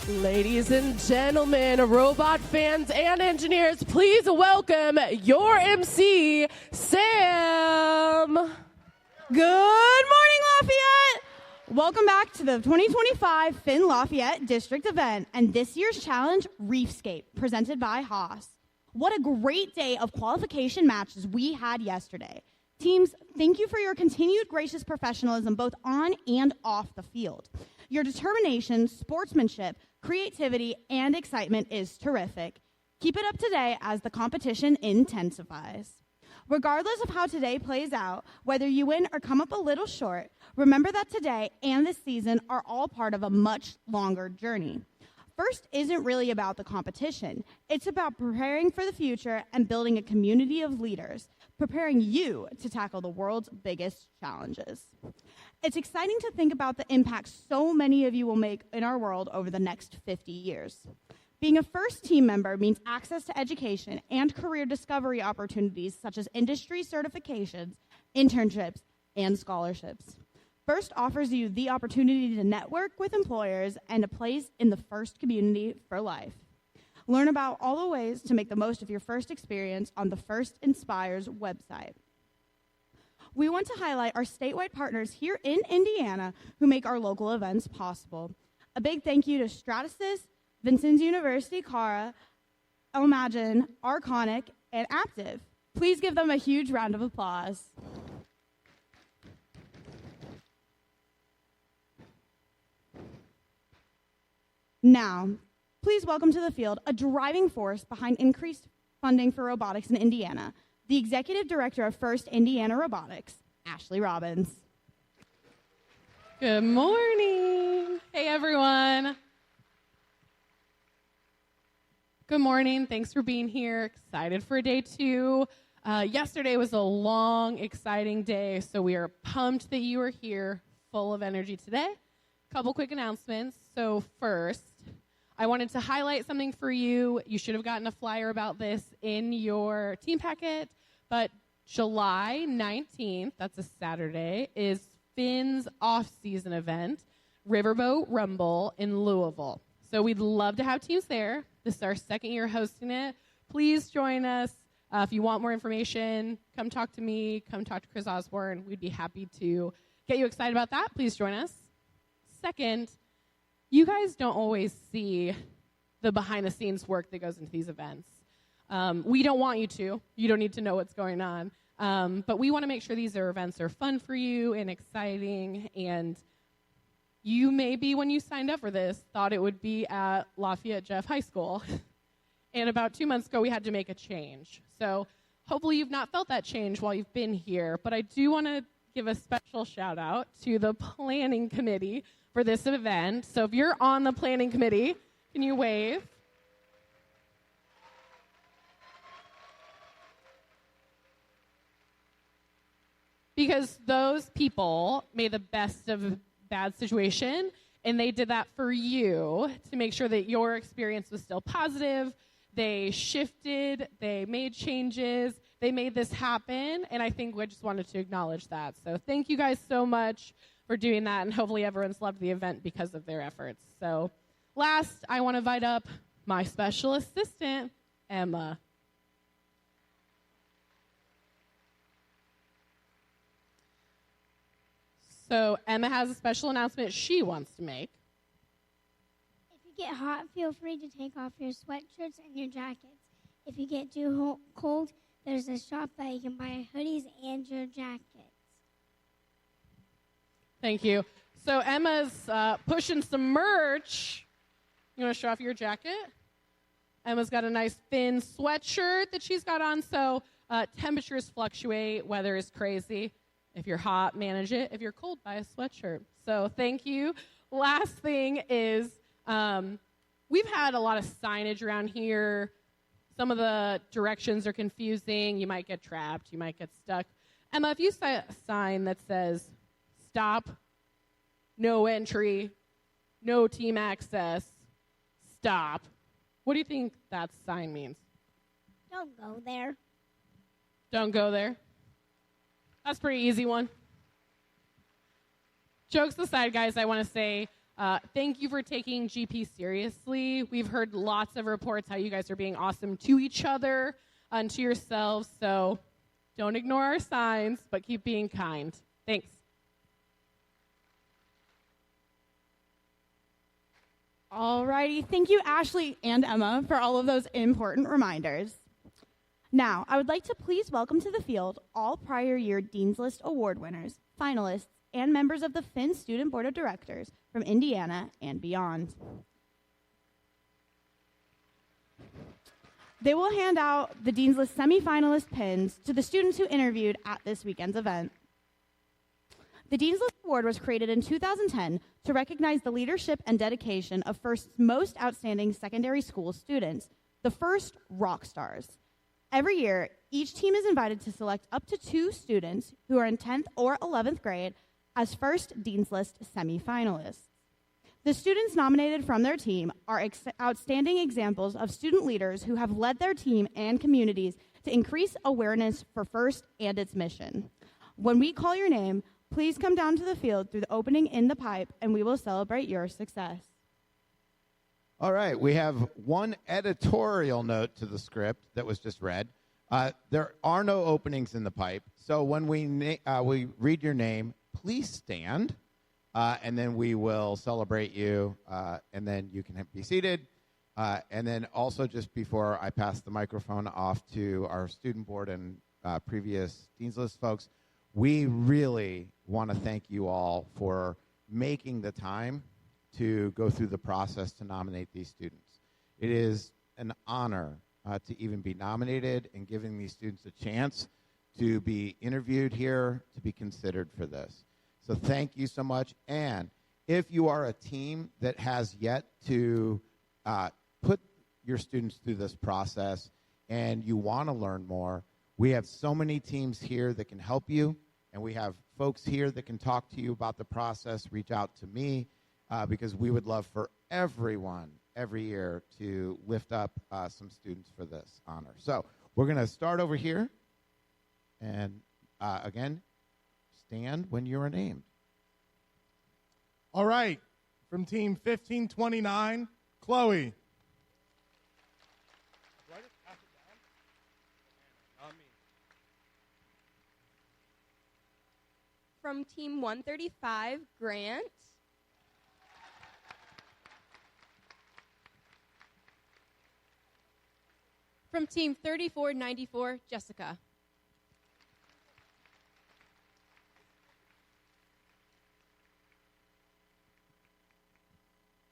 Ladies and gentlemen, robot fans and engineers, please welcome your MC, Sam. Good morning, Lafayette! Welcome back to the 2025 Finn Lafayette District event and this year's challenge, Reefscape, presented by Haas. What a great day of qualification matches we had yesterday. Teams, thank you for your continued gracious professionalism both on and off the field. Your determination, sportsmanship, creativity, and excitement is terrific. Keep it up today as the competition intensifies. Regardless of how today plays out, whether you win or come up a little short, remember that today and this season are all part of a much longer journey. First isn't really about the competition. It's about preparing for the future and building a community of leaders, preparing you to tackle the world's biggest challenges. It's exciting to think about the impact so many of you will make in our world over the next 50 years. Being a first team member means access to education and career discovery opportunities such as industry certifications, internships, and scholarships. First offers you the opportunity to network with employers and a place in the First community for life. Learn about all the ways to make the most of your first experience on the First Inspires website. We want to highlight our statewide partners here in Indiana who make our local events possible. A big thank you to Stratasys, Vincennes University, Cara, Imagine, Arconic, and Aptiv. Please give them a huge round of applause. Now, please welcome to the field a driving force behind increased funding for robotics in Indiana, the Executive Director of First Indiana Robotics, Ashley Robbins. Good morning. Hey, everyone. Good morning. Thanks for being here. Excited for day 2. Yesterday was a long, exciting day, so we are pumped that you are here, full of energy today. Couple quick announcements. So first, I wanted to highlight something for you. You should have gotten a flyer about this in your team packet, but July 19th, that's a Saturday, is Finn's off-season event, Riverboat Rumble in Louisville. So we'd love to have teams there. This is our second year hosting it. Please join us. If you want more information, come talk to me, come talk to Chris Osborne. We'd be happy to get you excited about that. Please join us. Second, you guys don't always see the behind-the-scenes work that goes into these events. We don't want you to. You don't need to know what's going on. But we want to make sure these events are fun for you and exciting. And you maybe, when you signed up for this, thought it would be at Lafayette Jeff High School. And about 2 months ago, we had to make a change. So hopefully you've not felt that change while you've been here. But I do want to give a special shout-out to the planning committee for this event. So if you're on the planning committee, can you wave? Because those people made the best of a bad situation, and they did that for you to make sure that your experience was still positive. They shifted, they made changes, they made this happen, and I think we just wanted to acknowledge that. So thank you guys so much for doing that, and hopefully everyone's loved the event because of their efforts. So last, I want to invite up my special assistant, Emma. So Emma has a special announcement she wants to make. If you get hot, feel free to take off your sweatshirts and your jackets. If you get too cold, there's a shop that you can buy hoodies and your jackets. Thank you. So Emma's pushing some merch. You want to show off your jacket? Emma's got a nice thin sweatshirt that she's got on. So temperatures fluctuate. Weather is crazy. If you're hot, manage it. If you're cold, buy a sweatshirt. So thank you. Last thing is we've had a lot of signage around here. Some of the directions are confusing. You might get trapped. You might get stuck. Emma, if you see a sign that says, stop, no entry, no team access, stop, what do you think that sign means? Don't go there. Don't go there? That's a pretty easy one. Jokes aside, guys, I want to say Thank you for taking GP seriously. We've heard lots of reports how you guys are being awesome to each other and to yourselves, so don't ignore our signs, but keep being kind. Thanks. All righty. Thank you, Ashley and Emma, for all of those important reminders. Now, I would like to please welcome to the field all prior year Dean's List Award winners, finalists, and members of the Finn Student Board of Directors from Indiana and beyond. They will hand out the Dean's List semifinalist pins to the students who interviewed at this weekend's event. The Dean's List Award was created in 2010 to recognize the leadership and dedication of First's most outstanding secondary school students, the First Rock Stars. Every year, each team is invited to select up to 2 students who are in 10th or 11th grade as First Dean's List semifinalists. The students nominated from their team are outstanding examples of student leaders who have led their team and communities to increase awareness for First and its mission. When we call your name, please come down to the field through the opening in the pipe, and we will celebrate your success. All right, we have one editorial note to the script that was just read. There are no openings in the pipe, so when we read your name, please stand, and then we will celebrate you, and then you can be seated. And then also, just before I pass the microphone off to our student board and previous Dean's List folks, we really want to thank you all for making the time to go through the process to nominate these students. It is an honor to even be nominated and giving these students a chance to be interviewed here, to be considered for this. So thank you so much. And if you are a team that has yet to put your students through this process and you want to learn more, we have so many teams here that can help you, and we have folks here that can talk to you about the process. Reach out to me, because we would love for everyone every year to lift up some students for this honor. So we're going to start over here, and again, stand when you are named. All right, from Team 1529, Chloe. From Team 135, Grant. From Team 3494, Jessica.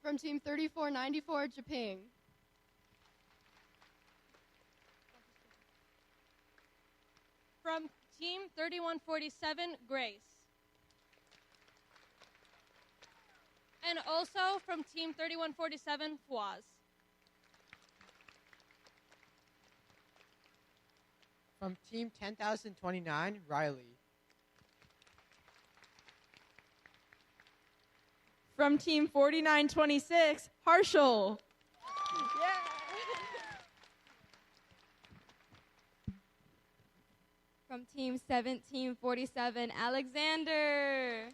From Team 3494, Japing. From Team 3147, Grace. And also from Team 3147, Fawaz. From Team 10,029, Riley. From Team 4926, Harshal. From Team 1747, Alexander.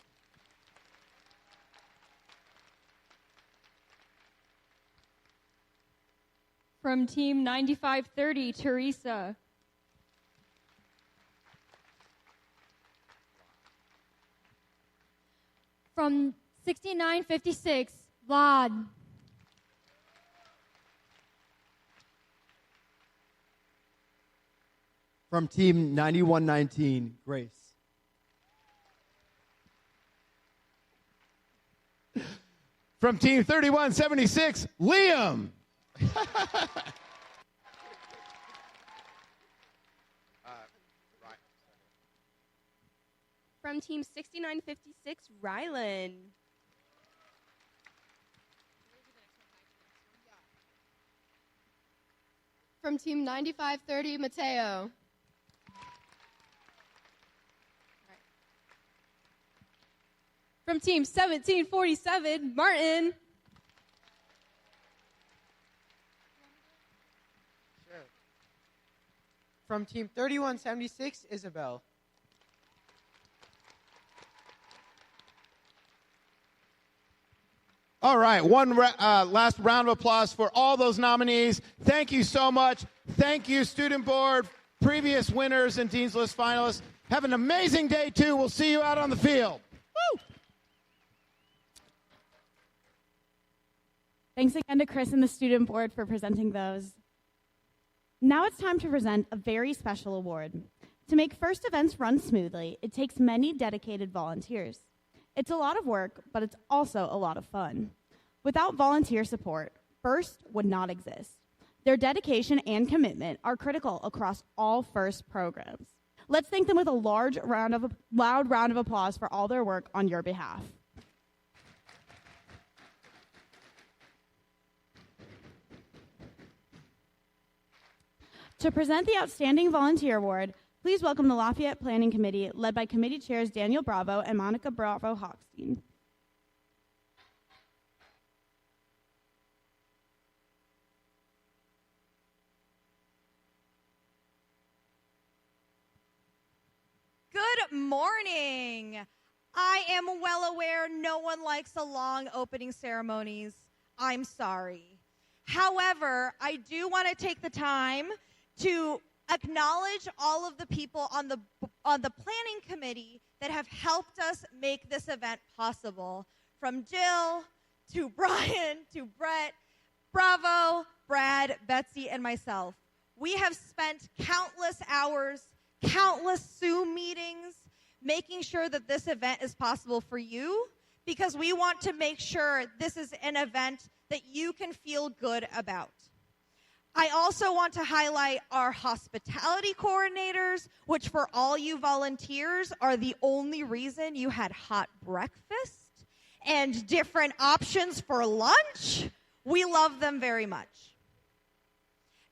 From Team 9530, Teresa. From 6956, Vlad. From Team 9119, Grace. From Team 3176, Liam. From Team 6956, Rylan. From Team 9530, Mateo. From Team 1747, Martin. Sure. From Team 3176, Isabel. All right, last round of applause for all those nominees. Thank you so much. Thank you, Student Board, previous winners and Dean's List finalists. Have an amazing day, too. We'll see you out on the field. Woo! Thanks again to Chris and the Student Board for presenting those. Now it's time to present a very special award. To make first events run smoothly, it takes many dedicated volunteers. It's a lot of work, but it's also a lot of fun. Without volunteer support, FIRST would not exist. Their dedication and commitment are critical across all FIRST programs. Let's thank them with a loud round of applause for all their work on your behalf. To present the Outstanding Volunteer Award, please welcome the Lafayette Planning Committee, led by committee chairs Daniel Bravo and Monica Bravo-Hochstein. Good morning. I am well aware no one likes the long opening ceremonies. I'm sorry. However, I do want to take the time to acknowledge all of the people on the planning committee that have helped us make this event possible. From Jill to Brian to Brett, Bravo, Brad, Betsy, and myself. We have spent countless hours, countless Zoom meetings, making sure that this event is possible for you, because we want to make sure this is an event that you can feel good about. I also want to highlight our hospitality coordinators, which for all you volunteers are the only reason you had hot breakfast and different options for lunch. We love them very much.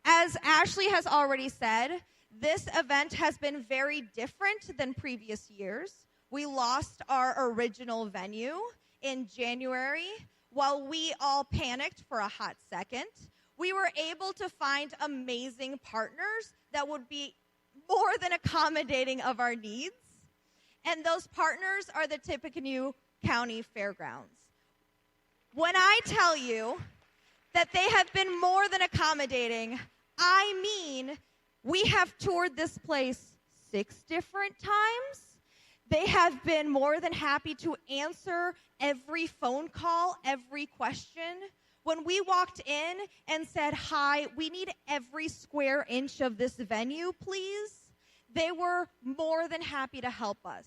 As Ashley has already said, this event has been very different than previous years. We lost our original venue in January. While we all panicked for a hot second, we were able to find amazing partners that would be more than accommodating of our needs. And those partners are the Tippecanoe County Fairgrounds. When I tell you that they have been more than accommodating, I mean we have toured this place 6 different times. They have been more than happy to answer every phone call, every question. When we walked in and said, "Hi, we need every square inch of this venue, please," they were more than happy to help us.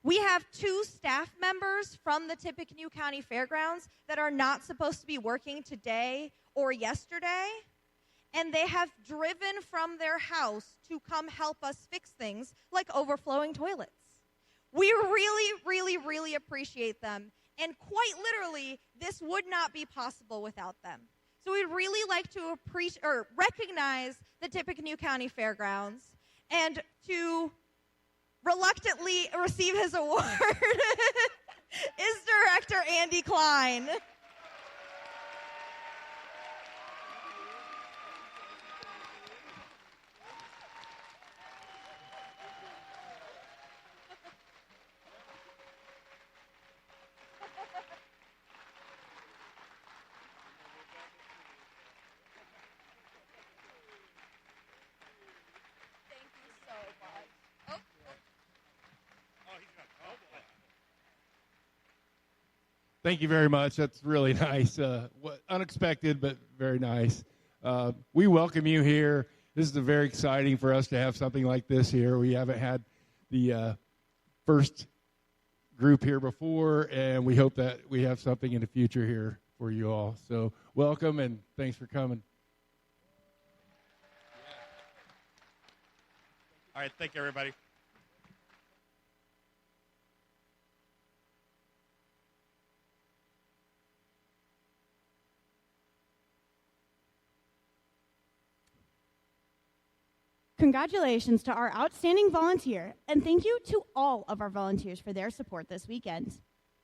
We have 2 staff members from the Tippecanoe County Fairgrounds that are not supposed to be working today or yesterday, and they have driven from their house to come help us fix things like overflowing toilets. We really, really, really appreciate them. And quite literally, this would not be possible without them. So we'd really like to recognize the Tippecanoe County Fairgrounds, and to reluctantly receive his award is Director Andy Klein. Thank you very much. That's really nice. Unexpected, but very nice. We welcome you here. This is very exciting for us to have something like this here. We haven't had the first group here before, and we hope that we have something in the future here for you all. So welcome, and thanks for coming. All right, thank you, everybody. Congratulations to our outstanding volunteer, and thank you to all of our volunteers for their support this weekend.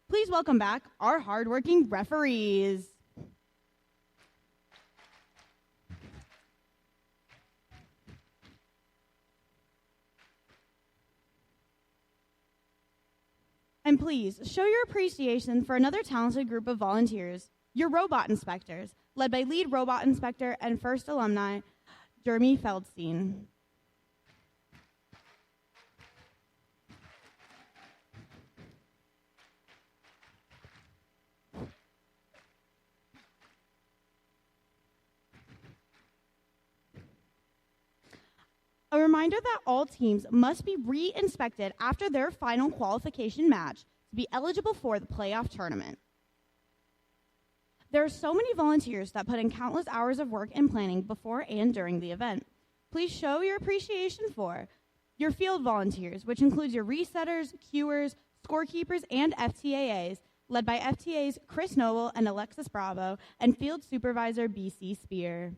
Please welcome back our hardworking referees. And please, show your appreciation for another talented group of volunteers, your robot inspectors, led by lead robot inspector and first alumni, Jeremy Feldstein. A reminder that all teams must be re-inspected after their final qualification match to be eligible for the playoff tournament. There are so many volunteers that put in countless hours of work and planning before and during the event. Please show your appreciation for your field volunteers, which includes your resetters, cuers, scorekeepers, and FTAAs, led by FTAs Chris Noble and Alexis Bravo, and field supervisor BC Spear.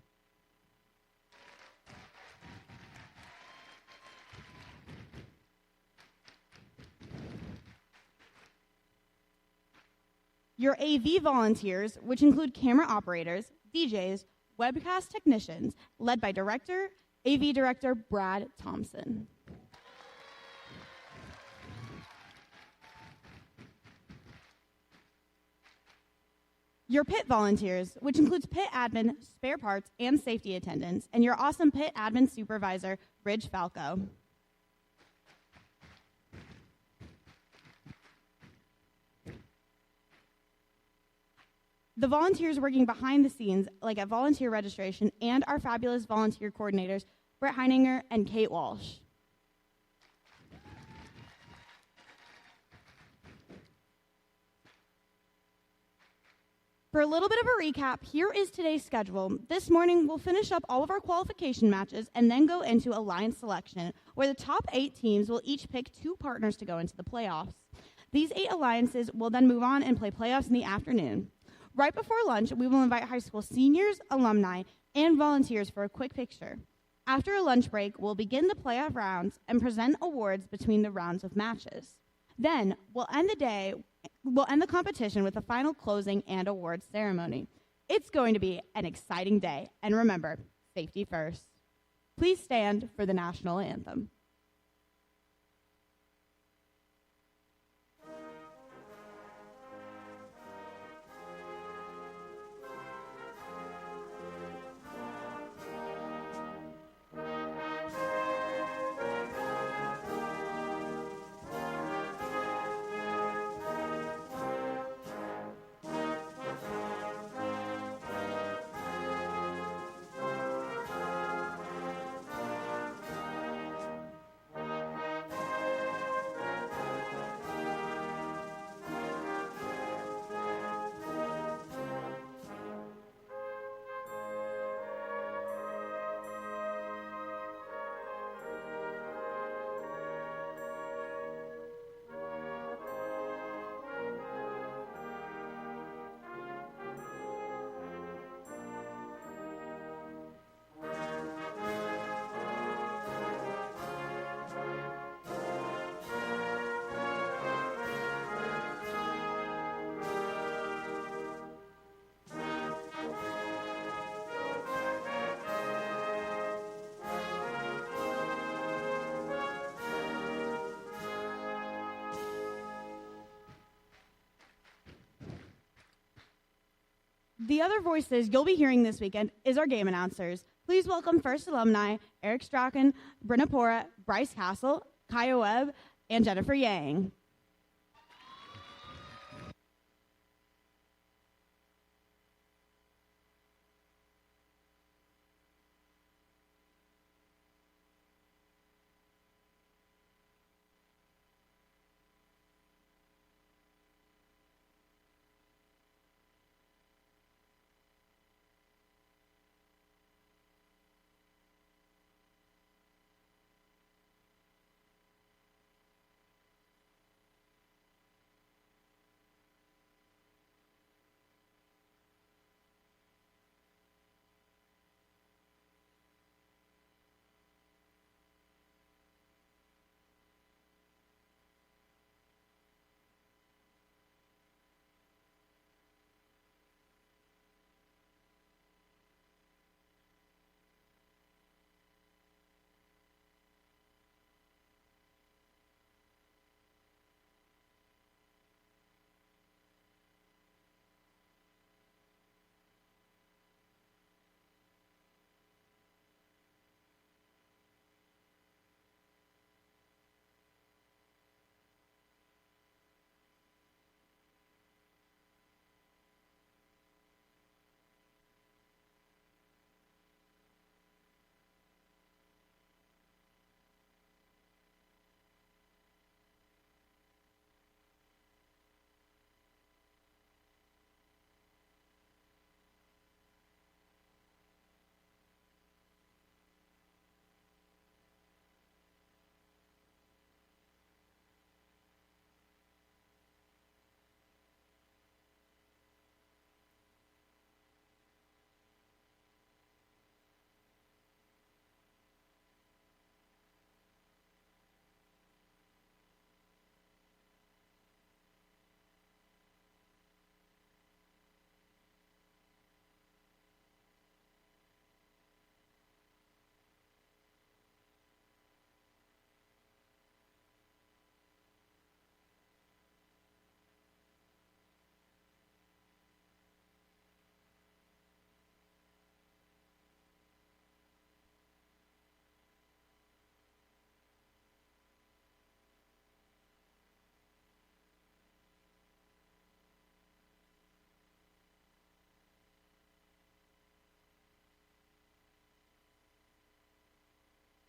Your AV volunteers, which include camera operators, DJs, webcast technicians, led by AV Director Brad Thompson. Your pit volunteers, which includes pit admin, spare parts, and safety attendants, and your awesome pit admin supervisor, Ridge Falco. The volunteers working behind the scenes, like at volunteer registration, and our fabulous volunteer coordinators, Brett Heininger and Kate Walsh. For a little bit of a recap, here is today's schedule. This morning, we'll finish up all of our qualification matches and then go into alliance selection, where the top 8 teams will each pick 2 partners to go into the playoffs. These 8 alliances will then move on and play playoffs in the afternoon. Right before lunch, we will invite high school seniors, alumni, and volunteers for a quick picture. After a lunch break, we'll begin the playoff rounds and present awards between the rounds of matches. Then, we'll end the competition with a final closing and awards ceremony. It's going to be an exciting day, and remember, safety first. Please stand for the national anthem. The other voices you'll be hearing this weekend is our game announcers. Please welcome first alumni Eric Strachan, Brenna Pora, Bryce Castle, Kaya Webb, and Jennifer Yang.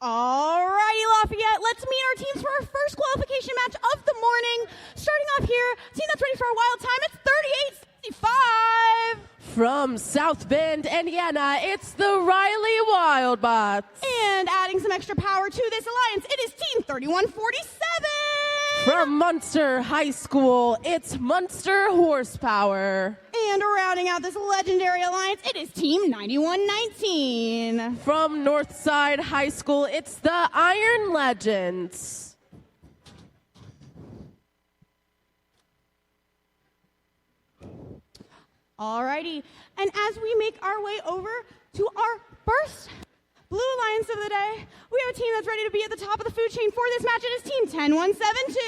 All righty, Lafayette, let's meet our teams for our first qualification match of the morning. Starting off here, team that's ready for a wild time, it's 38-65. From South Bend, Indiana, it's the Riley Wildbots. And adding some extra power to this alliance, it is team 3147. From Munster High School, it's Munster Horsepower. And rounding out this legendary alliance, it is team 9119. From Northside High School, it's the Iron Legends. Alrighty, and as we make our way over to our first Blue Alliance of the day, we have a team that's ready to be at the top of the food chain for this match. It is team 10172.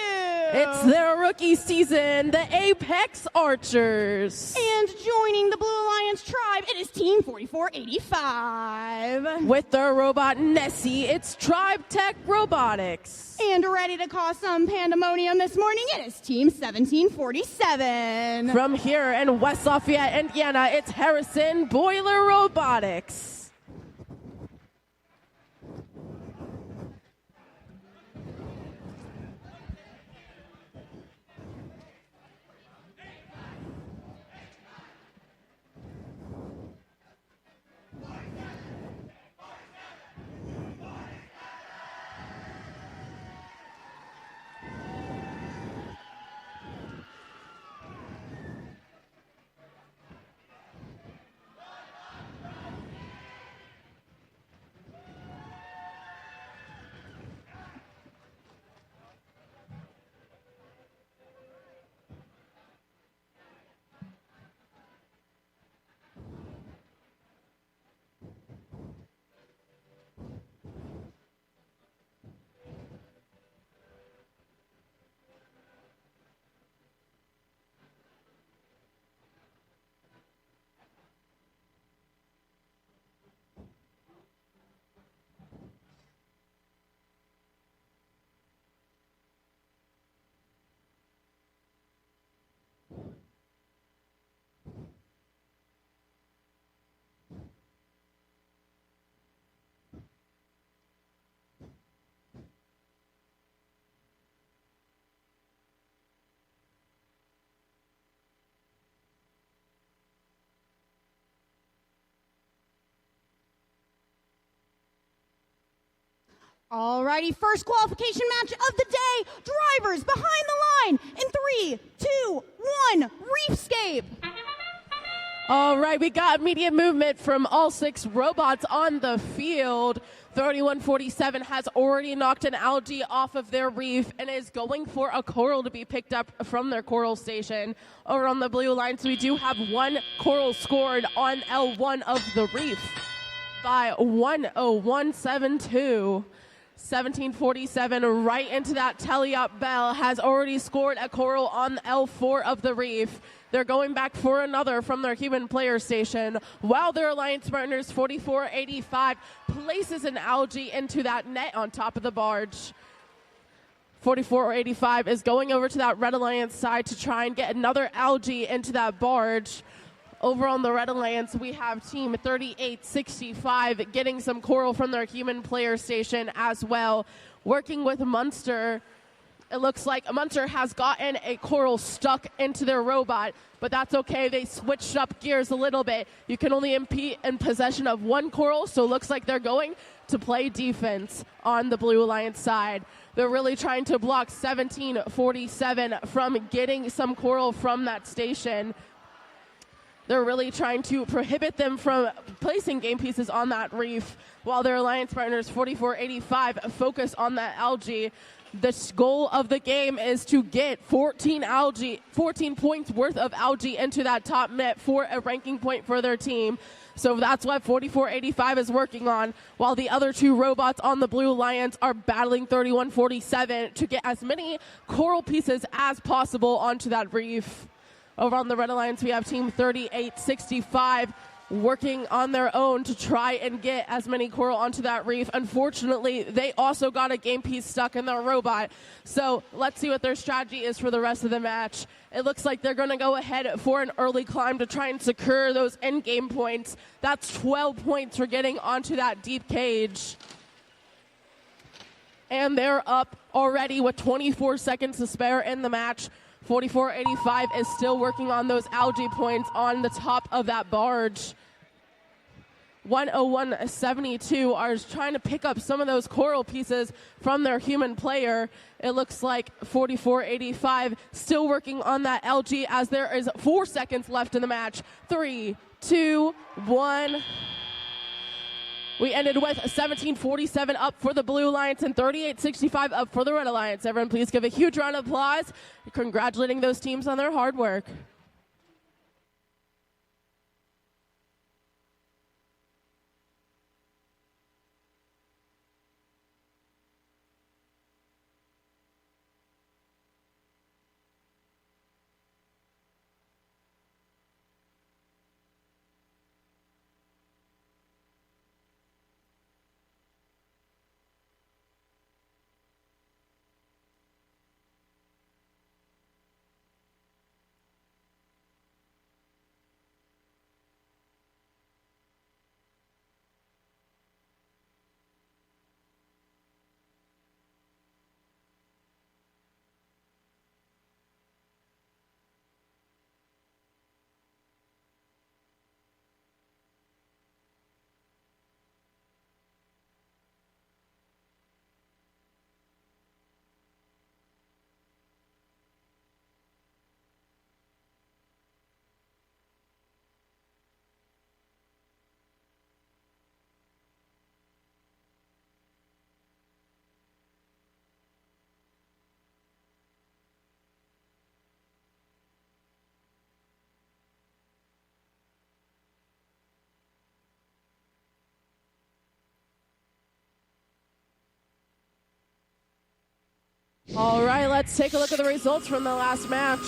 It's their rookie season, the Apex Archers. And joining the Blue Alliance tribe, it is team 4485. With their robot Nessie, it's Tribe Tech Robotics. And ready to cause some pandemonium this morning, it is team 1747. From here in West Lafayette, Indiana, it's Harrison Boiler Robotics. Alrighty, first qualification match of the day. Drivers behind the line in 3, 2, 1, Reefscape. All right, we got immediate movement from all 6 robots on the field. 3147 has already knocked an algae off of their reef and is going for a coral to be picked up from their coral station. Over on the blue line, so we do have 1 coral scored on L1 of the reef by 10172. 1747 right into that telly-up bell has already scored a coral on L4 of the reef. They're going back for another from their human player station, while their alliance partners 4485 places an algae into that net on top of the barge. 4485 is going over to that Red Alliance side to try and get another algae into that barge. Over on the Red Alliance, we have Team 3865 getting some coral from their human player station as well. Working with Munster, it looks like Munster has gotten a coral stuck into their robot, but that's okay. They switched up gears a little bit. You can only be in possession of 1 coral, so it looks like they're going to play defense on the Blue Alliance side. They're really trying to block 1747 from getting some coral from that station. They're really trying to prohibit them from placing game pieces on that reef, while their alliance partners 4485 focus on that algae. The goal of the game is to get 14 points worth of algae into that top net for a ranking point for their team. So that's what 4485 is working on, while the other 2 robots on the Blue Alliance are battling 3147 to get as many coral pieces as possible onto that reef. Over on the Red Alliance, we have Team 3865 working on their own to try and get as many coral onto that reef. Unfortunately, they also got a game piece stuck in their robot. So let's see what their strategy is for the rest of the match. It looks like they're going to go ahead for an early climb to try and secure those end game points. That's 12 points for getting onto that deep cage. and they're up already with 24 seconds to spare in the match. 4485 is still working on those algae points on the top of that barge. 101.72 are trying to pick up some of those coral pieces from their human player. It looks like 44.85 still working on that algae as there is 4 seconds left in the match. 3, 2, 1. We ended with 17.47 up for the Blue Alliance and 38.65 up for the Red Alliance. Everyone, please give a huge round of applause, congratulating those teams on their hard work. All right, let's take a look at the results from the last match.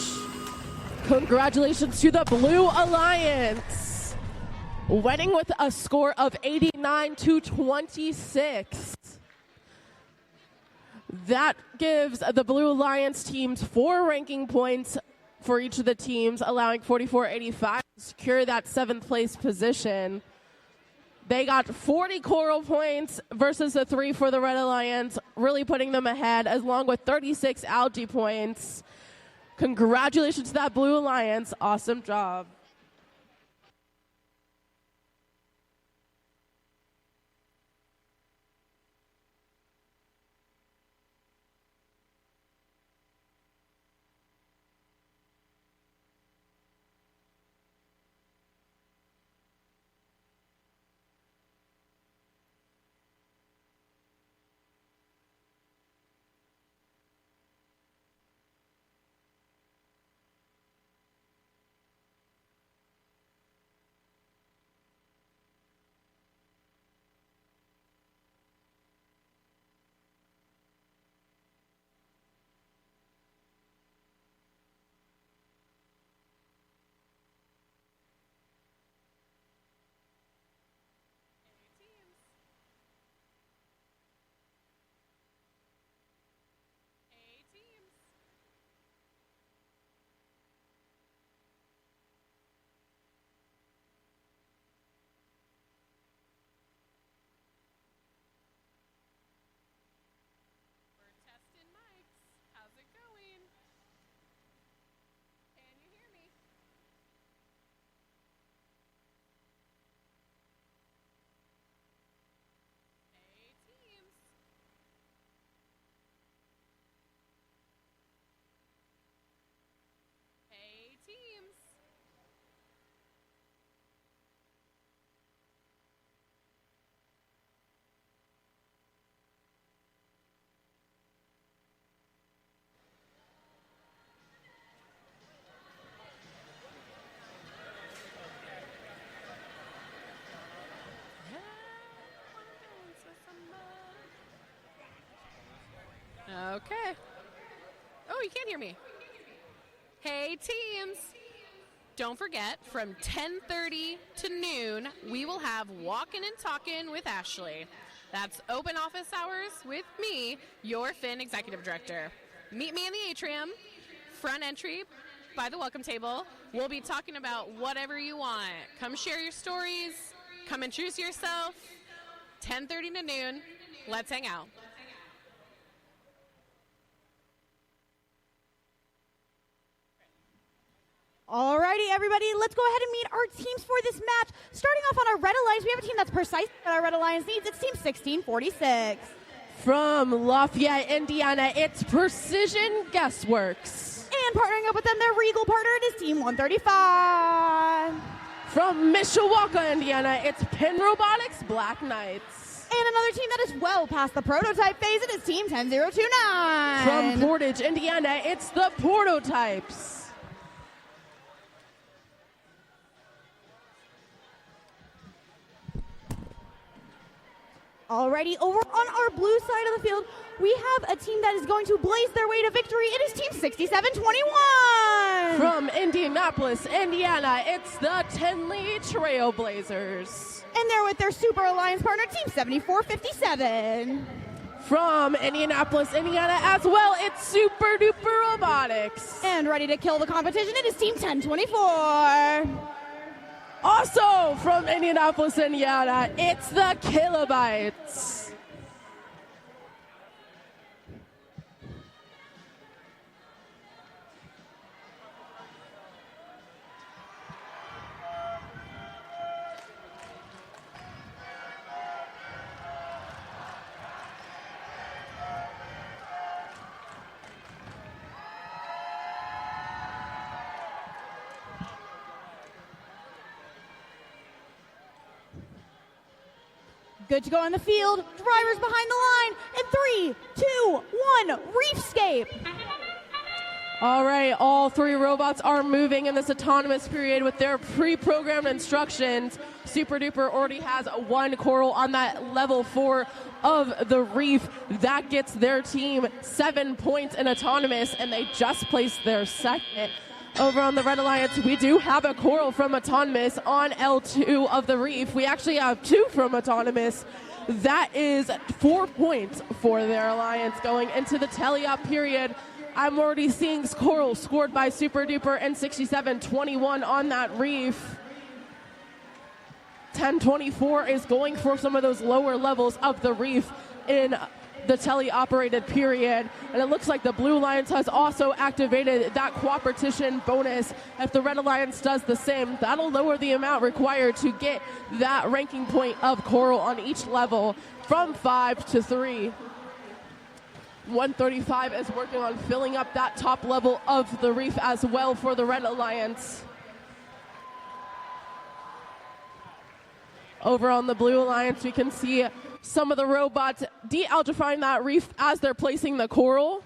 Congratulations to the Blue Alliance, winning with a score of 89-26. That gives the Blue Alliance teams 4 ranking points for each of the teams, allowing 44.85 to secure that 7th place position. They got 40 coral points versus the 3 for the Red Alliance, really putting them ahead, along with 36 algae points. Congratulations to that Blue Alliance. Awesome job. Okay. Oh, you can't hear me. Hey, teams. Don't forget, from 10:30 to noon, we will have Walkin' and Talkin' with Ashley. That's open office hours with me, your Finn Executive Director. Meet me in the atrium, front entry, by the welcome table. We'll be talking about whatever you want. Come share your stories. Come introduce yourself. 10:30 to noon. Let's hang out. Alrighty, everybody, let's go ahead and meet our teams for this match. Starting off on our Red Alliance, we have a team that's precise what our Red Alliance needs. It's Team 1646. From Lafayette, Indiana, it's Precision Guessworks. And partnering up with them, their Regal partner, it is Team 135. From Mishawaka, Indiana, it's Pin Robotics Black Knights. And another team that is well past the prototype phase, it is Team 10029. From Portage, Indiana, it's the Prototypes. Alrighty, over on our blue side of the field, we have a team that is going to blaze their way to victory. It is Team 6721. From Indianapolis, Indiana, it's the Tinley Trailblazers. And they're with their Super Alliance partner, Team 7457. From Indianapolis, Indiana as well, it's Super Duper Robotics. And ready to kill the competition, it is Team 1024. Also from Indianapolis, Indiana, it's the Kilobytes. Good to go on the field. Drivers behind the line. In 3, 2, 1, Reefscape. All right, all three robots are moving in this autonomous period with their pre-programmed instructions. Super Duper already has one coral on that level 4 of the reef. That gets their team 7 points in autonomous, and they just placed their second. Over on the Red Alliance, we do have a coral from Autonomous on L2 of the reef. We actually have 2 from Autonomous. That is 4 points for their alliance going into the tele-up period. I'm already seeing coral scored by Super Duper and 6721 on that reef. 1024 is going for some of those lower levels of the reef in the tele-operated period, and it looks like the Blue Alliance has also activated that cooperation bonus. If the Red Alliance does the same, that'll lower the amount required to get that ranking point of coral on each level from 5 to 3. 135 is working on filling up that top level of the reef as well for the Red Alliance. Over on the Blue Alliance, we can see some of the robots de-algifying that reef as they're placing the coral.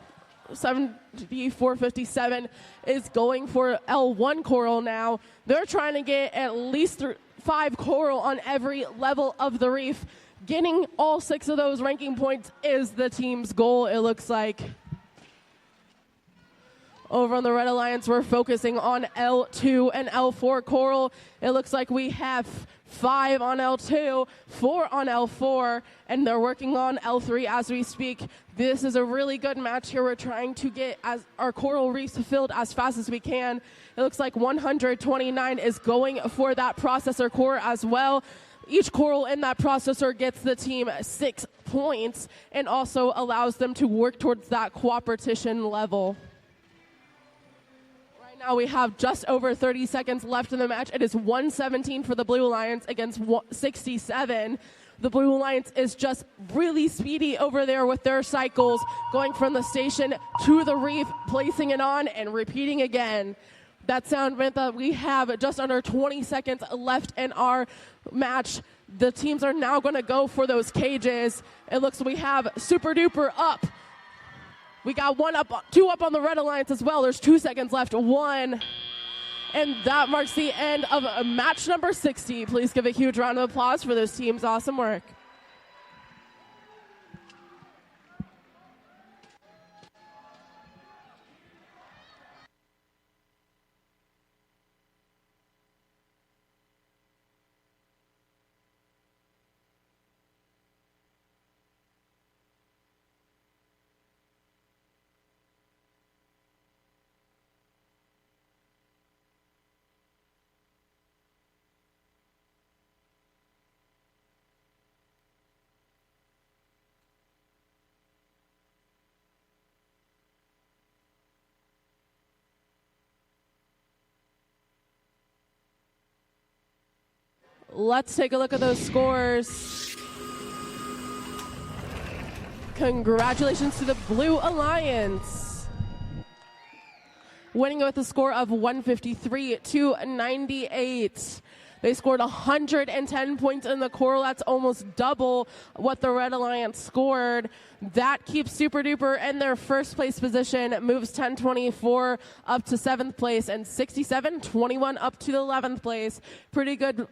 7457 is going for L1 coral now. They're trying to get at least 5 coral on every level of the reef. Getting all 6 of those ranking points is the team's goal, it looks like. Over on the Red Alliance, we're focusing on L2 and L4 coral. It looks like we have 5 on L2, 4 on L4, and they're working on L3 as we speak. This is a really good match here. We're trying to get our coral reefs filled as fast as we can. It looks like 129 is going for that processor core as well. Each coral in that processor gets the team 6 points and also allows them to work towards that cooperation level. Now we have just over 30 seconds left in the match. It is 117 for the Blue Alliance against 67. The Blue Alliance is just really speedy over there with their cycles, going from the station to the reef, placing it on, and repeating again. That sound meant that we have just under 20 seconds left in our match. The teams are now going to go for those cages. It looks like we have Super Duper up. We got 2 up on the Red Alliance as well. There's 2 seconds left. 1. And that marks the end of match number 60. Please give a huge round of applause for those teams' awesome work. Let's take a look at those scores. Congratulations to the Blue Alliance. Winning with a score of 153 to 98. They scored 110 points in the Coral. That's almost double what the Red Alliance scored. That keeps Super Duper in their first place position, moves 1024 up to 7th place, and 6721 up to the 11th place. Pretty good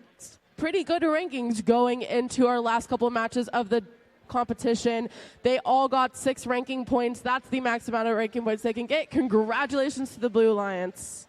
rankings going into our last couple of matches of the competition. They all got 6 ranking points. That's the max amount of ranking points they can get. Congratulations to the Blue Alliance.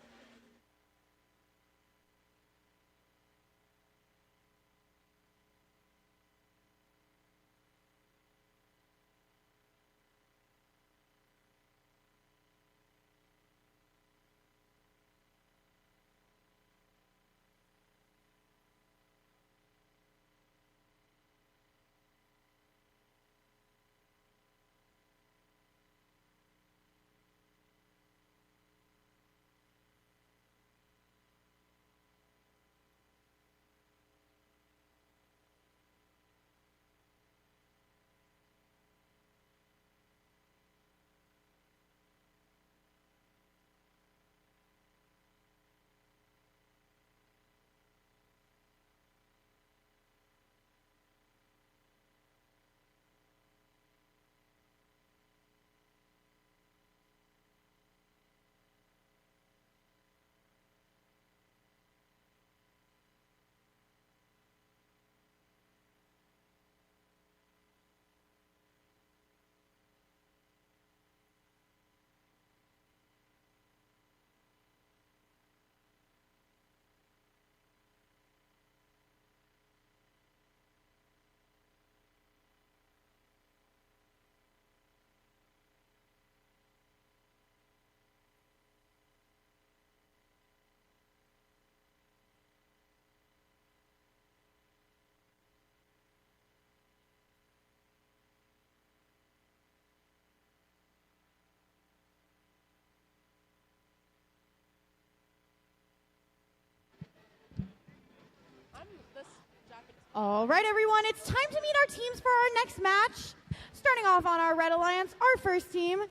All right, everyone, it's time to meet our teams for our next match. Starting off on our Red Alliance, our first team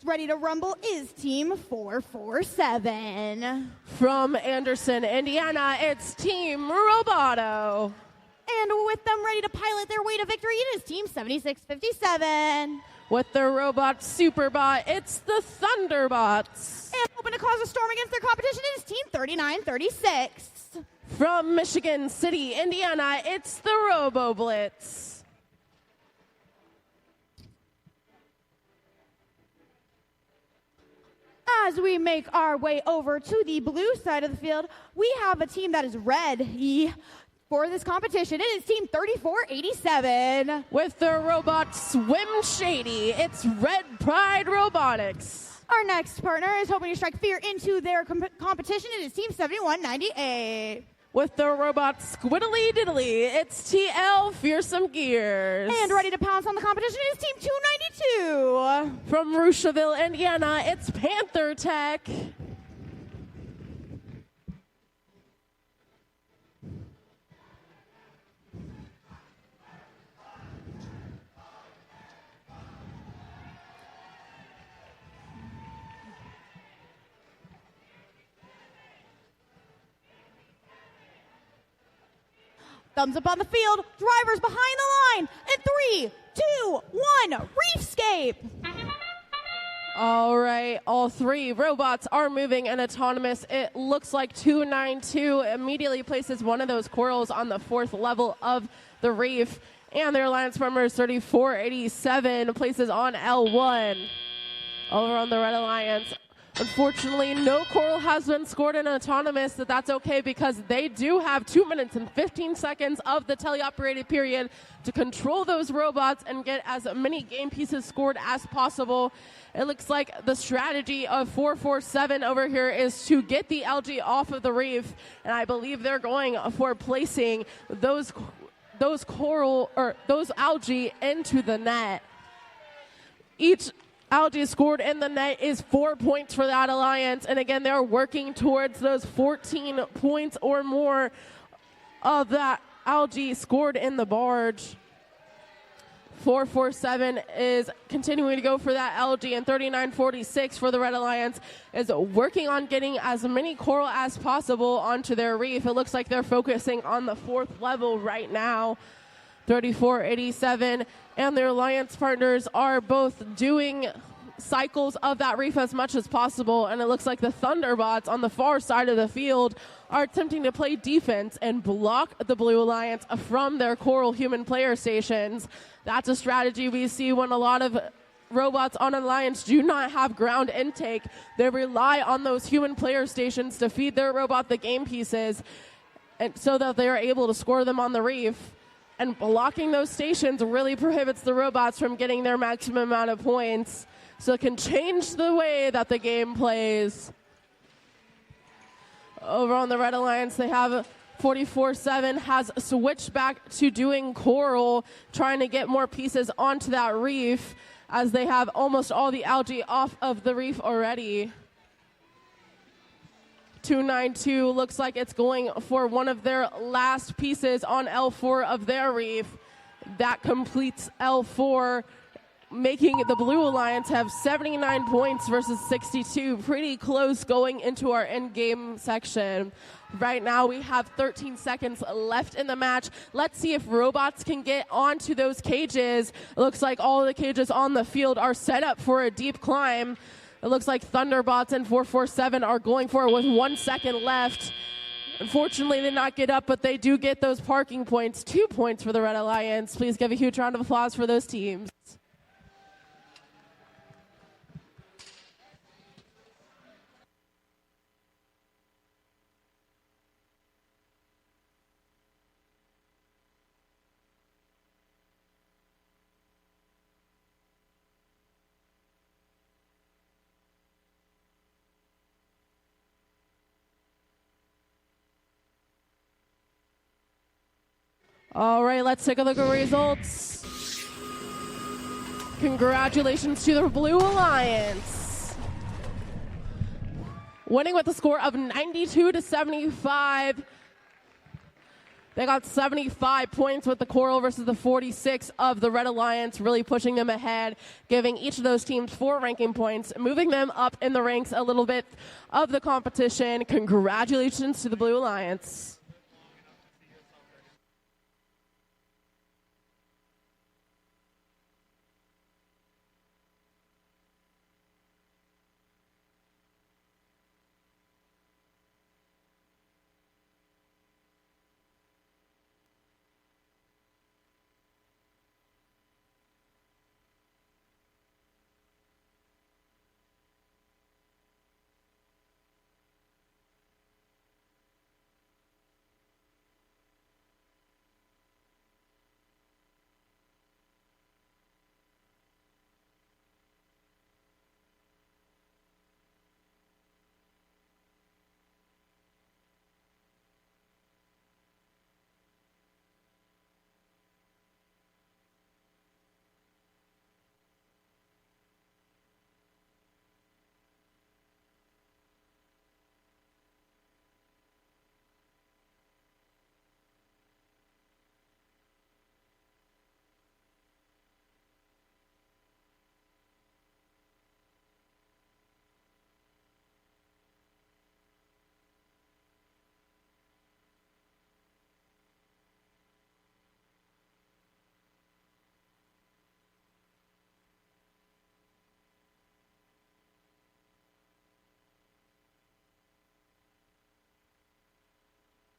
ready to rumble is Team 447. From Anderson, Indiana, it's Team Roboto. And with them ready to pilot their way to victory, it is Team 7657. With their robot Superbot, it's the Thunderbots. And hoping to cause a storm against their competition, it is Team 3936. From Michigan City, Indiana, it's the Robo Blitz. As we make our way over to the blue side of the field, we have a team that is ready for this competition. It is Team 3487. With their robot Swim Shady, it's Red Pride Robotics. Our next partner is hoping to strike fear into their competition. It is Team 7198. With their robot Squiddly Diddly, it's TL Fearsome Gears. And ready to pounce on the competition is Team 292. From Rushville, Indiana, it's Panther Tech. Thumbs up on the field. Drivers behind the line. In 3, 2, 1. Reefscape. All right, all 3 robots are moving and autonomous. It looks like 292 immediately places one of those corals on the 4th level of the reef. And their alliance members 3487 places on L1. Over on the Red Alliance. Unfortunately, no coral has been scored in autonomous, but that's okay because they do have 2 minutes and 15 seconds of the teleoperated period to control those robots and get as many game pieces scored as possible. It looks like the strategy of 447 over here is to get the algae off of the reef, and I believe they're going for placing those coral or those algae into the net. Each algae scored in the net is 4 points for that alliance. And again, they're working towards those 14 points or more of that algae scored in the barge. 447 is continuing to go for that algae, and 3946 for the Red Alliance is working on getting as many coral as possible onto their reef. It looks like they're focusing on the 4th level right now. 3487 and their alliance partners are both doing cycles of that reef as much as possible, and it looks like the Thunderbots on the far side of the field are attempting to play defense and block the Blue Alliance from their coral human player stations. That's a strategy we see when a lot of robots on Alliance do not have ground intake. They rely on those human player stations to feed their robot the game pieces, and so that they are able to score them on the reef. And blocking those stations really prohibits the robots from getting their maximum amount of points. So it can change the way that the game plays. Over on the Red Alliance, they have 44-7 has switched back to doing coral, trying to get more pieces onto that reef, as they have almost all the algae off of the reef already. 292 looks like it's going for one of their last pieces on L4 of their reef. That completes L4, making the Blue Alliance have 79 points versus 62. Pretty close going into our end game section. Right now we have 13 seconds left in the match. Let's see if robots can get onto those cages. It looks like all the cages on the field are set up for a deep climb. It looks like Thunderbots and 447 are going for it with 1 second left. Unfortunately, they did not get up, but they do get those parking points. 2 points for the Red Alliance. Please give a huge round of applause for those teams. All right, let's take a look at results. Congratulations to the Blue Alliance. Winning with a score of 92-75. They got 75 points with the coral versus the 46 of the Red Alliance, really pushing them ahead, giving each of those teams 4 ranking points, moving them up in the ranks a little bit of the competition. Congratulations to the Blue Alliance.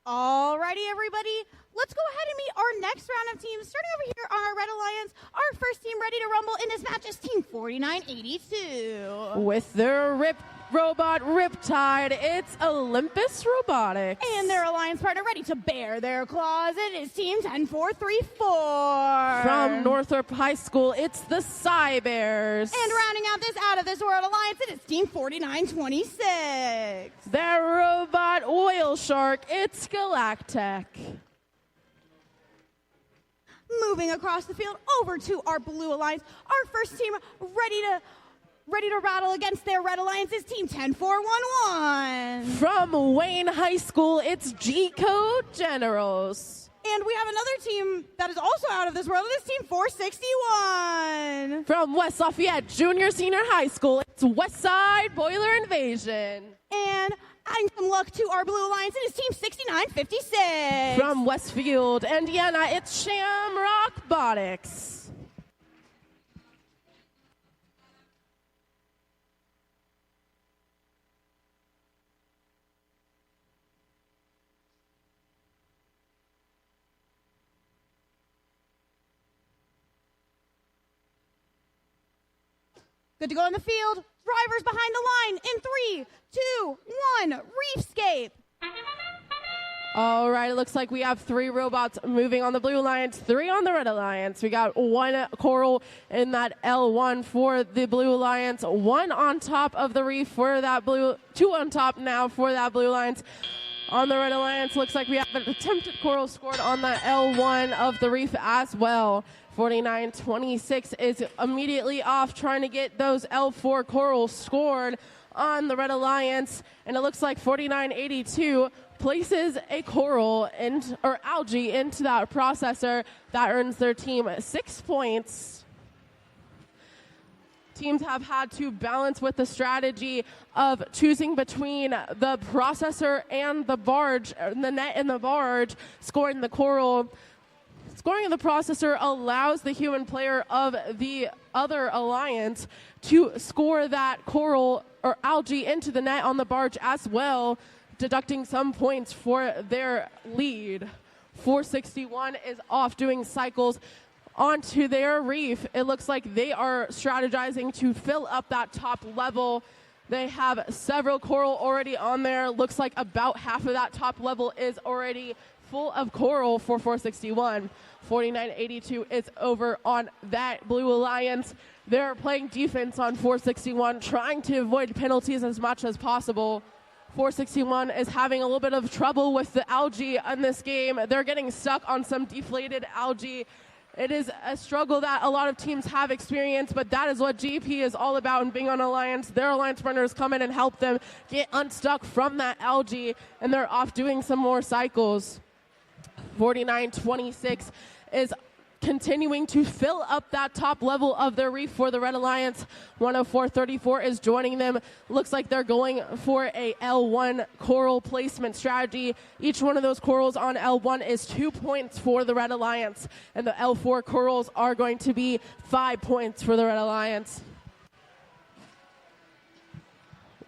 Alrighty, everybody. Let's go ahead and meet our next round of teams. Starting over here on our Red Alliance, our first team ready to rumble in this match is Team 4982. With their robot Riptide, it's Olympus Robotics. And their alliance partner ready to bare their claws, it is Team 10434. From Northrop High School, it's the Cybears. And rounding out this out of this world alliance, it is Team 4926. Their robot Oil Shark, it's Galactech. Moving across the field over to our Blue Alliance, our first team ready to Ready to rattle against their Red Alliance is Team 10411. From Wayne High School, it's G-Code Generals. And we have another team that is also out of this world. It is Team 461. From West Lafayette Junior Senior High School, it's Westside Boiler Invasion. And adding some luck to our Blue Alliance, it is Team 6956. From Westfield, Indiana, it's Shamrock Botics. Good to go in the field. Drivers behind the line in 3, 2, 1. Reefscape. All right, it looks like we have 3 robots moving on the Blue Alliance, 3 on the Red Alliance. We got 1 coral in that L1 for the Blue Alliance, 1 on top of the reef for that blue, 2 on top now for that Blue Alliance. On the Red Alliance, looks like we have an attempted coral scored on the L1 of the reef as well. 49-26 is immediately off trying to get those L4 corals scored on the Red Alliance. And it looks like 49-82 places a coral or algae into that processor that earns their team 6 points. Teams have had to balance with the strategy of choosing between the processor and the barge, the net and the barge, scoring the coral. Scoring in the processor allows the human player of the other alliance to score that coral or algae into the net on the barge as well, deducting some points for their lead. 461 is off doing cycles onto their reef. It looks like they are strategizing to fill up that top level. They have several coral already on there. Looks like about half of that top level is already full of coral for 461. 49-82 is over on that Blue Alliance. They're playing defense on 461, trying to avoid penalties as much as possible. 461 is having a little bit of trouble with the algae in this game. They're getting stuck on some deflated algae. It is a struggle that a lot of teams have experienced, but that is what GP is all about in being on Alliance. Their Alliance runners come in and help them get unstuck from that algae, and they're off doing some more cycles. 49-26 is continuing to fill up that top level of their reef for the Red Alliance. 104-34 is joining them. Looks like they're going for a L1 coral placement strategy. Each one of those corals on L1 is 2 points for the Red Alliance, and the L4 corals are going to be 5 points for the Red Alliance.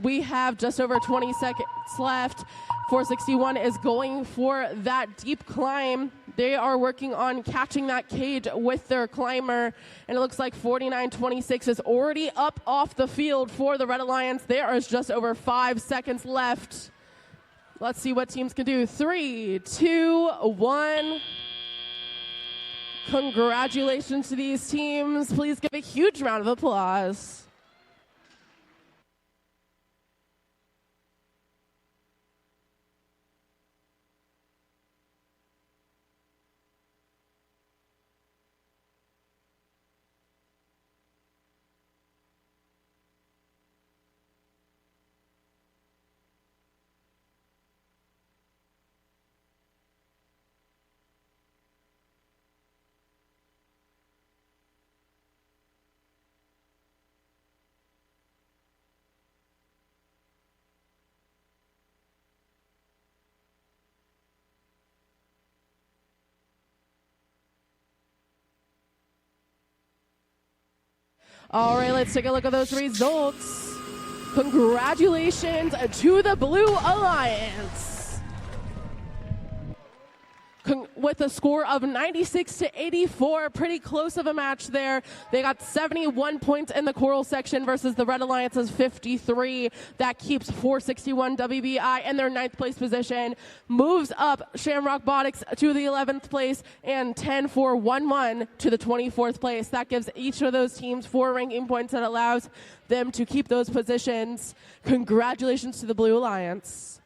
We have just over 20 seconds left. 461 is going for that deep climb. They are working on catching that cage with their climber. And it looks like 49-26 is already up off the field for the Red Alliance. There is just over 5 seconds left. Let's see what teams can do. 3, 2, 1. Congratulations to these teams. Please give a huge round of applause. All right, let's take a look at those results. Congratulations to the Blue Alliance. With a score of 96-84, pretty close of a match there. They got 71 points in the coral section versus the Red Alliance's 53. That keeps 461 WBI in their 9th place position. Moves up Shamrock Botics to the 11th place and 10-4-1-1 to the 24th place. That gives each of those teams 4 ranking points that allows them to keep those positions. Congratulations to the Blue Alliance.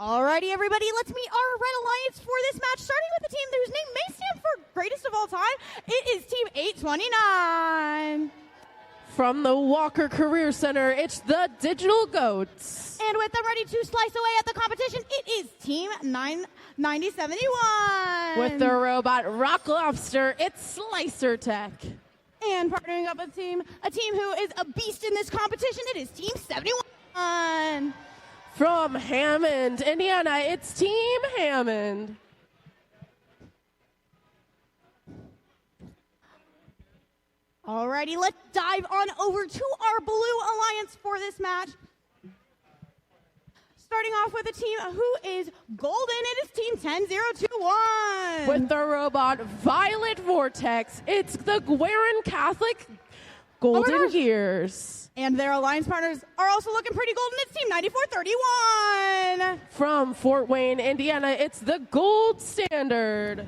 Alrighty, everybody, let's meet our Red Alliance for this match, starting with the team whose name may stand for greatest of all time. It is Team 829. From the Walker Career Center, it's the Digital Goats. And with them ready to slice away at the competition, it is Team 9071. With the robot Rock Lobster, it's Slicer Tech. And partnering up with a team who is a beast in this competition, it is Team 71. From Hammond, Indiana, it's Team Hammond. Alrighty, let's dive on over to our Blue Alliance for this match. Starting off with a team who is golden, it is Team 10021. With the robot Violet Vortex, it's the Guerin Catholic Golden Gears. And their alliance partners are also looking pretty golden. It's Team 9431. From Fort Wayne, Indiana, it's the Gold Standard.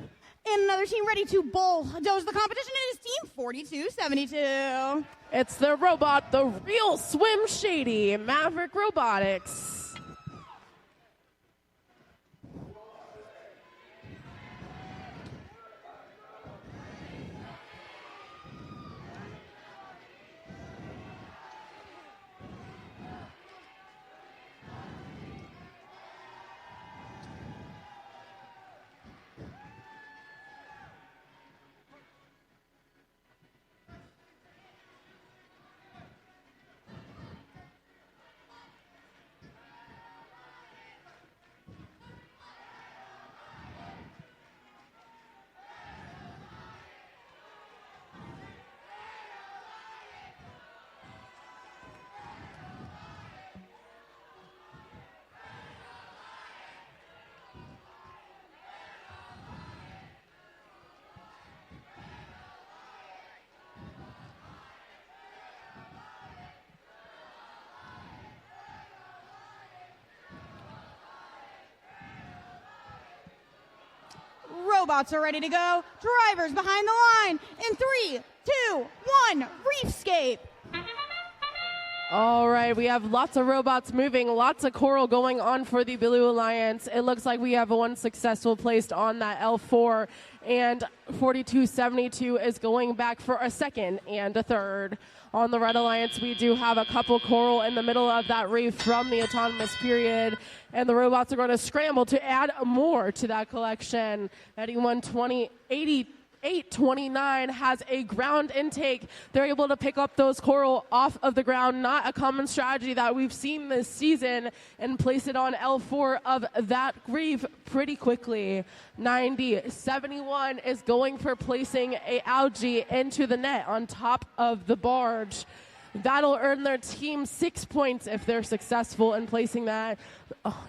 And another team ready to bulldoze the competition is Team 4272. It's the robot, the real Swim Shady, Maverick Robotics. Robots are ready to go. Drivers behind the line. In 3, 2, 1, Reefscape. All right, we have lots of robots moving, lots of coral going on for the Blue Alliance. It looks like we have one successful placed on that L4, and 4272 is going back for a second and a third. On the Red Alliance, we do have a couple coral in the middle of that reef from the autonomous period, and the robots are going to scramble to add more to that collection. 829 has a ground intake. They're able to pick up those coral off of the ground, not a common strategy that we've seen this season, and place it on L4 of that reef pretty quickly. 9071 is going for placing a algae into the net on top of the barge. That'll earn their team 6 points if they're successful in placing that.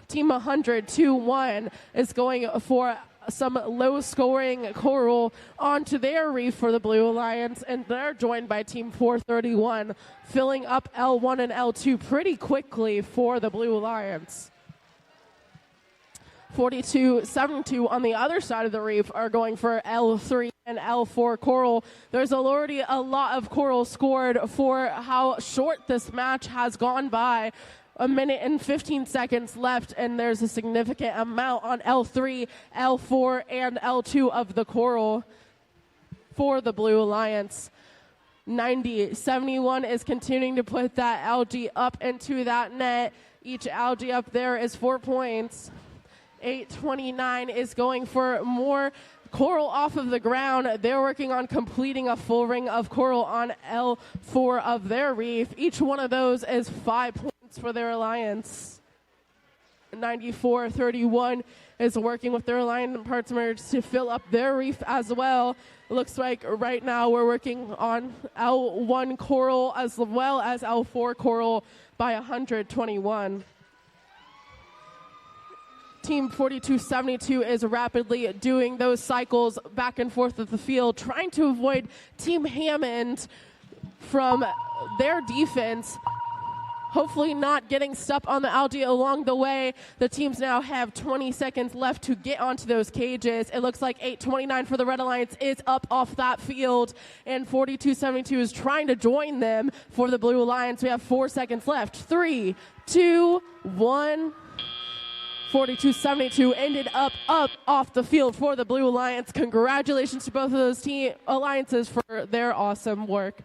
Team 100-1 is going for some low-scoring coral onto their reef for the Blue Alliance, and they're joined by Team 431, filling up L1 and L2 pretty quickly for the Blue Alliance. 4272 on the other side of the reef are going for L3 and L4 coral. There's already a lot of coral scored for how short this match has gone by. 1 minute and 15 seconds left, and there's a significant amount on L3, L4, and L2 of the coral for the Blue Alliance. 9071 is continuing to put that algae up into that net. Each algae up there is 4 points. 829 is going for more coral off of the ground. They're working on completing a full ring of coral on L4 of their reef. Each one of those is 5 points for their alliance. 9431 is working with their alliance partners to fill up their reef as well. It looks like right now we're working on L1 coral as well as L4 coral by 121. Team 4272 is rapidly doing those cycles back and forth of the field, trying to avoid Team Hammond from their defense. Hopefully not getting stuck on the algae along the way. The teams now have 20 seconds left to get onto those cages. It looks like 829 for the Red Alliance is up off that field, and 4272 is trying to join them for the Blue Alliance. We have 4 seconds left. 3, 2, 1. 42-72 ended up off the field for the Blue Alliance. Congratulations to both of those team alliances for their awesome work.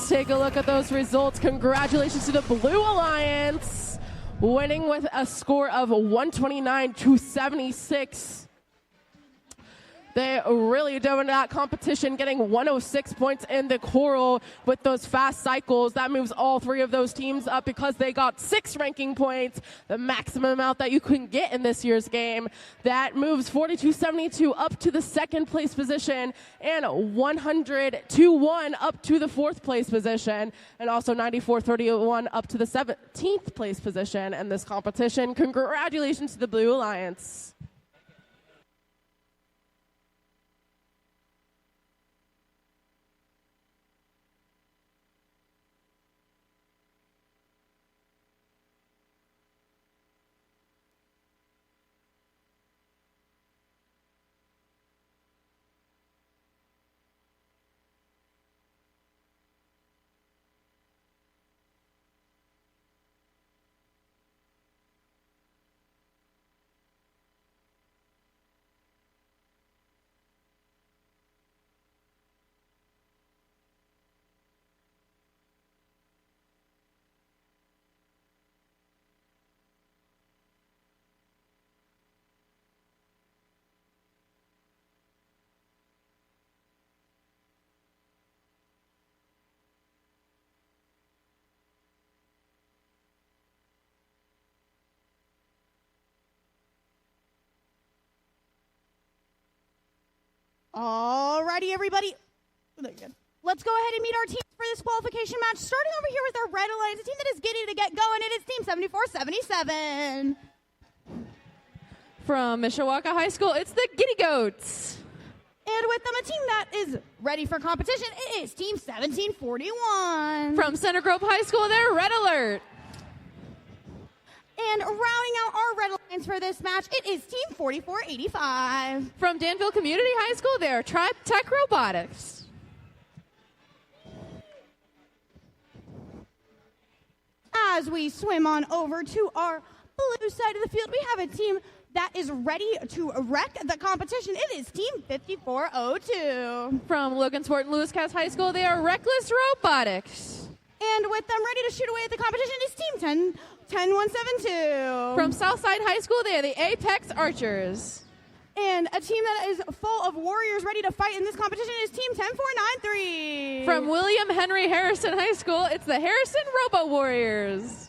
Take a look at those results. Congratulations to the Blue Alliance, winning with a score of 129-76. They really dominated that competition, getting 106 points in the choral with those fast cycles. That moves all three of those teams up because they got 6 ranking points, the maximum amount that you can get in this year's game. That moves 42-72 up to the 2nd place position and 100-1 up to the 4th place position, and also 94-31 up to the 17th place position in this competition. Congratulations to the Blue Alliance. Alrighty, everybody. Let's go ahead and meet our teams for this qualification match. Starting over here with our Red Alliance, a team that is giddy to get going. It is Team 7477. From Mishawaka High School, it's the Giddy Goats. And with them, a team that is ready for competition, it is Team 1741. From Center Grove High School, they're Red Alert. And rounding out our Red Alliance for this match, it is Team 4485. From Danville Community High School, they're Tribe Tech Robotics. As we swim on over to our blue side of the field, we have a team that is ready to wreck the competition. It is Team 5402. From Logansport and Lewis Cass High School, they are Reckless Robotics. And with them ready to shoot away at the competition is Team 10172. From Southside High School, they are the Apex Archers. And a team that is full of warriors ready to fight in this competition is Team 10493. From William Henry Harrison High School, it's the Harrison Robo Warriors.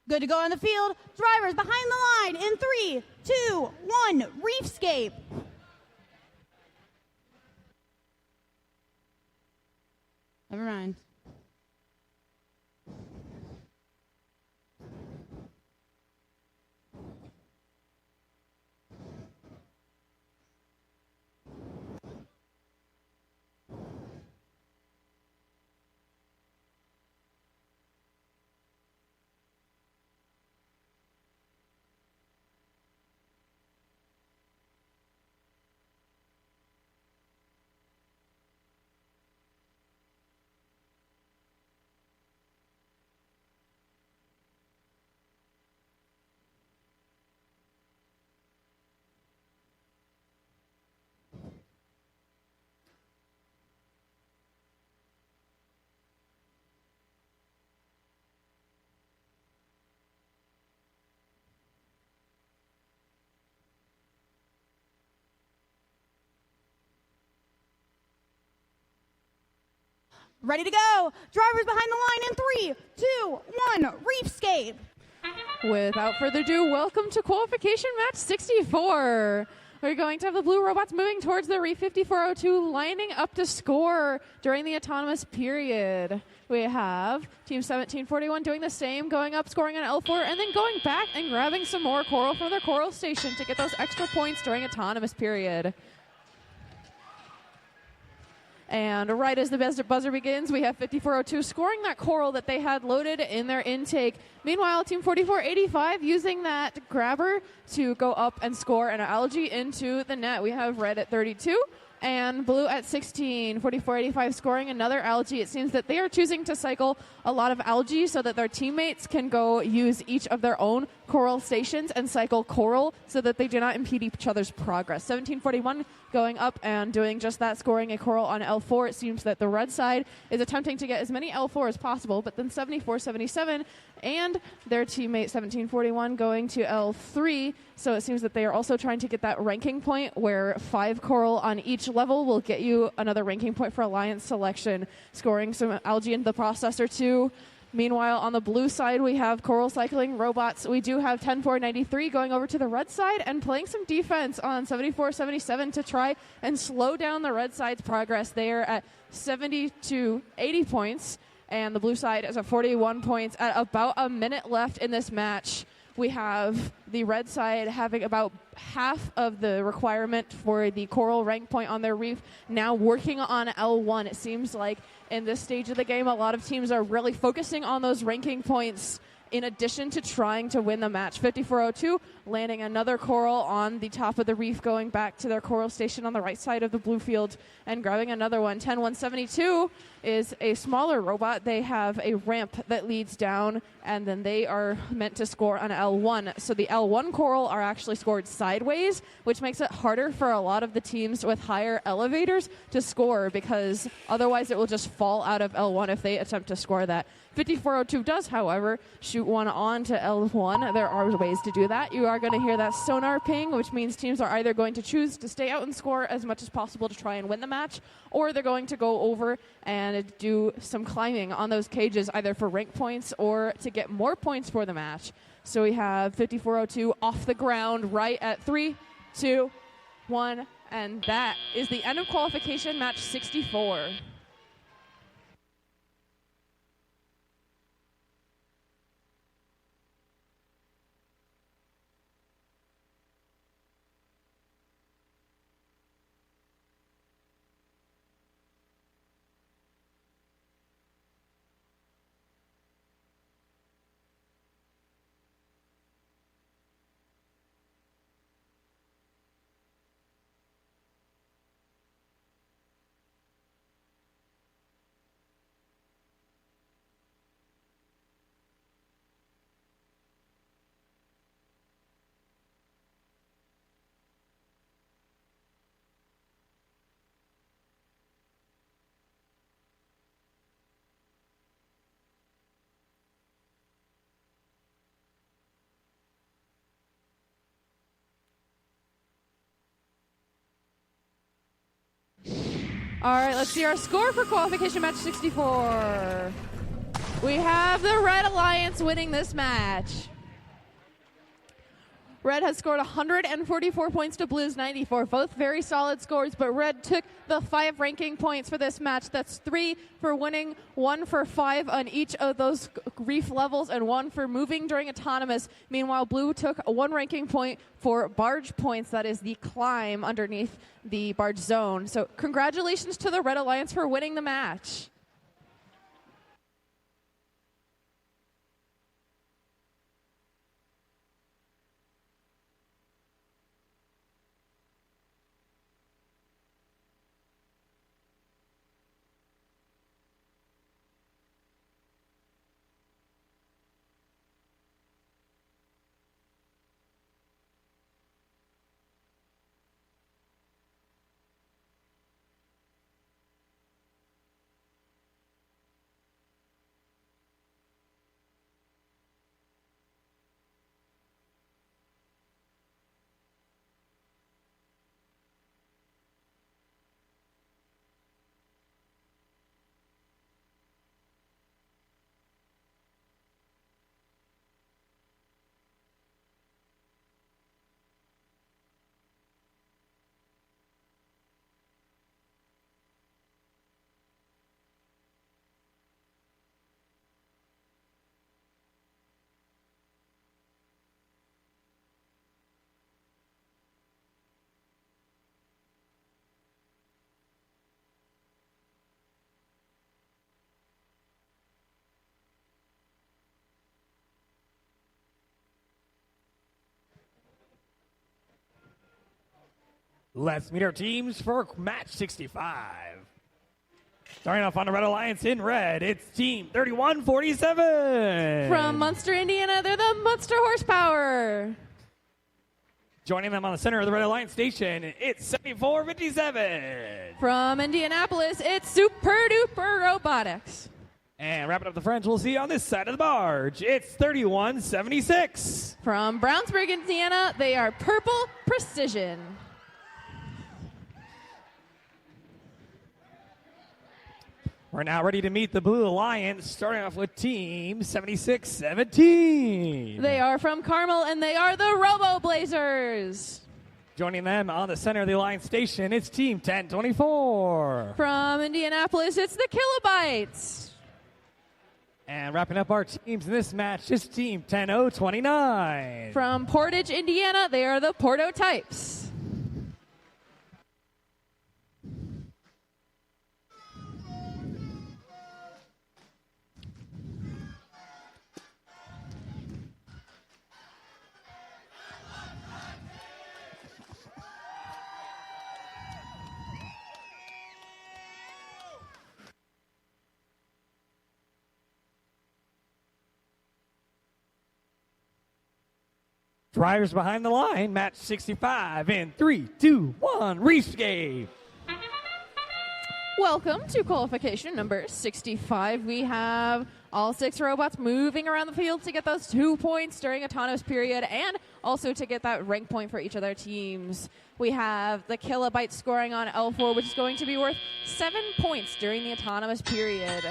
Good to go on the field. Drivers behind the line in 3, 2, 1. Reefscape. Never mind. Ready to go. Drivers behind the line in 3, 2, 1. Reefscape. Without further ado, welcome to qualification match 64. We're going to have the blue robots moving towards the Reef 5402, lining up to score during the autonomous period. We have Team 1741 doing the same, going up, scoring on L4, and then going back and grabbing some more coral from their coral station to get those extra points during autonomous period. And right as the buzzer begins, we have 5402 scoring that coral that they had loaded in their intake. Meanwhile, Team 4485 using that grabber to go up and score an algae into the net. We have red at 32 and blue at 16. 4485 scoring another algae. It seems that they are choosing to cycle a lot of algae so that their teammates can go use each of their own coral stations and cycle coral so that they do not impede each other's progress. 1741 going up and doing just that, scoring a coral on L4. It seems that the red side is attempting to get as many L4 as possible, but then 7477 and their teammate 1741 going to L3. So it seems that they are also trying to get that ranking point where 5 coral on each level will get you another ranking point for alliance selection, scoring some algae into the processor too. Meanwhile, on the blue side, we have coral cycling robots. We do have 10493 going over to the red side and playing some defense on 7477 to try and slow down the red side's progress. They are at 70 to 80 points, and the blue side is at 41 points at about a minute left in this match. We have the red side having about half of the requirement for the coral rank point on their reef, now working on L1. It seems like in this stage of the game, a lot of teams are really focusing on those ranking points in addition to trying to win the match. 5402 landing another coral on the top of the reef, going back to their coral station on the right side of the blue field and grabbing another one. 10172 is a smaller robot. They have a ramp that leads down, and then they are meant to score on L1. So the L1 coral are actually scored sideways, which makes it harder for a lot of the teams with higher elevators to score, because otherwise it will just fall out of L1 if they attempt to score that. 5402 does, however, shoot one on to L1. There are ways to do that. You are going to hear that sonar ping, which means teams are either going to choose to stay out and score as much as possible to try and win the match, or they're going to go over and do some climbing on those cages, either for rank points or to get more points for the match. So we have 5402 off the ground right at 3, 2, 1, and that is the end of qualification match 64. All right, let's see our score for qualification match 64. We have the Red Alliance winning this match. Red has scored 144 points to Blue's 94. Both very solid scores, but Red took the 5 ranking points for this match. That's 3 for winning, 1 for 5 on each of those reef levels, and 1 for moving during autonomous. Meanwhile, Blue took 1 ranking point for barge points. That is the climb underneath the barge zone. So congratulations to the Red Alliance for winning the match. Let's meet our teams for match 65. Starting off on the Red Alliance in red, it's Team 3147. From Munster, Indiana, they're the Munster Horsepower. Joining them on the center of the Red Alliance station, it's 7457. From Indianapolis, it's Super Duper Robotics. And wrapping up the French, we'll see on this side of the barge, it's 3176. From Brownsburg, Indiana, they are Purple Precision. We're now ready to meet the Blue Alliance, starting off with Team 7617. They are from Carmel, and they are the Robo Blazers. Joining them on the center of the Alliance station, it's Team 1024. From Indianapolis, it's the Kilobytes. And wrapping up our teams in this match is Team 10029. From Portage, Indiana, they are the Portotypes. Drivers behind the line, match 65 in 3, 2, 1, rescape. Welcome to qualification number 65. We have all 6 robots moving around the field to get those 2 points during autonomous period and also to get that rank point for each of their teams. We have the Kilobyte scoring on L4, which is going to be worth 7 points during the autonomous period.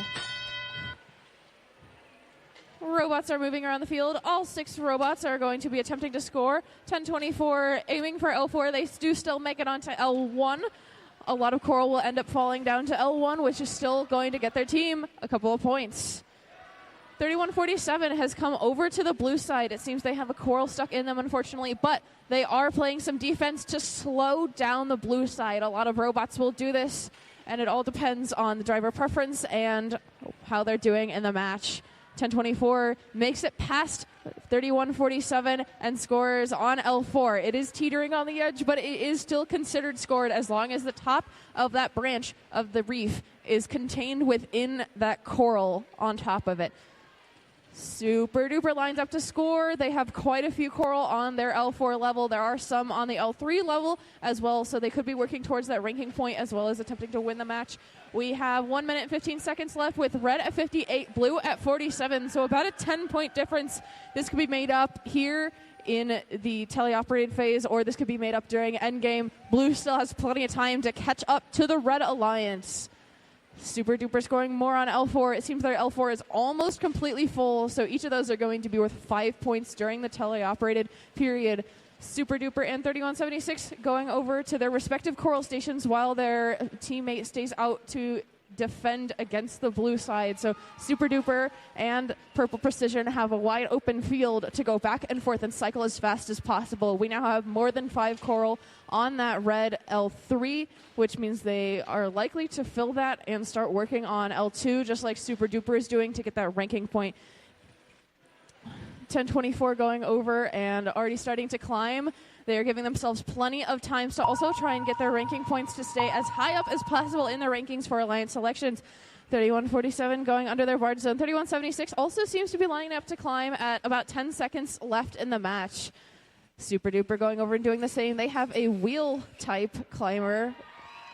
Robots are moving around the field. All 6 robots are going to be attempting to score. 1024 aiming for L4. They do still make it onto L1. A lot of coral will end up falling down to L1, which is still going to get their team a couple of points. 3147 has come over to the blue side. It seems they have a coral stuck in them, unfortunately, but they are playing some defense to slow down the blue side. A lot of robots will do this, and it all depends on the driver preference and how they're doing in the match. 1024 makes it past 3147 and scores on L4. It is teetering on the edge, but it is still considered scored as long as the top of that branch of the reef is contained within that coral on top of it. Super Duper lines up to score. They have quite a few coral on their L4 level. There are some on the L3 level as well, so they could be working towards that ranking point as well as attempting to win the match. We have 1 minute and 15 seconds left with red at 58, blue at 47, so about a 10-point difference. This could be made up here in the teleoperated phase, or this could be made up during endgame. Blue still has plenty of time to catch up to the Red Alliance. Super Duper scoring more on L4. It seems their L4 is almost completely full, so each of those are going to be worth 5 points during the teleoperated period. Super Duper and 3176 going over to their respective coral stations while their teammate stays out to defend against the blue side. So Super Duper and Purple Precision have a wide open field to go back and forth and cycle as fast as possible. We now have more than 5 coral on that red L3, which means they are likely to fill that and start working on L2, just like Super Duper is doing to get that ranking point. 1024 going over and already starting to climb. They are giving themselves plenty of times to also try and get their ranking points to stay as high up as possible in the rankings for Alliance selections. 3147 going under their Bard zone. 3176 also seems to be lining up to climb at about 10 seconds left in the match. Super Duper going over and doing the same. They have a wheel type climber,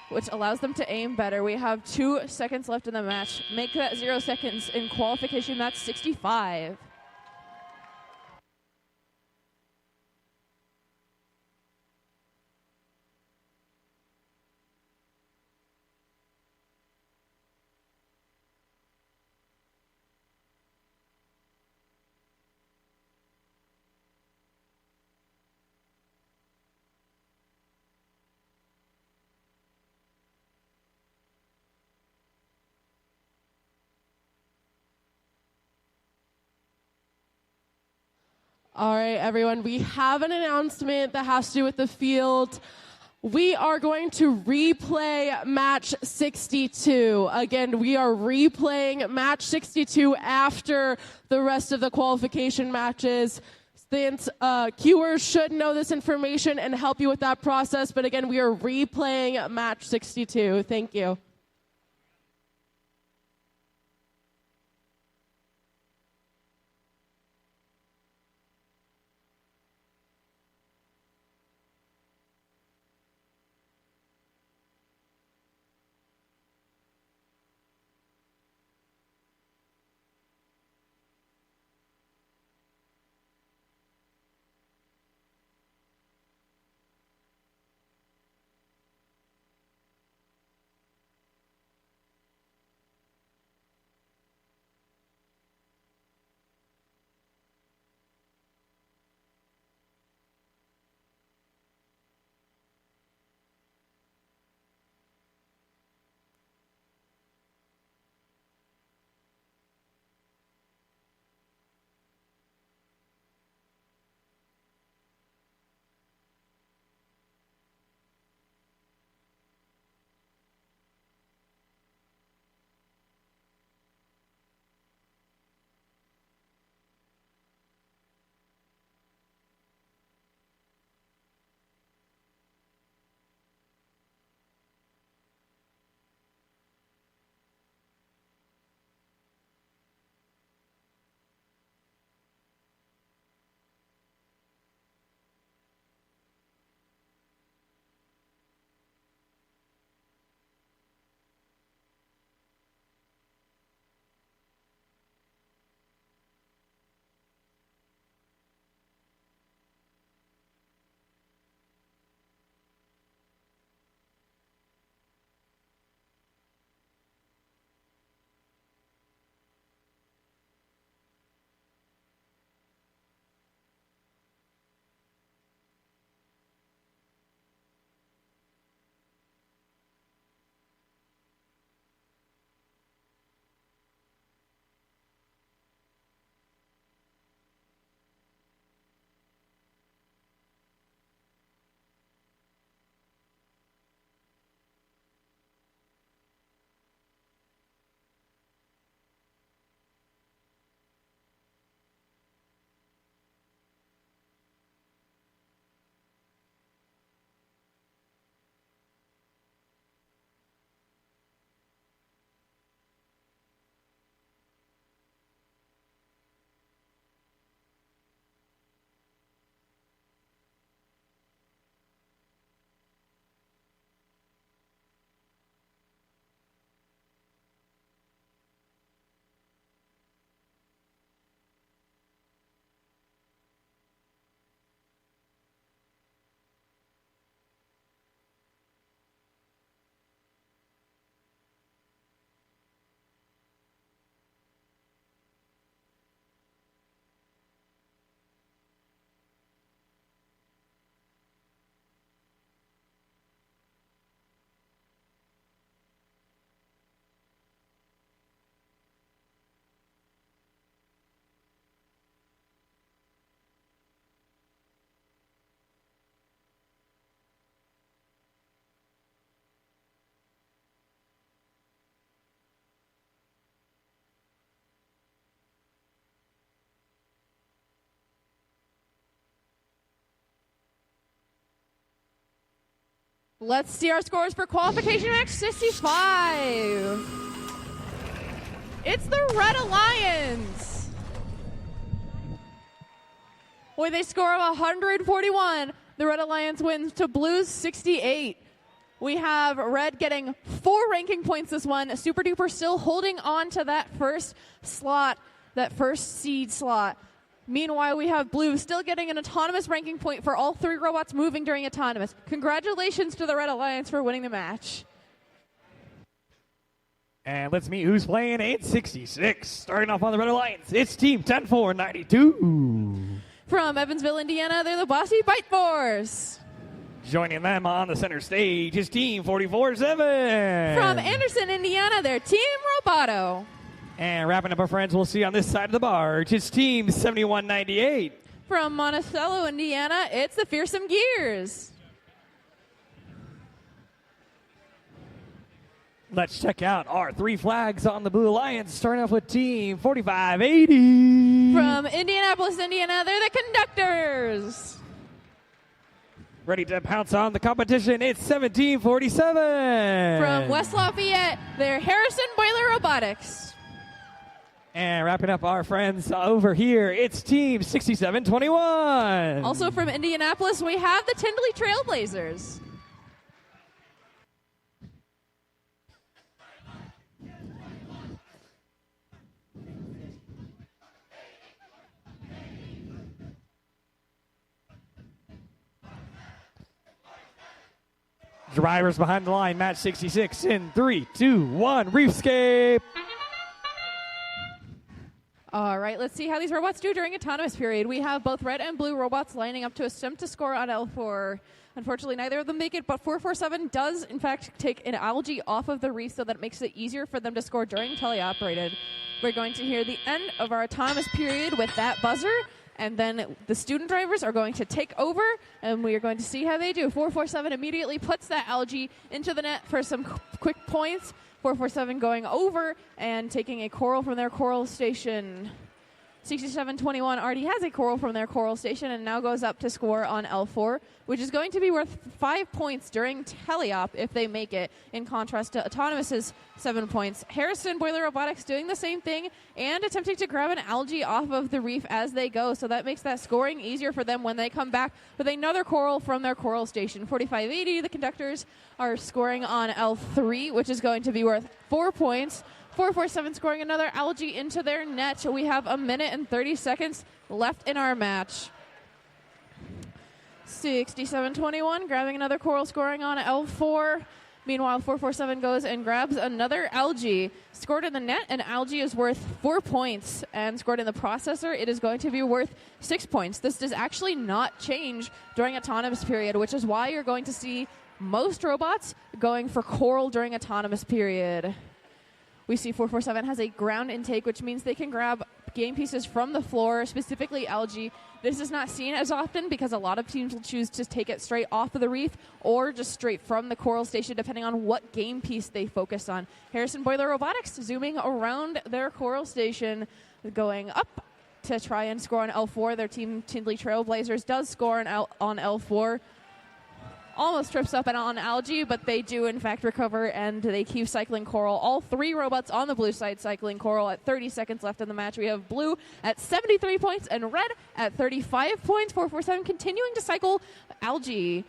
which allows them to aim better. We have 2 seconds left in the match. Make that 0 seconds in qualification. That's 65. All right, everyone, we have an announcement that has to do with the field. We are going to replay match 62. Again, we are replaying match 62 after the rest of the qualification matches. Since Qers should know this information and help you with that process, but again, we are replaying match 62. Thank you. Let's see our scores for qualification match 65. It's the Red Alliance with a score of 141. The Red Alliance wins to Blue's 68. We have Red getting 4 ranking points this one. Super Duper still holding on to that first slot, that first seed slot. Meanwhile, we have Blue still getting an autonomous ranking point for all 3 robots moving during autonomous. Congratulations to the Red Alliance for winning the match. And let's meet who's playing 866. Starting off on the Red Alliance, it's Team 10492. From Evansville, Indiana, they're the Bossy Bite Force. Joining them on the center stage is Team 447. From Anderson, Indiana, they're Team Roboto. And wrapping up our friends we'll see on this side of the barge, it's Team 7198. From Monticello, Indiana, it's the Fearsome Gears. Let's check out our 3 flags on the Blue Alliance, starting off with Team 4580. From Indianapolis, Indiana, they're the Conductors. Ready to pounce on the competition, it's 1747. From West Lafayette, they're Harrison Boiler Robotics. And wrapping up our friends over here, it's Team 6721. Also from Indianapolis, we have the Tindley Trailblazers. Drivers behind the line, match 66 in 3, 2, 1, Reefscape. All right, let's see how these robots do during autonomous period. We have both red and blue robots lining up to attempt to score on L4. Unfortunately, neither of them make it, but 447 does, in fact, take an algae off of the reef so that it makes it easier for them to score during teleoperated. We're going to hear the end of our autonomous period with that buzzer, and then the student drivers are going to take over, and we are going to see how they do. 447 immediately puts that algae into the net for some quick points. 447 going over and taking a coral from their coral station. 6721 already has a coral from their coral station and now goes up to score on L4, which is going to be worth 5 points during teleop if they make it, in contrast to Autonomous's 7 points. Harrison Boiler Robotics doing the same thing and attempting to grab an algae off of the reef as they go, so that makes that scoring easier for them when they come back with another coral from their coral station. 4580, the Conductors are scoring on L3, which is going to be worth 4 points. 447 scoring another algae into their net. We have a minute and 30 seconds left in our match. 6721 grabbing another coral, scoring on L4. Meanwhile, 447 goes and grabs another algae. Scored in the net, an algae is worth 4 points. And scored in the processor, it is going to be worth 6 points. This does actually not change during autonomous period, which is why you're going to see most robots going for coral during autonomous period. We see 447 has a ground intake, which means they can grab game pieces from the floor, specifically algae. This is not seen as often because a lot of teams will choose to take it straight off of the reef or just straight from the coral station, depending on what game piece they focus on. Harrison Boiler Robotics zooming around their coral station, going up to try and score on L4. Their team, Tindley Trailblazers, does score on L4. Almost trips up and on algae, but they do in fact recover, and they keep cycling coral. All 3 robots on the blue side cycling coral. At 30 seconds left in the match, we have blue at 73 points and red at 35 points. 447 continuing to cycle algae.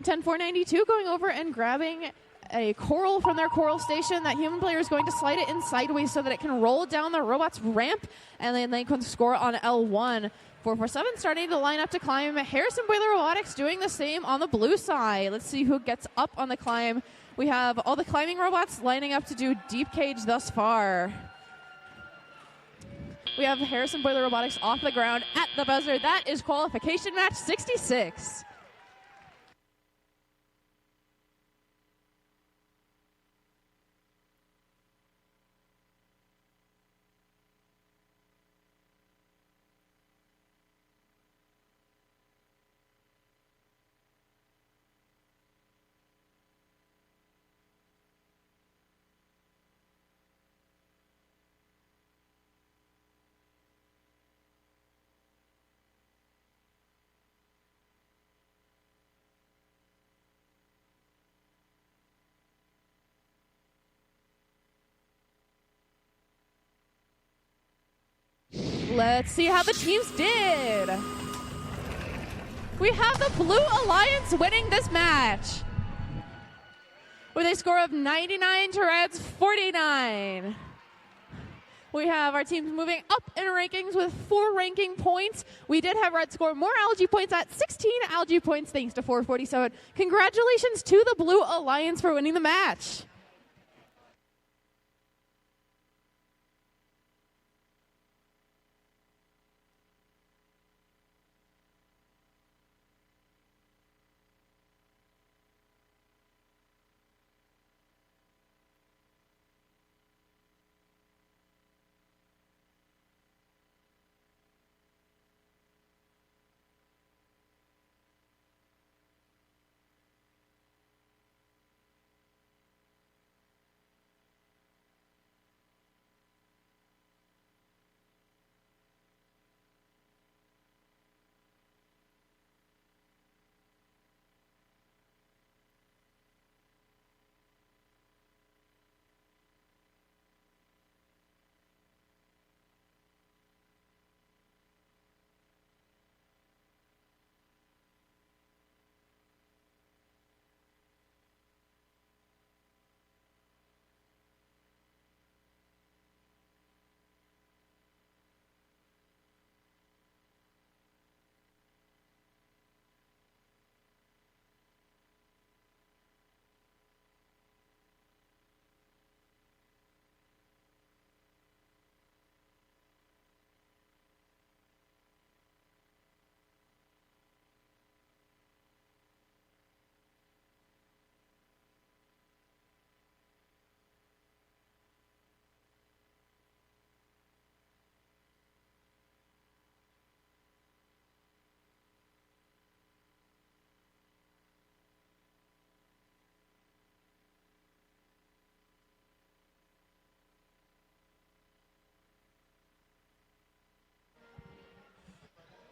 10492 going over and grabbing a coral from their coral station. That human player is going to slide it in sideways so that it can roll down the robot's ramp, and then they can score on L1. 447 starting to line up to climb. Harrison Boiler Robotics doing the same on the blue side. Let's see who gets up on the climb. We have all the climbing robots lining up to do deep cage thus far. We have Harrison Boiler Robotics off the ground at the buzzer. That is qualification match 66. Let's see how the teams did. We have the Blue Alliance winning this match with a score of 99 to Red's 49. We have our teams moving up in rankings with 4 ranking points. We did have Red score more algae points at 16 algae points thanks to 447. Congratulations to the Blue Alliance for winning the match.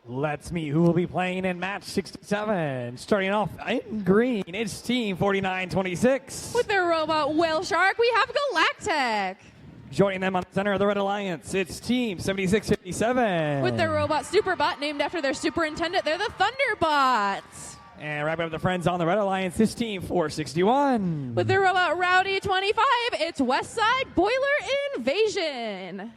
Let's meet who will be playing in match 67. Starting off in green, it's Team 4926. With their robot Whale Shark, we have Galactic. Joining them on the center of the Red Alliance, it's Team 7657. With their robot Superbot, named after their superintendent, they're the Thunderbots. And wrapping up the friends on the Red Alliance, it's Team 461. With their robot Rowdy 25, it's Westside Boiler Invasion.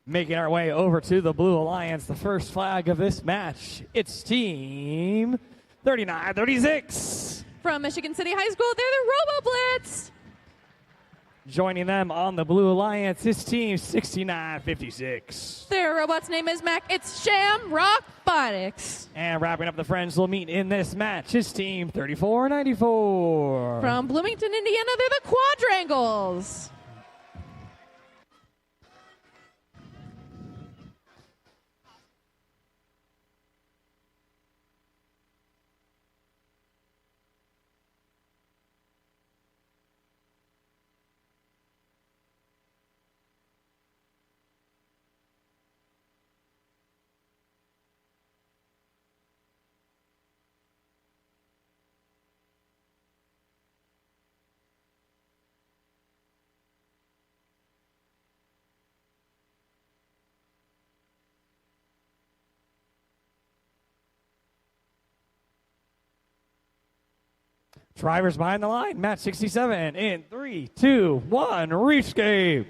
Making our way over to the Blue Alliance, the first flag of this match, it's Team 3936. From Michigan City High School, they're the Robo-Blitz. Joining them on the Blue Alliance is Team 6956. Their robot's name is Mac. It's Shamrock Bonics. And wrapping up the friends we'll meet in this match is Team 3494. From Bloomington, Indiana, they're the Quadrangles. Drivers behind the line, match 67 in 3, 2, 1, Reefscape.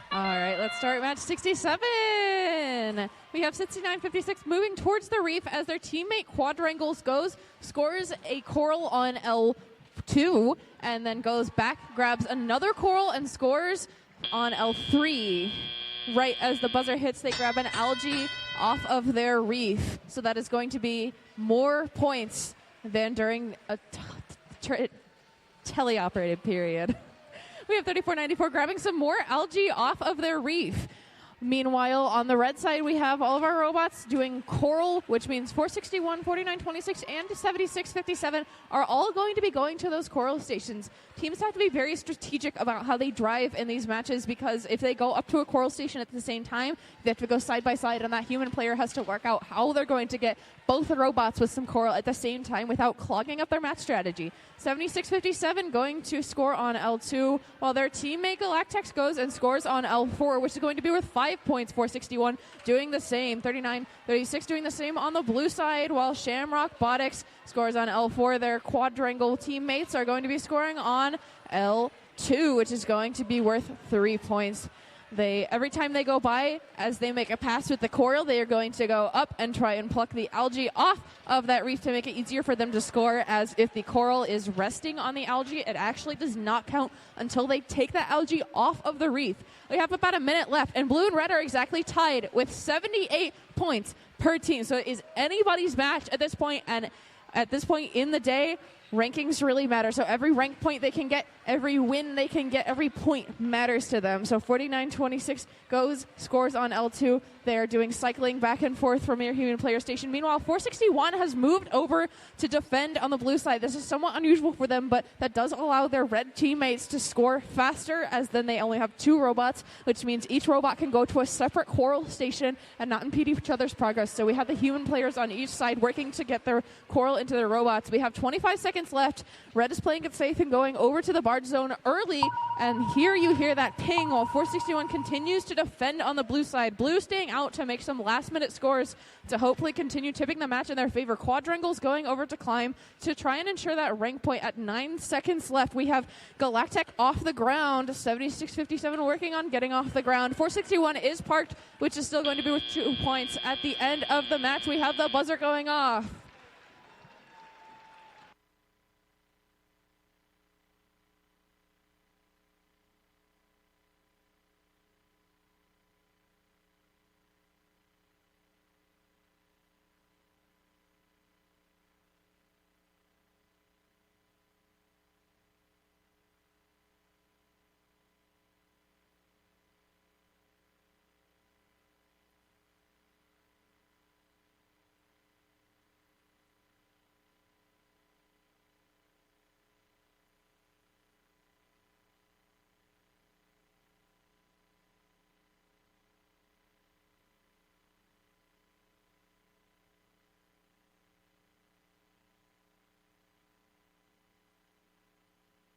All right, let's start match 67. We have 6956 moving towards the reef as their teammate Quadrangles scores a coral on L2, and then goes back, grabs another coral, and scores on L3. Right as the buzzer hits, they grab an algae off of their reef. So that is going to be more points than during a teleoperated period. We have 3494 grabbing some more algae off of their reef. Meanwhile, on the red side, we have all of our robots doing coral, which means 461, 4926, and 7657 are all going to be going to those coral stations. Teams have to be very strategic about how they drive in these matches, because if they go up to a coral station at the same time, they have to go side by side, and that human player has to work out how they're going to get both robots with some coral at the same time without clogging up their match strategy. 7657 going to score on L2, while their teammate Galactex goes and scores on L4, which is going to be worth 5 points. 461 doing the same. 3936 doing the same on the blue side, while Shamrock Botics scores on L4. Their quadrangle teammates are going to be scoring on L2, which is going to be worth 3 points. Every time they go by, as they make a pass with the coral, they are going to go up and try and pluck the algae off of that reef to make it easier for them to score, as if the coral is resting on the algae, it actually does not count until they take that algae off of the reef. We have about a minute left, and blue and red are exactly tied with 78 points per team. So it is anybody's match at this point, and at this point in the day, rankings really matter. So every rank point they can get, every win they can get, every point matters to them. So 4926 scores on L2. They're doing cycling back and forth from your human player station. Meanwhile, 461 has moved over to defend on the blue side. This is somewhat unusual for them, but that does allow their red teammates to score faster, as then they only have 2 robots, which means each robot can go to a separate coral station and not impede each other's progress. So we have the human players on each side working to get their coral into their robots. We have 25 seconds left. Red is playing it safe and going over to the barge zone early, and here you hear that ping while 461 continues to defend on the blue side. Blue staying out to make some last-minute scores to hopefully continue tipping the match in their favor. Quadrangles going over to climb to try and ensure that rank point at 9 seconds left. We have Galactic off the ground, 7657 working on getting off the ground. 461 is parked, which is still going to be with 2 points. At the end of the match, we have the buzzer going off.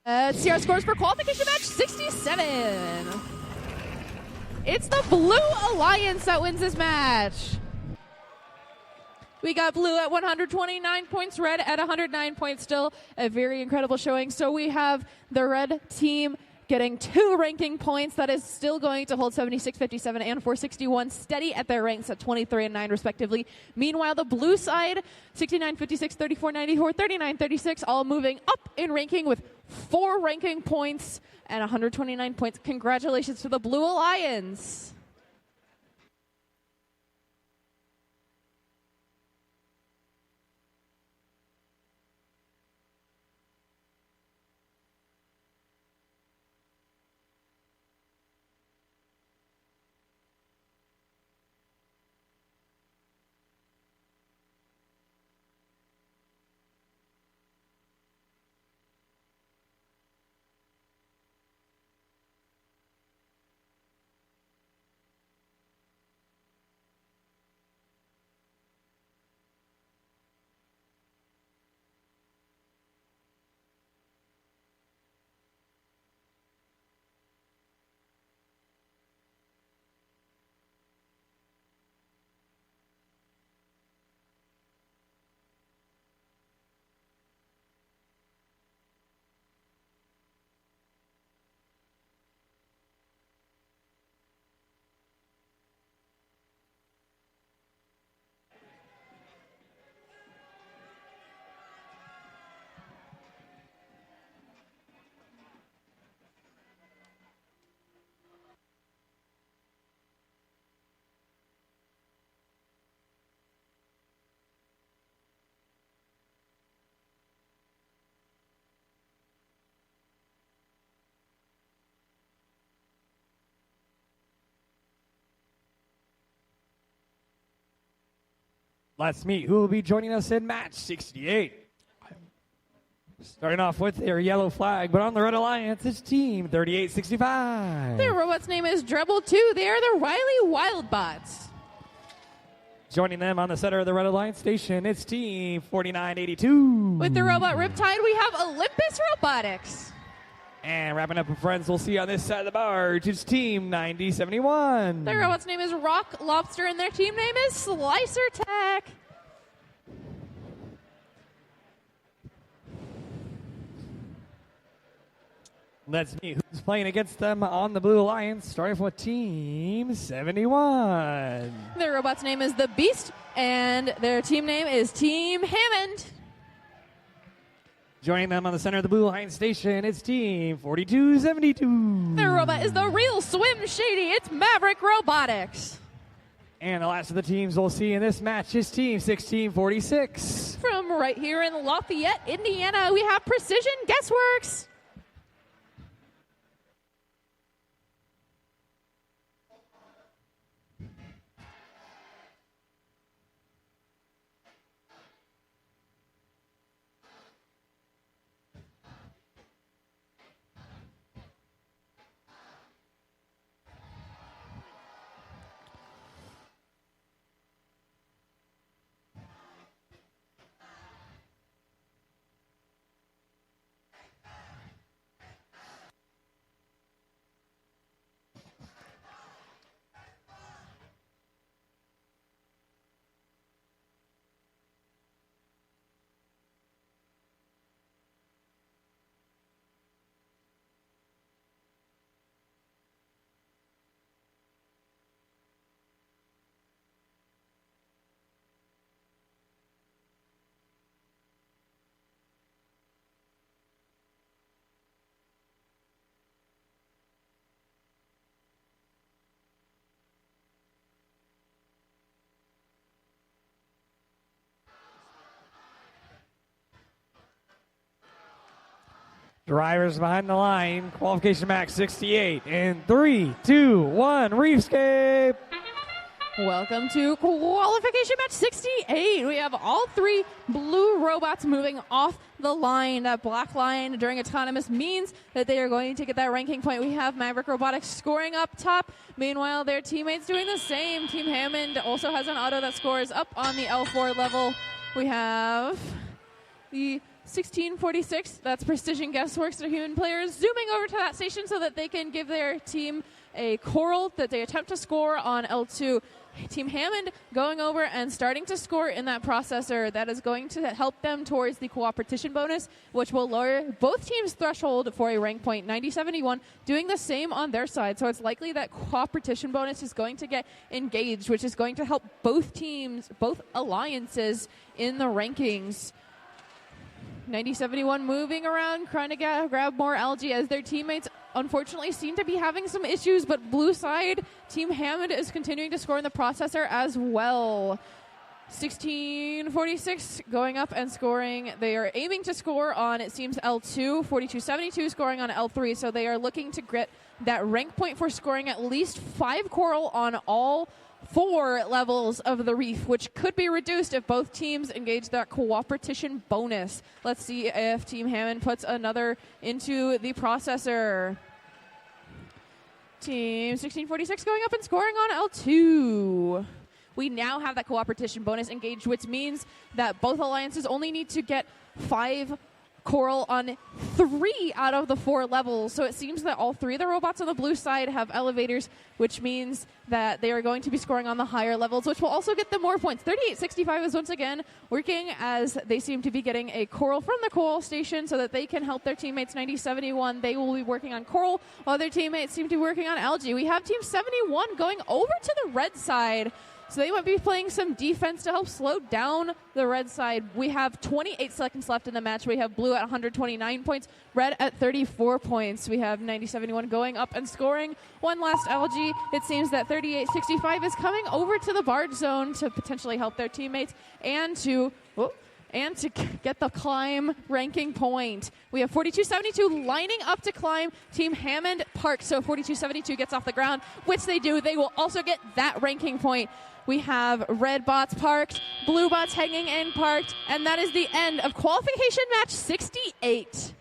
Let's see our scores for qualification match 67. It's the Blue Alliance that wins this match. We got blue at 129 points, red at 109 points, still a very incredible showing. So we have the red team getting 2 ranking points. That is still going to hold 7657 and 461 steady at their ranks at 23 and 9 respectively. Meanwhile, the blue side, 6956, 3494, 3936, all moving up in ranking with 4 ranking points and 129 points. Congratulations to the Blue Alliance. Let's meet who will be joining us in match 68. Starting off with their yellow flag, but on the Red Alliance, it's Team 3865. Their robot's name is Drebble 2. They are the Riley Wildbots. Joining them on the center of the Red Alliance station, it's Team 4982. With the robot Riptide, we have Olympus Robotics. And wrapping up with friends we'll see on this side of the barge, it's Team 9071. Their robot's name is Rock Lobster, and their team name is Slicer Tech. Let's meet who's playing against them on the Blue Alliance, starting with Team 71. Their robot's name is The Beast, and their team name is Team Hammond. Joining them on the center of the Blue Alliance station, it's Team 4272. Their robot is the real Swim Shady. It's Maverick Robotics. And the last of the teams we'll see in this match is Team 1646. From right here in Lafayette, Indiana, we have Precision Guessworks. Drivers behind the line, qualification max 68. In 3, 2, 1, Reefscape. Welcome to qualification match 68. We have all three blue robots moving off the line. That black line during autonomous means that they are going to get that ranking point. We have Maverick Robotics scoring up top. Meanwhile, their teammates doing the same. Team Hammond also has an auto that scores up on the L4 level. We have the 1646, that's Precision Guessworks, their human players, zooming over to that station so that they can give their team a coral that they attempt to score on L2. Team Hammond going over and starting to score in that processor. That is going to help them towards the cooperation bonus, which will lower both teams' threshold for a rank point. 9071 doing the same on their side. So it's likely that cooperation bonus is going to get engaged, which is going to help both teams, both alliances in the rankings. 9071 moving around, trying to grab more algae as their teammates unfortunately seem to be having some issues, but blue side, Team Hammond is continuing to score in the processor as well. 1646 going up and scoring. They are aiming to score on, it seems, L2. 4272 scoring on L3, so they are looking to get that rank point for scoring at least 5 coral on all 4 levels of the reef, which could be reduced if both teams engage that cooperation bonus. Let's see if Team Hammond puts another into the processor. Team 1646 going up and scoring on L2. We now have that cooperation bonus engaged, which means that both alliances only need to get 5 coral on 3 out of the 4 levels. So it seems that all 3 of the robots on the blue side have elevators, which means that they are going to be scoring on the higher levels, which will also get them more points. 3865 is once again working as they seem to be getting a coral from the coral station so that they can help their teammates. 9071, they will be working on coral, while their teammates seem to be working on algae. We have Team 71 going over to the red side. So they might be playing some defense to help slow down the red side. We have 28 seconds left in the match. We have blue at 129 points, red at 34 points. We have 9071 going up and scoring one last algae. It seems that 3865 is coming over to the barge zone to potentially help their teammates and to and to get the climb ranking point. We have 4272 lining up to climb Team Hammond Park. So 4272 gets off the ground, which they do. They will also get that ranking point. We have red bots parked, blue bots hanging in parked, and that is the end of qualification match 68.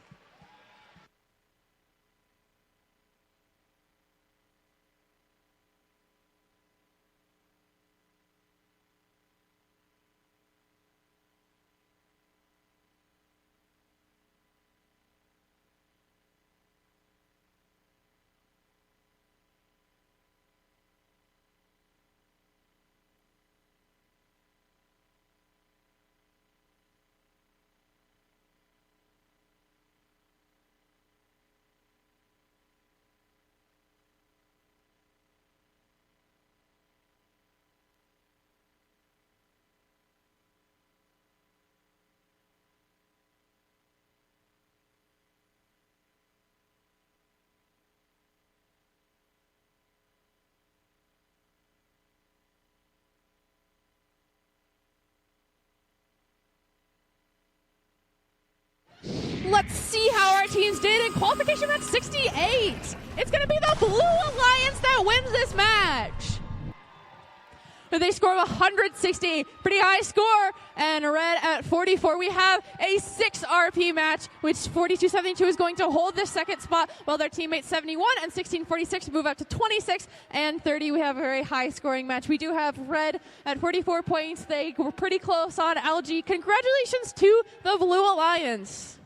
Let's see how our teams did in qualification match 68. It's going to be the Blue Alliance that wins this match. They score 160, pretty high score, and red at 44. We have a 6 RP match, which 4272 is going to hold the second spot, while their teammates 71 and 1646 move up to 26 and 30. We have a very high scoring match. We do have red at 44 points. They were pretty close on LG. Congratulations to the Blue Alliance.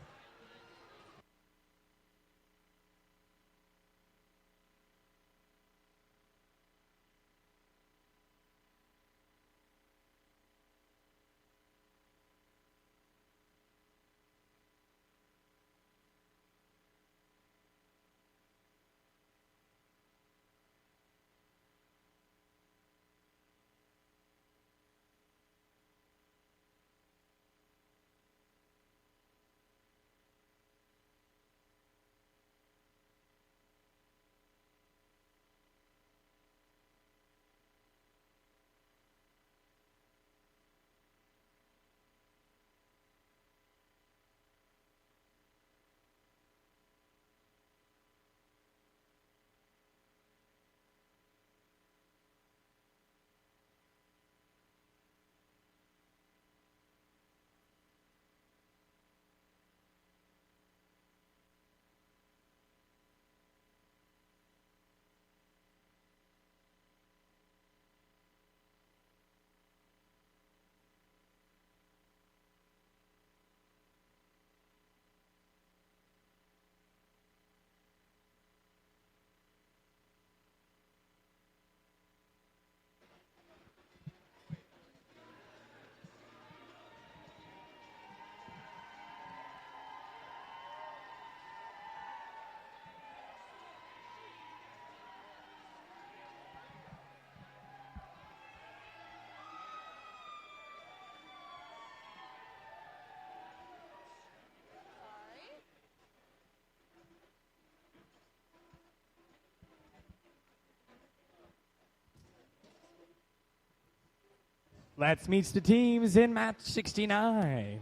Let's meet the teams in match 69.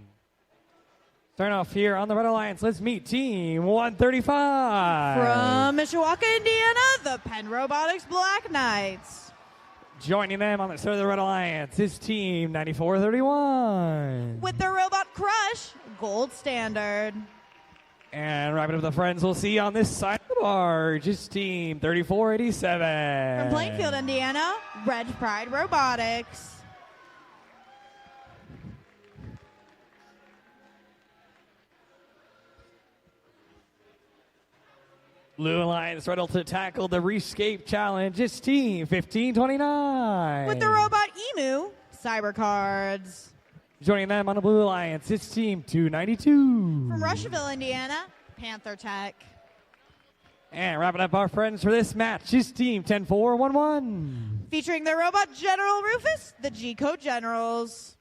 Starting off here on the Red Alliance, let's meet Team 135. From Mishawaka, Indiana, the Penn Robotics Black Knights. Joining them on the side of the Red Alliance is Team 9431. With their Robot Crush, Gold Standard. And wrapping up the friends we'll see on this side of the barge is Team 3487. From Plainfield, Indiana, Red Pride Robotics. Blue Alliance ready to tackle the Rescape Challenge. It's Team 1529. With the Robot Emu, Cyber Cards. Joining them on the Blue Alliance, it's Team 292. From Rushville, Indiana, Panther Tech. And wrapping up our friends for this match is Team 10411. Featuring their Robot General Rufus, the G-Code Generals.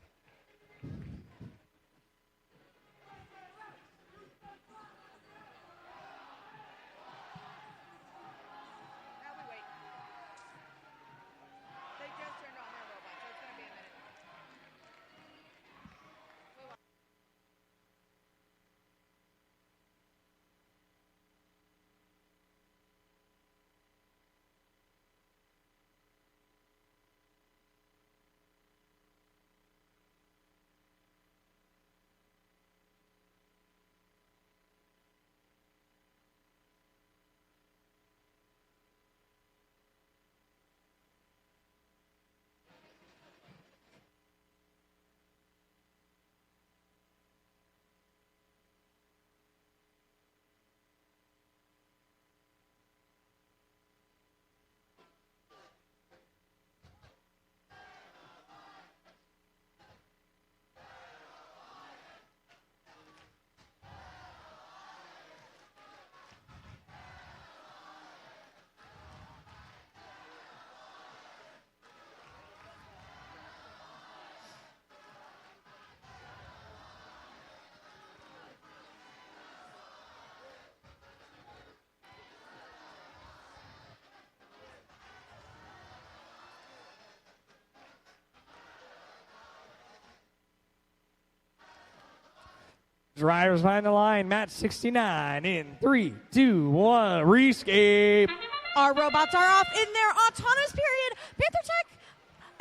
Drivers behind the line, match 69 in 3, 2, 1, rescape. Our robots are off in their autonomous period. Panther Tech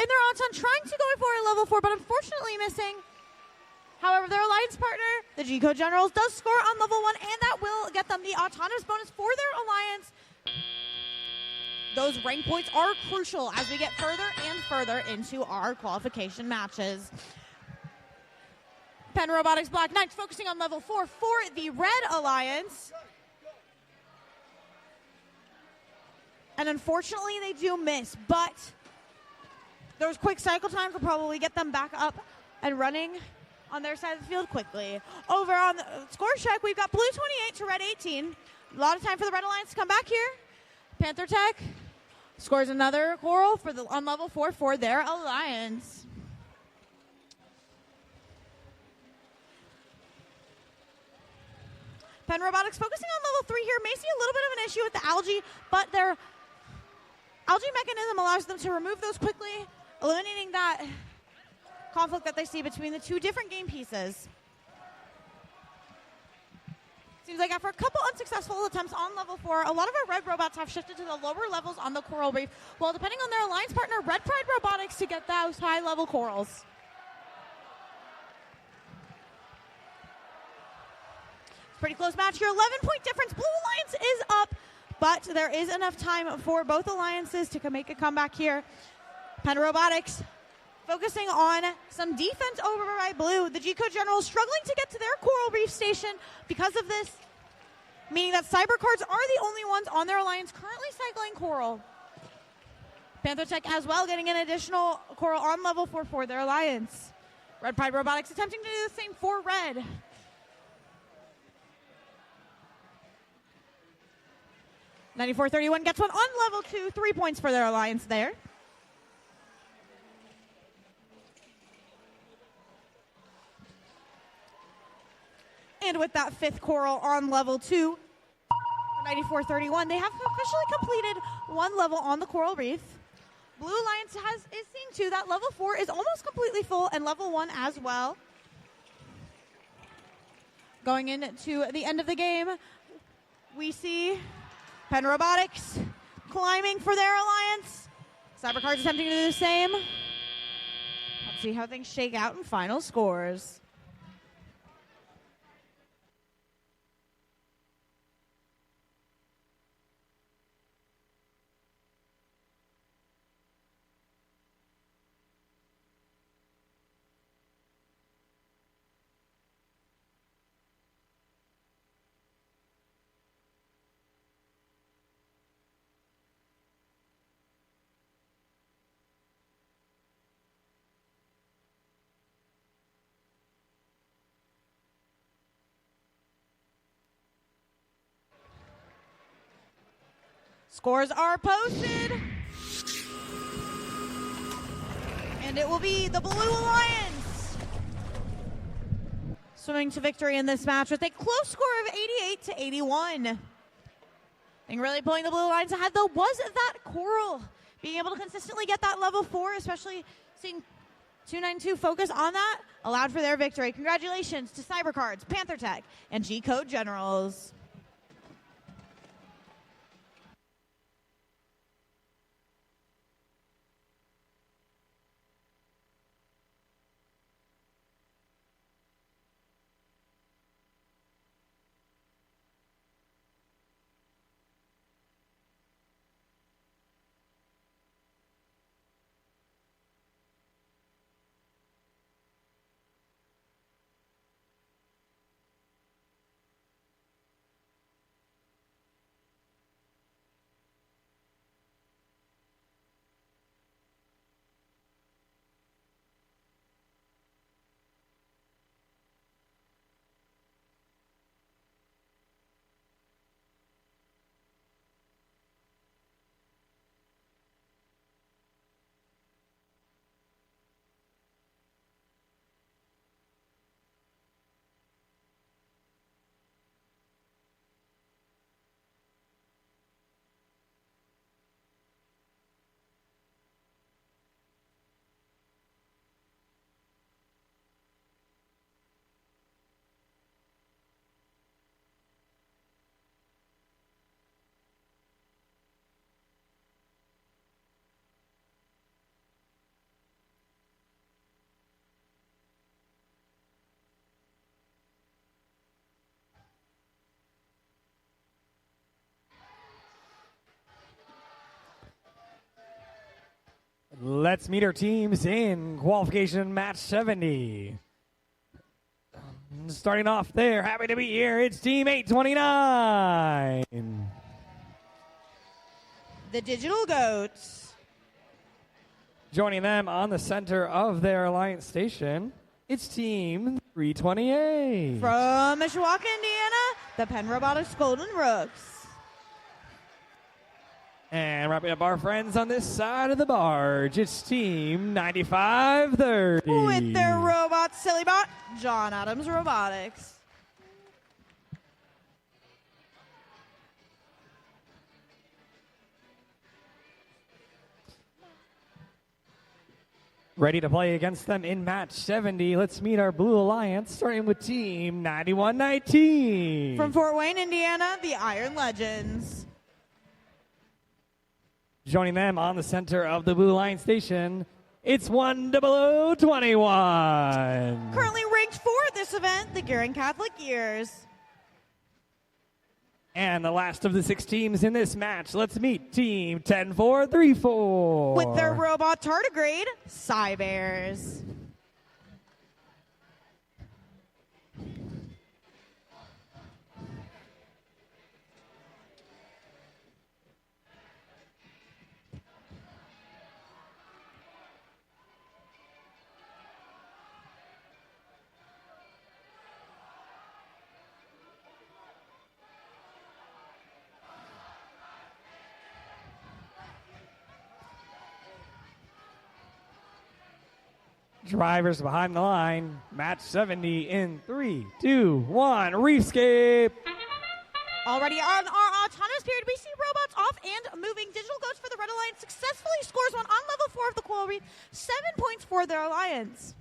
in their auton trying to go for a level 4, but unfortunately missing. However, their alliance partner, the G-Code Generals, does score on level 1, and that will get them the autonomous bonus for their alliance. Those rank points are crucial as we get further and further into our qualification matches. Penn Robotics Black Knights focusing on level 4 for the Red Alliance. And unfortunately, they do miss, but those quick cycle times will probably get them back up and running on their side of the field quickly. Over on the score check, we've got blue 28 to red 18. A lot of time for the Red Alliance to come back here. Panther Tech scores another coral on level 4 for their alliance. Penn Robotics focusing on level 3 here. May see a little bit of an issue with the algae, but their algae mechanism allows them to remove those quickly, eliminating that conflict that they see between the two different game pieces. Seems like after a couple unsuccessful attempts on level 4, a lot of our red robots have shifted to the lower levels on the coral reef, while depending on their alliance partner, Red Pride Robotics, to get those high-level corals. Pretty close match here. 11-point difference. Blue Alliance is up, but there is enough time for both alliances to make a comeback here. Penn Robotics focusing on some defense over by Blue. The G-Code Generals struggling to get to their coral reef station because of this, meaning that Cyber Cards are the only ones on their alliance currently cycling coral. Panther Tech as well getting an additional coral on level 4 for their alliance. Red Pride Robotics attempting to do the same for red. $94.31 gets one on level 2, 3 points for their alliance there. And with that 5th coral on level 2, $94.31, they have officially completed one level on the coral reef. Blue Alliance is seeing too that level 4 is almost completely full, and level 1 as well. Going into the end of the game, we see Penn Robotics climbing for their alliance. Cybercards attempting to do the same. Let's see how things shake out in final scores. Scores are posted. And it will be the Blue Alliance swimming to victory in this match with a close score of 88-81. And really pulling the Blue Alliance ahead, though, was that coral. Being able to consistently get that level 4, especially seeing 292 focus on that, allowed for their victory. Congratulations to Cybercards, Panther Tech, and G-Code Generals. Let's meet our teams in qualification match 70. Starting off there, happy to be here, it's Team 829. The Digital Goats. Joining them on the center of their alliance station, it's Team 328. From Mishawaka, Indiana, the Penn Robotics Golden Rooks. And wrapping up our friends on this side of the barge, it's Team 9530. With their robot, Sillybot, John Adams Robotics. Ready to play against them in match 70. Let's meet our Blue Alliance, starting with Team 9119. From Fort Wayne, Indiana, the Iron Legends. Joining them on the center of the Blue Line Station, it's 10021. Currently ranked for this event, the Gearing Catholic Gears. And the last of the 6 teams in this match, let's meet Team 10434. With their robot tardigrade, Cybears. Drivers behind the line, match 70 in 3, 2, 1, Reefscape. Already on our autonomous period, we see robots off and moving. Digital Goats for the Red Alliance successfully scores one on level 4 of the coral reef, 7 points for their alliance.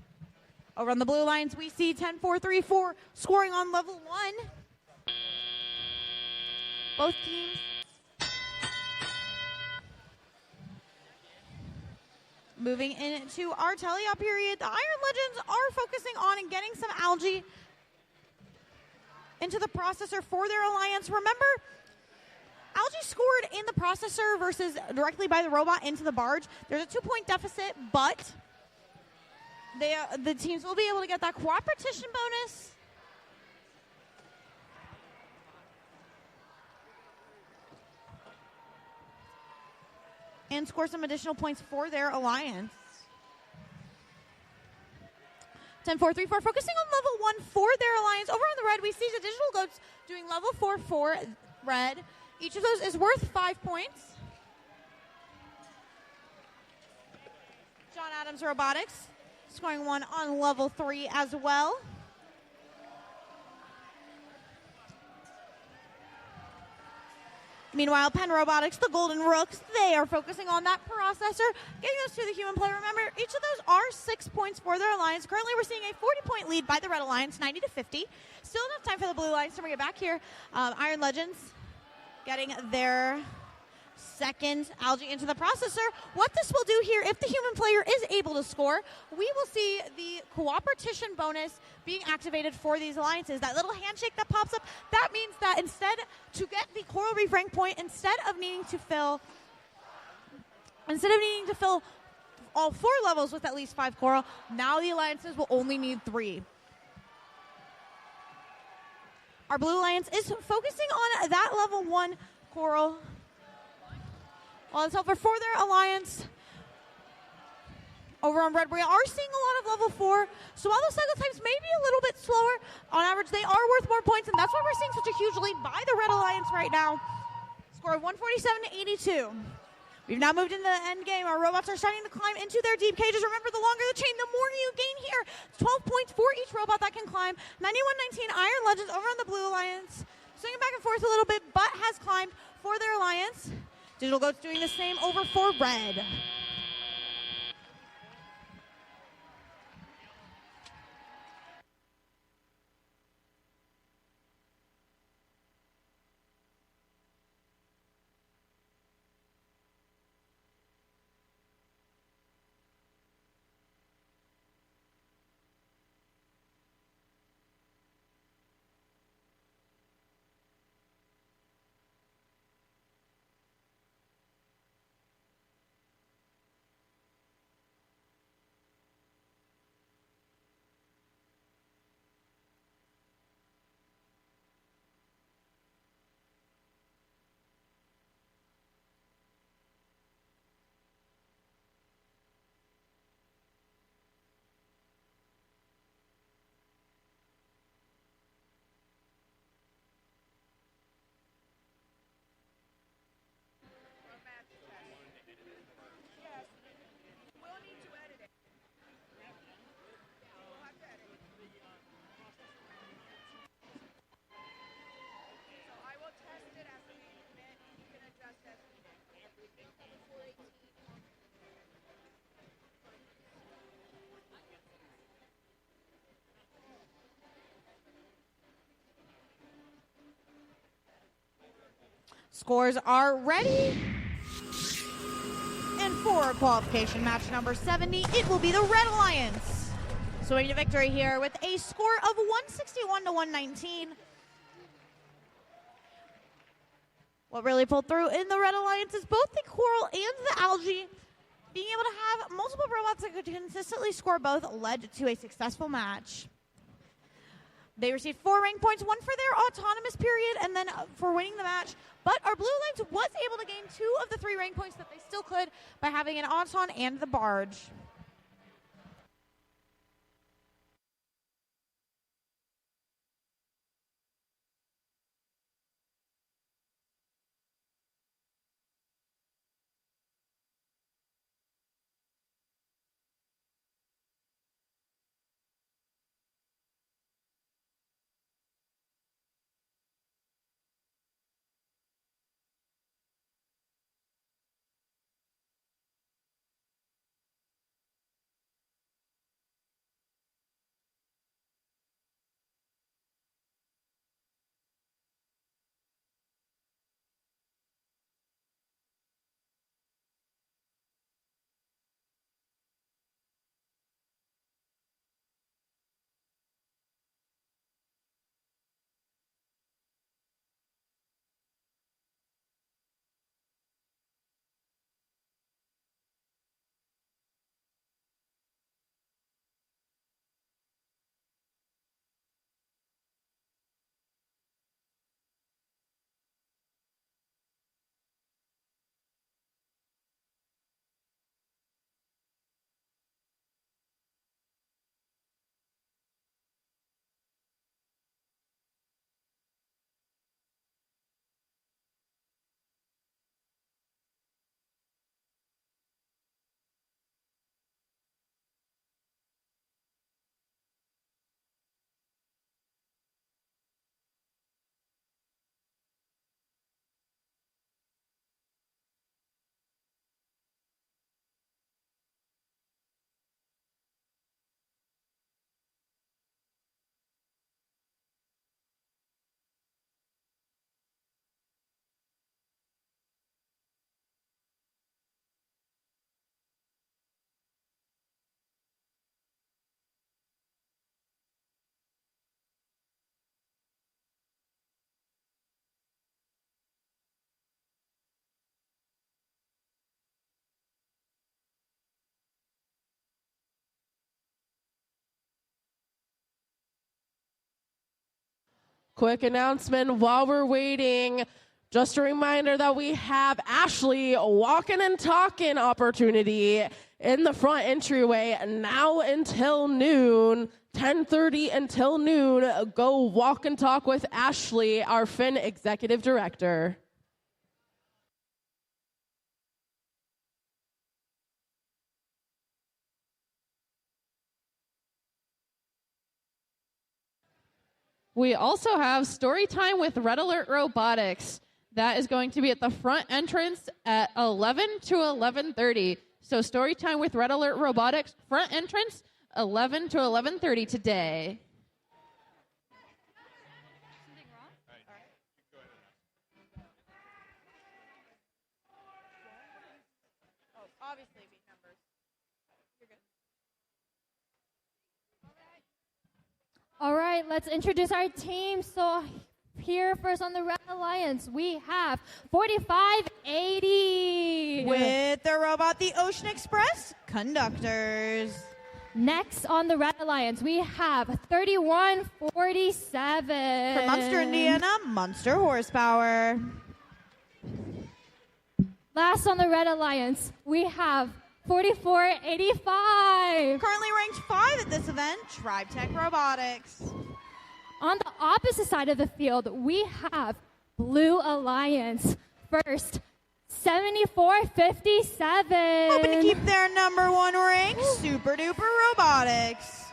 Over on the Blue Alliance, we see 10-4-3-4 scoring on level 1. Both teams moving into our teleop period. The Iron Legends are focusing on and getting some algae into the processor for their alliance. Remember, algae scored in the processor versus directly by the robot into the barge. There's a 2-point deficit, but the teams will be able to get that cooperation bonus. And score some additional points for their alliance. 10-4-3-4, focusing on level 1 for their alliance. Over on the red, we see the Digital Goats doing level 4 for red. Each of those is worth 5 points. John Adams Robotics scoring one on level 3 as well. Meanwhile, Penn Robotics, the Golden Rooks, they are focusing on that processor, getting those to the human player. Remember, each of those are 6 points for their alliance. Currently, we're seeing a 40-point lead by the Red Alliance, 90-50. Still enough time for the Blue Alliance to bring it back here. Iron Legends getting their second algae into the processor. What this will do here, if the human player is able to score, we will see the cooperation bonus being activated for these alliances. That little handshake that pops up, that means that instead, to get the coral reef rank point, instead of needing to fill all 4 levels with at least 5 coral, now the alliances will only need 3. Our Blue Alliance is focusing on that level 1 coral. Well, it's over for their alliance. Over on red, we are seeing a lot of level 4. So while the cycle times may be a little bit slower, on average they are worth more points, and that's why we're seeing such a huge lead by the Red Alliance right now. Score of 147-82. We've now moved into the end game. Our robots are starting to climb into their deep cages. Remember, the longer the chain, the more you gain here. 12 points for each robot that can climb. 91-19 Iron Legends over on the Blue Alliance. Swinging back and forth a little bit, but has climbed for their alliance. Digital Goats doing the same over for red. Scores are ready. And for qualification match number 70, it will be the Red Alliance. Swinging to victory here with a score of 161 to 119. What really pulled through in the Red Alliance is both the coral and the algae. Being able to have multiple robots that could consistently score both led to a successful match. They received 4 rank points, 1 for their autonomous period, and then for winning the match. But our Blue Alliance was able to gain 2 of the 3 rank points that they still could by having an Auton and the barge. Quick announcement while we're waiting. Just a reminder that we have Ashley walking and talking opportunity in the front entryway now until noon, 10:30 until noon. Go walk and talk with Ashley, our Finn Executive Director. We also have story time with Red Alert Robotics. That is going to be at the front entrance at 11 to 11:30. So story time with Red Alert Robotics, front entrance, 11 to 11:30 today. All right, let's introduce our team. So here first on the Red Alliance, we have 4580. With the robot, the Ocean Express conductors. Next on the Red Alliance, we have 3147. From Munster, Indiana, Munster Horsepower. Last on the Red Alliance, we have 4485. Currently ranked 5 at this event, Tribe Tech Robotics. On the opposite side of the field, we have Blue Alliance. First, 7457. Hoping to keep their number 1 rank, Super Duper Robotics.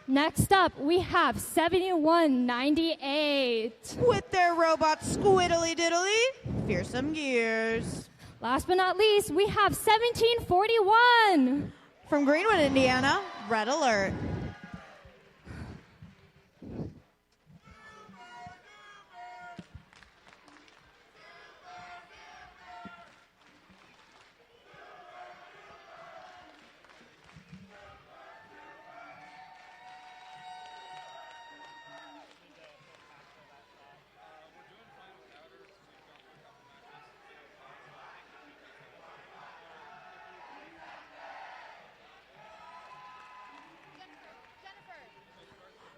Next up, we have 7198. With their robot Squiddly Diddly, Fearsome Gears. Last but not least, we have 1741. From Greenwood, Indiana, Red Alert.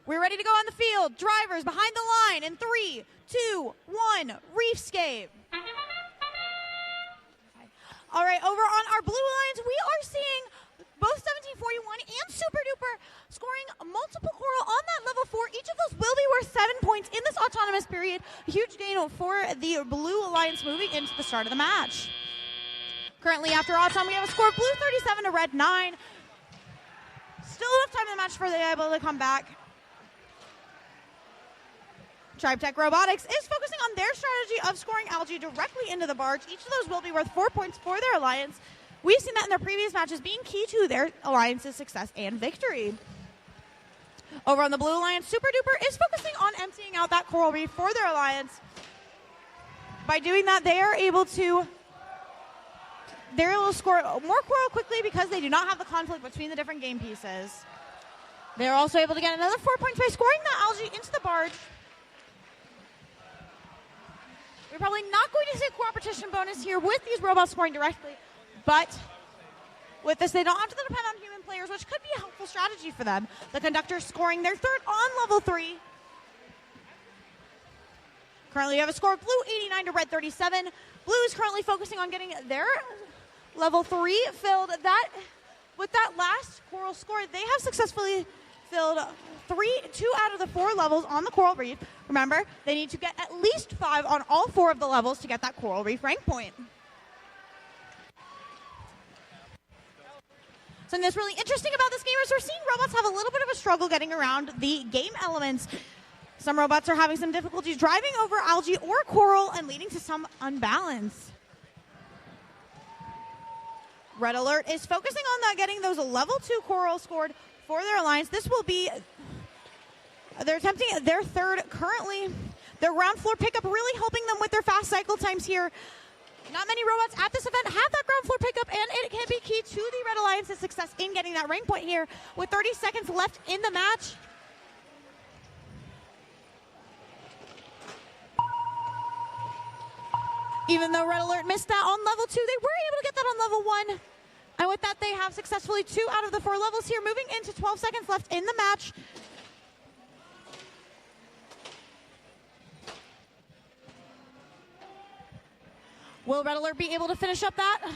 We're ready to go on the field. Drivers behind the line in 3, 2, 1, Reefscape. All right, over on our blue lines, we are seeing both 1741 and Super Duper scoring multiple coral on that level 4. Each of those will be worth 7 points in this autonomous period. A huge gain for the Blue Alliance moving into the start of the match. Currently, after autom, we have a score of blue 37 to red 9. Still enough time in the match for them able to come back. TribeTech Robotics is focusing on their strategy of scoring algae directly into the barge. Each of those will be worth 4 points for their alliance. We've seen that in their previous matches being key to their alliance's success and victory. Over on the Blue Alliance, Super Duper is focusing on emptying out that coral reef for their alliance. By doing that, they're able to score more coral quickly because they do not have the conflict between the different game pieces. They're also able to get another 4 points by scoring that algae into the barge. We're probably not going to see a cooperation bonus here with these robots scoring directly, but with this, they don't have to depend on human players, which could be a helpful strategy for them. The conductor scoring their third on level 3. Currently, we have a score of blue 89 to red 37. Blue is currently focusing on getting their level 3 filled. With that last coral score, they have successfully filled 2 out of the 4 levels on the coral reef. Remember, they need to get at least 5 on all 4 of the levels to get that coral reef rank point. Something that's really interesting about this game is we're seeing robots have a little bit of a struggle getting around the game elements. Some robots are having some difficulties driving over algae or coral and leading to some unbalance. Red Alert is focusing on getting those level 2 coral scored for their alliance. This will be, they're attempting their third currently. Their ground floor pickup really helping them with their fast cycle times here. Not many robots at this event have that ground floor pickup, and it can be key to the Red Alliance's success in getting that rank point here with 30 seconds left in the match. Even though Red Alert missed that on level 2, they were able to get that on level 1. And with that, they have successfully 2 out of the 4 levels here, moving into 12 seconds left in the match. Will Red Alert be able to finish up that?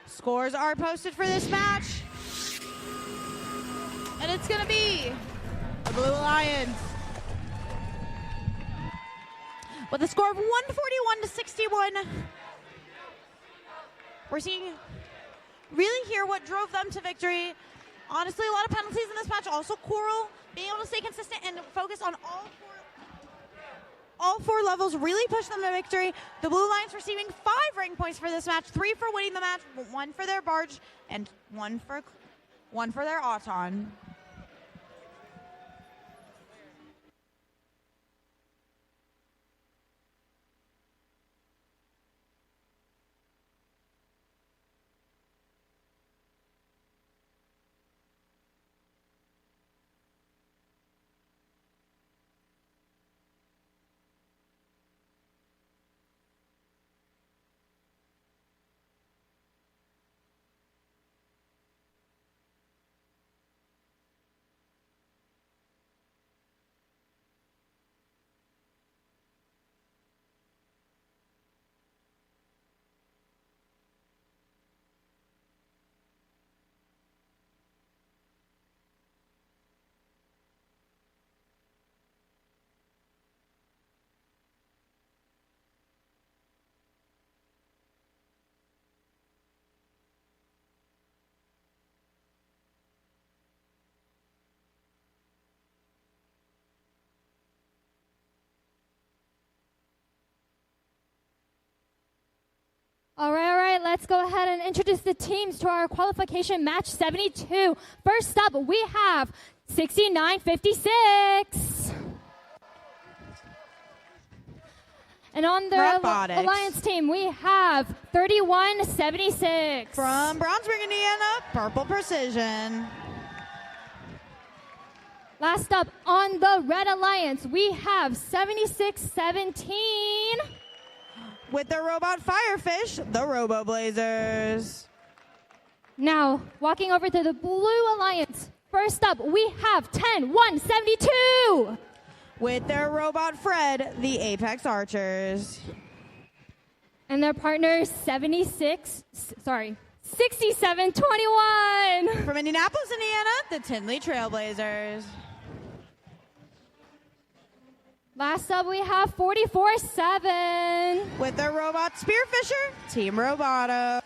Scores are posted for this match. And it's going to be the Blue Alliance with a score of 141 to 61. We're seeing really here what drove them to victory. Honestly, a lot of penalties in this match. Also, Coral being able to stay consistent and focus on all 4 levels really pushed them to victory. The Blue Alliance receiving 5 rank points for this match, 3 for winning the match, 1 for their barge, and 1 for their auton. let's go ahead and introduce the teams to our qualification match 72. First up, we have 6956. And on the Robotics. Alliance team, we have 3176. From Brownsburg, Indiana, Purple Precision. Last up, on the Red Alliance, we have 7617. With the Robot Firefish, the Robo Blazers. Now, walking over to the Blue Alliance, first up, we have 10172. With their Robot Fred, the Apex Archers. And their partners, 6721. From Indianapolis, Indiana, the Tinley Trailblazers. Last up, we have 44-7. With their Robot Spearfisher, Team Roboto.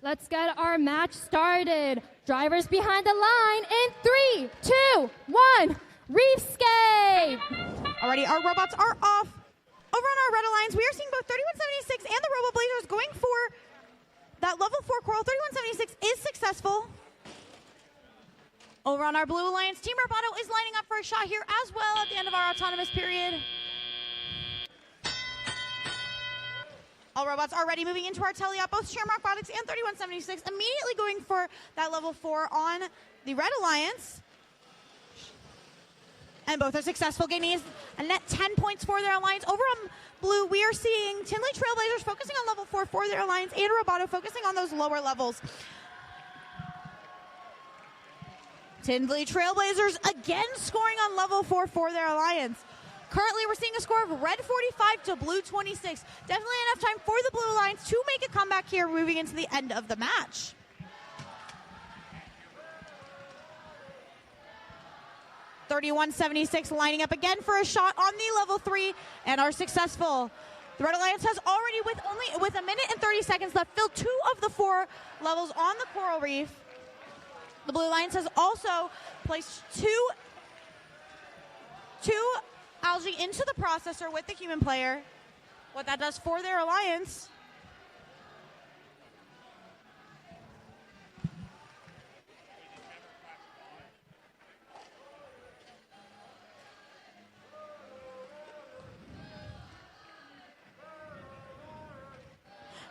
Let's get our match started. Drivers behind the line in 3, 2, 1. Reefscape. Alrighty, our robots are off. Over on our Red Alliance, we are seeing both 3176 and the Robo Blazers going for that level 4 coral. 3176 is successful. Over on our Blue Alliance, Team Roboto is lining up for a shot here as well at the end of our autonomous period. All robots are ready, moving into our teleop. Both Shamrock Robotics and 3176 immediately going for that level 4 on the Red Alliance. And both are successful, gaining a net 10 points for their alliance. Over on Blue, we are seeing Tinley Trailblazers focusing on level 4 for their alliance, and Roboto focusing on those lower levels. Tinley Trailblazers again scoring on level 4 for their alliance. Currently, we're seeing a score of red 45 to blue 26. Definitely enough time for the Blue Alliance to make a comeback here, moving into the end of the match. .3176 lining up again for a shot on the level 3 and are successful. The Red Alliance has already, with a minute and 30 seconds left, filled 2 of the 4 levels on the coral reef. The Blue Alliance has also placed two algae into the processor with the human player. What that does for their alliance.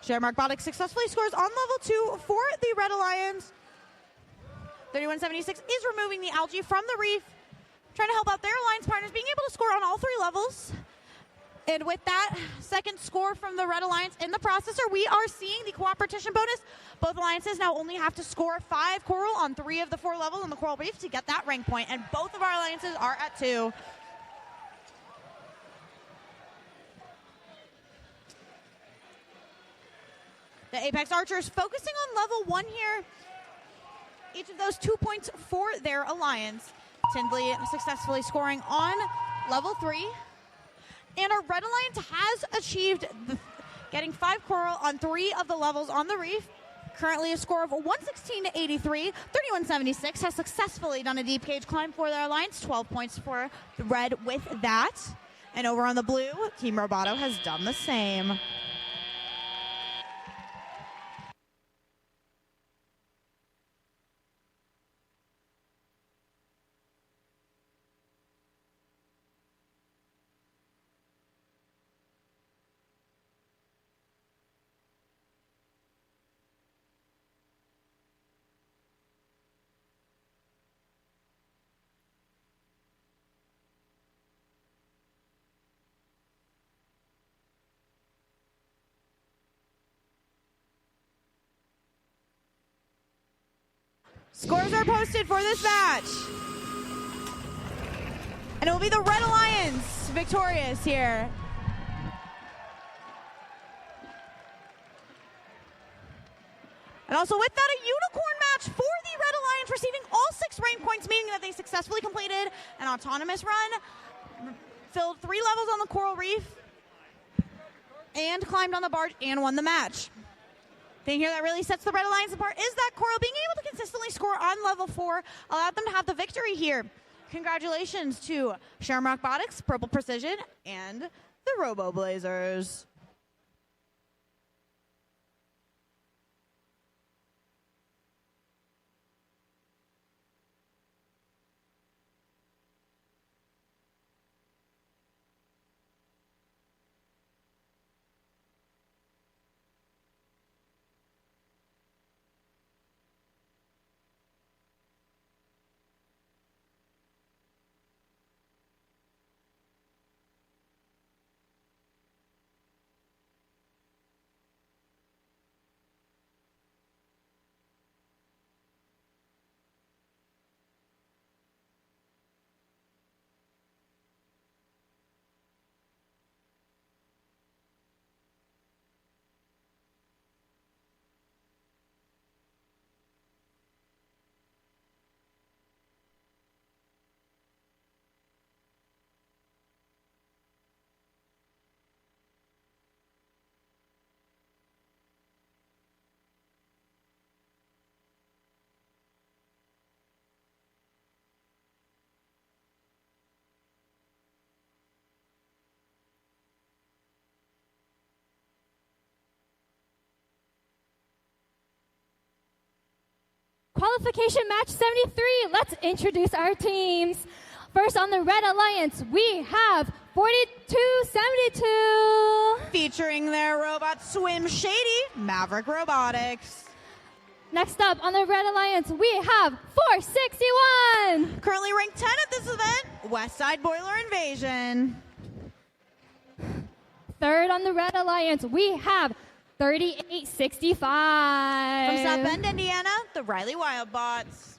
Shamrock Robotics successfully scores on level 2 for the Red Alliance. 3176 is removing the algae from the reef, trying to help out their alliance partners, being able to score on all 3 levels. And with that second score from the Red Alliance in the processor, we are seeing the cooperation bonus. Both alliances now only have to score 5 coral on 3 of the 4 levels on the coral reef to get that rank point, and both of our alliances are at 2. The Apex Archers focusing on level 1 here. Each of those 2 points for their alliance. Tinley successfully scoring on level 3. And our Red Alliance has achieved getting 5 coral on 3 of the levels on the reef. Currently a score of 116 to 83. 3176 has successfully done a deep cage climb for their alliance. 12 points for the Red with that. And over on the Blue, Team Roboto has done the same. Scores are posted for this match. And it will be the Red Alliance victorious here. And also with that, a unicorn match for the Red Alliance, receiving all 6 6 rank points, meaning that they successfully completed an autonomous run, filled 3 levels on the coral reef, and climbed on the barge and won the match. Thing here that really sets the Red Alliance apart is that Coral being able to consistently score on level 4 allowed them to have the victory here. Congratulations to Shamrock Robotics, Purple Precision, and the Robo Blazers. Qualification match 73. Let's introduce our teams. First on the Red Alliance, we have 4272. Featuring their robot Swim Shady, Maverick Robotics. Next up on the Red Alliance, we have 461. Currently ranked 10 at this event, Westside Boiler Invasion. Third on the Red Alliance, we have 3865. From South Bend, Indiana, the Riley Wildbots.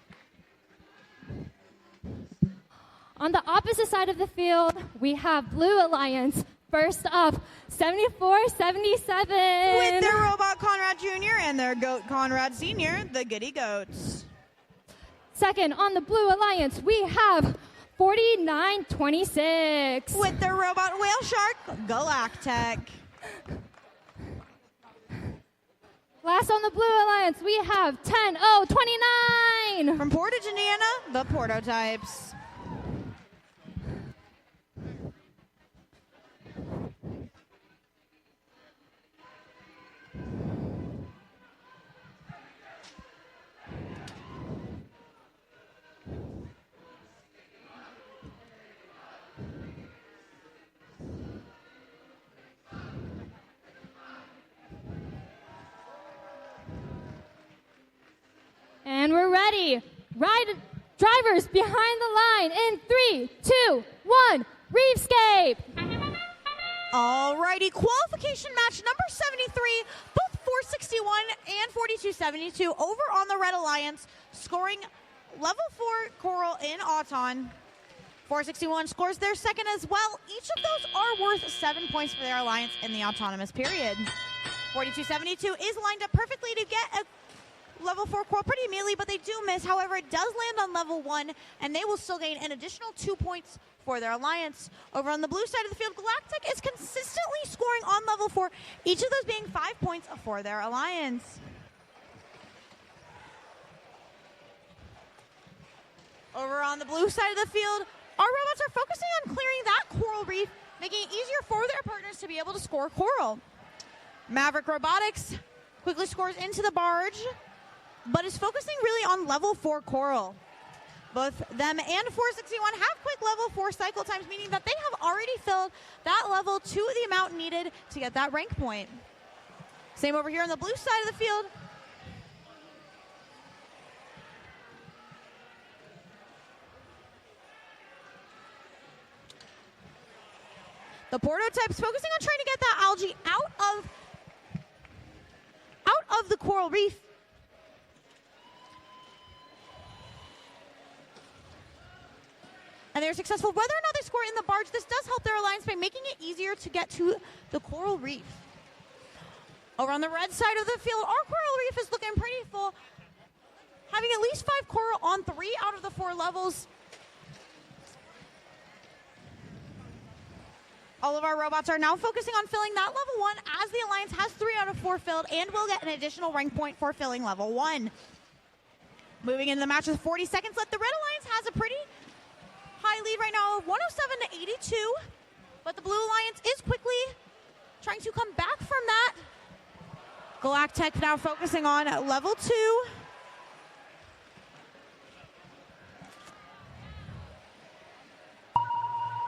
On the opposite side of the field, we have Blue Alliance. First up, 7477. With their robot Conrad Jr. and their goat Conrad Sr., the Giddy Goats. Second, on the Blue Alliance, we have 4926. With their robot Whale Shark, Galactech. Last on the Blue Alliance, we have 10029. From Portage, Indiana, the Prototypes. And we're ready. Drivers behind the line in 3, 2, 1, Reefscape. Alrighty, qualification match number 73, both 461 and 4272 over on the Red Alliance, scoring level 4 Coral in Auton. 461 scores their second as well. Each of those are worth 7 points for their alliance in the autonomous period. 4272 is lined up perfectly to get a level 4 Coral pretty immediately, but they do miss. However, it does land on level 1, and they will still gain an additional 2 points for their alliance. Over on the blue side of the field, Galactic is consistently scoring on level 4, each of those being 5 points for their alliance. Over on the blue side of the field, our robots are focusing on clearing that coral reef, making it easier for their partners to be able to score coral. Maverick Robotics quickly scores into the barge, but is focusing really on level 4 coral. Both them and 461 have quick level 4 cycle times, meaning that they have already filled that level to the amount needed to get that rank point. Same over here on the blue side of the field. The Prototypes focusing on trying to get that algae out of the coral reef. And they're successful. Whether or not they score in the barge, this does help their alliance by making it easier to get to the coral reef. Over on the red side of the field, our coral reef is looking pretty full. having at least 5 coral on 3 out of the 4 levels. All of our robots are now focusing on filling that level 1 as the Alliance has 3 out of 4 filled and will get an additional rank point for filling level 1. Moving into the match with 40 seconds left, the Red Alliance has a pretty high lead right now of 107 to 82, but the Blue Alliance is quickly trying to come back from that. Galactech now focusing on level 2.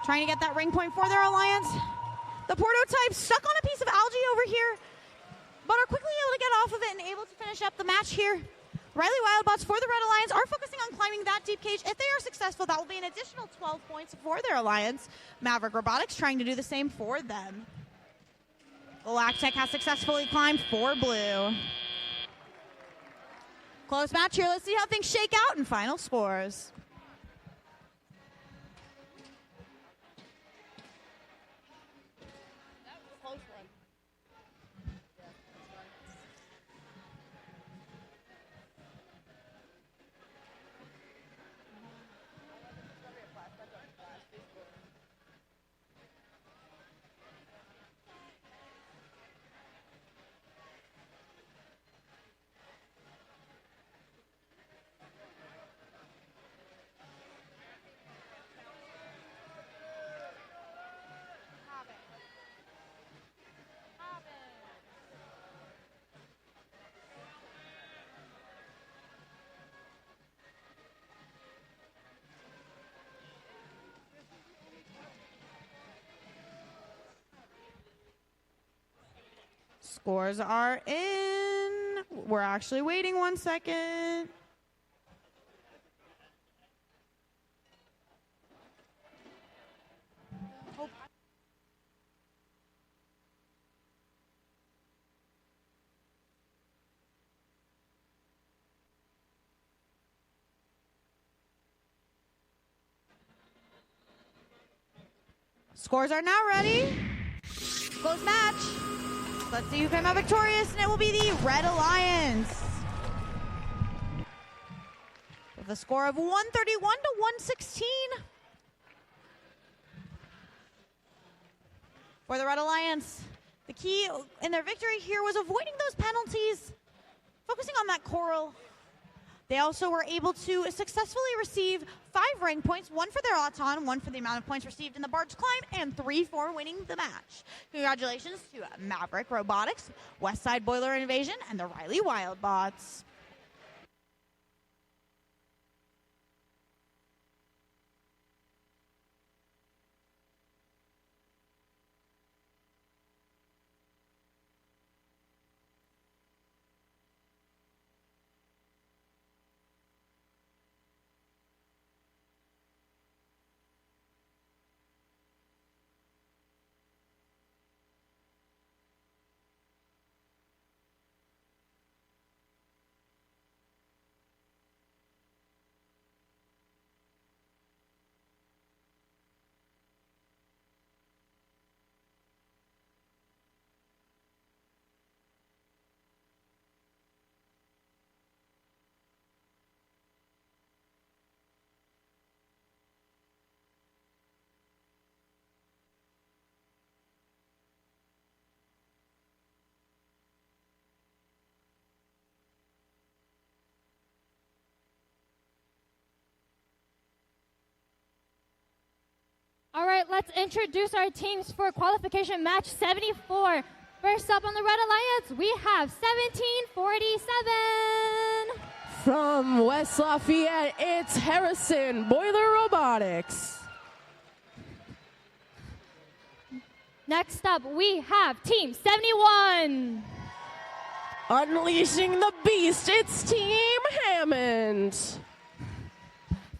Trying to get that ring point for their Alliance. The prototype stuck on a piece of algae over here, but are quickly able to get off of it and able to finish up the match here. Riley Wildbots for the Red Alliance are focusing on climbing that deep cage. If they are successful, that will be an additional 12 points for their Alliance. Maverick Robotics trying to do the same for them. Galactech has successfully climbed for Blue. Close match here. Let's see how things shake out in final scores. Scores are in. We're actually waiting 1 second. Scores are now ready. Close match. Let's see who came out victorious, and it will be the Red Alliance. With a score of 131 to 116. For the Red Alliance, the key in their victory here was avoiding those penalties, focusing on that coral. They also were able to successfully receive 5 rank points, 1 for their Auton, 1 for the amount of points received in the Barge Climb, and 3 for winning the match. Congratulations to Maverick Robotics, Westside Boiler Invasion, and the Riley Wildbots. All right, let's introduce our teams for qualification match 74. First up on the Red Alliance, we have 1747. From West Lafayette, it's Harrison Boiler Robotics. Next up, we have Team 71. Unleashing the beast, it's Team Hammond.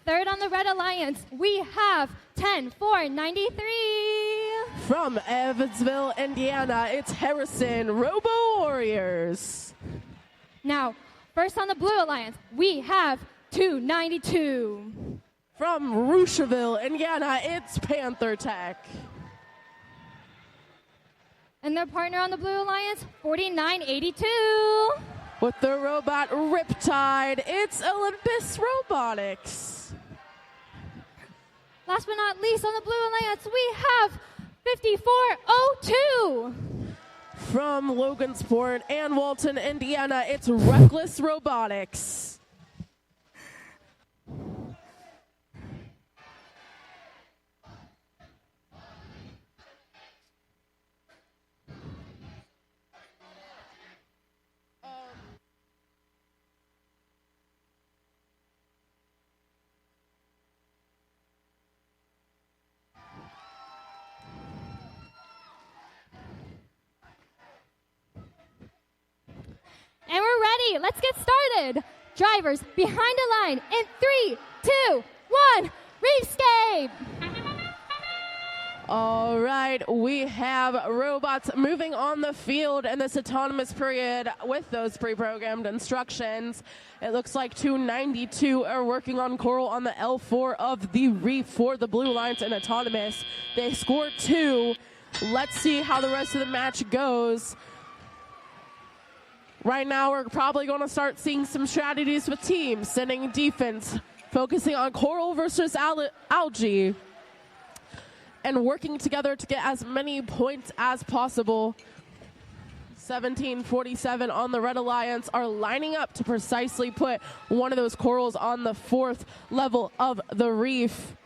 Third on the Red Alliance, we have 10493. From Evansville, Indiana, it's Harrison Robo Warriors. Now, first on the Blue Alliance, we have 292. From Rushville, Indiana, it's Panther Tech. And their partner on the Blue Alliance, 4982. with the robot Riptide. It's Olympus Robotics. Last but not least, on the Blue Alliance, we have 5402. From Logansport and Walton, Indiana, it's Reckless Robotics. And we're ready. Let's get started. Drivers behind the line in 3, 2, 1. Reefscape. All right, we have robots moving on the field in this autonomous period with those pre-programmed instructions. It looks like 292 are working on Coral on the L4 of the reef for the Blue Alliance and autonomous. They scored 2. Let's see how the rest of the match goes. Right now, we're probably going to start seeing some strategies with teams, sending defense, focusing on Coral versus Algae, and working together to get as many points as possible. 1747 on the Red Alliance are lining up to precisely put one of those corals on the 4th level of the reef.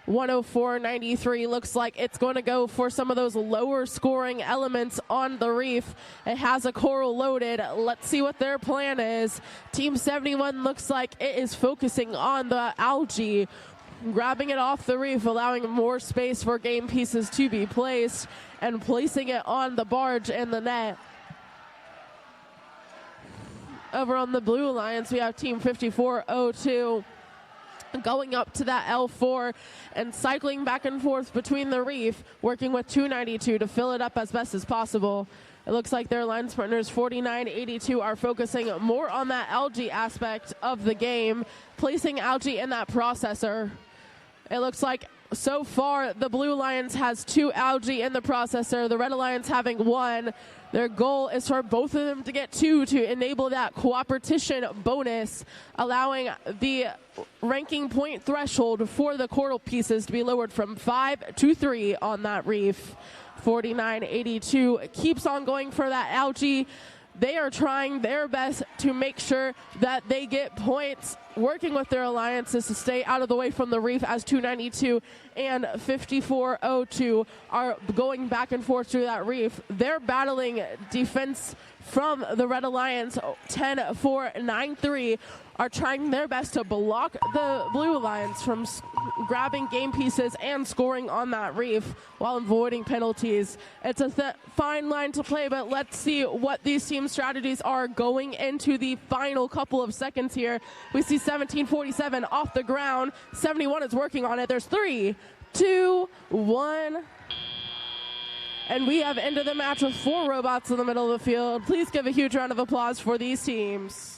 104.93 looks like it's going to go for some of those lower scoring elements on the reef. It has a coral loaded. Let's see what their plan is. Team 71 looks like it is focusing on the algae, grabbing it off the reef, allowing more space for game pieces to be placed, and placing it on the barge and the net. Over on the Blue Alliance, we have Team 5402 going up to that L4 and cycling back and forth between the reef, working with 292 to fill it up as best as possible. It looks like their alliance partners 4982 are focusing more on that algae aspect of the game, placing algae in that processor. It looks like so far the Blue Alliance has 2 algae in the processor, the Red Alliance having 1. Their goal is for both of them to get 2 to enable that cooperation bonus, allowing the ranking point threshold for the coral pieces to be lowered from 5 to 3 on that reef. 4982 keeps on going for that algae. They are trying their best to make sure that they get points, working with their alliances to stay out of the way from the reef, as 292 and 5402 are going back and forth through that reef. They're battling defense from the Red Alliance. 10-4-9-3 are trying their best to block the Blue Alliance from grabbing game pieces and scoring on that reef while avoiding penalties. It's a fine line to play, but let's see what these team strategies are going into the final couple of seconds here. We see 1747 off the ground. 71 is working on it. There's 3, 2, 1. And we have ended the match with 4 robots in the middle of the field. Please give a huge round of applause for these teams.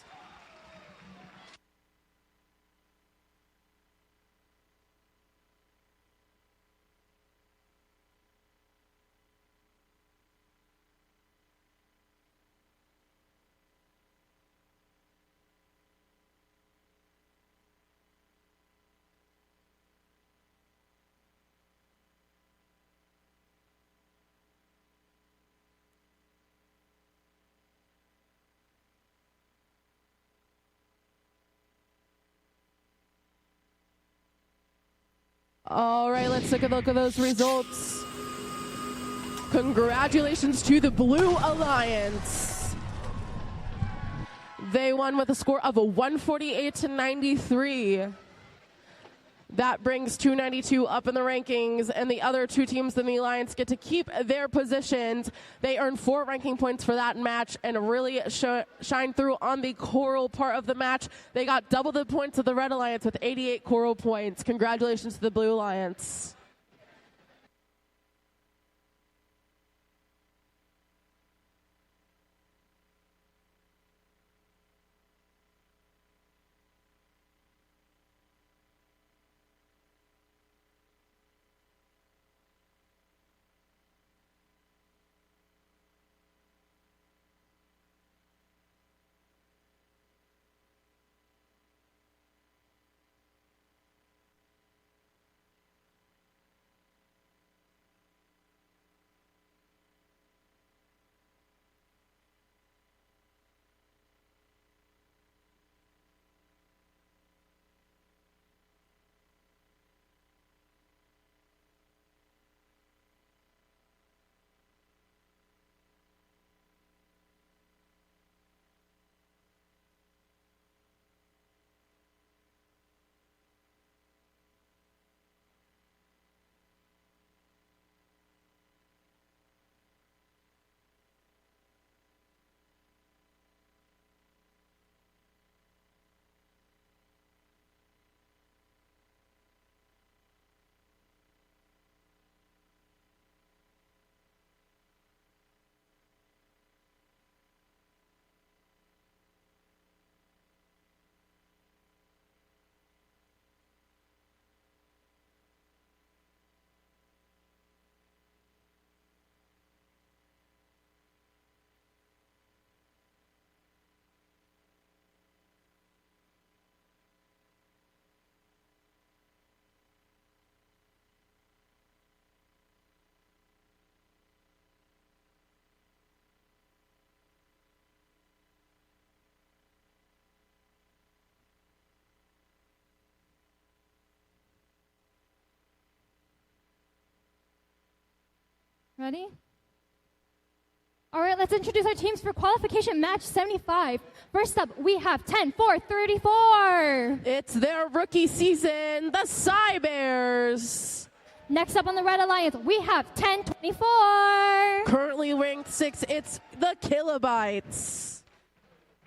All right, let's take a look at those results. Congratulations to the Blue Alliance. They won with a score of a 148-93. That brings 292 up in the rankings, and the other 2 teams in the Alliance get to keep their positions. They earned 4 ranking points for that match and really shine through on the Coral part of the match. They got double the points of the Red Alliance with 88 Coral points. Congratulations to the Blue Alliance. Ready? All right, let's introduce our teams for qualification match 75. First up, we have 10-4-34. It's their rookie season, the Cybears. Next up on the Red Alliance, we have 10-24. Currently ranked 6, it's the Kilobytes.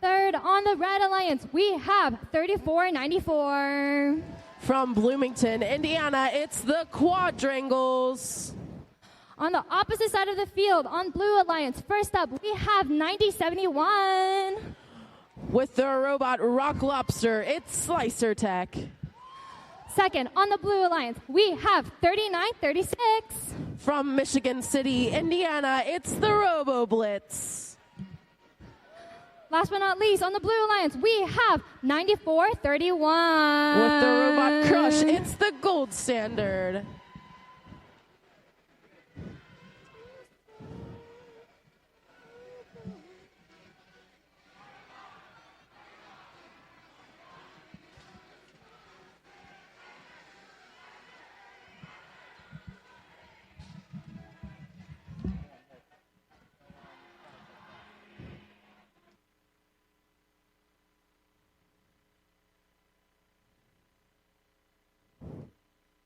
Third on the Red Alliance, we have 34-94. From Bloomington, Indiana, it's the Quadrangles. On the opposite side of the field, on Blue Alliance, first up, we have 90-71. With their robot Rock Lobster, it's Slicer Tech. Second, on the Blue Alliance, we have 39-36. From Michigan City, Indiana, it's the Robo Blitz. Last but not least, on the Blue Alliance, we have 94-31. With the robot Crush, it's the Gold Standard.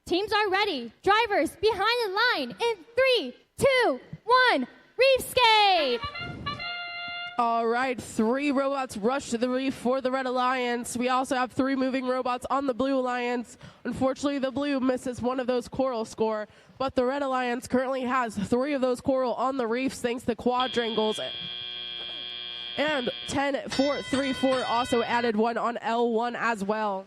Teams are ready. Drivers behind the line in 3, 2, 1. Reef skate. All right, 3 robots rush to the reef for the Red Alliance. We also have 3 moving robots on the Blue Alliance. Unfortunately, the Blue misses one of those coral score, but the Red Alliance currently has 3 of those coral on the reefs thanks to Quadrangles. And 10-4-3-4 also added one on L1 as well.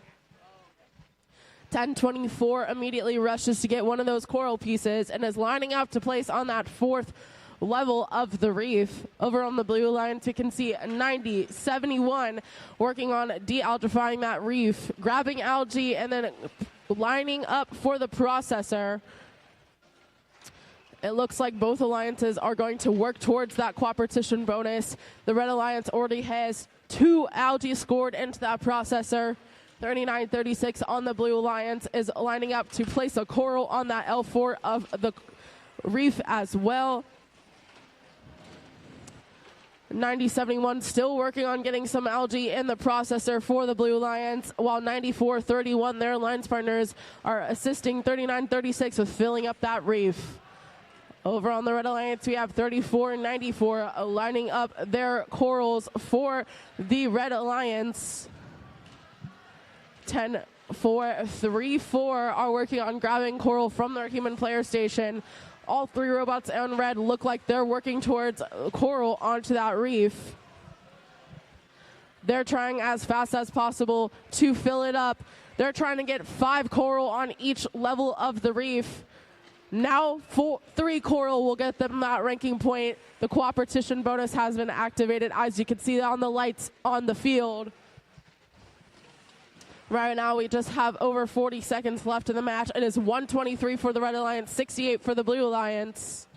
10-24 immediately rushes to get one of those coral pieces and is lining up to place on that 4th level of the reef. Over on the Blue Alliance, you can see 90-71 working on de-algifying that reef, grabbing algae, and then lining up for the processor. It looks like both alliances are going to work towards that cooperation bonus. The Red Alliance already has 2 algae scored into that processor. 39-36 on the Blue Alliance is lining up to place a coral on that L4 of the reef as well. 90-71 still working on getting some algae in the processor for the Blue Alliance, while 94-31, their alliance partners, are assisting 39-36 with filling up that reef. Over on the Red Alliance, we have 34-94 lining up their corals for the Red Alliance. 10-4-3-4 are working on grabbing coral from their human player station. All 3 robots on red look like they're working towards coral onto that reef. They're trying as fast as possible to fill it up. They're trying to get 5 coral on each level of the reef. Now 3 coral will get them that ranking point. The cooperation bonus has been activated, as you can see on the lights on the field. Right now, we just have over 40 seconds left in the match. It is 123 for the Red Alliance, 68 for the Blue Alliance.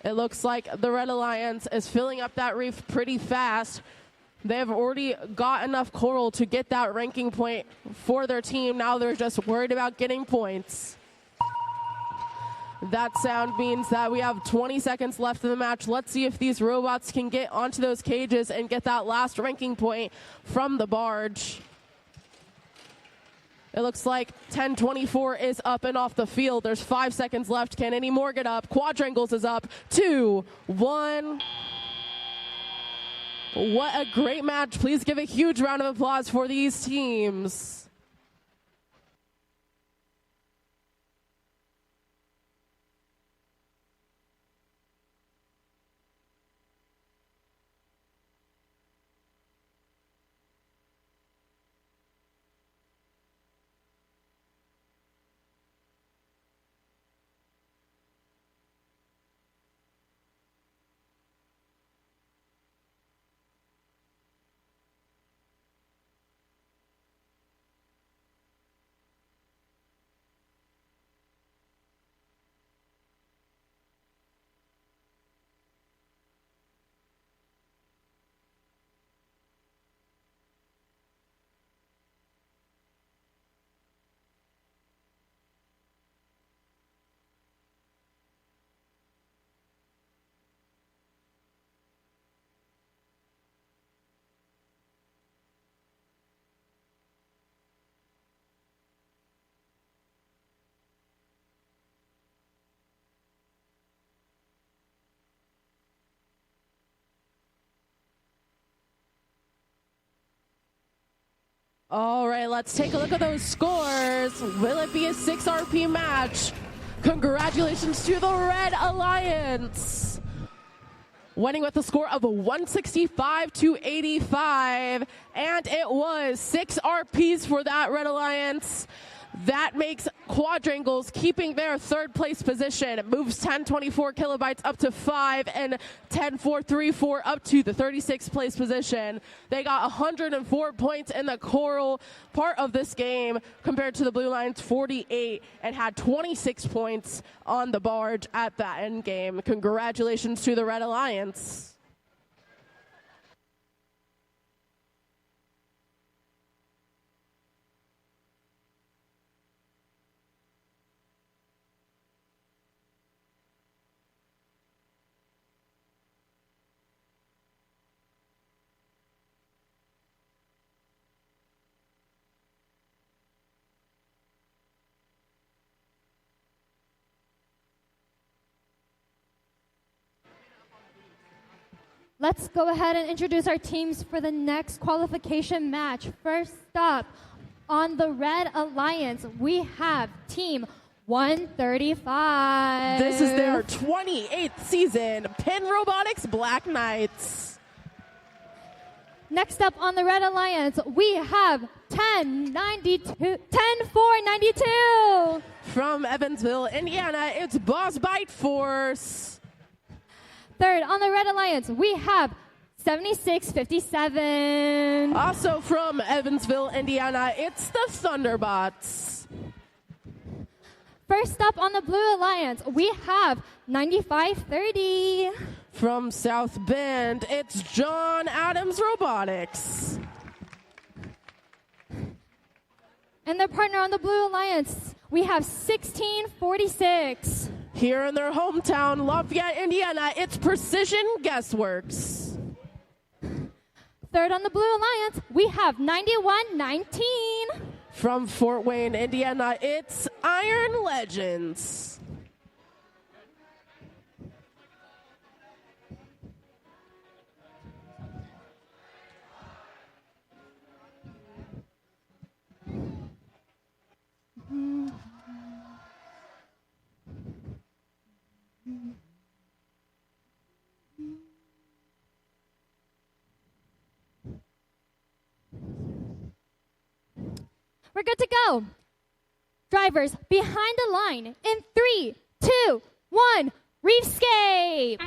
It looks like the Red Alliance is filling up that reef pretty fast. They have already got enough coral to get that ranking point for their team. Now they're just worried about getting points. That sound means that we have 20 seconds left in the match. Let's see if these robots can get onto those cages and get that last ranking point from the barge. It looks like 10-24 is up and off the field. There's 5 seconds left. Can any more get up? Quadrangles is up. 2, 1. What a great match. Please give a huge round of applause for these teams. All right, let's take a look at those scores. Will it be a 6 RP match? Congratulations to the Red Alliance. Winning with a score of 165-85. And it was 6 RPs for that Red Alliance. That makes Quadrangles keeping their third place position. It moves 1024 kilobytes up to 5 and 10434 up to the 36th place position. They got 104 points in the Coral part of this game compared to the Blue Lions 48 and had 26 points on the barge at that end game. Congratulations to the Red Alliance. Let's go ahead and introduce our teams for the next qualification match. First up, on the Red Alliance, we have Team 135. This is their 28th season, Pin Robotics Black Knights. Next up on the Red Alliance, we have 10492. From Evansville, Indiana, it's Boss Bite Force. Third on the Red Alliance, we have 7657. Also from Evansville, Indiana, it's the Thunderbots. First up on the Blue Alliance, we have 9530. From South Bend, it's John Adams Robotics. And their partner on the Blue Alliance, we have 1646. Here in their hometown, Lafayette, Indiana, it's Precision Guessworks. Third on the Blue Alliance, we have 9119. From Fort Wayne, Indiana, it's Iron Legends. We're good to go. Drivers behind the line in 3, 2, 1, Reefscape.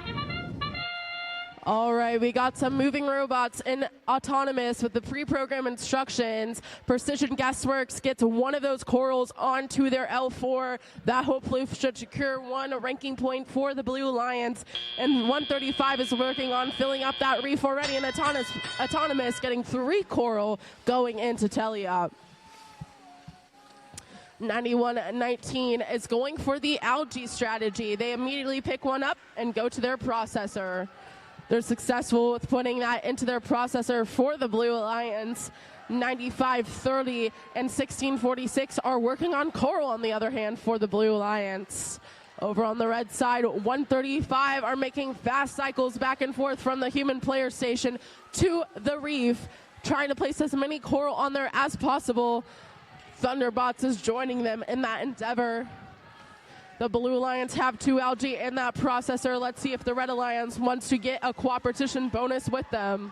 All right, we got some moving robots in autonomous with the pre-program instructions. Precision Guessworks gets one of those corals onto their L4. That hopefully should secure one ranking point for the Blue Lions. And 135 is working on filling up that reef already, and autonomous getting 3 coral going into Telia. 9119 is going for the algae strategy. They immediately pick one up and go to their processor. They're successful with putting that into their processor for the Blue Alliance. 9530 and 1646 are working on coral on the other hand for the Blue Alliance. Over on the red side, 135 are making fast cycles back and forth from the human player station to the reef, trying to place as many coral on there as possible. Thunderbots is joining them in that endeavor. The Blue Alliance have 2 algae in that processor. Let's see if the Red Alliance wants to get a cooperation bonus with them.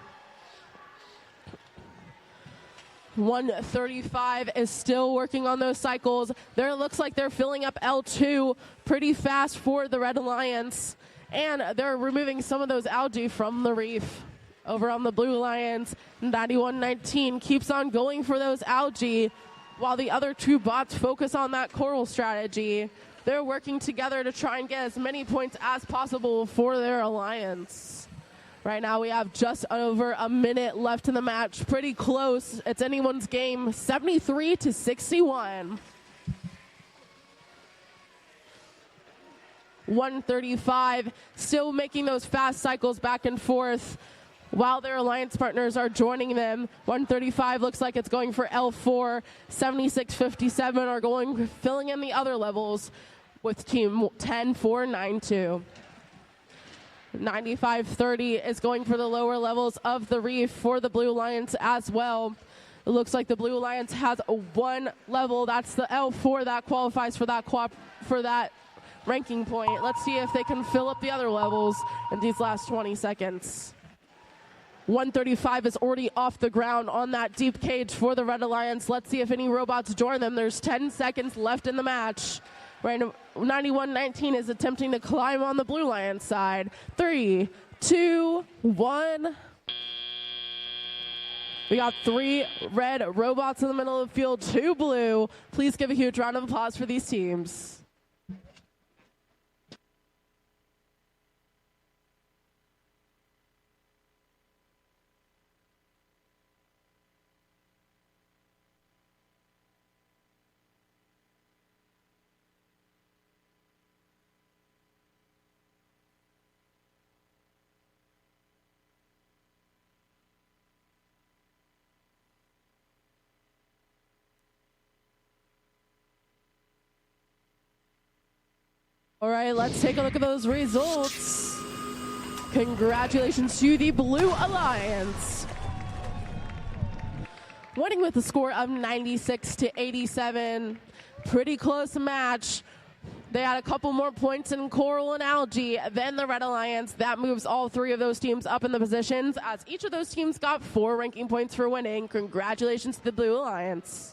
135 is still working on those cycles. There it looks like they're filling up L2 pretty fast for the Red Alliance. And they're removing some of those algae from the reef. Over on the Blue Alliance, 9119 keeps on going for those algae, while the other 2 bots focus on that coral strategy. They're working together to try and get as many points as possible for their alliance. Right now we have just over a minute left in the match. Pretty close. It's anyone's game, 73-61. 135 still making those fast cycles back and forth while their alliance partners are joining them. 135 looks like it's going for L4. 7657 are filling in the other levels with team 10492. 9530 is going for the lower levels of the reef for the Blue Alliance as well. It looks like the Blue Alliance has one level. That's the L4 that qualifies for that ranking point. Let's see if they can fill up the other levels in these last 20 seconds. 135 is already off the ground on that deep cage for the Red Alliance. Let's see if any robots join them. There's 10 seconds left in the match. Right, 91-19 is attempting to climb on the Blue Alliance side. 3, 2, 1. We got 3 red robots in the middle of the field, 2 blue. Please give a huge round of applause for these teams. All right, let's take a look at those results. Congratulations to the Blue Alliance. Winning with a score of 96-87. Pretty close match. They had a couple more points in Coral and Algae than the Red Alliance. That moves all 3 of those teams up in the positions, as each of those teams got 4 ranking points for winning. Congratulations to the Blue Alliance.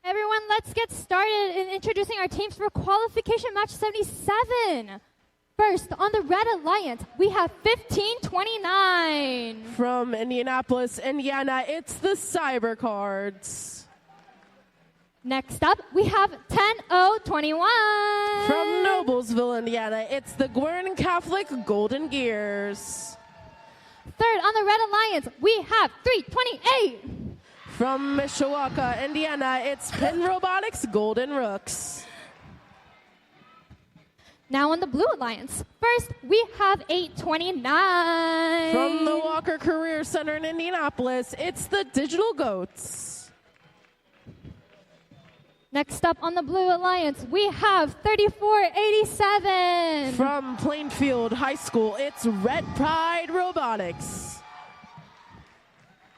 Everyone, let's get started in introducing our teams for qualification match 77. First, on the Red Alliance, we have 1529. From Indianapolis, Indiana, it's the Cyber Cards. Next up, we have 10021. From Noblesville, Indiana, it's the Guerin Catholic Golden Gears. Third, on the Red Alliance, we have 328. From Mishawaka, Indiana, it's Penn Robotics Golden Rooks. Now on the Blue Alliance, first we have 829. From the Walker Career Center in Indianapolis, it's the Digital Goats. Next up on the Blue Alliance, we have 3487. From Plainfield High School, it's Red Pride Robotics.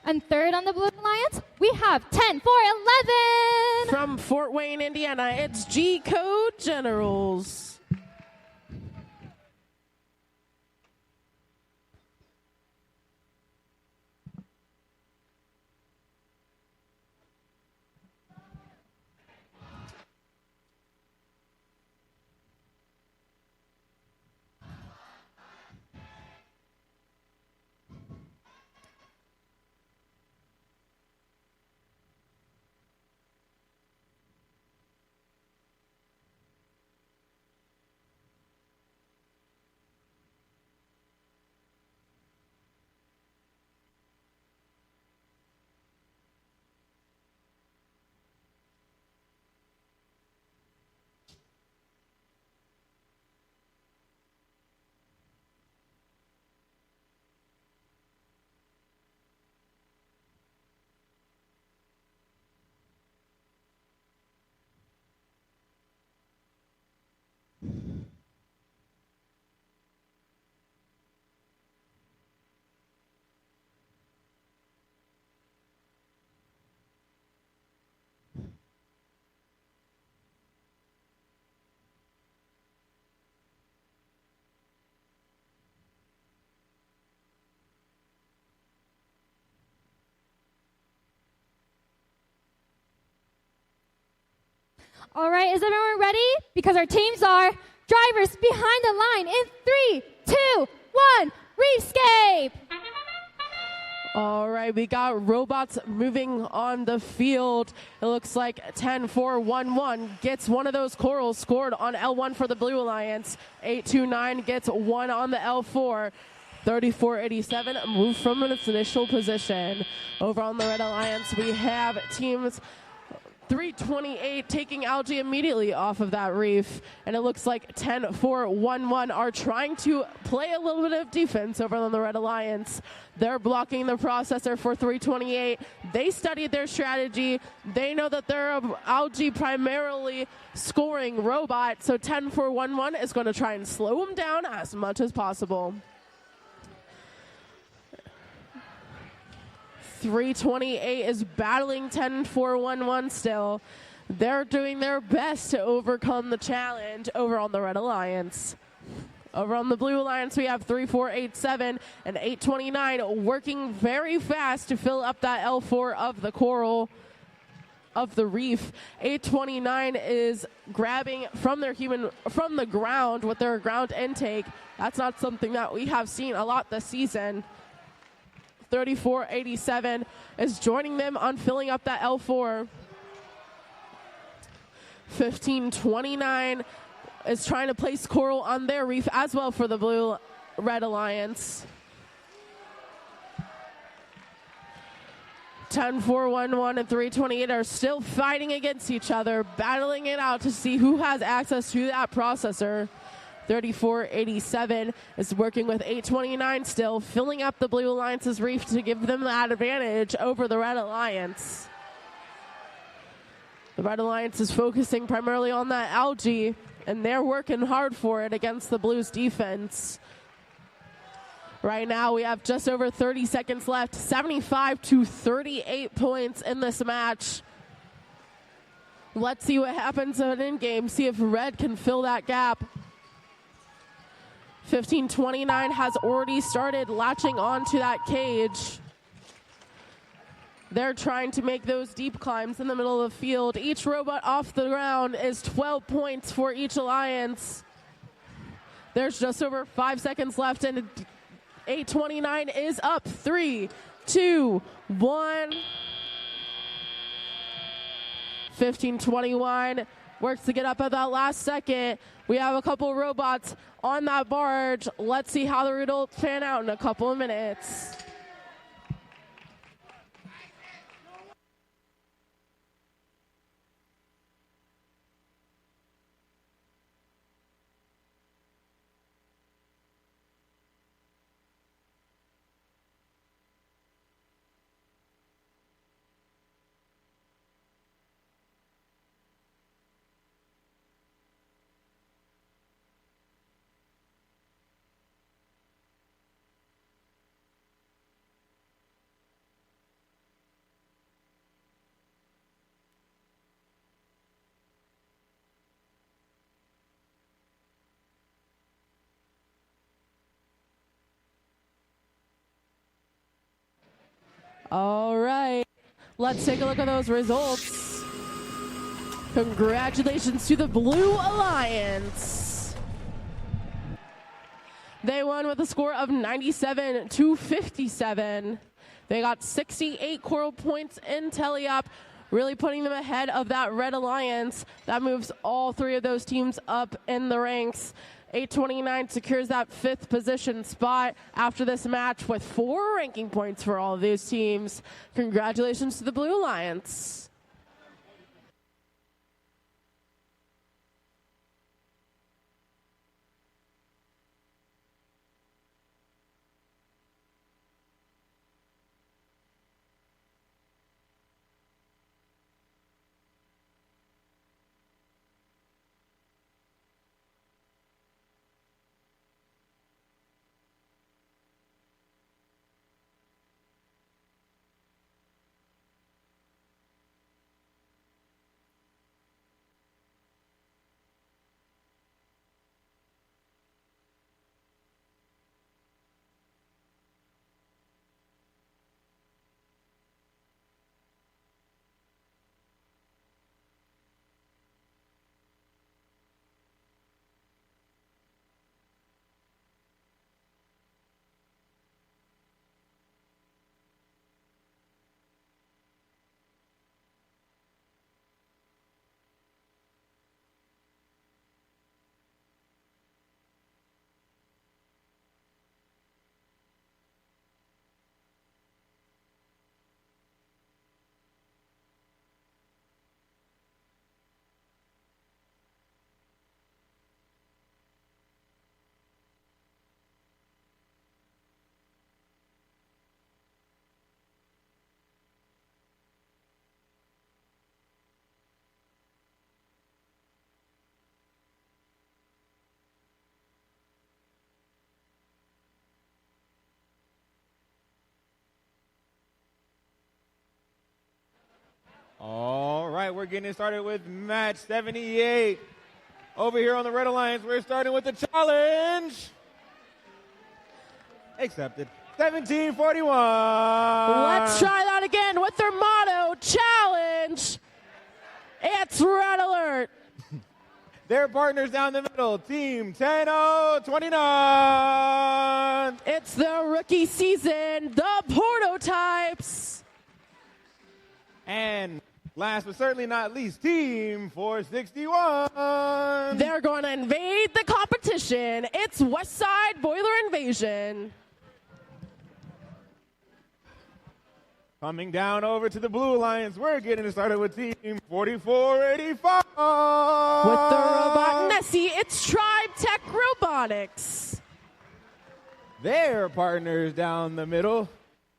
And third on the Blue Alliance, we have 10411. From Fort Wayne, Indiana, it's G Code Generals. All right, is everyone ready? Because our teams are drivers behind the line in 3, 2, 1, Reefscape! All right, we got robots moving on the field. It looks like 10-4-1-1 gets one of those corals scored on L1 for the Blue Alliance. 8-2-9 gets one on the L4. 34-87 move from its initial position. Over on the Red Alliance, we have teams 328 taking algae immediately off of that reef. And it looks like 10-4-1-1 are trying to play a little bit of defense over on the Red Alliance. They're blocking the processor for 328. They studied their strategy. They know that they're algae primarily scoring robot. So 10-4-1-1 is going to try and slow them down as much as possible. 328 is battling 10-4-1-1 still. They're doing their best to overcome the challenge over on the Red Alliance. Over on the Blue Alliance, we have 3-4-8-7 and 8-29 working very fast to fill up that L4 of the coral of the reef. 8-29 is grabbing from the ground with their ground intake. That's not something that we have seen a lot this season. 34-87 is joining them on filling up that L4. 15-29 is trying to place coral on their reef as well for the Blue Red Alliance. 10-4-1-1 and 328 are still fighting against each other, battling it out to see who has access to that processor. 34-87 is working with 8-29 still, filling up the Blue Alliance's reef to give them that advantage over the Red Alliance. The Red Alliance is focusing primarily on that algae, and they're working hard for it against the Blues defense. Right now, we have just over 30 seconds left, 75-38 points in this match. Let's see what happens in in-game, see if Red can fill that gap. 15-29 has already started latching onto that cage. They're trying to make those deep climbs in the middle of the field. Each robot off the ground is 12 points for each alliance. There's just over 5 seconds left, and 8-29 is up. 3, 2, 1. 15-21 works to get up at that last second. We have a couple robots on that barge. Let's see how the results pan out in a couple of minutes. All right, let's take a look at those results. Congratulations to the Blue Alliance. They won with a score of 97-57. They got 68 coral points in Teleop, really putting them ahead of that Red Alliance. That moves all three of those teams up in the ranks. 8-29 secures that 5th position spot after this match with 4 ranking points for all of these teams. Congratulations to the Blue Alliance. All right, we're getting started with match 78. Over here on the Red Alliance, we're starting with the challenge. Accepted. 1741. Let's try that again with their motto, challenge. It's Red Alert. Their partners down the middle, Team 10-0-29. It's the rookie season, the prototypes. And last but certainly not least, Team 461. They're going to invade the competition. It's Westside Boiler Invasion. Coming down over to the Blue Alliance, we're getting started with Team 4485. With the robot Nessie, it's Tribe Tech Robotics. Their partners down the middle,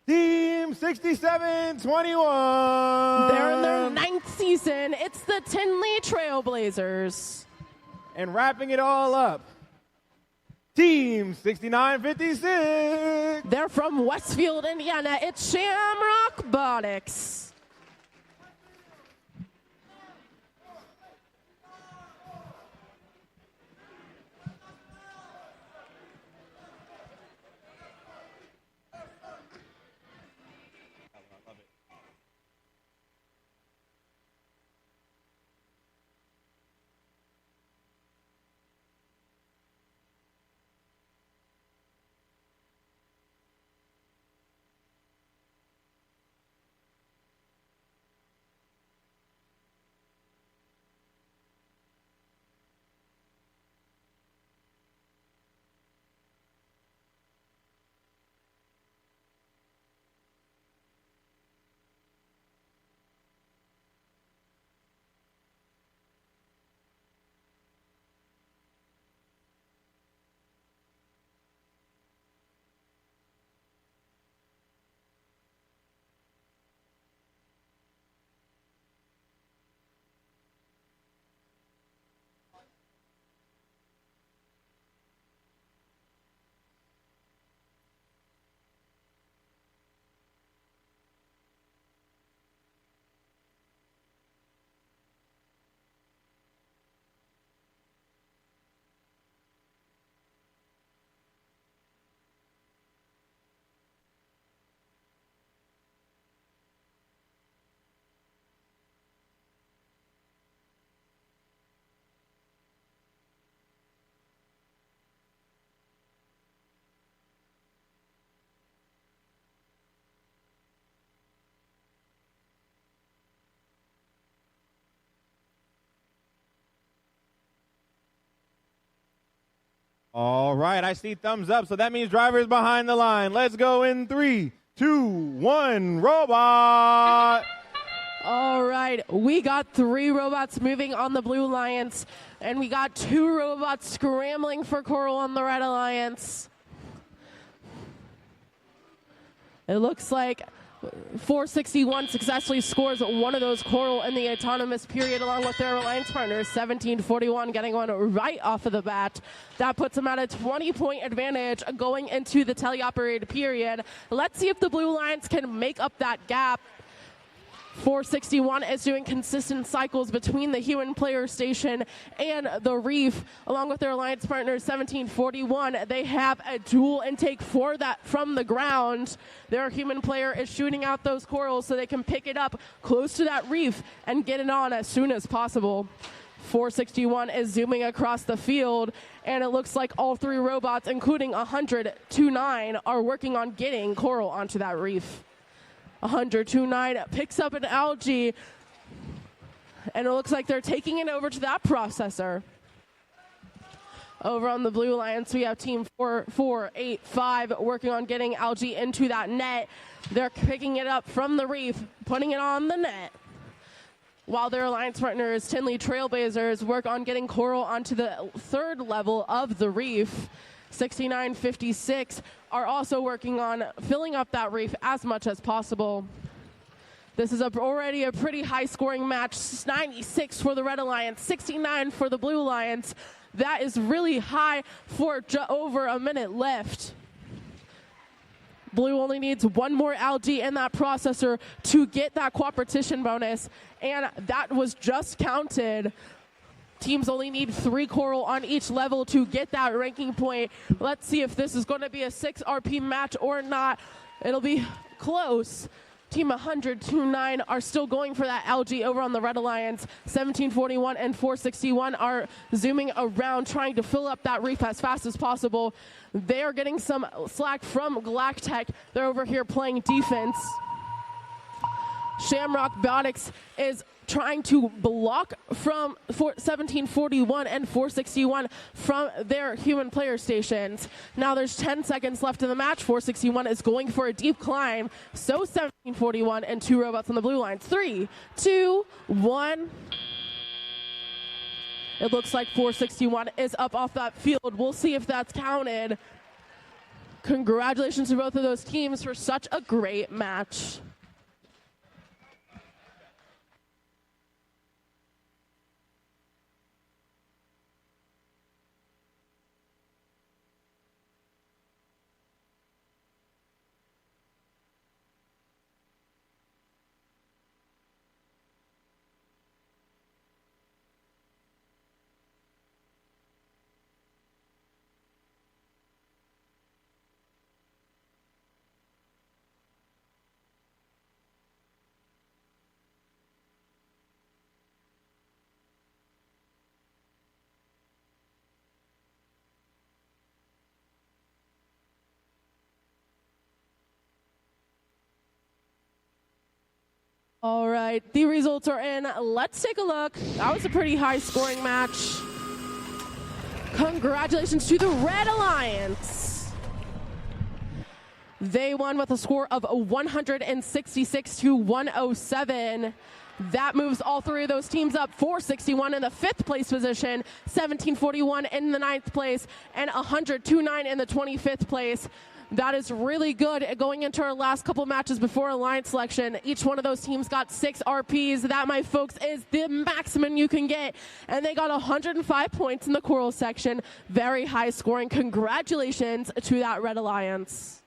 Team 6721. They're in their 9th season. It's the Tinley Trailblazers. And wrapping it all up, Team 6956. They're from Westfield, Indiana. It's Shamrock Robotics. All right, I see thumbs up, so that means drivers behind the line. Let's go in 3, 2, 1, robot. All right, we got 3 robots moving on the Blue Alliance, and we got 2 robots scrambling for Coral on the Red Alliance. It looks like 461 successfully scores one of those Coral in the autonomous period along with their alliance partners. 1741 getting one right off of the bat. That puts them at a 20-point advantage going into the teleoperated period. Let's see if the Blue Alliance can make up that gap. 461 is doing consistent cycles between the human player station and the reef, along with their alliance partners 1741. They have a dual intake for that from the ground. Their human player is shooting out those corals so they can pick it up close to that reef and get it on as soon as possible. 461 is zooming across the field, and it looks like all 3 robots, including 100-9, are working on getting coral onto that reef. 100-9 picks up an algae, and it looks like they're taking it over to that processor. Over on the Blue Alliance, we have Team 4485 working on getting algae into that net. They're picking it up from the reef, putting it on the net, while their alliance partners, Tinley Trailblazers, work on getting coral onto the 3rd level of the reef. 6956 are also working on filling up that reef as much as possible. This is already a pretty high-scoring match. 96 for the Red Alliance, 69 for the Blue Alliance. That is really high for over a minute left. Blue only needs one more algae in that processor to get that cooperation bonus, and that was just counted. Teams only need 3 coral on each level to get that ranking point. Let's see if this is going to be a 6 RP match or not. It'll be close. Team 100-9 are still going for that algae over on the Red Alliance. 1741 and 461 are zooming around, trying to fill up that reef as fast as possible. They are getting some slack from Galactech. They're over here playing defense. Shamrock Biotics is trying to block from 1741 and 461 from their human player stations. Now there's 10 seconds left in the match. 461 is going for a deep climb. So 1741 and 2 robots on the blue lines. 3, 2, 1. It looks like 461 is up off that field. We'll see if that's counted. Congratulations to both of those teams for such a great match. All right, the results are in. Let's take a look. That was a pretty high-scoring match. Congratulations to the Red Alliance. They won with a score of 166-107. That moves all 3 of those teams up. 461 in the 5th place position, 1741 in the 9th place, and 100-9 in the 25th place. That is really good going into our last couple matches before Alliance selection. Each one of those teams got 6 RPs. That, my folks, is the maximum you can get. And they got 105 points in the Coral section. Very high scoring. Congratulations to that Red Alliance.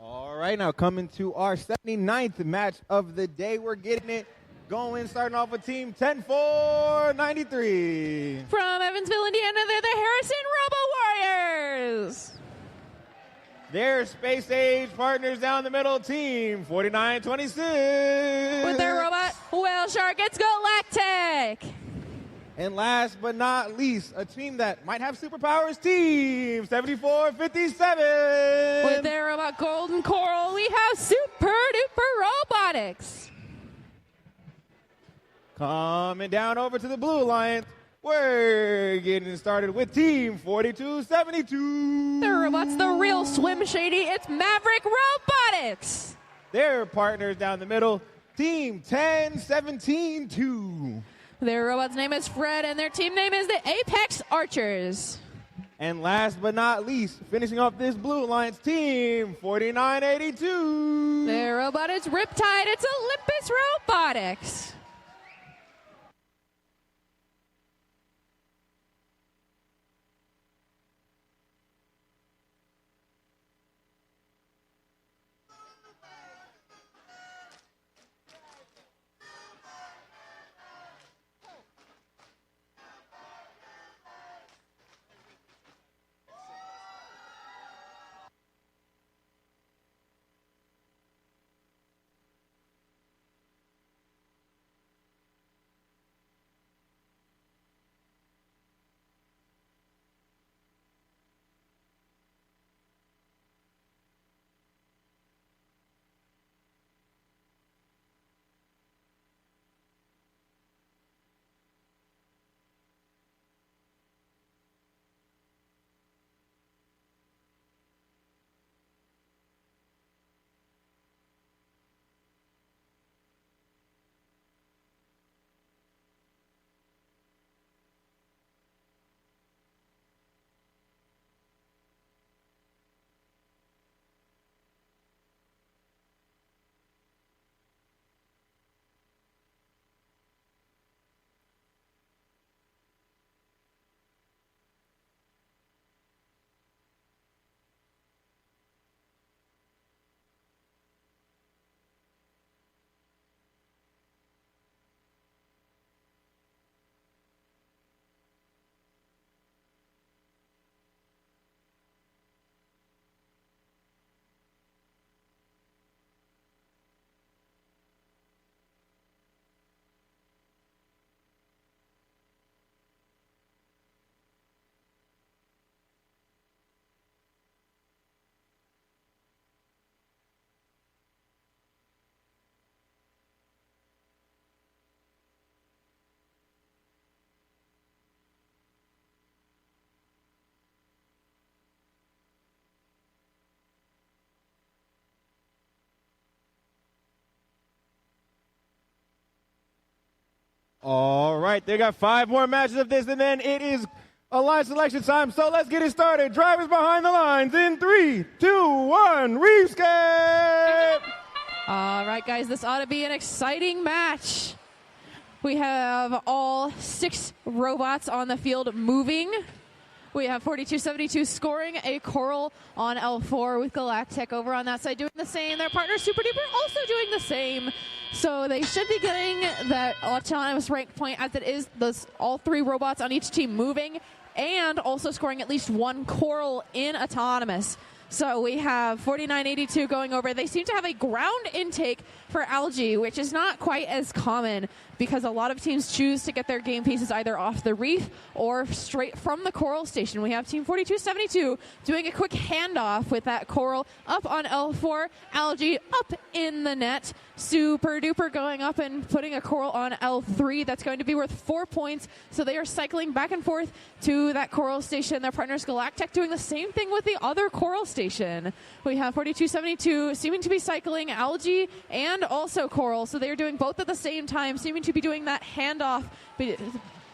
All right, now coming to our 79th match of the day. We're getting it going, starting off with Team 10-4-93. From Evansville, Indiana, they're the Harrison Robo Warriors. Their space age partners down the middle, team 4926. With their robot, Whale Shark, it's Galactic. And last but not least, a team that might have superpowers, team 7457. With their robot, Golden Coral, we have Super Duper Robotics. Coming down over to the Blue Alliance, we're getting started with team 4272. Their robot's the real Swim Shady, it's Maverick Robotics. Their partners down the middle, team 10172. Their robot's name is Fred, and their team name is the Apex Archers. And last but not least, finishing off this Blue Alliance, team 4982. Their robot is Riptide, it's Olympus Robotics. All right, they got 5 more matches of this, and then it is Alliance selection time. So let's get it started. Drivers behind the lines in 3, 2, 1, Reefscape! All right, guys, this ought to be an exciting match. We have all 6 robots on the field moving. We have 4272 scoring a coral on L4 with Galactic over on that side doing the same. Their partner Super Duper also doing the same. So they should be getting that autonomous rank point as it is all 3 robots on each team moving and also scoring at least 1 coral in autonomous. So we have 4982 going over. They seem to have a ground intake for algae, which is not quite as common because a lot of teams choose to get their game pieces either off the reef or straight from the coral station. We have Team 4272 doing a quick handoff with that coral up on L4, algae up in the net. Super Duper going up and putting a coral on L3. That's going to be worth 4 points. So they are cycling back and forth to that coral station. Their partners Galactic doing the same thing with the other coral station. We have 4272 seeming to be cycling algae and also coral. So they are doing both at the same time, seeming to be doing that handoff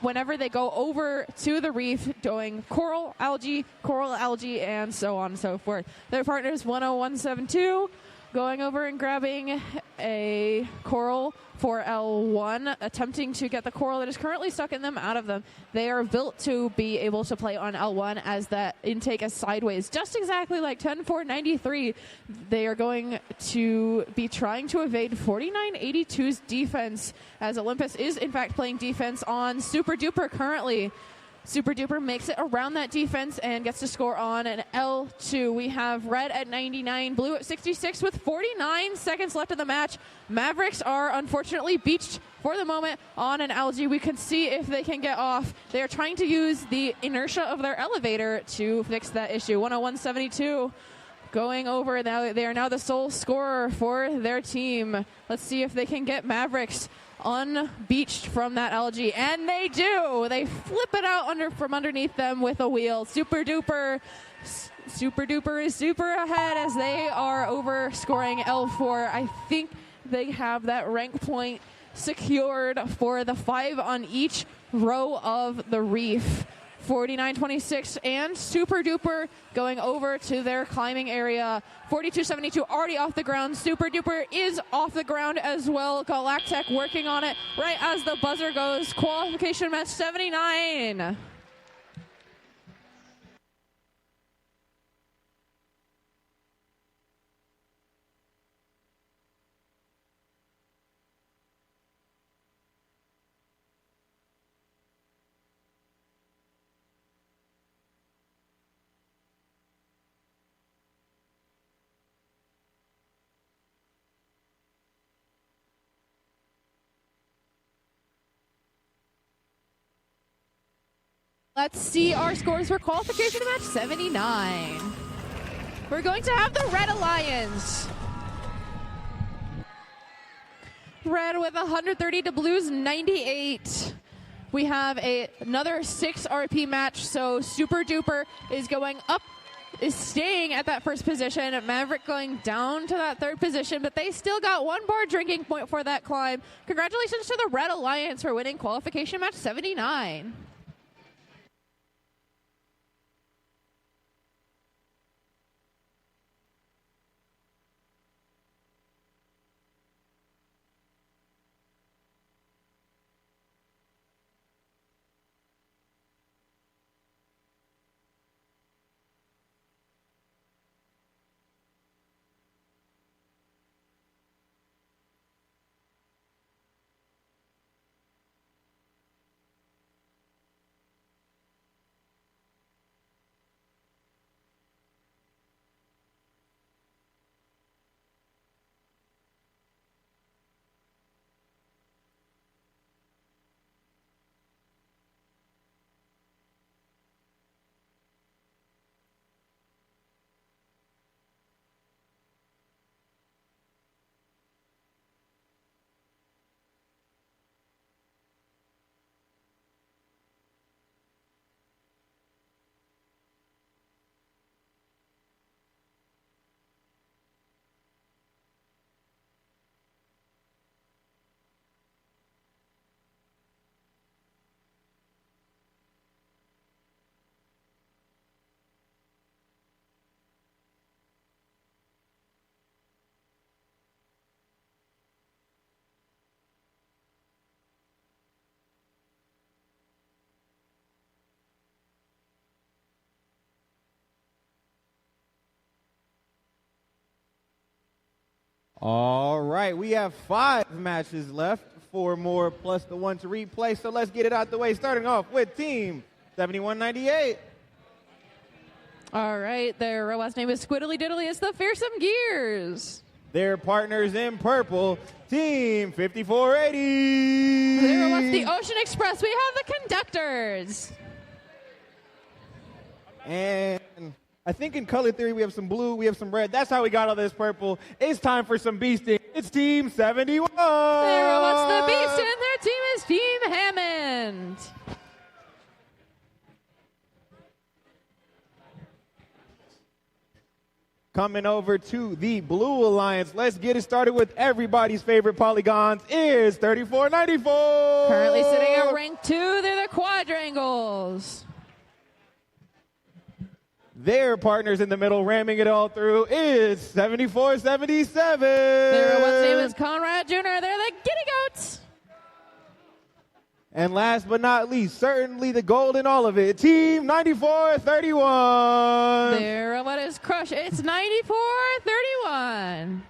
whenever they go over to the reef, doing coral, algae, and so on and so forth. Their partners 10172 going over and grabbing a coral for L1, attempting to get the coral that is currently stuck in them out of them. They are built to be able to play on L1 as that intake is sideways, just exactly like 10493. They are going to be trying to evade 4982's defense, as Olympus is in fact playing defense on Super Duper currently. Super Duper makes it around that defense and gets to score on an L2. We have red at 99, blue at 66 with 49 seconds left in the match. Mavericks are unfortunately beached for the moment on an algae. We can see if they can get off. They are trying to use the inertia of their elevator to fix that issue. 101.72 going over. Now they are now the sole scorer for their team. Let's see if they can get Mavericks unbeached from that algae, and they do. They flip it out from underneath them with a wheel. Super Duper is super ahead as they are over scoring L4. I think they have that rank point secured for the 5 on each row of the reef. 49.26 and Super Duper going over to their climbing area. 42.72 already off the ground. Super Duper is off the ground as well. Galactech working on it right as the buzzer goes. Qualification match 79. Let's see our scores for qualification match 79. We're going to have the Red Alliance. Red with 130 to Blues 98. We have another 6 RP match, so Super Duper is going up, is staying at that first position. Maverick going down to that third position, but they still got 1 bar drinking point for that climb. Congratulations to the Red Alliance for winning qualification match 79. All right, we have 5 matches left, 4 more plus the 1 to replay. So let's get it out the way, starting off with Team 7198. All right, their robot's name is Squiddly Diddly. It's the Fearsome Gears. Their partners in purple, Team 5480. Their robot's the Ocean Express. We have the Conductors. And I think in color theory we have some blue, we have some red. That's how we got all this purple. It's time for some beasting. It's Team 71. Their robot's the Beast, and their team is Team Hammond. Coming over to the Blue Alliance. Let's get it started with everybody's favorite polygons. Is 3494. Currently sitting at rank 2, they're the Quadrangles. Their partners in the middle, ramming it all through, is 7477. Their robot's name is Conrad Jr. They're the Giddy Goats. And last but not least, certainly the gold in all of it, Team 9431. Their robot is Crush. It's 9431.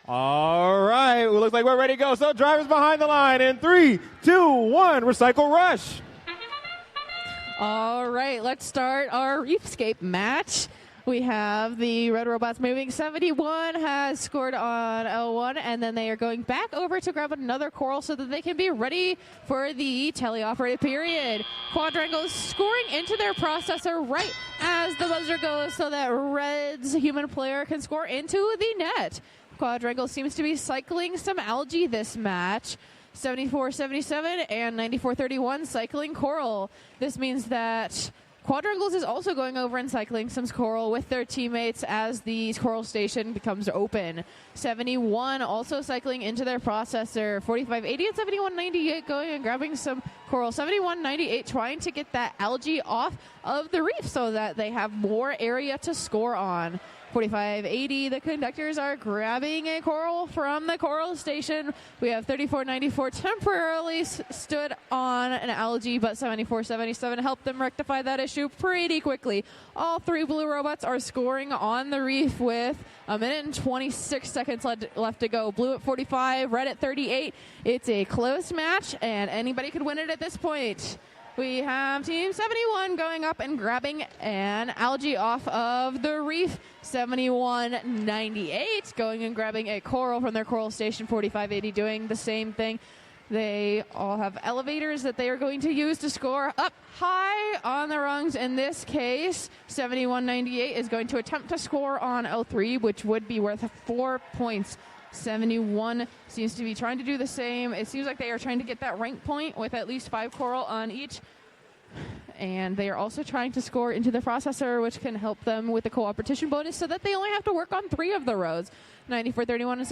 All right. Well, looks like we're ready to go. So drivers behind the line in 3, 2, 1. Recycle rush. All right, let's start our Reefscape match. We have the Red Robots moving. 71 has scored on L1, and then they are going back over to grab another coral so that they can be ready for the teleoperated period. Quadrangles scoring into their processor right as the buzzer goes so that Red's human player can score into the net. Quadrangle seems to be cycling some algae this match. 74-77 and 94-31 cycling coral. This means that Quadrangles is also going over and cycling some coral with their teammates as the coral station becomes open. 71 also cycling into their processor. 45-80 and 71-98 going and grabbing some coral. 71-98 trying to get that algae off of the reef so that they have more area to score on. 45-80, the conductors are grabbing a coral from the coral station. We have 34-94 temporarily stood on an algae, but 74-77 helped them rectify that issue pretty quickly. All three blue robots are scoring on the reef with a minute and 26 seconds left to go. Blue at 45, red at 38. It's a close match, and anybody could win it at this point. We have Team 71 going up and grabbing an algae off of the reef. 71-98 going and grabbing a coral from their coral station. 45-80 doing the same thing. They all have elevators that they are going to use to score up high on the rungs. In this case, 71-98 is going to attempt to score on L3, which would be worth 4 points. 71 seems to be trying to do the same. It seems like they are trying to get that rank point with at least 5 coral on each. And they are also trying to score into the processor, which can help them with the cooperation bonus so that they only have to work on 3 of the rows. 94-31 and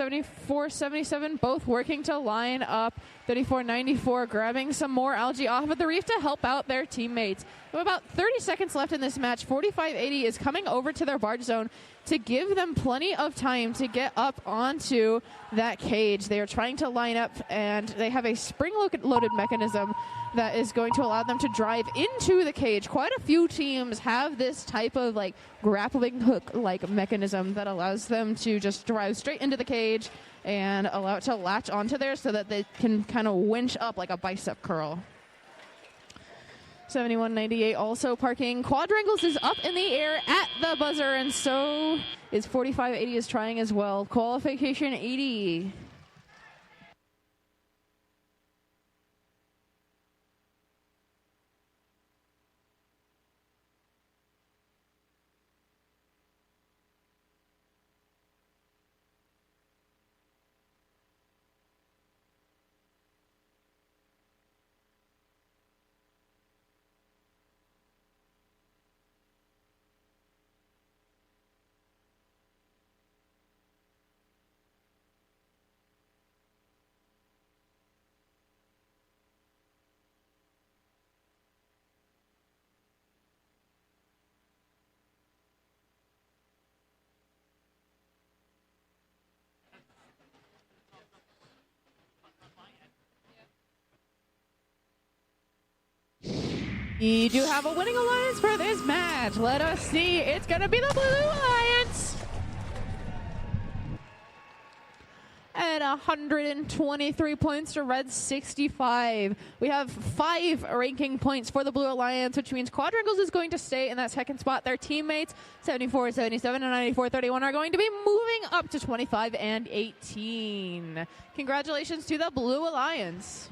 74-77 both working to line up. 34-94 grabbing some more algae off of the reef to help out their teammates. With about 30 seconds left in this match, 45-80 is coming over to their barge zone to give them plenty of time to get up onto that cage. They are trying to line up, and they have a spring-loaded mechanism that is going to allow them to drive into the cage. Quite a few teams have this type of like grappling hook-like mechanism that allows them to just drive straight into the cage and allow it to latch onto there so that they can kind of winch up like a bicep curl. 71-98 also parking. Quadrangles is up in the air at the buzzer, and so is 45-80 is trying as well. Qualification 80. We do have a winning alliance for this match. Let us see. It's going to be the Blue Alliance. At 123 points to Red 65. We have 5 ranking points for the Blue Alliance, which means Quadrangles is going to stay in that second spot. Their teammates, 74-77 and 94-31, are going to be moving up to 25 and 18. Congratulations to the Blue Alliance.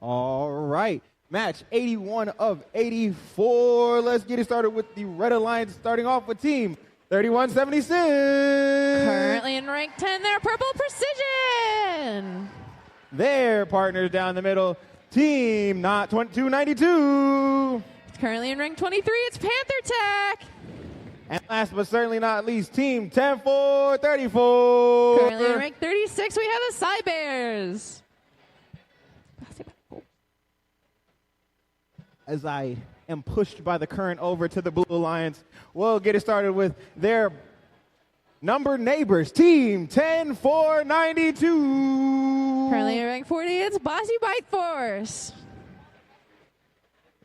All right. Match 81 of 84. Let's get it started with the Red Alliance, starting off with team 3176. Currently in rank 10, they're Purple Precision. Their partners down the middle, team 292. Currently in rank 23, it's Panther Tech. And last but certainly not least, team 10434. Currently in rank 36, we have the Cy Bears. As I am pushed by the current over to the Blue Alliance, we'll get it started with their numbered neighbors, team 10492. Currently in rank 40, it's Bossy Bite Force.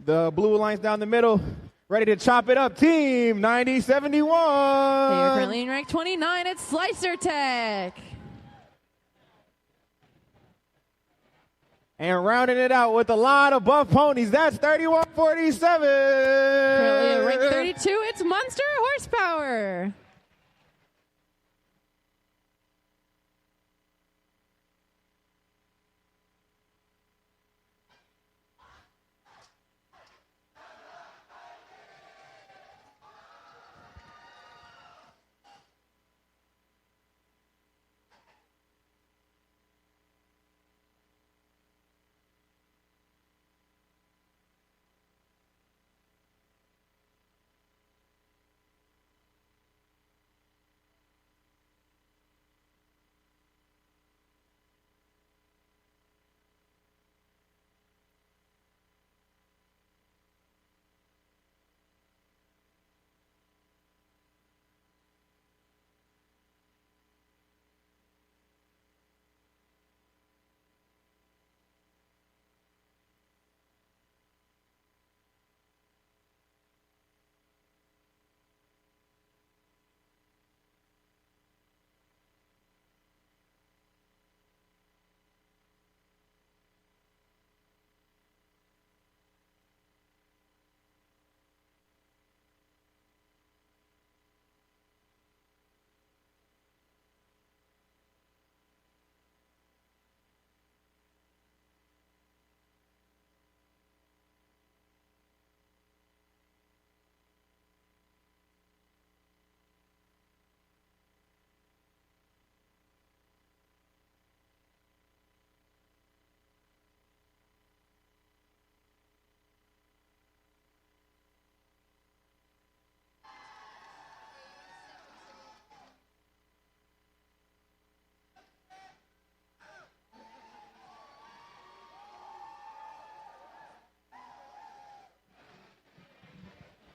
The Blue Alliance down the middle, ready to chop it up, team 9071. They are currently in rank 29, it's Slicer Tech. And rounding it out with a lot of buff ponies, that's 3147. Currently in rank 32, it's Monster Horsepower.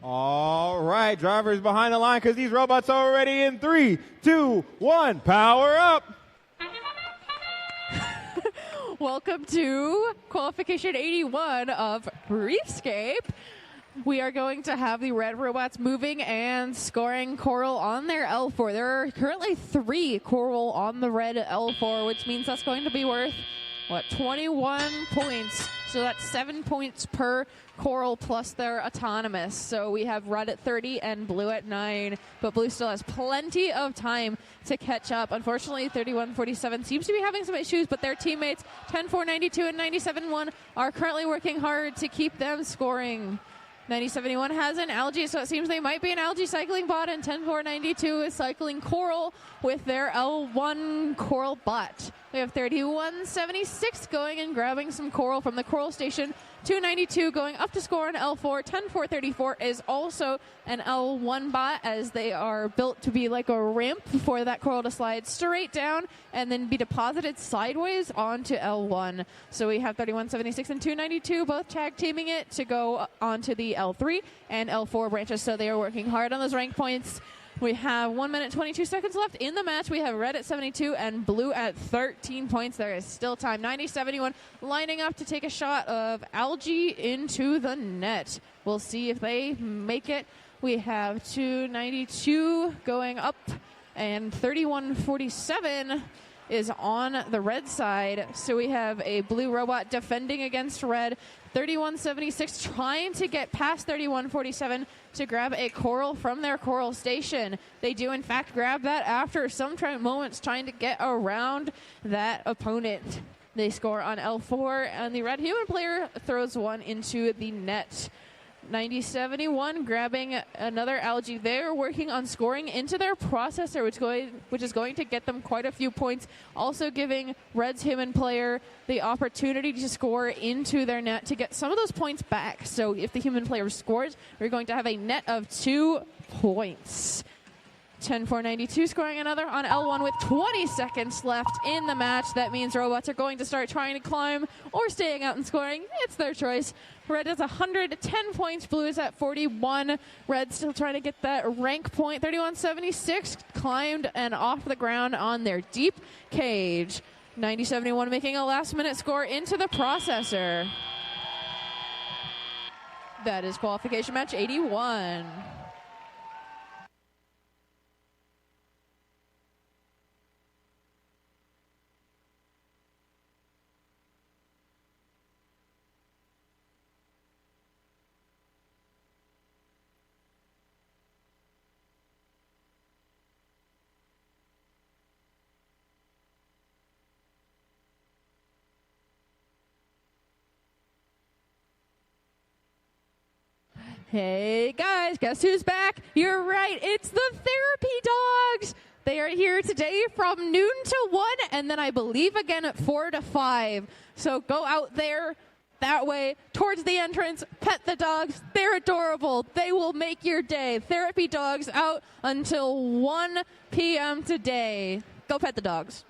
All right, drivers behind the line because these robots are already in 3, 2, 1, power up. Welcome to qualification 81 of Reefscape. We are going to have the red robots moving and scoring coral on their L4. There are currently 3 coral on the red L4, which means that's going to be worth, 21 points. So that's 7 points per coral plus their autonomous. So we have red at 30 and blue at 9, but blue still has plenty of time to catch up. Unfortunately, 3147 seems to be having some issues, but their teammates 10492 and 971 are currently working hard to keep them scoring. 9071 has an algae, so it seems they might be an algae cycling bot, and 10492 is cycling coral with their L1 coral bot. We have 3176 going and grabbing some coral from the coral station. 292 going up to score on L4. 10434 is also an L1 bot, as they are built to be like a ramp for that coral to slide straight down and then be deposited sideways onto L1. So we have 3176 and 292 both tag teaming it to go onto the L3 and L4 branches. So they are working hard on those rank points. We have 1 minute 22 seconds left in the match. We have red at 72 and blue at 13 points. There is still time. 90-71 lining up to take a shot of algae into the net. We'll see if they make it. We have 292 going up, and 3147 is on the red side. So we have a blue robot defending against red. 3176 trying to get past 3147 to grab a coral from their coral station. They do, in fact, grab that after some moments trying to get around that opponent. They score on L4, and the red human player throws one into the net. 90-71 grabbing another algae. They're working on scoring into their processor, which is going to get them quite a few points, also giving Red's human player the opportunity to score into their net to get some of those points back. So if the human player scores, we're going to have a net of 2 points. 10-4-92 scoring another on L1 with 20 seconds left in the match. That means robots are going to start trying to climb or staying out and scoring. It's their choice. Red is 110 points. Blue is at 41. Red still trying to get that rank point. 31-76 climbed and off the ground on their deep cage. 90-71 making a last-minute score into the processor. That is qualification match 81. Hey guys, guess who's back? You're right, it's the Therapy Dogs. They are here today from noon to 1, and then I believe again at 4 to 5. So go out there that way towards the entrance, pet the dogs. They're adorable. They will make your day. Therapy Dogs out until 1 p.m. today. Go pet the dogs.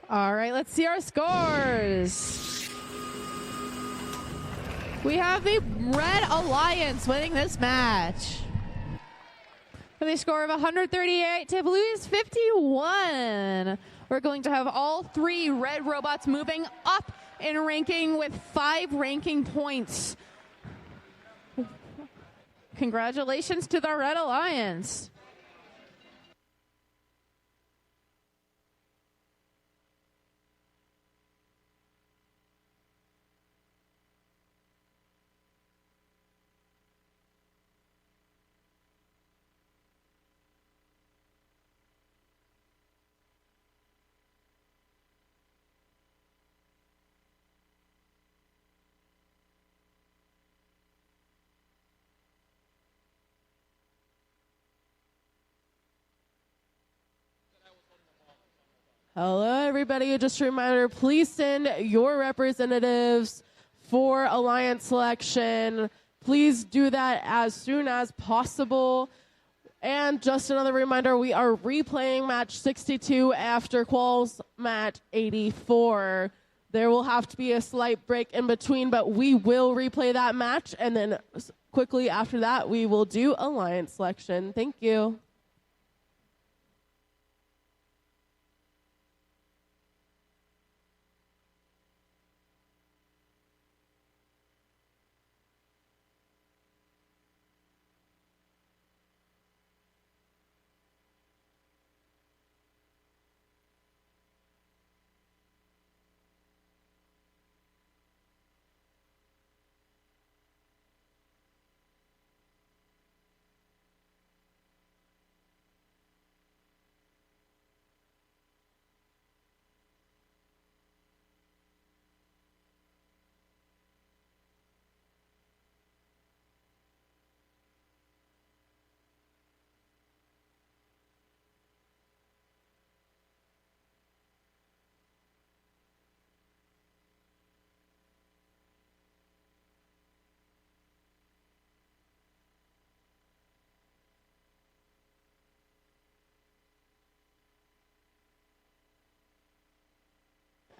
All right, let's see our scores. We have the Red Alliance winning this match with a score of 138 to Blue's 51. We're going to have all 3 red robots moving up in ranking with 5 ranking points. Congratulations to the Red Alliance. Hello, everybody. Just a reminder, please send your representatives for Alliance selection. Please do that as soon as possible. And just another reminder, we are replaying match 62 after quals match 84. There will have to be a slight break in between, but we will replay that match, and then quickly after that, we will do alliance selection. Thank you.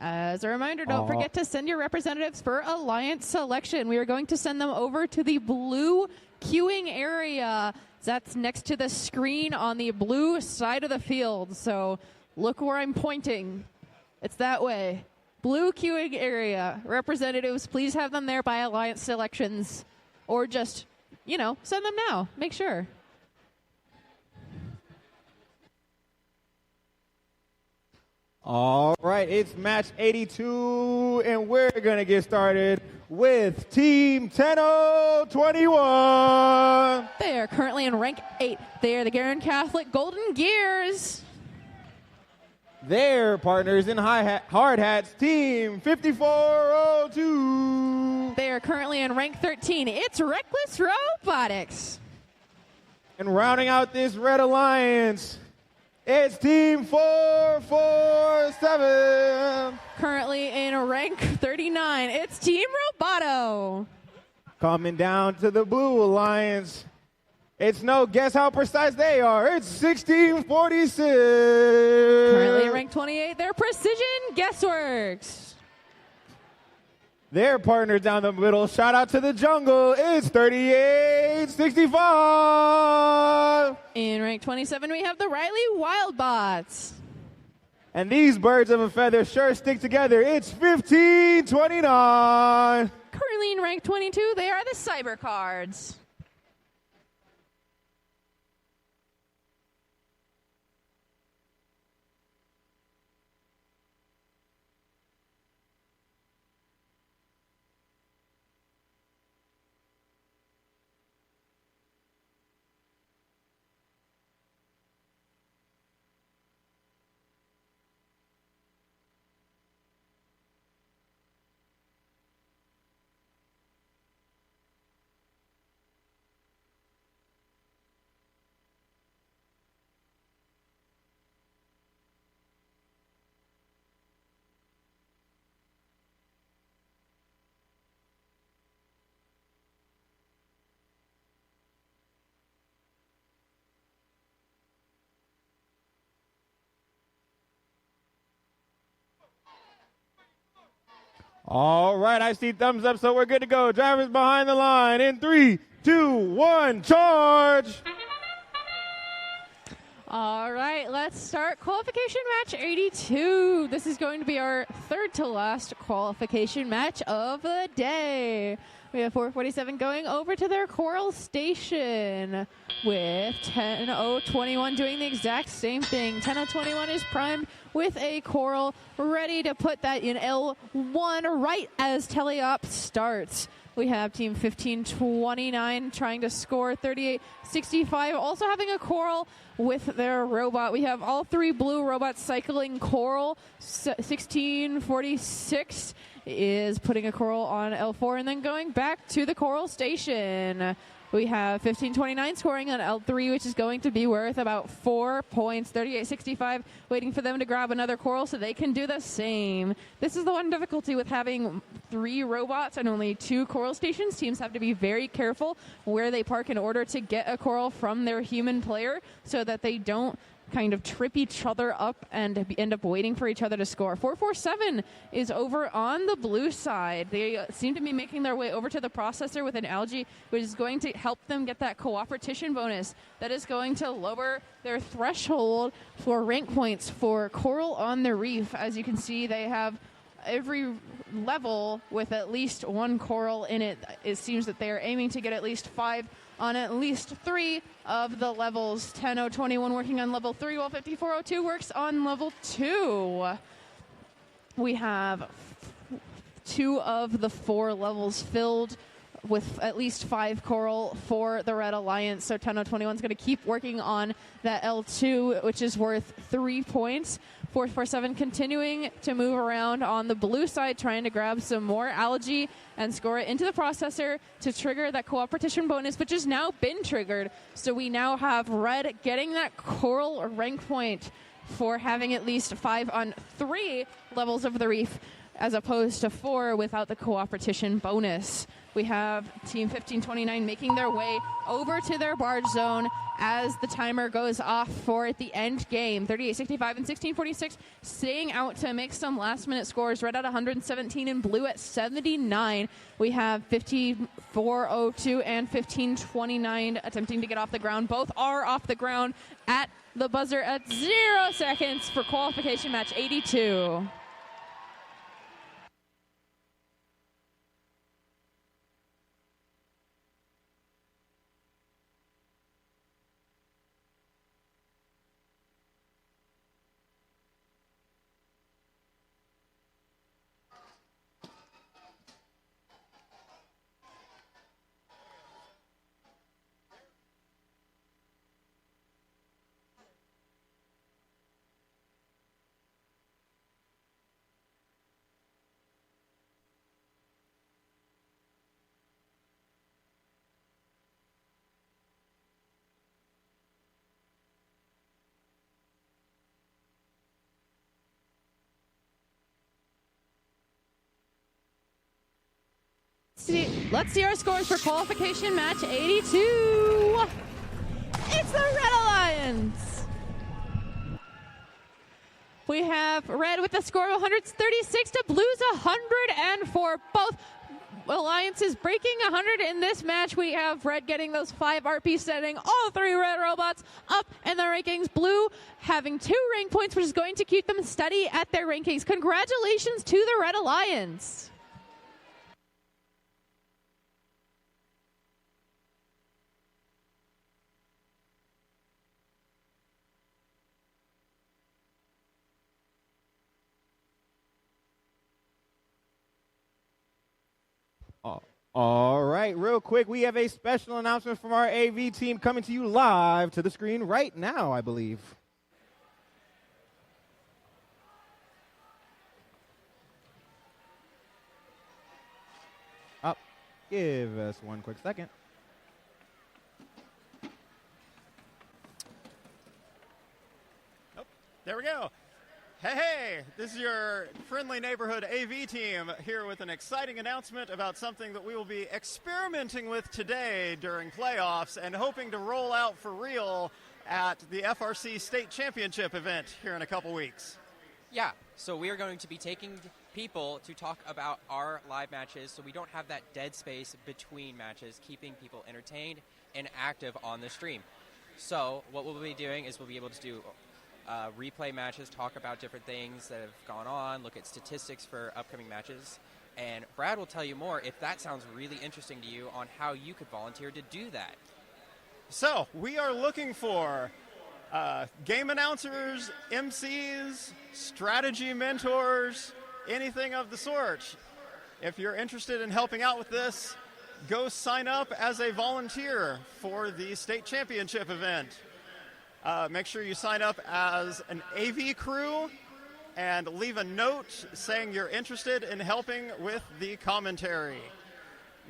As a reminder, don't forget to send your representatives for alliance selection. We are going to send them over to the blue queuing area. That's next to the screen on the blue side of the field. So look where I'm pointing. It's that way. Blue queuing area. Representatives, please have them there by alliance selections. Or just, send them now. Make sure. All right, it's match 82, and we're going to get started with Team 10-21. They are currently in rank 8. They are the Garin Catholic Golden Gears. Their partners in hard hats, Team 5402. They are currently in rank 13. It's Reckless Robotics. And rounding out this red alliance, it's Team 447. Currently in rank 39, it's Team Roboto. Coming down to the blue alliance, it's no guess how precise they are. It's 1646. Currently in rank 28, they're Precision Guessworks. Their partners down the middle, shout out to the jungle, it's 3865. In rank 27, we have the Riley Wildbots. And these birds of a feather sure stick together. It's 1529. Currently in rank 22, they are the Cyber Cards. All right, I see thumbs up, so we're good to go. Drivers behind the line in 3, 2, 1, charge! All right, let's start qualification match 82. This is going to be our third to last qualification match of the day. We have 447 going over to their Coral Station with 10021 doing the exact same thing. 10021 is primed with a Coral ready to put that in L1 right as teleop starts. We have Team 1529 trying to score 3865, also having a Coral with their robot. We have all three blue robots cycling Coral. 1646 is putting a Coral on L4 and then going back to the Coral Station. We have 1529 scoring on L3, which is going to be worth about 4 points. 3865 waiting for them to grab another coral so they can do the same. This is the one difficulty with having 3 robots and only 2 coral stations. Teams have to be very careful where they park in order to get a coral from their human player so that they don't kind of trip each other up and end up waiting for each other to score. 447 is over on the blue side. They seem to be making their way over to the processor with an algae, which is going to help them get that cooperation bonus. That is going to lower their threshold for rank points for coral on the reef. As you can see, they have every level with at least 1 coral in it. It seems that they are aiming to get at least 5 on at least 3 of the levels. 10021 working on level 3, while 5402 works on level 2. We have 2 of the 4 levels filled with at least 5 coral for the Red Alliance. So 10021 is going to keep working on that L2, which is worth 3 points. 447 continuing to move around on the blue side, trying to grab some more algae and score it into the processor to trigger that cooperation bonus, which has now been triggered. So we now have Red getting that coral rank point for having at least 5 on 3 levels of the reef, as opposed to 4 without the cooperation bonus. We have Team 1529 making their way over to their barge zone as the timer goes off for the end game. 3865 and 1646 staying out to make some last-minute scores. Red at 117 and blue at 79. We have 5402 and 1529 attempting to get off the ground. Both are off the ground at the buzzer at 0 seconds for qualification match 82. Let's see our scores for qualification match 82. It's the Red Alliance. We have Red with a score of 136 to Blues 104. Both alliances breaking 100 in this match. We have Red getting those 5 RP, setting all 3 Red robots up in the rankings. Blue having 2 rank points, which is going to keep them steady at their rankings. Congratulations to the Red Alliance. All right, real quick, we have a special announcement from our AV team coming to you live to the screen right now, I believe. Give us one quick second. Oh, there we go. Hey, this is your friendly neighborhood AV team here with an exciting announcement about something that we will be experimenting with today during playoffs and hoping to roll out for real at the FRC State Championship event here in a couple weeks. Yeah, so we are going to be taking people to talk about our live matches so we don't have that dead space between matches, keeping people entertained and active on the stream. So what we'll be doing is we'll be able to do replay matches, talk about different things that have gone on, look at statistics for upcoming matches, and Brad will tell you more if that sounds really interesting to you on how you could volunteer to do that. So we are looking for game announcers, MCs, strategy mentors, anything of the sort. If you're interested in helping out with this, go sign up as a volunteer for the state championship event. Make sure you sign up as an AV crew and leave a note saying you're interested in helping with the commentary.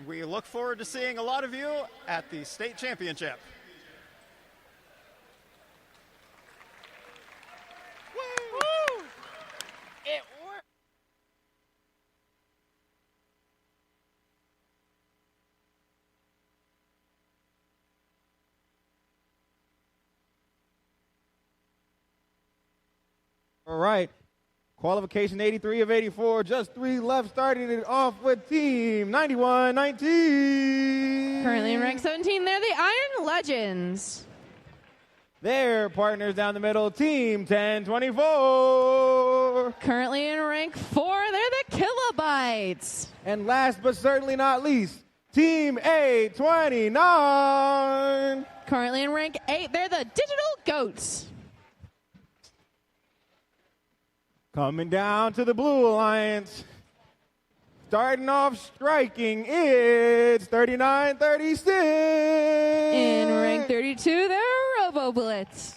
We look forward to seeing a lot of you at the state championship. Woo! It worked. All right. Qualification 83 of 84. Just 3 left, starting it off with team 91-19. Currently in rank 17, they're the Iron Legends. Their partners down the middle, team 1024. Currently in rank 4, they're the Kilobytes. And last but certainly not least, team 829. Currently in rank 8, they're the Digital Goats. Coming down to the Blue Alliance. Starting off striking, it's 39-36. In rank 32, they're RoboBlitz.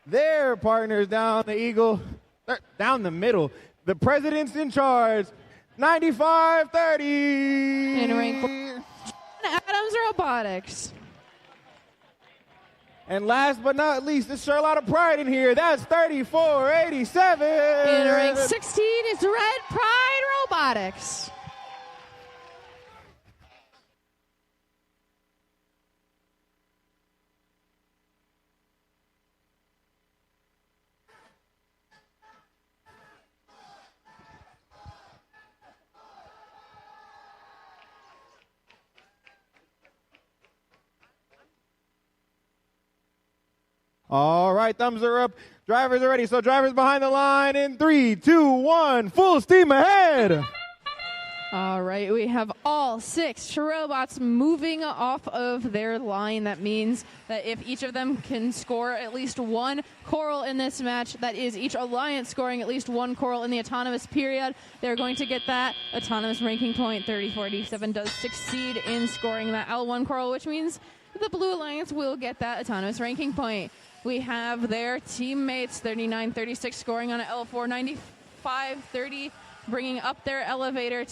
Their partners down the middle, the President's in charge, 95-30. In rank 4, Adams Robotics. And last but not least, there's sure a lot of pride in here. That's 34-87. In rank 16 is Red Pride Robotics. All right, thumbs are up. Drivers are ready. So drivers behind the line in 3, 2, 1. Full steam ahead. All right, we have all 6 robots moving off of their line. That means that if each of them can score at least 1 coral in this match, that is each alliance scoring at least 1 coral in the autonomous period, they're going to get that autonomous ranking point. 3047 does succeed in scoring that L1 coral, which means the Blue Alliance will get that autonomous ranking point. We have their teammates, 3936 scoring on an L4, 9530 bringing up their elevator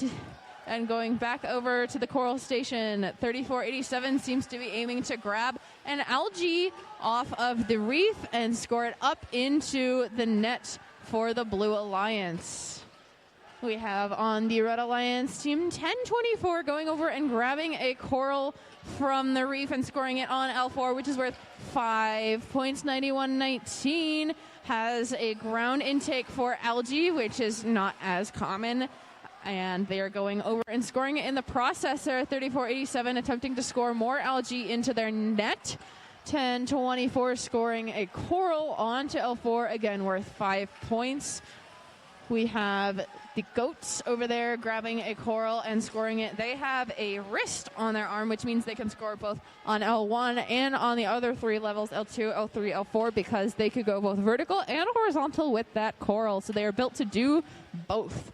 and going back over to the coral station. 3487 seems to be aiming to grab an algae off of the reef and score it up into the net for the Blue Alliance. We have on the Red Alliance team 1024 going over and grabbing a coral from the reef and scoring it on L4, which is worth 5 points. 9119 has a ground intake for algae, which is not as common, and they are going over and scoring it in the processor. 3487 attempting to score more algae into their net. 1024 scoring a coral onto L4, again worth 5 points. We have the goats over there grabbing a coral and scoring it. They have a wrist on their arm, which means they can score both on L1 and on the other 3 levels, L2, L3, L4, because they could go both vertical and horizontal with that coral. So they are built to do both.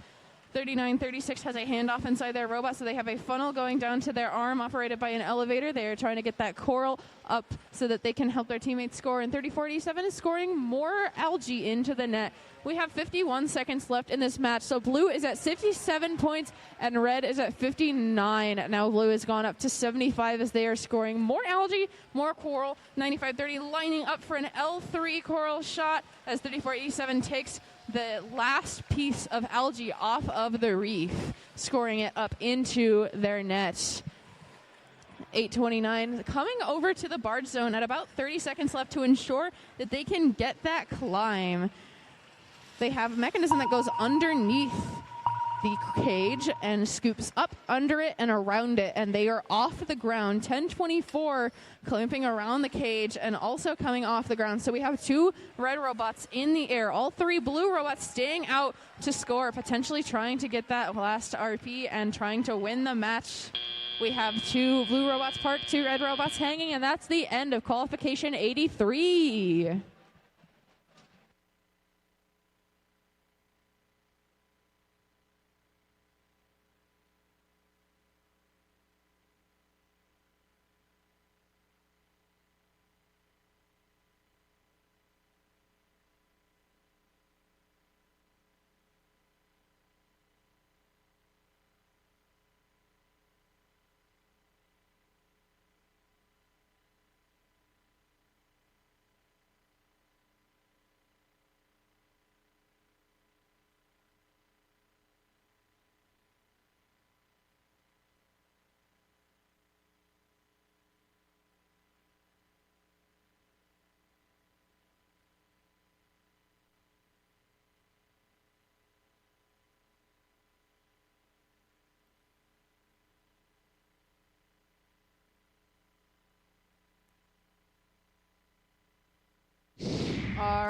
3936 has a handoff inside their robot, so they have a funnel going down to their arm operated by an elevator. They are trying to get that coral up so that they can help their teammates score. And 3487 is scoring more algae into the net. We have 51 seconds left in this match. So blue is at 57 points and red is at 59. Now blue has gone up to 75 as they are scoring more algae, more coral. 9530 lining up for an L3 coral shot as 3487 takes the last piece of algae off of the reef, scoring it up into their net. 829 coming over to the barge zone at about 30 seconds left to ensure that they can get that climb. They have a mechanism that goes underneath the cage and scoops up under it and around it, and they are off the ground. 1024 clamping around the cage and also coming off the ground. So we have 2 red robots in the air, all 3 blue robots staying out to score, potentially trying to get that last RP and trying to win the match. We have 2 blue robots parked, 2 red robots hanging, and that's the end of qualification 83.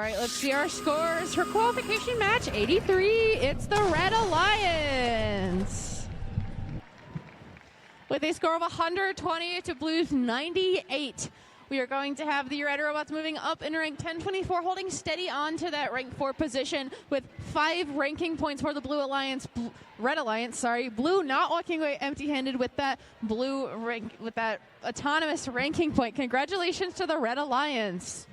right, let's see our scores for qualification match 83. It's the Red Alliance. With a score of 120 to Blue's 98. We are going to have the Red Robots moving up in rank 1024, holding steady on to that rank 4 position with 5 ranking points for the Red Alliance. Blue not walking away empty-handed with that with that autonomous ranking point. Congratulations to the Red Alliance.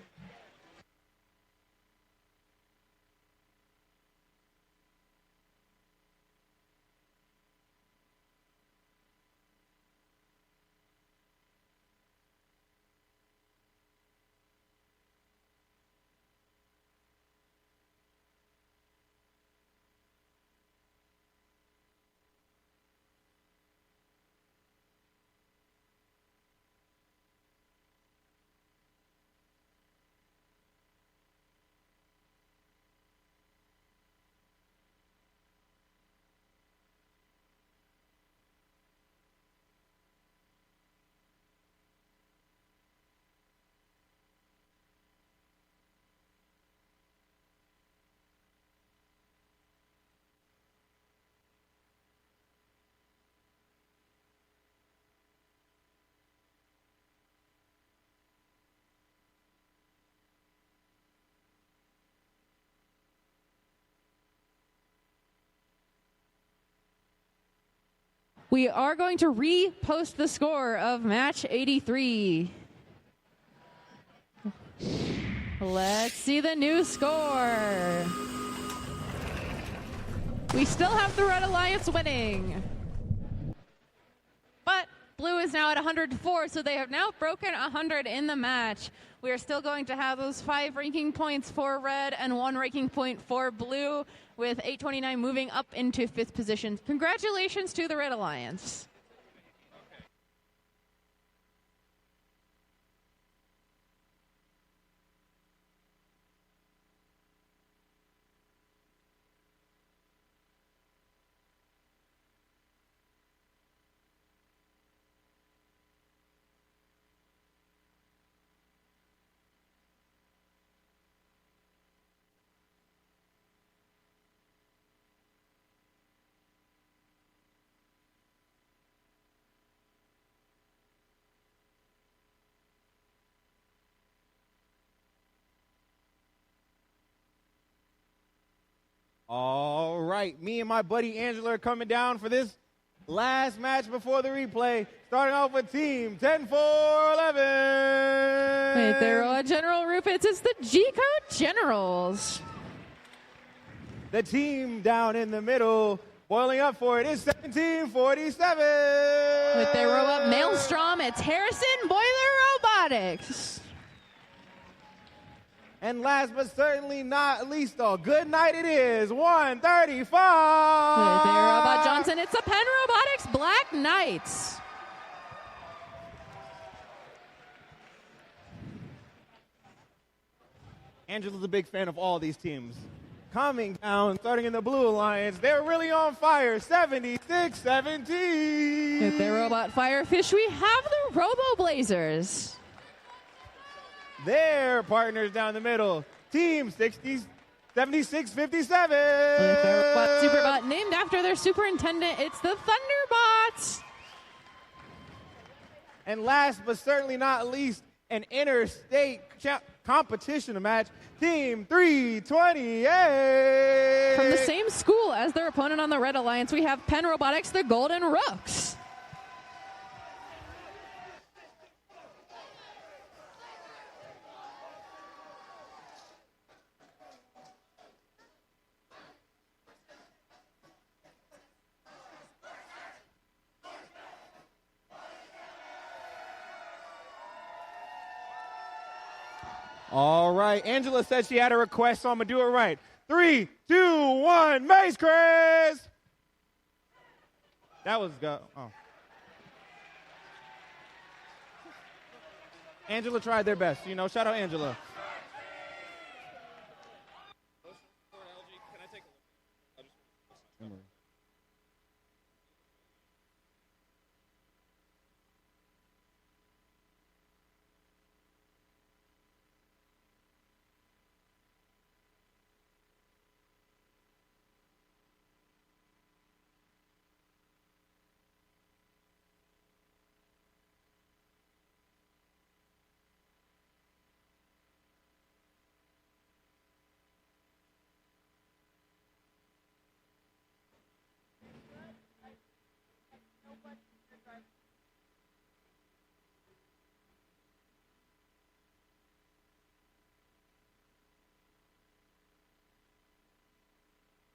We are going to repost the score of match 83. Let's see the new score. We still have the Red Alliance winning. But Blue is now at 104, so they have now broken 100 in the match. We are still going to have those 5 ranking points for Red and 1 ranking point for Blue, with 829 moving up into 5th position. Congratulations to the Red Alliance. All right, me and my buddy Angela are coming down for this last match before the replay. Starting off with team 10-4-11. Wait, they're on General Rufus. It's the G-Code Generals. The team down in the middle, boiling up for it, is 1747. With their robot Maelstrom, it's Harrison Boiler Robotics. And last but certainly not least, though, good night it is, 135. With their robot Johnson, it's the Penn Robotics Black Knights. Angela's a big fan of all these teams. Coming down, starting in the Blue Alliance, they're really on fire, 76-17. With their robot Firefish, we have the Robo Blazers. Their partners down the middle, team 76-57. With their robot Superbot, named after their superintendent, it's the Thunderbots. And last but certainly not least, an interstate competition match, team 328. From the same school as their opponent on the Red Alliance, we have Penn Robotics, the Golden Rooks. All right, Angela said she had a request, so I'm going to do it right. 3, 2, 1, Mace Chris! That was go. Oh. Angela tried their best. You know, shout out Angela.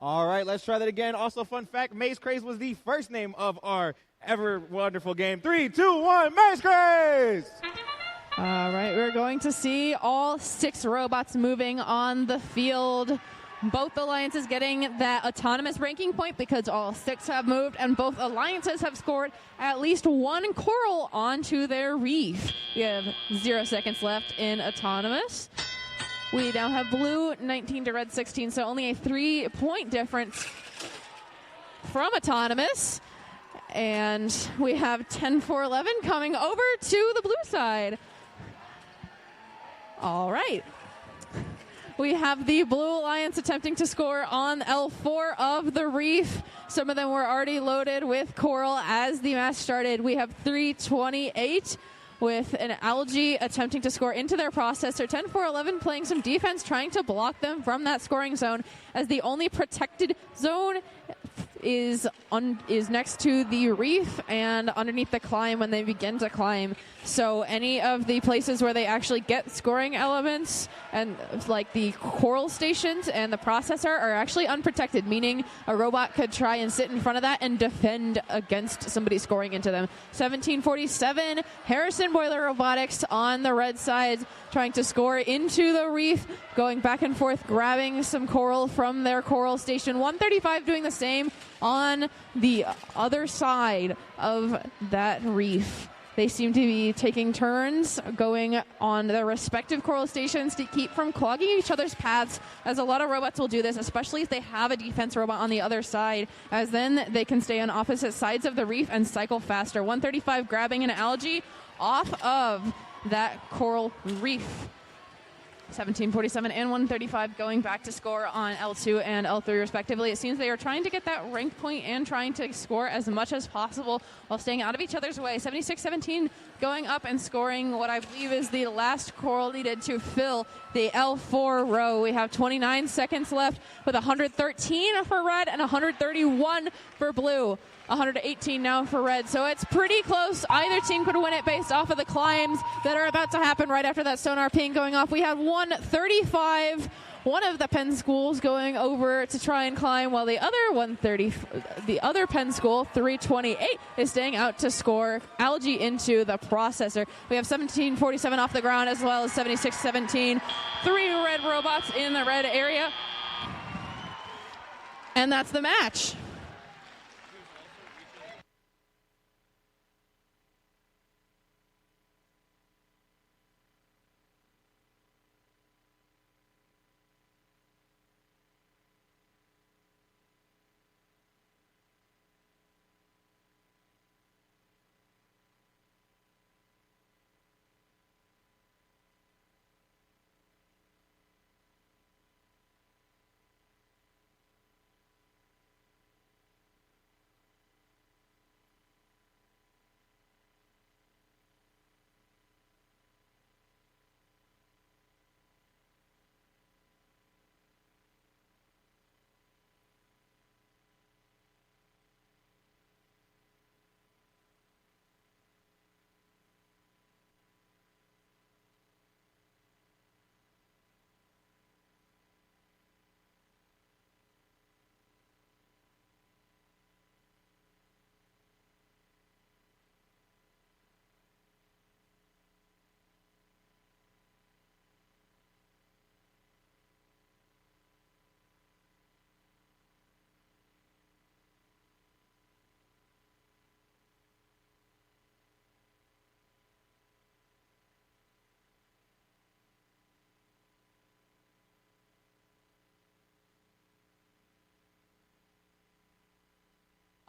All right, let's try that again. Also, fun fact, Maze Craze was the first name of our ever wonderful game. 3, 2, 1, Maze Craze! All right, we're going to see all 6 robots moving on the field. Both alliances getting that autonomous ranking point because all 6 have moved, and both alliances have scored at least 1 coral onto their reef. We have 0 seconds left in autonomous. We now have blue 19 to red 16, so only a 3-point difference from autonomous. And we have 10-4-11 coming over to the blue side. All right. We have the Blue Alliance attempting to score on L4 of the reef. Some of them were already loaded with coral as the match started. We have 328 with an algae attempting to score into their processor. 10-4-11 playing some defense, trying to block them from that scoring zone, as the only protected zone is next to the reef and underneath the climb when they begin to climb. So any of the places where they actually get scoring elements, and like the coral stations and the processor, are actually unprotected, meaning a robot could try and sit in front of that and defend against somebody scoring into them. 1747, Harrison Boiler Robotics on the red side trying to score into the reef, going back and forth, grabbing some coral from their coral station. 135 doing the same on the other side of that reef. They seem to be taking turns going on their respective coral stations to keep from clogging each other's paths, as a lot of robots will do this, especially if they have a defense robot on the other side, as then they can stay on opposite sides of the reef and cycle faster. 135 grabbing an algae off of that coral reef. 1747 and 135 going back to score on L2 and L3 respectively. It seems they are trying to get that rank point and trying to score as much as possible while staying out of each other's way. 76-17 going up and scoring what I believe is the last coral needed to fill the L4 row. We have 29 seconds left with 113 for red and 131 for blue. 118 now for red, so it's pretty close. Either team could win it based off of the climbs that are about to happen right after that sonar ping going off. We have 135, one of the Penn schools going over to try and climb, while the other Penn school, 328, is staying out to score algae into the processor. We have 1747 off the ground, as well as 76-17. 3 red robots in the red area. And that's the match.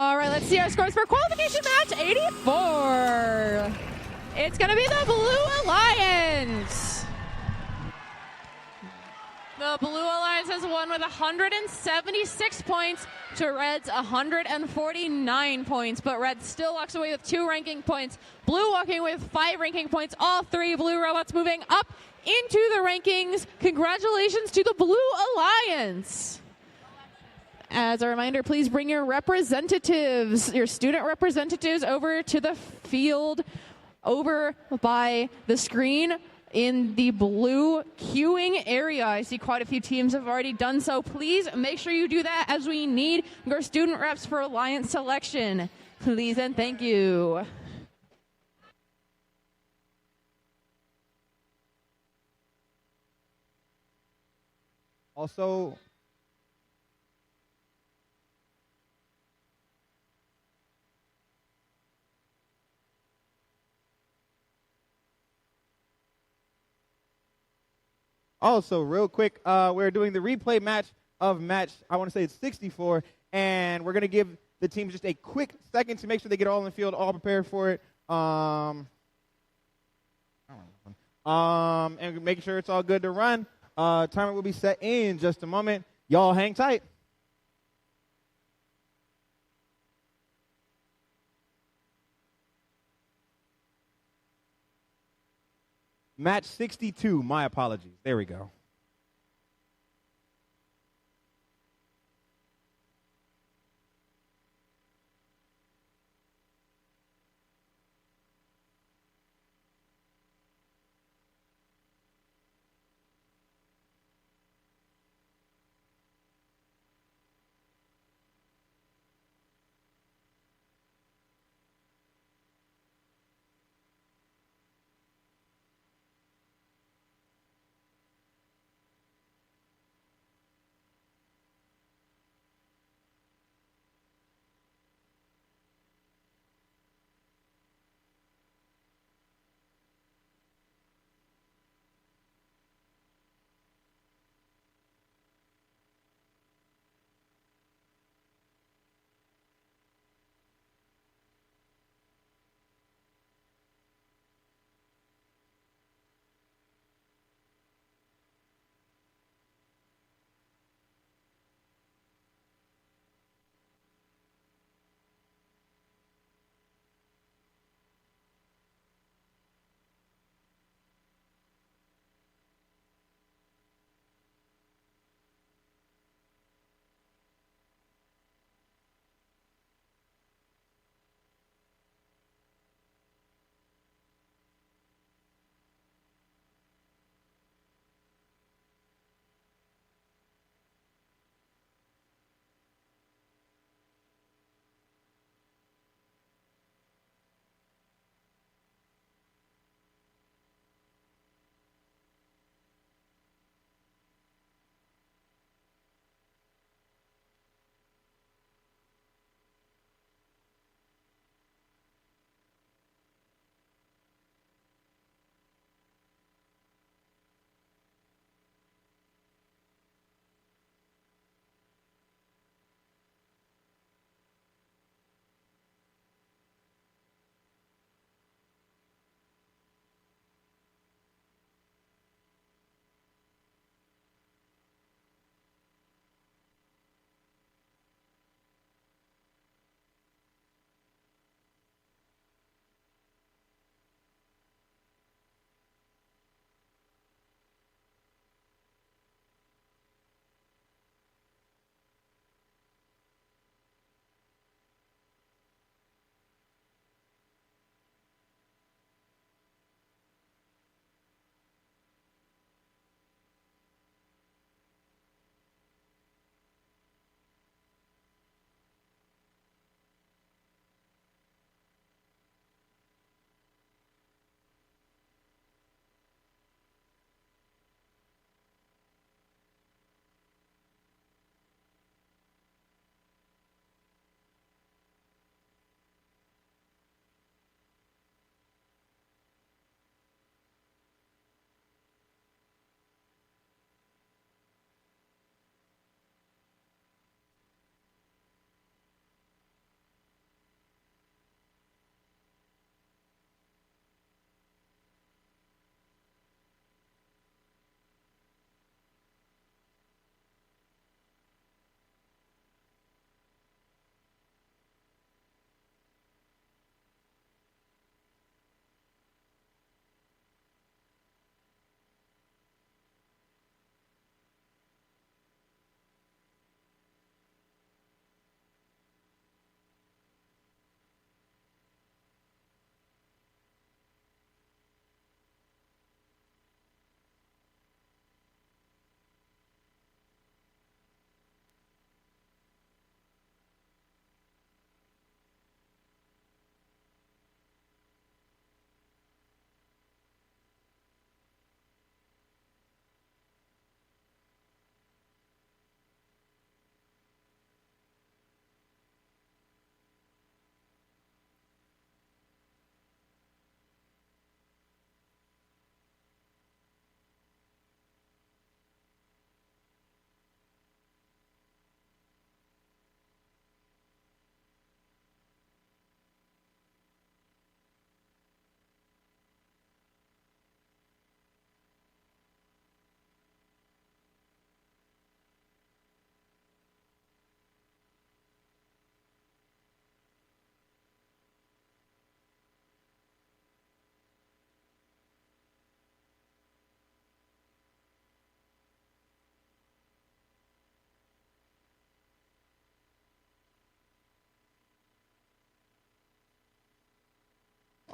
All right, let's see our scores for qualification match 84. It's going to be the Blue Alliance. The Blue Alliance has won with 176 points to Red's 149 points, but Red still walks away with 2 ranking points. Blue walking with 5 ranking points. All 3 Blue robots moving up into the rankings. Congratulations to the Blue Alliance. As a reminder, please bring your representatives, your student representatives, over to the field over by the screen in the blue queuing area. I see quite a few teams have already done so. Please make sure you do that as we need your student reps for Alliance selection. Please and thank you. Also, real quick, we're doing the replay match of I want to say it's 64, and we're going to give the teams just a quick second to make sure they get all in the field, all prepared for it, and making sure it's all good to run. Timer will be set in just a moment. Y'all hang tight. Match 62, my apologies. There we go.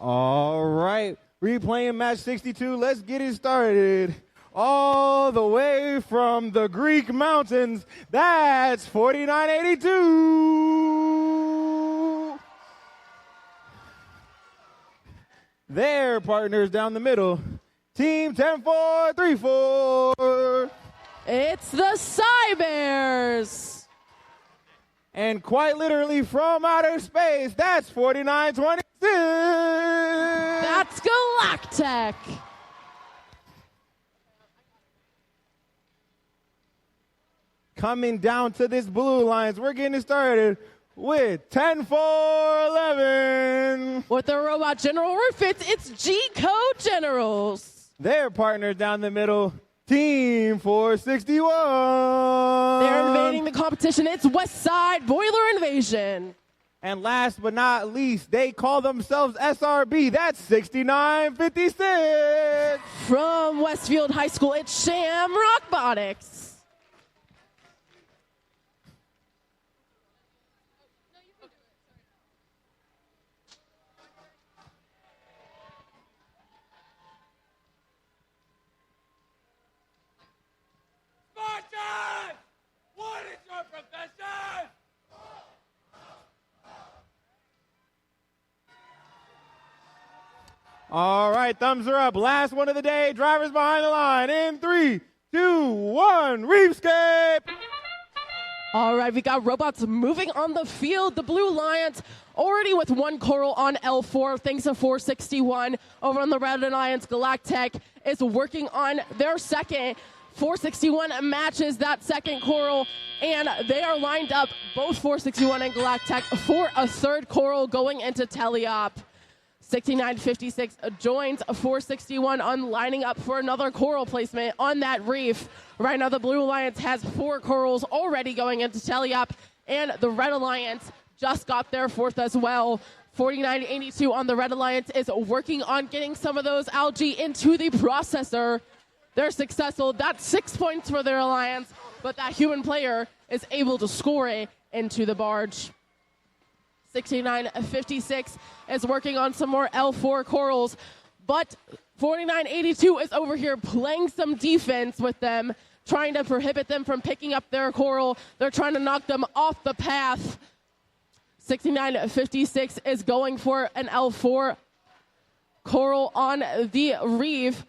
All right. Replaying match 62. Let's get it started. All the way from the Greek mountains, that's 4982. Their partners down the middle, Team 10434. It's the Cybears. And quite literally from outer space, that's 4926. That's Galactic. Coming down to this blue lines, we're getting started with 10-4-11. With the robot General Roof, it's G-Code Generals. Their partners down the middle, Team 461. They're invading the competition. It's West Side Boiler Invasion. And last but not least, they call themselves SRB. That's 6956. From Westfield High School, it's Sham Rockbotics. Spartans! What is your profession? All right, thumbs are up. Last one of the day. Drivers behind the line in 3, 2, 1. Reefscape. All right, we got robots moving on the field. The Blue Lions already with one coral on L4 thanks to 461. Over on the Red Alliance, Galactic is working on their second. 461 matches that second coral, and they are lined up, both 461 and Galactic, for a third coral going into Teleop. 6956 joins 461 on lining up for another coral placement on that reef. Right now, the Blue Alliance has 4 corals already going into Teleop, and the Red Alliance just got their fourth as well. 4982 on the Red Alliance is working on getting some of those algae into the processor. They're successful. That's 6 points for their alliance, but that human player is able to score it into the barge. 6956 is working on some more L4 corals, but 4982 is over here playing some defense with them, trying to prohibit them from picking up their coral. They're trying to knock them off the path. 6956 is going for an L4 coral on the reef.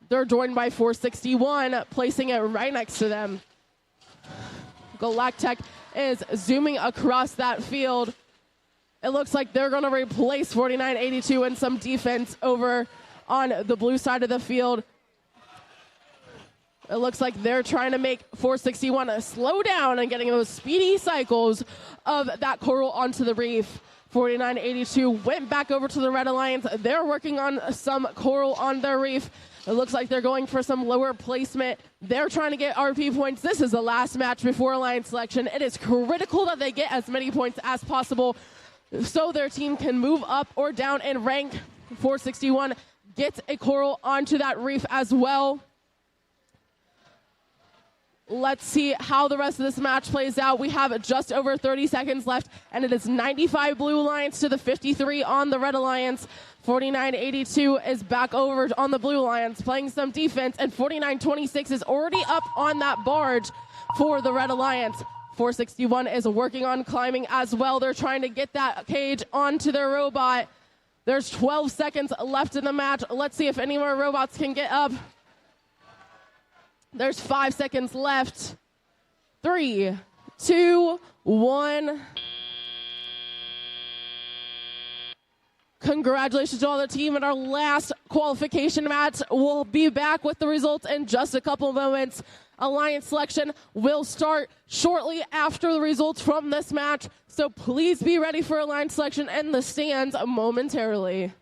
They're joined by 461, placing it right next to them. Galactic is zooming across that field. It looks like they're going to replace 4982 in some defense over on the blue side of the field. It looks like they're trying to make 461 slow down and getting those speedy cycles of that coral onto the reef. 4982 went back over to the Red Alliance. They're working on some coral on their reef. It looks like they're going for some lower placement. They're trying to get RP points. This is the last match before Alliance selection. It is critical that they get as many points as possible so their team can move up or down in rank. 461 gets a coral onto that reef as well. Let's see how the rest of this match plays out. We have just over 30 seconds left, and it is 95 Blue Alliance to the 53 on the Red Alliance. 4982 is back over on the Blue Alliance, playing some defense, and 4926 is already up on that barge for the Red Alliance. 461 is working on climbing as well. They're trying to get that cage onto their robot. There's 12 seconds left in the match. Let's see if any more robots can get up. There's 5 seconds left. 3, 2, 1. Congratulations to all the team in our last qualification match. We'll be back with the results in just a couple of moments. Alliance selection will start shortly after the results from this match, so please be ready for Alliance selection in the stands momentarily.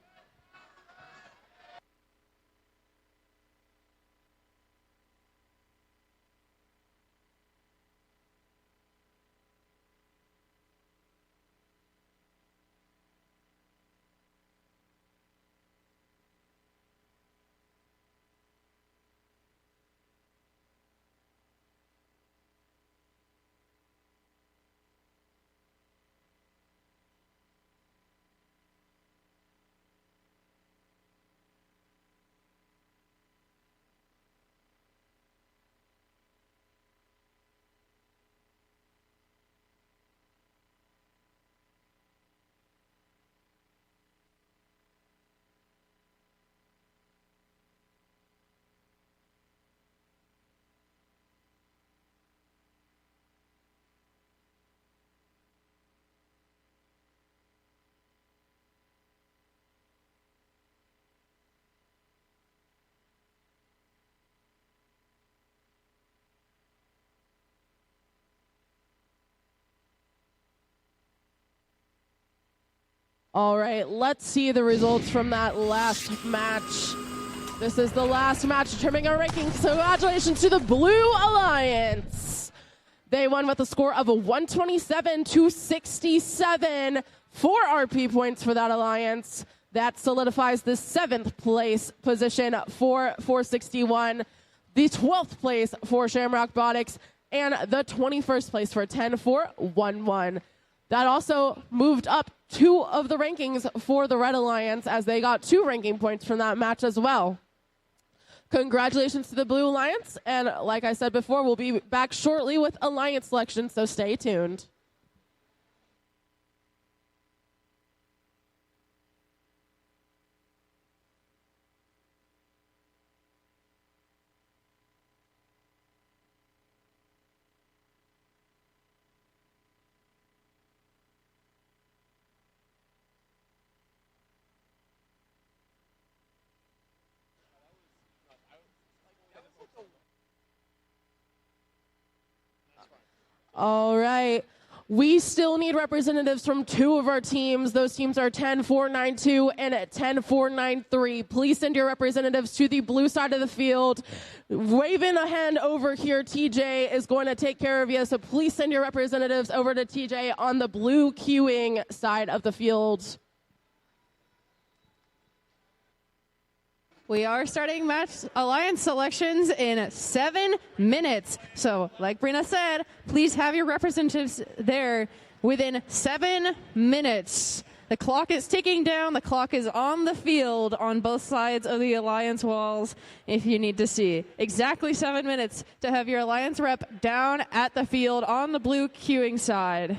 All right, let's see the results from that last match. This is the last match determining our rankings. Congratulations to the Blue Alliance. They won with a score of a 127-67. 4 RP points for that alliance. That solidifies the 7th place position for 461, the 12th place for Shamrock Robotics, and the 21st place for 10411. That also moved up 2 of the rankings for the Red Alliance as they got 2 ranking points from that match as well. Congratulations to the Blue Alliance, and like I said before, we'll be back shortly with Alliance selection, so stay tuned. All right. We still need representatives from 2 of our teams. Those teams are 10-4-9-2 and 10-4-9-3. Please send your representatives to the blue side of the field. Waving a hand over here, TJ is going to take care of you. So please send your representatives over to TJ on the blue queuing side of the field. We are starting match alliance selections in 7 minutes. So, like Brina said, please have your representatives there within 7 minutes. The clock is ticking down. The clock is on the field on both sides of the alliance walls if you need to see. Exactly 7 minutes to have your alliance rep down at the field on the blue queuing side.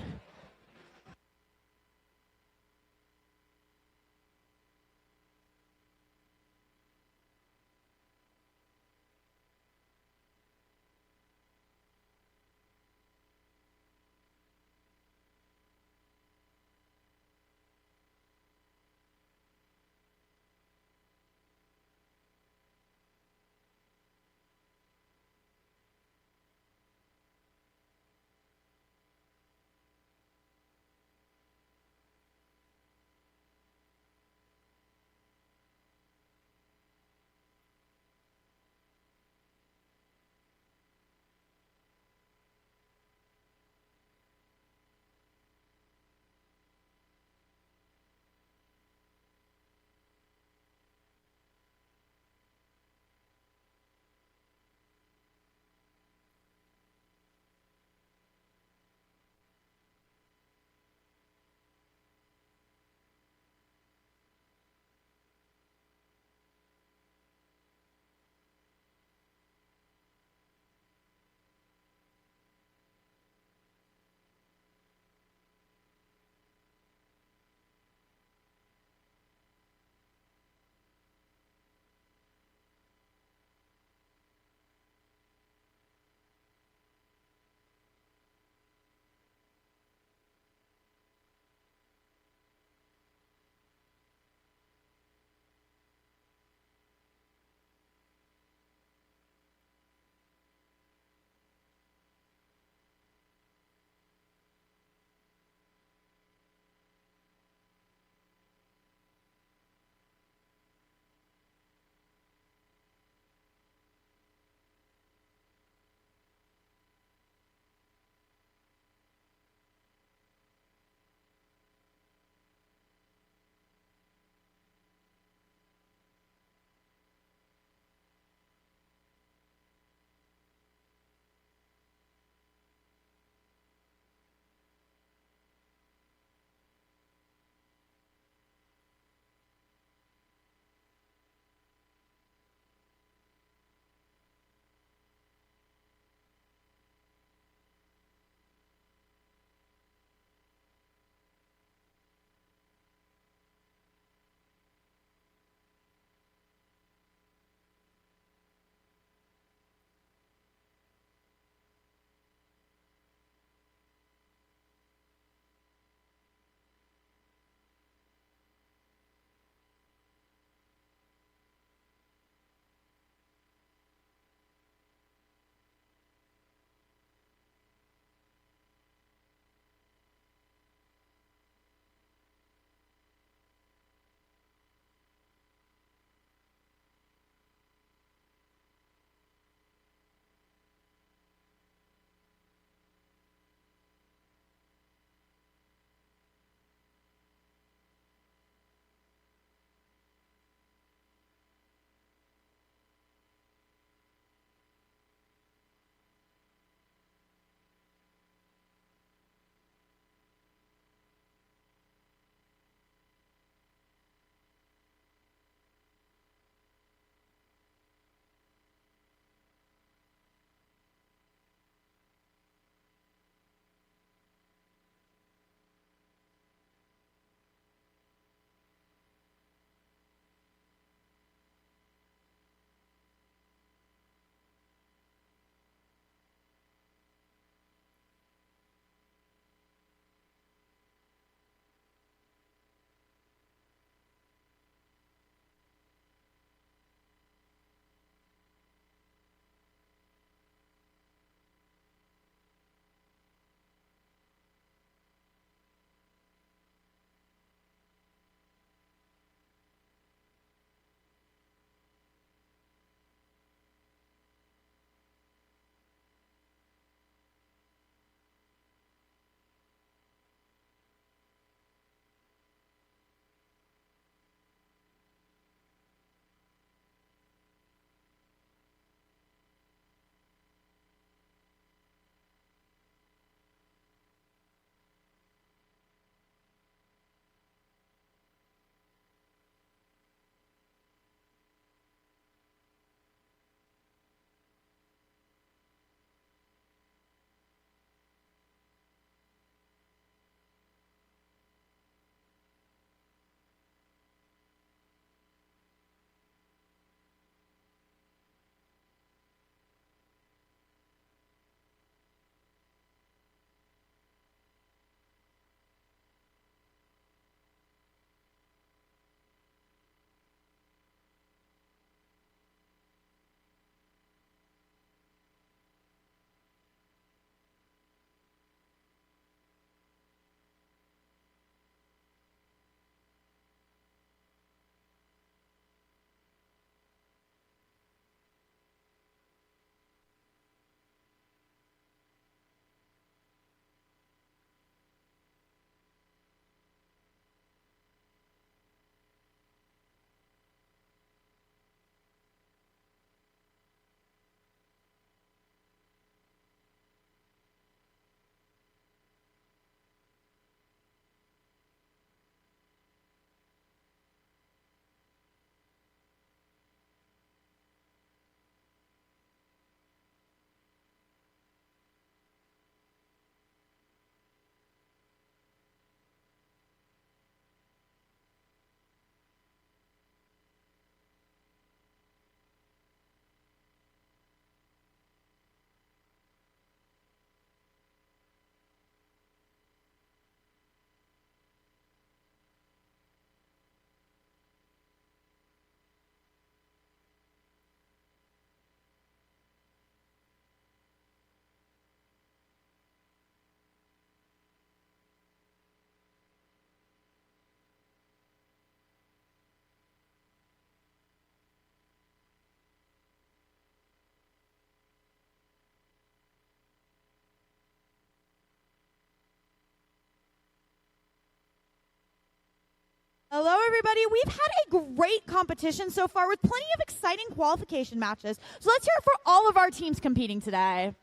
Hello, everybody. We've had a great competition so far with plenty of exciting qualification matches. So let's hear it for all of our teams competing today.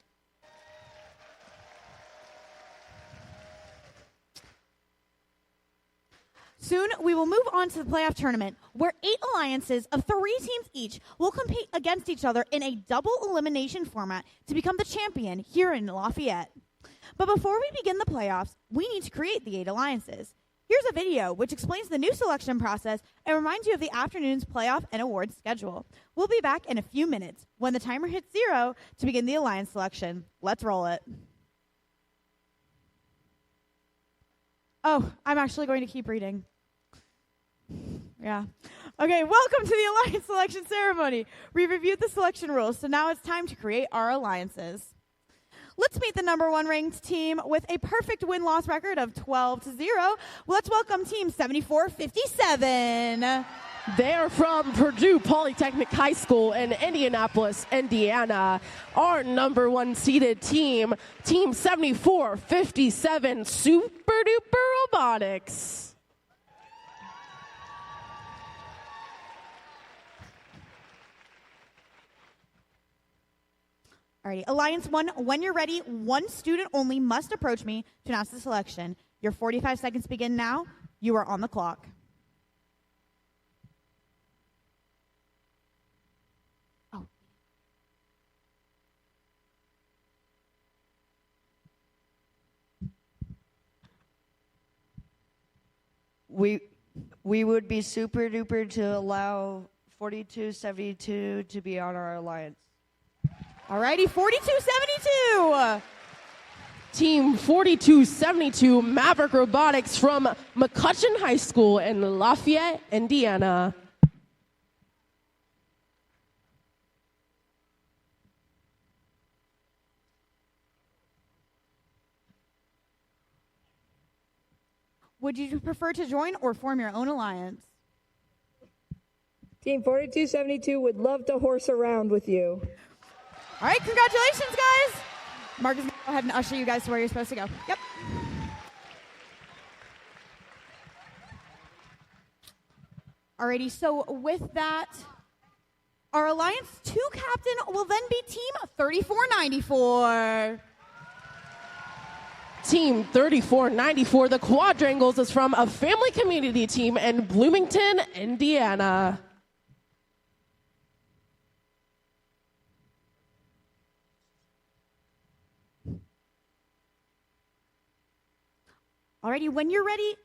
Soon, we will move on to the playoff tournament, where 8 alliances of 3 teams each will compete against each other in a double elimination format to become the champion here in Lafayette. But before we begin the playoffs, we need to create the 8 alliances. Here's a video which explains the new selection process and reminds you of the afternoon's playoff and awards schedule. We'll be back in a few minutes when the timer hits 0 to begin the alliance selection. Let's roll it. Oh, I'm actually going to keep reading. Yeah. Okay, welcome to the alliance selection ceremony. We reviewed the selection rules, so now it's time to create our alliances. Let's meet the number 1 ranked team with a perfect win-loss record of 12-0. Let's welcome team 7457. They're from Purdue Polytechnic High School in Indianapolis, Indiana. Our number 1 seeded team, Team 7457, Super Duper Robotics. Alrighty, Alliance 1, when you're ready, 1 student only must approach me to announce the selection. Your 45 seconds begin now. You are on the clock. Oh. We would be super duper to allow 4272 to be on our alliance. Alrighty, 4272. Team 4272, Maverick Robotics from McCutcheon High School in Lafayette, Indiana. Would you prefer to join or form your own alliance? Team 4272 would love to horse around with you. All right, congratulations, guys. Mark is going to go ahead and usher you guys to where you're supposed to go. Yep. Alrighty, so with that, our Alliance 2 captain will then be Team 3494. Team 3494, the Quadrangles, is from a family community team in Bloomington, Indiana. Alrighty, when you're ready,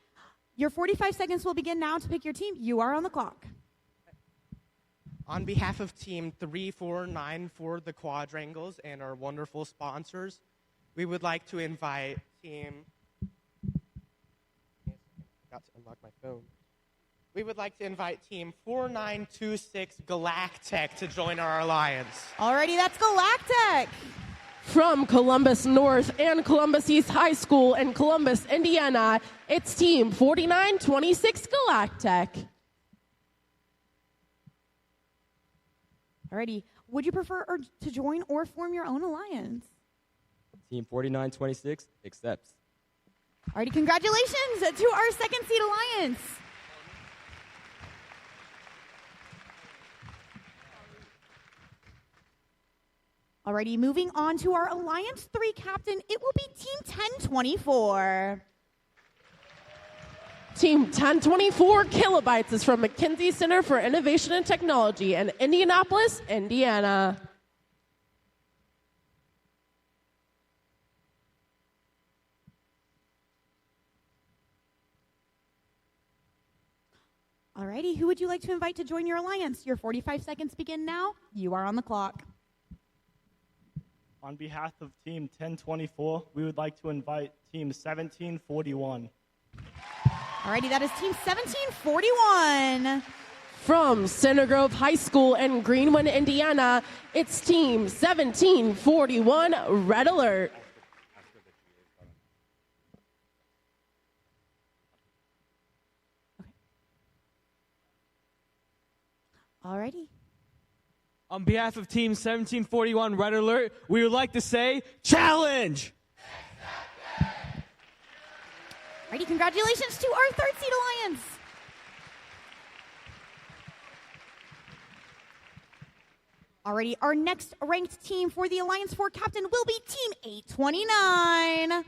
your 45 seconds will begin now to pick your team. You are on the clock. On behalf of Team 3494, the Quadrangles, and our wonderful sponsors, we would like to invite Team... Got to unlock my phone. We would like to invite Team 4926 Galactech to join our alliance. Alrighty, that's Galactech. From Columbus North and Columbus East High School in Columbus, Indiana, it's Team 4926 Galactech. Alrighty, would you prefer to join or form your own alliance? Team 4926 accepts. Alrighty, congratulations to our second seed alliance. Alrighty, moving on to our Alliance 3 captain, it will be Team 1024. Team 1024 Kilobytes is from McKinsey Center for Innovation and Technology in Indianapolis, Indiana. Alrighty, who would you like to invite to join your alliance? Your 45 seconds begin now. You are on the clock. On behalf of Team 1024, we would like to invite Team 1741. Alrighty, that is Team 1741. From Center Grove High School in Greenwood, Indiana, it's Team 1741 Red Alert. Alrighty. On behalf of Team 1741 Red Alert, we would like to say, challenge! Alrighty, congratulations to our third seed alliance. Alrighty, our next ranked team for the Alliance 4 captain will be Team 829.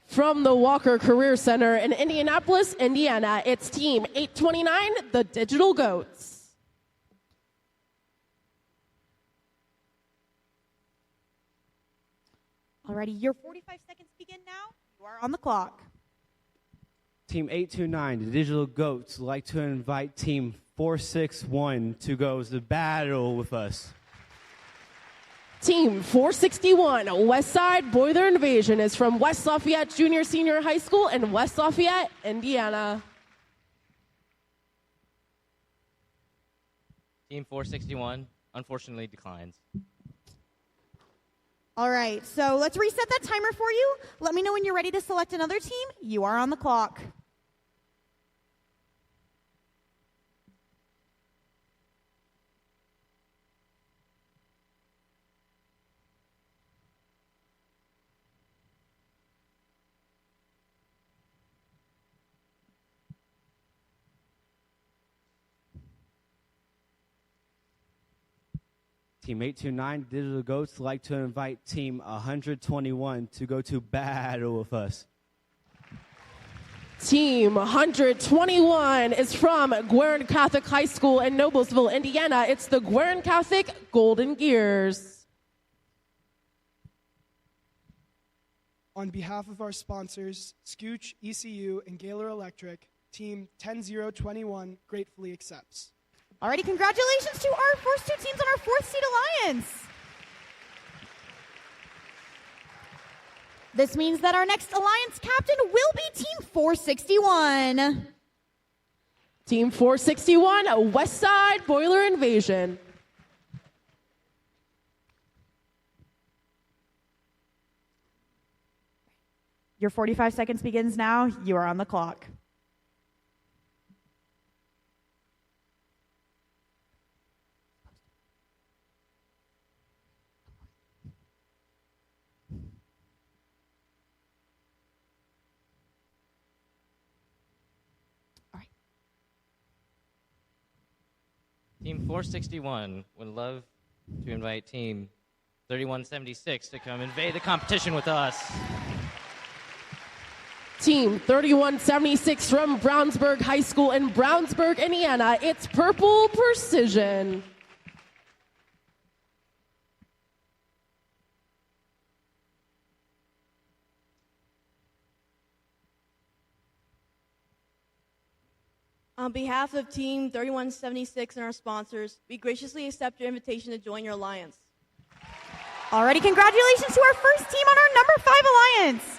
From the Walker Career Center in Indianapolis, Indiana, it's Team 829, the Digital Goats. Alrighty, your 45 seconds begin now. You are on the clock. Team 829, the Digital Goats, would like to invite Team 461 to go to battle with us. Team 461, Westside Boiler Invasion, is from West Lafayette Junior Senior High School in West Lafayette, Indiana. Team 461 unfortunately declines. All right, so let's reset that timer for you. Let me know when you're ready to select another team. You are on the clock. Team 829, Digital Goats, would like to invite Team 121 to go to battle with us. Team 121 is from Guerin Catholic High School in Noblesville, Indiana. It's the Guerin Catholic Golden Gears. On behalf of our sponsors, Scooch, ECU, and Gaylor Electric, Team 10021 gratefully accepts. Alrighty, congratulations to our first two teams on our fourth seed alliance. This means that our next alliance captain will be Team 461. Team 461, Westside Boiler Invasion. Your 45 seconds begins now. You are on the clock. Team 461 would love to invite Team 3176 to come invade the competition with us. Team 3176 from Brownsburg High School in Brownsburg, Indiana. It's Purple Precision. On behalf of Team 3176 and our sponsors, we graciously accept your invitation to join your alliance. Alrighty, congratulations to our first team on our number 5 alliance.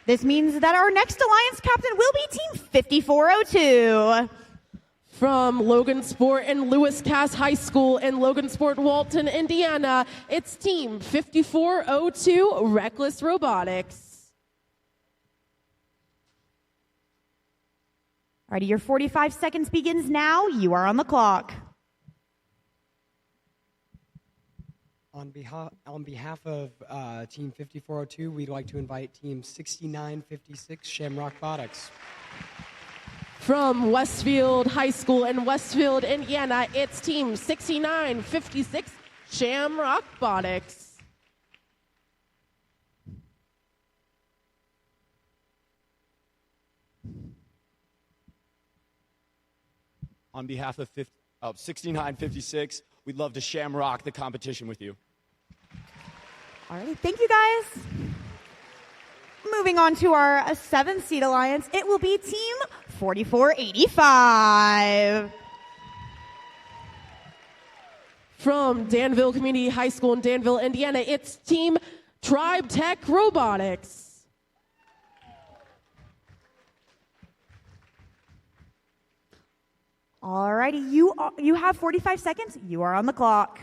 This means that our next alliance captain will be Team 5402. From Logan Sport and Lewis Cass High School in Logan Sport, Walton, Indiana, it's Team 5402, Reckless Robotics. Alrighty, your 45 seconds begins now. You are on the clock. On behalf of Team 5402, we'd like to invite Team 6956, Shamrock Robotics. From Westfield High School in Westfield, Indiana, it's Team 6956, Shamrock Robotics. On behalf of 6956, we'd love to shamrock the competition with you. All right, thank you guys. Moving on to our 7th seed alliance, it will be Team 4485. From Danville Community High School in Danville, Indiana, it's Team Tribe Tech Robotics. Alrighty, you have 45 seconds. You are on the clock.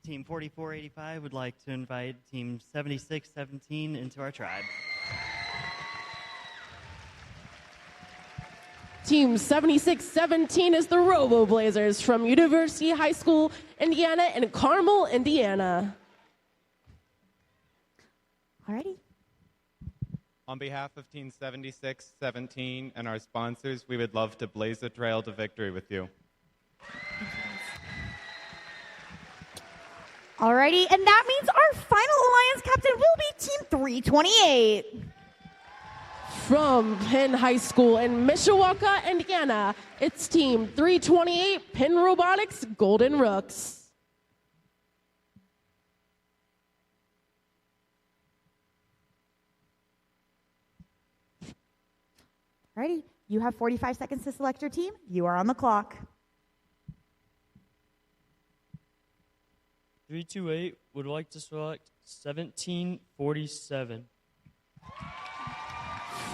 Team 4485 would like to invite Team 7617 into our tribe. Team 7617 is the Robo Blazers from University High School, Indiana, in Carmel, Indiana. Alrighty. On behalf of Team 7617 and our sponsors, we would love to blaze a trail to victory with you. Alrighty, and that means our final alliance captain will be Team 328. From Penn High School in Mishawaka, Indiana, it's Team 328 Penn Robotics Golden Rooks. Alrighty, you have 45 seconds to select your team. You are on the clock. 328 would like to select 1747.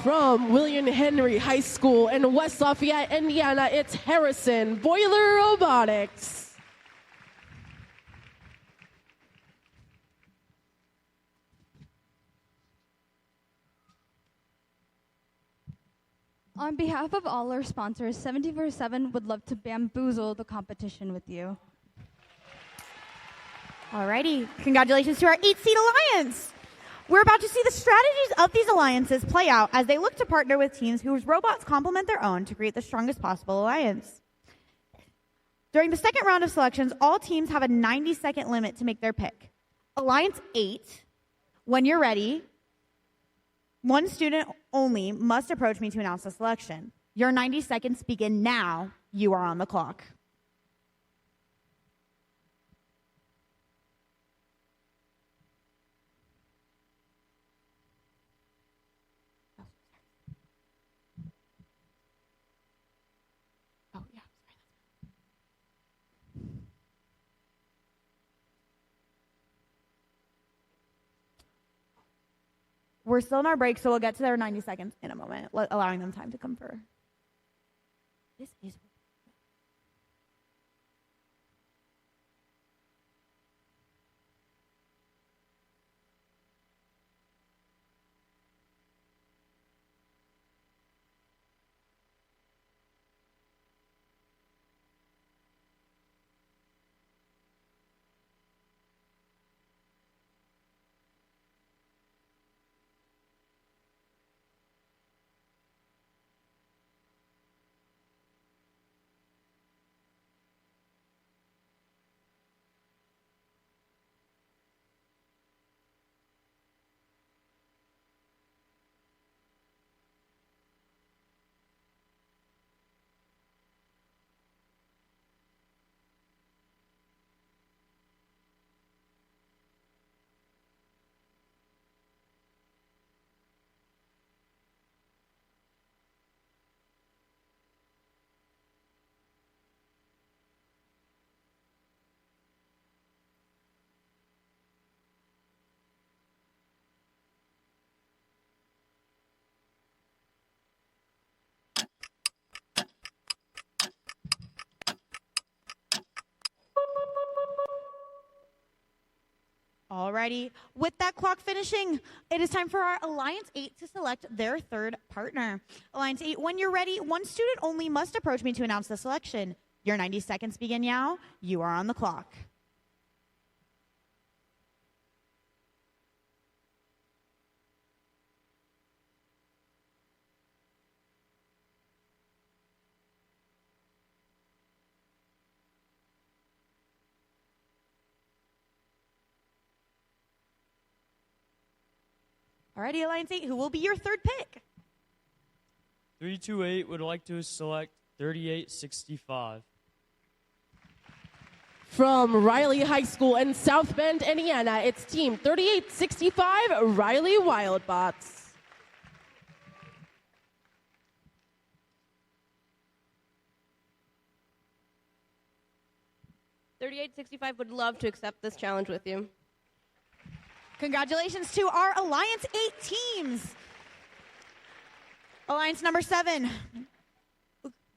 From William Henry High School in West Lafayette, Indiana, it's Harrison Boiler Robotics. On behalf of all our sponsors, 747 would love to bamboozle the competition with you. Alrighty, congratulations to our 8-seed alliance. We're about to see the strategies of these alliances play out as they look to partner with teams whose robots complement their own to create the strongest possible alliance. During the second round of selections, all teams have a 90-second limit to make their pick. Alliance 8, when you're ready, one student only must approach me to announce the selection. Your 90 seconds begin now. You are on the clock. We're still in our break, so we'll get to their 90 seconds in a moment, allowing them time to confer. This is... Alrighty, with that clock finishing, it is time for our Alliance 8 to select their third partner. Alliance 8, when you're ready, one student only must approach me to announce the selection. Your 90 seconds begin now. You are on the clock. Alrighty, Alliance 8, who will be your third pick? 328 would like to select 3865. From Riley High School in South Bend, Indiana, it's Team 3865 Riley Wildbots. .3865 would love to accept this challenge with you. Congratulations to our Alliance 8 teams. Alliance number 7.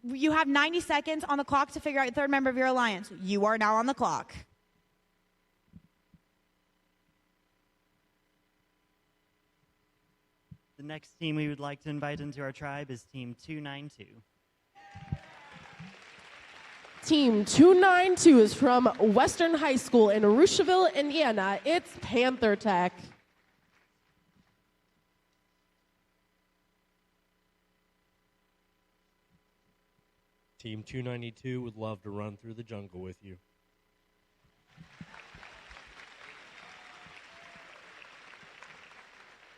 You have 90 seconds on the clock to figure out the third member of your alliance. You are now on the clock. The next team we would like to invite into our tribe is Team 292. Team 292 is from Western High School in Rushville, Indiana. It's Panther Tech. Team 292 would love to run through the jungle with you.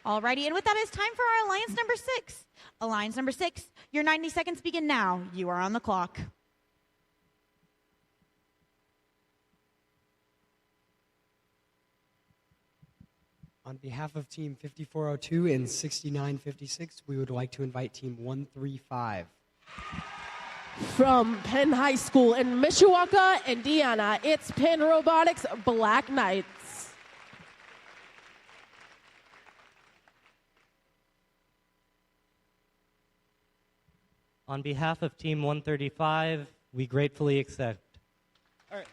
Alrighty, and with that, it's time for our Alliance number 6. Alliance number 6, your 90 seconds begin now. You are on the clock. On behalf of Team 5402 and 6956, we would like to invite Team 135. From Penn High School in Mishawaka, Indiana, it's Penn Robotics Black Knights. On behalf of Team 135, we gratefully accept. All right.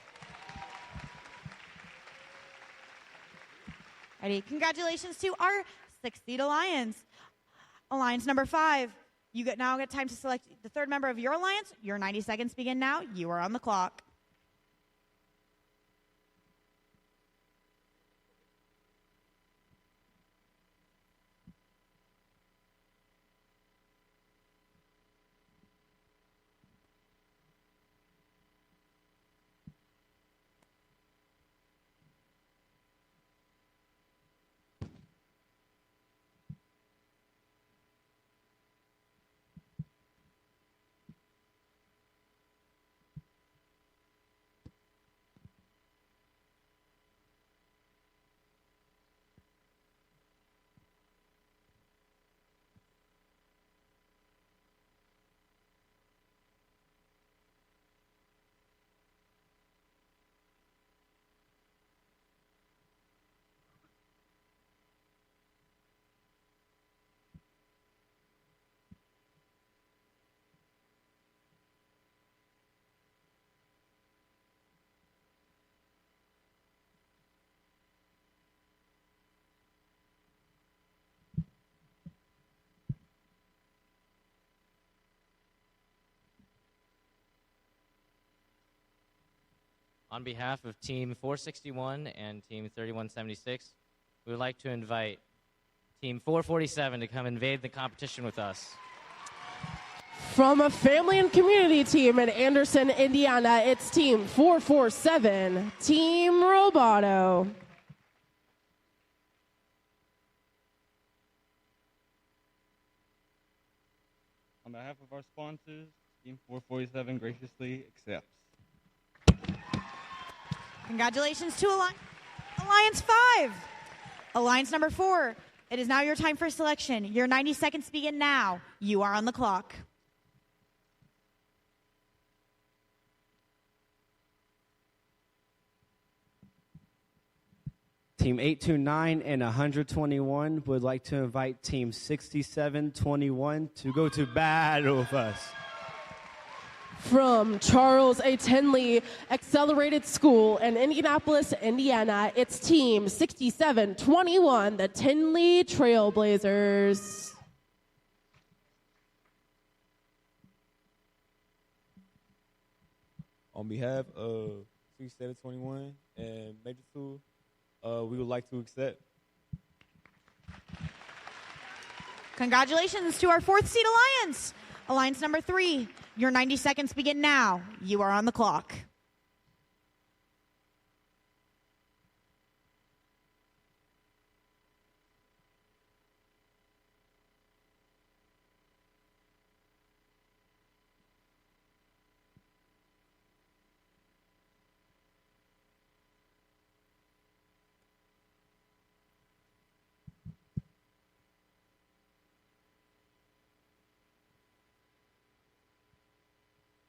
Ready? Congratulations to our 6-seed Alliance. Alliance number 5. You now get time to select the third member of your alliance. Your 90 seconds begin now. You are on the clock. On behalf of Team 461 and Team 3176, we would like to invite Team 447 to come invade the competition with us. From a family and community team in Anderson, Indiana, it's Team 447, Team Roboto. On behalf of our sponsors, Team 447 graciously accepts. Congratulations to Alliance 5. Alliance number 4. It is now your time for selection. Your 90 seconds begin now. You are on the clock. Team 829 and 121 would like to invite Team 6721 to go to battle with us. From Charles A. Tinley Accelerated School in Indianapolis, Indiana, it's Team 6721, the Tinley Trailblazers. On behalf of 6721 and Major 2, we would like to accept. Congratulations to our 4th seed Alliance. Alliance number 3. Your 90 seconds begin now. You are on the clock.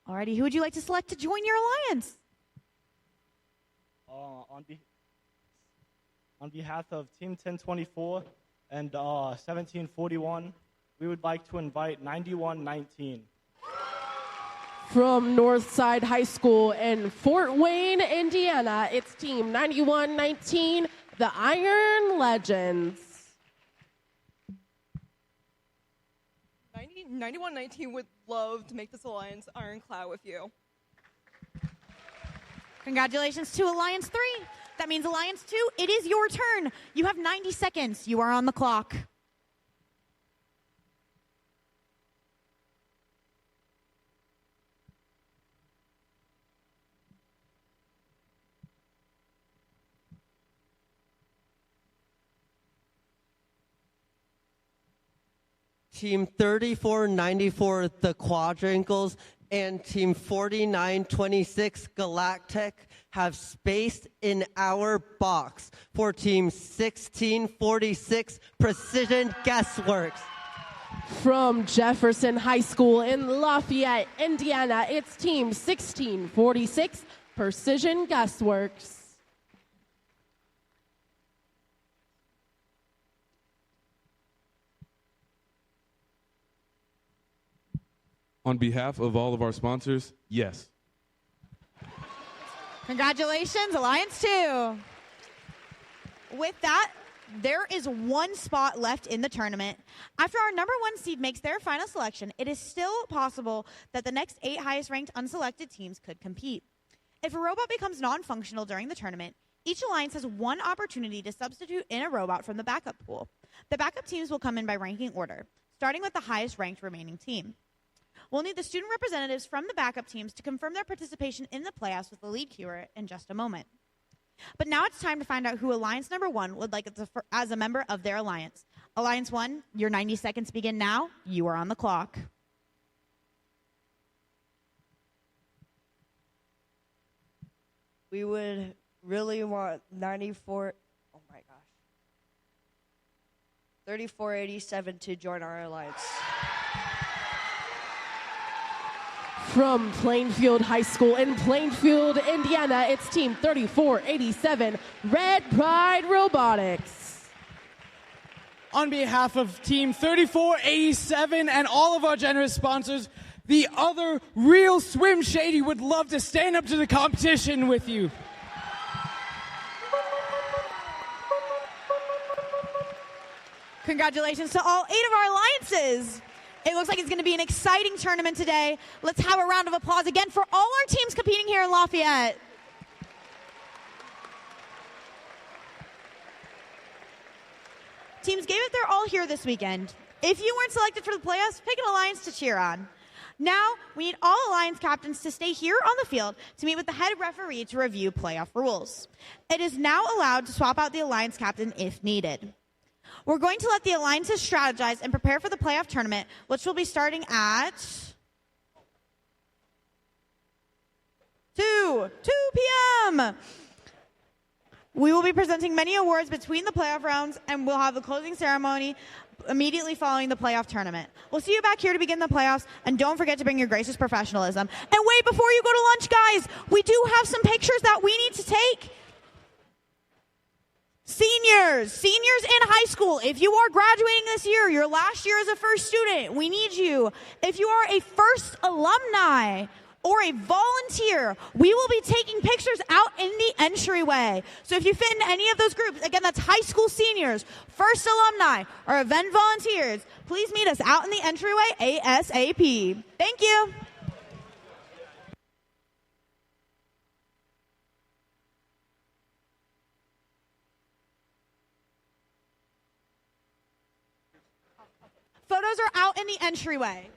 Alrighty, who would you like to select to join your alliance? On behalf of Team 1024 and 1741, we would like to invite 9119. From Northside High School in Fort Wayne, Indiana, it's Team 9119, the Iron Legends. Team 9119 would love to make this alliance ironclad with you. Congratulations to Alliance 3. That means Alliance 2, it is your turn. You have 90 seconds. You are on the clock. Team 3494, the Quadrangles, and Team 4926, Galactic, have space in our box for Team 1646, Precision Guessworks. From Jefferson High School in Lafayette, Indiana, it's Team 1646, Precision Guessworks. On behalf of all of our sponsors, yes. Congratulations, Alliance 2. With that, there is one spot left in the tournament. After our number 1 seed makes their final selection, it is still possible that the next 8 highest ranked unselected teams could compete. If a robot becomes non-functional during the tournament, each alliance has one opportunity to substitute in a robot from the backup pool. The backup teams will come in by ranking order, starting with the highest ranked remaining team. We'll need the student representatives from the backup teams to confirm their participation in the playoffs with the lead queuer in just a moment. But now it's time to find out who Alliance number 1 would like as a member of their alliance. Alliance 1, your 90 seconds begin now. You are on the clock. We would really want 3487 to join our alliance. From Plainfield High School in Plainfield, Indiana, it's Team 3487, Red Pride Robotics. On behalf of Team 3487 and all of our generous sponsors, the other Real Swim Shady would love to stand up to the competition with you. Congratulations to all 8 of our alliances. It looks like it's going to be an exciting tournament today. Let's have a round of applause again for all our teams competing here in Lafayette. Teams gave it their all here this weekend. If you weren't selected for the playoffs, pick an alliance to cheer on. Now, we need all alliance captains to stay here on the field to meet with the head referee to review playoff rules. It is now allowed to swap out the alliance captain if needed. We're going to let the alliances strategize and prepare for the playoff tournament, which will be starting at 2 p.m. We will be presenting many awards between the playoff rounds, and we'll have the closing ceremony immediately following the playoff tournament. We'll see you back here to begin the playoffs, and don't forget to bring your gracious professionalism. And wait, before you go to lunch, guys, we do have some pictures that we need to take. Seniors in high school, if you are graduating this year, your last year as a first student, we need you. If you are a first alumni or a volunteer, we will be taking pictures out in the entryway. So if you fit in any of those groups, again, that's high school seniors, first alumni, or event volunteers, please meet us out in the entryway ASAP. Thank you. Photos are out in the entryway.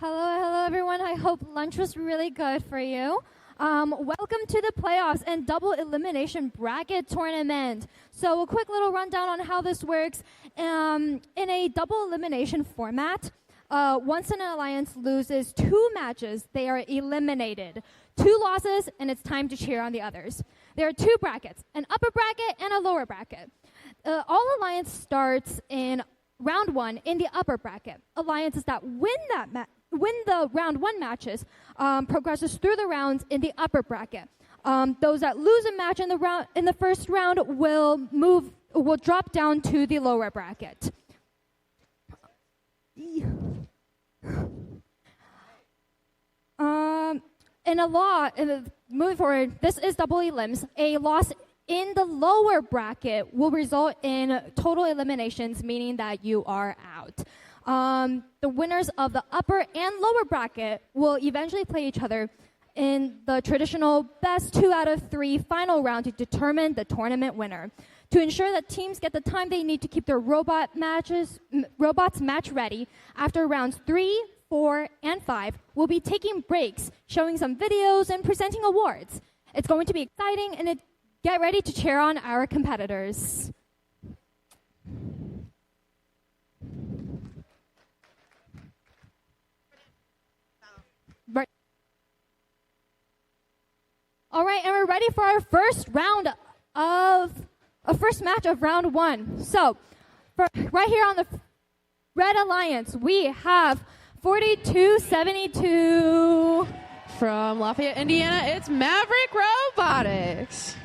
Hello, everyone. I hope lunch was really good for you. Welcome to the playoffs and double elimination bracket tournament. So a quick little rundown on how this works. In a double elimination format, once an alliance loses 2 matches, they are eliminated. 2 losses, and it's time to cheer on the others. There are 2 brackets, an upper bracket and a lower bracket. All alliance starts in round 1 in the upper bracket. Alliances that win the round 1 matches progresses through the rounds in the upper bracket. Those that lose a match in the first round will drop down to the lower bracket. Moving forward, this is double elims. A loss in the lower bracket will result in total eliminations, meaning that you are out. The winners of the upper and lower bracket will eventually play each other in the traditional best 2 out of 3 final round to determine the tournament winner. To ensure that teams get the time they need to keep their robots match ready, after rounds 3, 4, and 5, we'll be taking breaks, showing some videos, and presenting awards. It's going to be exciting, and get ready to cheer on our competitors. Right. All right, and we're ready for our first match of round 1. So, right here on the Red Alliance, we have 4272. From Lafayette, Indiana, it's Maverick Robotics.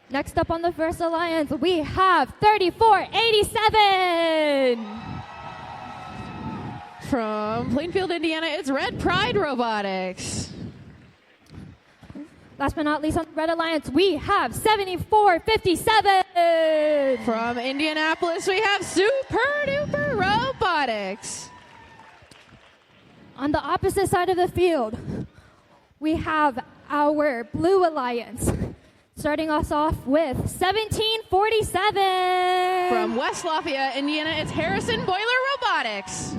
Next up on the First Alliance, we have 3487. From Plainfield, Indiana, it's Red Pride Robotics. Last but not least on the Red Alliance, we have 7457. From Indianapolis, we have Super Duper Robotics. On the opposite side of the field, we have our Blue Alliance. Starting us off with 1747. From West Lafayette, Indiana, it's Harrison Boiler Robotics.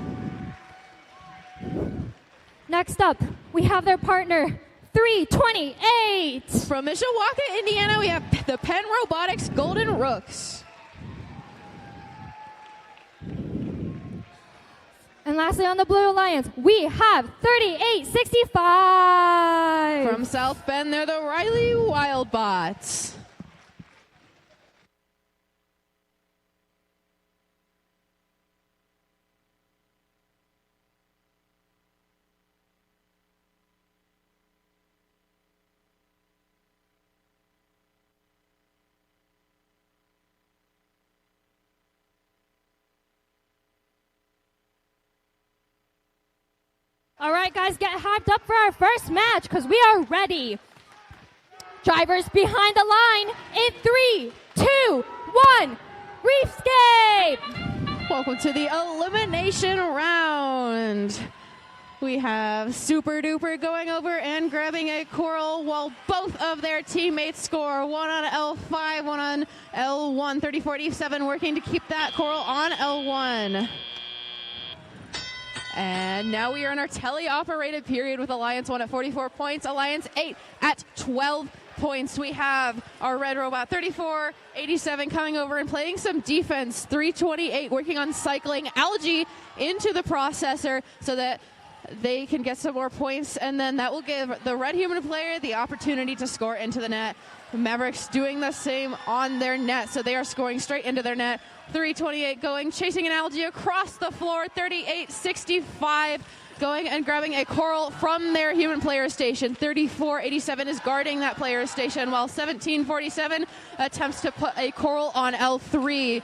Next up, we have their partner, 328. From Mishawaka, Indiana, we have the Penn Robotics Golden Rooks. And lastly, on the Blue Alliance, we have 3865. From South Bend, they're the Riley Wildbots. All right, guys, get hyped up for our first match because we are ready. Drivers behind the line in 3, 2, 1, Reefscape! Welcome to the elimination round. We have Super Duper going over and grabbing a coral while both of their teammates score. One on L5, one on L1. 3047 working to keep that coral on L1. And now we are in our tele-operated period with Alliance 1 at 44 points, Alliance 8 at 12 points. We have our red robot 3487 coming over and playing some defense. 328 working on cycling algae into the processor so that they can get some more points, and then that will give the red human player the opportunity to score into the net. Mavericks doing the same on their net, so they are scoring straight into their net. 328 going, chasing an algae across the floor. 3865 going and grabbing a coral from their human player station. 3487 is guarding that player station, while 1747 attempts to put a coral on L3.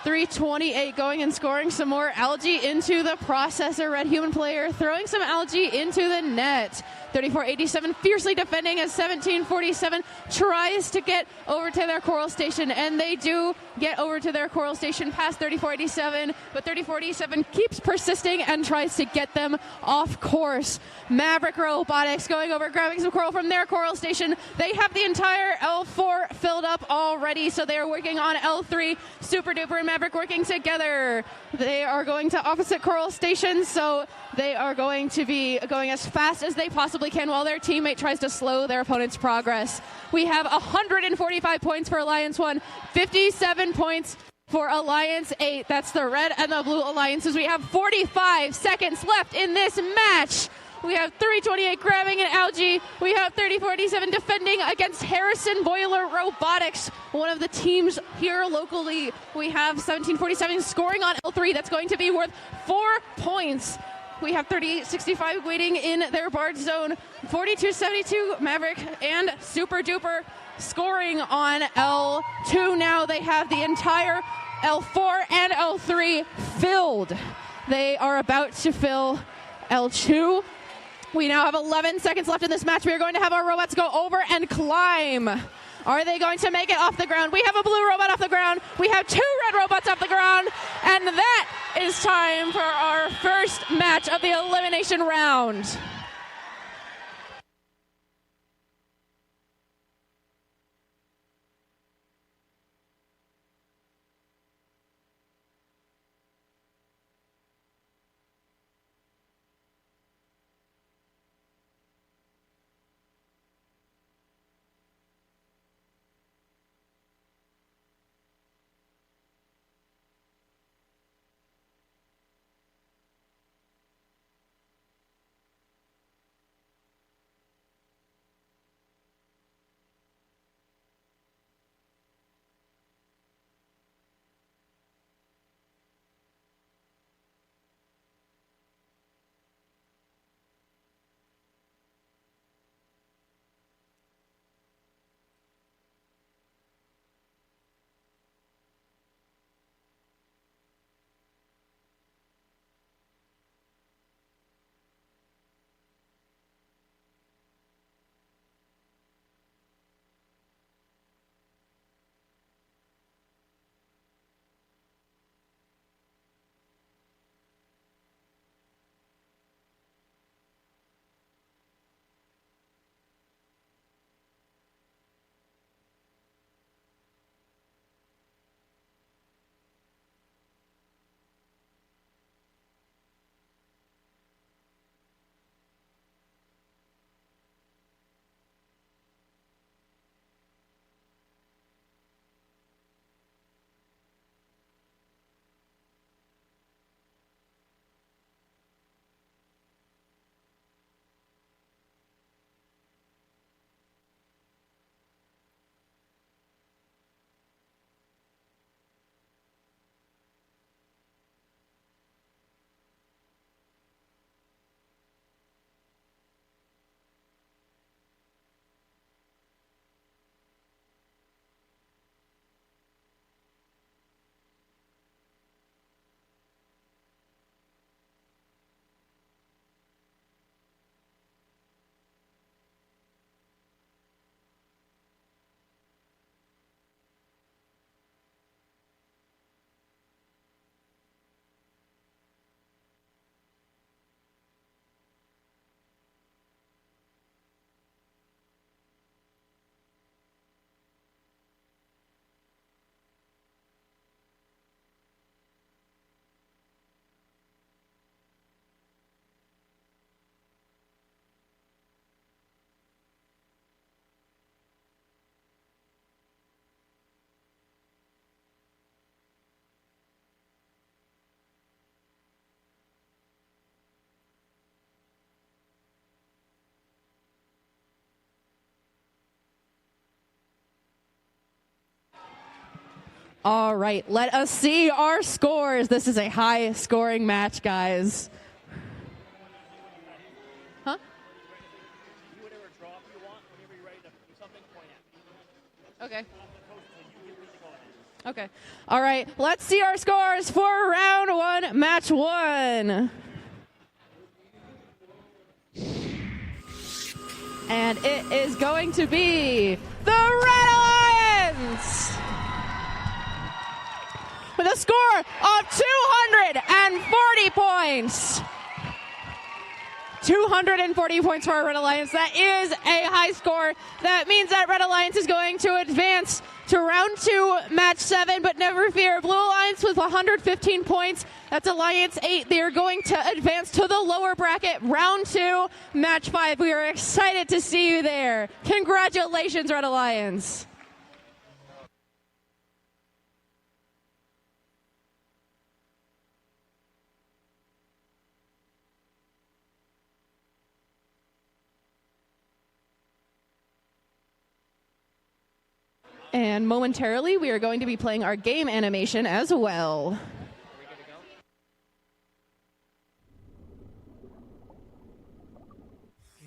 328 going and scoring some more algae into the processor. Red human player throwing some algae into the net. 3487 fiercely defending as 1747 tries to get over to their coral station, and they do get over to their coral station past 3487, but 3487 keeps persisting and tries to get them off course. Maverick Robotics going over, grabbing some coral from their coral station. They have the entire L4 filled up already, so they are working on L3. Super Duper and Maverick working together. They are going to opposite coral stations, so they are going to be going as fast as they possibly can while their teammate tries to slow their opponent's progress. We have 145 points for Alliance 1, 57 points for Alliance 8. That's the red and the blue alliances. We have 45 seconds left in this match. We have 328 grabbing an algae. We have 3047 defending against Harrison Boiler Robotics, one of the teams here locally. We have 1747 scoring on L3. That's going to be worth 4 points. We have 3865 waiting in their Bard zone. 4272 Maverick and Super Duper scoring on L2 now. They have the entire L4 and L3 filled. They are about to fill L2. We now have 11 seconds left in this match. We are going to have our robots go over and climb. Are they going to make it off the ground? We have a blue robot off the ground. We have 2 red robots off the ground. And that is time for our first match of the elimination round. All right, let us see our scores. This is a high-scoring match, guys. Huh? Okay. Okay. All right, let's see our scores for round 1, match 1. And it is going to be the Red Alliance with a score of 240 points. 240 points for our Red Alliance. That is a high score. That means that Red Alliance is going to advance to round 2, match 7, but never fear. Blue Alliance with 115 points. That's Alliance 8. They are going to advance to the lower bracket, round 2, match 5. We are excited to see you there. Congratulations, Red Alliance. And momentarily, we are going to be playing our game animation as well.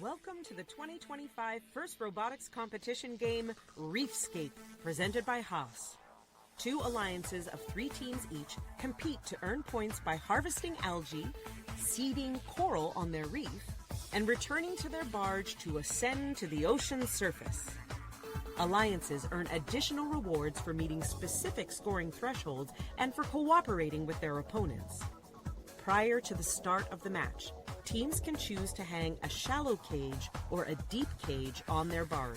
Welcome to the 2025 First Robotics Competition game, Reefscape, presented by Haas. 2 alliances of 3 teams each compete to earn points by harvesting algae, seeding coral on their reef, and returning to their barge to ascend to the ocean's surface. Alliances earn additional rewards for meeting specific scoring thresholds and for cooperating with their opponents. Prior to the start of the match, teams can choose to hang a shallow cage or a deep cage on their barge.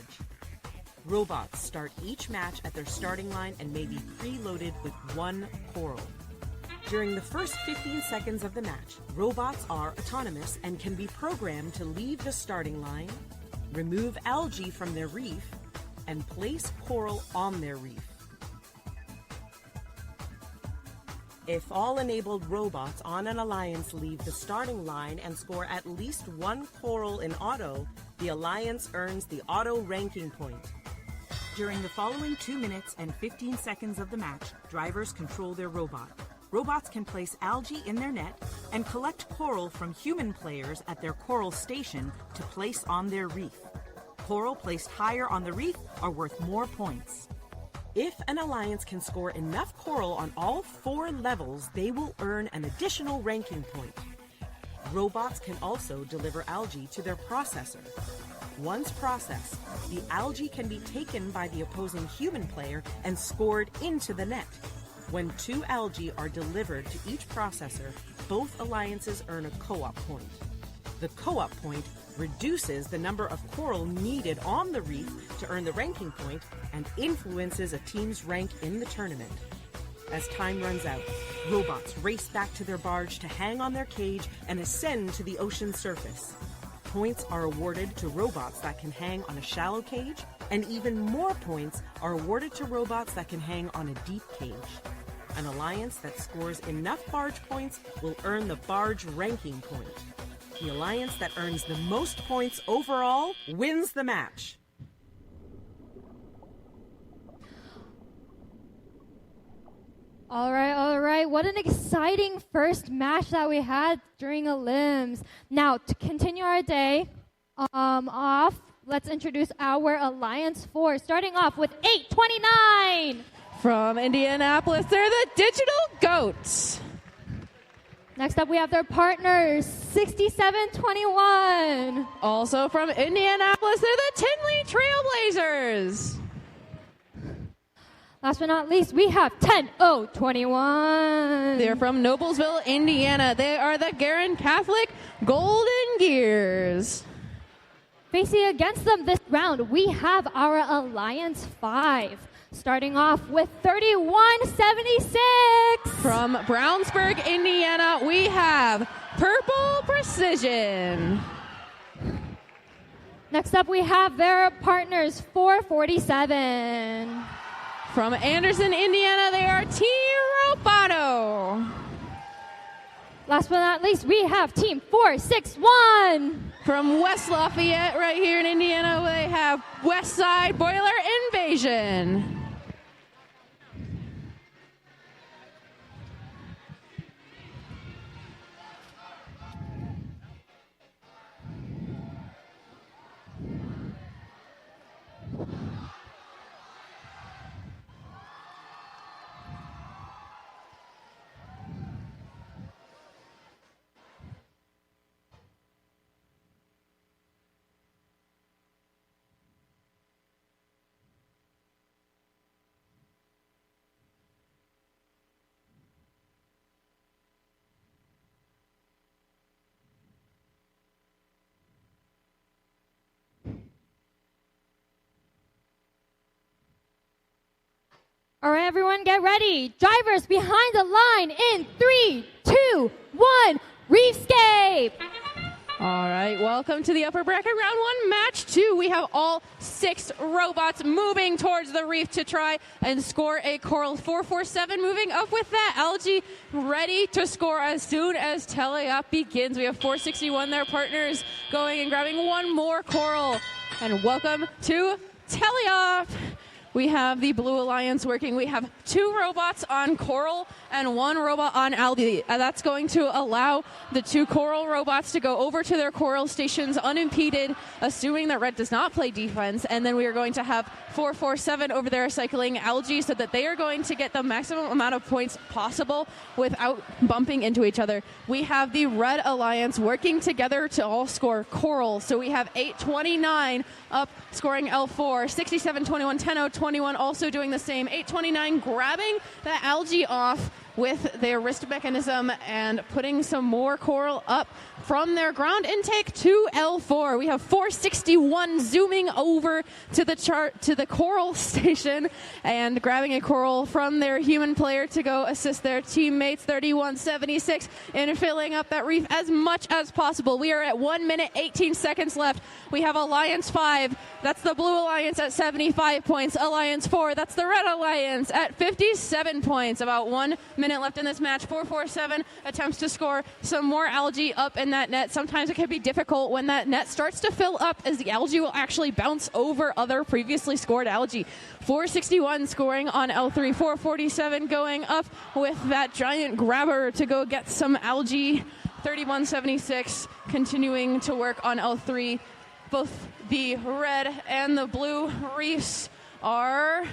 Robots start each match at their starting line and may be preloaded with 1 coral. During the first 15 seconds of the match, robots are autonomous and can be programmed to leave the starting line, remove algae from their reef, and place coral on their reef. If all enabled robots on an alliance leave the starting line and score at least 1 coral in auto, the alliance earns the auto ranking point. During the following 2 minutes and 15 seconds of the match, drivers control their robot. Robots can place algae in their net and collect coral from human players at their coral station to place on their reef. Coral placed higher on the reef are worth more points. If an alliance can score enough coral on all 4 levels, they will earn an additional ranking point. Robots can also deliver algae to their processor. Once processed, the algae can be taken by the opposing human player and scored into the net. When 2 algae are delivered to each processor, both alliances earn a co-op point. The co-op point reduces the number of coral needed on the reef to earn the ranking point and influences a team's rank in the tournament. As time runs out, robots race back to their barge to hang on their cage and ascend to the ocean's surface. Points are awarded to robots that can hang on a shallow cage, and even more points are awarded to robots that can hang on a deep cage. An alliance that scores enough barge points will earn the barge ranking point. The alliance that earns the most points overall wins the match. All right. What an exciting first match that we had during Elims. Now, to continue our day off, let's introduce our Alliance 4, starting off with 829. From Indianapolis, they're the Digital Goats. Next up, we have their partners, 6721. Also from Indianapolis, they're the Tinley Trailblazers. Last but not least, we have 10021. They're from Noblesville, Indiana. They are the Garin Catholic Golden Gears. Facing against them this round, we have our Alliance 5. Starting off with 3176. From Brownsburg, Indiana, we have Purple Precision. Next up, we have their partners, 447. From Anderson, Indiana, they are Team Roboto. Last but not least, we have Team 461. From West Lafayette, right here in Indiana, they have West Side Boiler Invasion. right, everyone, get ready. Drivers behind the line in 3, 2, 1, Reefscape. All right, welcome to the upper bracket round 1, match 2. We have all 6 robots moving towards the reef to try and score a coral. 447 moving up with that algae, ready to score as soon as teleop begins. We have 461, their partners, going and grabbing one more coral. And welcome to teleop. We have the Blue Alliance working. We have 2 robots on coral and 1 robot on algae. And that's going to allow the 2 coral robots to go over to their coral stations unimpeded, assuming that red does not play defense. And then we are going to have 447 over there cycling algae so that they are going to get the maximum amount of points possible without bumping into each other. We have the Red Alliance working together to all score coral. So we have 829 up scoring L4, 67-21, 10-0-21 also doing the same. 829 grabbing the algae off with their wrist mechanism and putting some more coral up from their ground intake to L4. We have 461 zooming over to the coral station and grabbing a coral from their human player to go assist their teammates. 3176 in filling up that reef as much as possible. We are at 1 minute 18 seconds left. We have Alliance 5, that's the Blue Alliance at 75 points. Alliance 4, that's the Red Alliance at 57 points. About 1 minute left in this match. 447 attempts to score some more algae up in that net. Sometimes it can be difficult when that net starts to fill up, as the algae will actually bounce over other previously scored algae. 461 scoring on L3. 447 going up with that giant grabber to go get some algae. 3176 continuing to work on L3. Both the red and the blue reefs are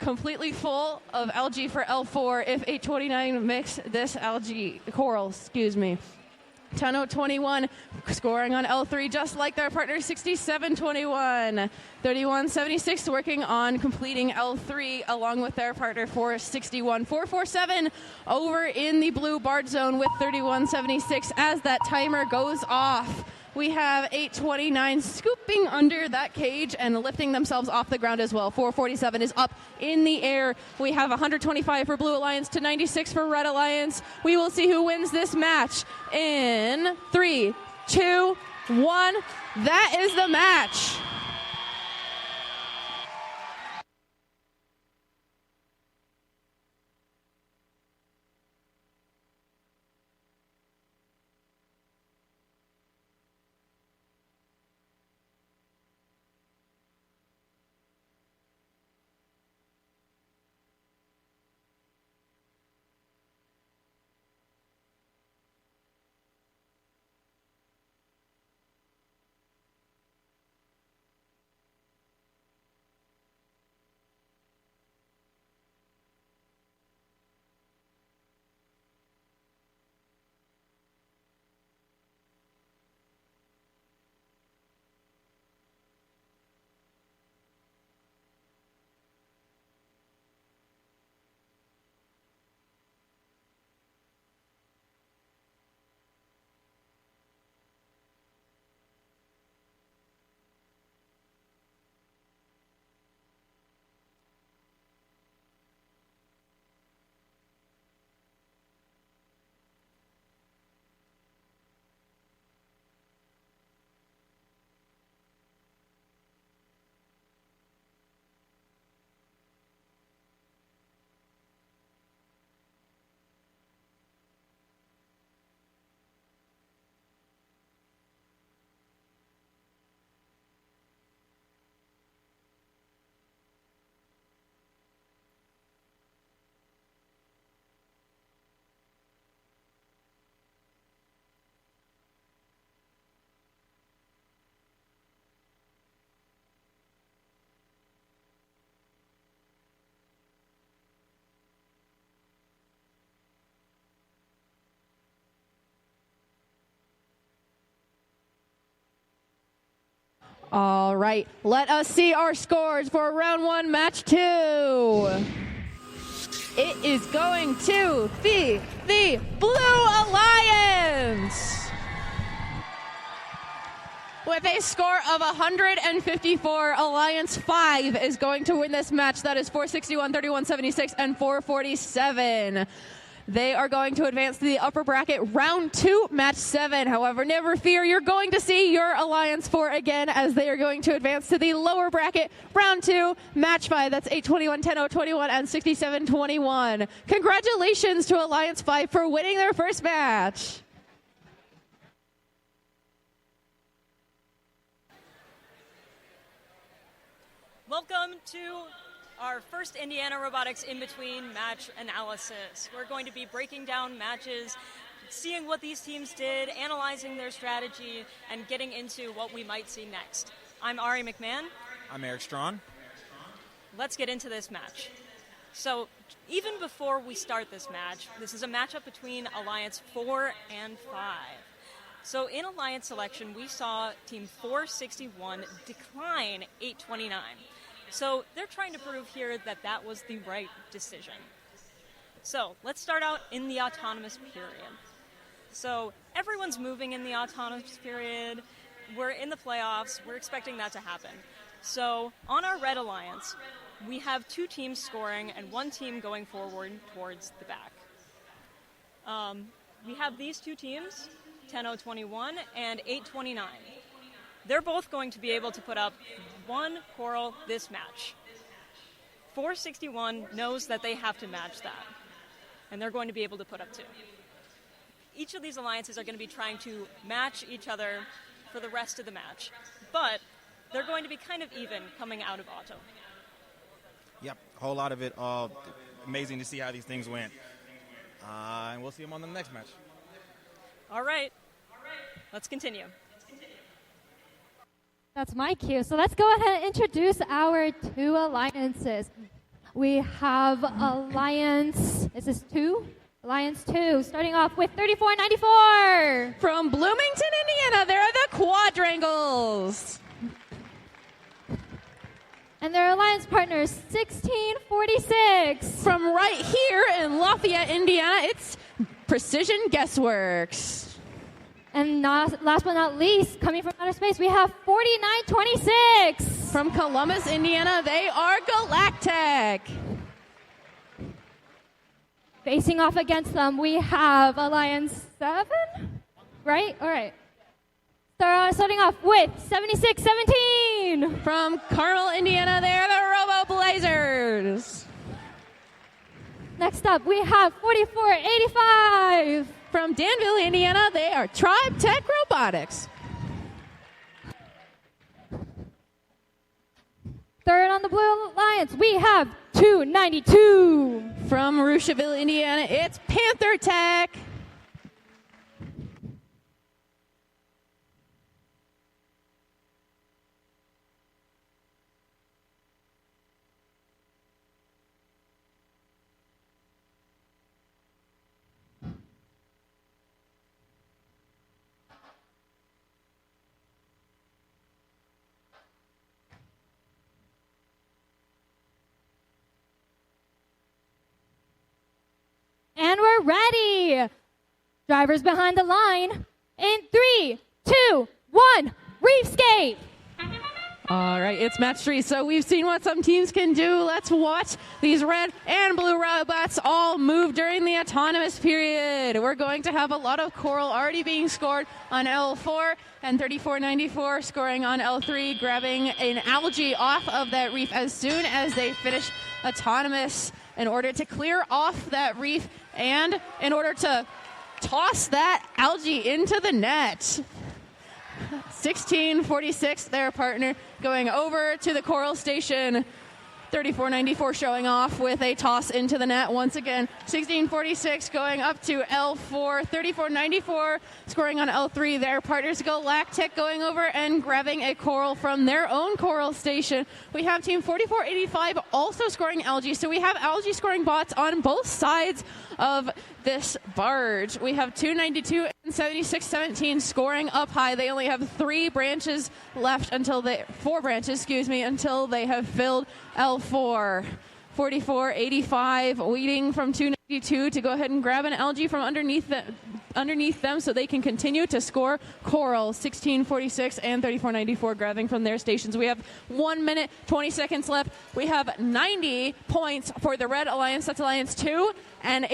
completely full of algae for L4 if 829 mix this algae coral, 10-0-21 scoring on L3 just like their partner. 67-21. 3176 working on completing L3 along with their partner. 461. 447 over in the blue Bard zone with 3176 as that timer goes off. We have 829 scooping under that cage and lifting themselves off the ground as well. 447 is up in the air. We have 125 for Blue Alliance to 96 for Red Alliance. We will see who wins this match in 3, 2, 1. That is the match. All right, let us see our scores for round 1, match 2. It is going to be the Blue Alliance with a score of 154. Alliance 5 is going to win this match. That is 461, 3176, and 447. They are going to advance to the upper bracket, round 2, match 7. However, never fear, you're going to see your Alliance 4 again as they are going to advance to the lower bracket, round 2, match 5. That's 821, 10-0-21, and 67-21. Congratulations to Alliance 5 for winning their first match. Welcome to our first Indiana Robotics in-between match analysis. We're going to be breaking down matches, seeing what these teams did, analyzing their strategy, and getting into what we might see next. I'm Ari McMahon. I'm Eric Strawn. Let's get into this match. So, even before we start this match, this is a matchup between Alliance 4 and 5. So in Alliance selection, we saw Team 461 decline 829. So they're trying to prove here that that was the right decision. So let's start out in the autonomous period. So everyone's moving in the autonomous period. We're in the playoffs. We're expecting that to happen. So on our red alliance, we have 2 teams scoring and 1 team going forward towards the back. We have these 2 teams, 10-0-21 and 8-29. They're both going to be able to put up 1 coral this match. 461 knows that they have to match that, and they're going to be able to put up 2. Each of these alliances are going to be trying to match each other for the rest of the match, but they're going to be kind of even coming out of auto. Yep, a whole lot of it. Amazing to see how these things went. And we'll see them on the next match. All right, let's continue. That's my cue. So let's go ahead and introduce our 2 alliances. We have Alliance, this is 2? Alliance 2, starting off with 3494. From Bloomington, Indiana, they're the Quadrangles. And their alliance partners, 1646. From right here in Lafayette, Indiana, it's Precision Guessworks. And last but not least, coming from outer space, we have 4926. From Columbus, Indiana, they are Galactic. Facing off against them, we have Alliance 7, right? All right. Starting off with 7617. From Carmel, Indiana, they're the Robo Blazers. Next up, we have 4485. From Danville, Indiana, they are Tribe Tech Robotics. Third on the Blue Alliance, we have 292. From Rushville, Indiana, it's Panther Tech. And we're ready. Drivers behind the line. In 3, 2, 1, Reefscape. All right, it's match 3. So we've seen what some teams can do. Let's watch these red and blue robots all move during the autonomous period. We're going to have a lot of coral already being scored on L4 and 3494 scoring on L3, grabbing an algae off of that reef as soon as they finish autonomous in order to clear off that reef and in order to toss that algae into the net. 1646, their partner, going over to the coral station. 3494 showing off with a toss into the net once again. 1646 going up to L4. 3494 scoring on L3. Their partners Galactic going over and grabbing a coral from their own coral station. We have team 4485 also scoring algae. So we have algae scoring bots on both sides of this barge. We have 292 and 7617 scoring up high. They only have 4 branches left until they have filled L4. 44-85, waiting from 292 to go ahead and grab an algae from underneath them so they can continue to score. Coral 16-46 and 34-94 grabbing from their stations. We have 1 minute, 20 seconds left. We have 90 points for the Red Alliance. That's Alliance 2, and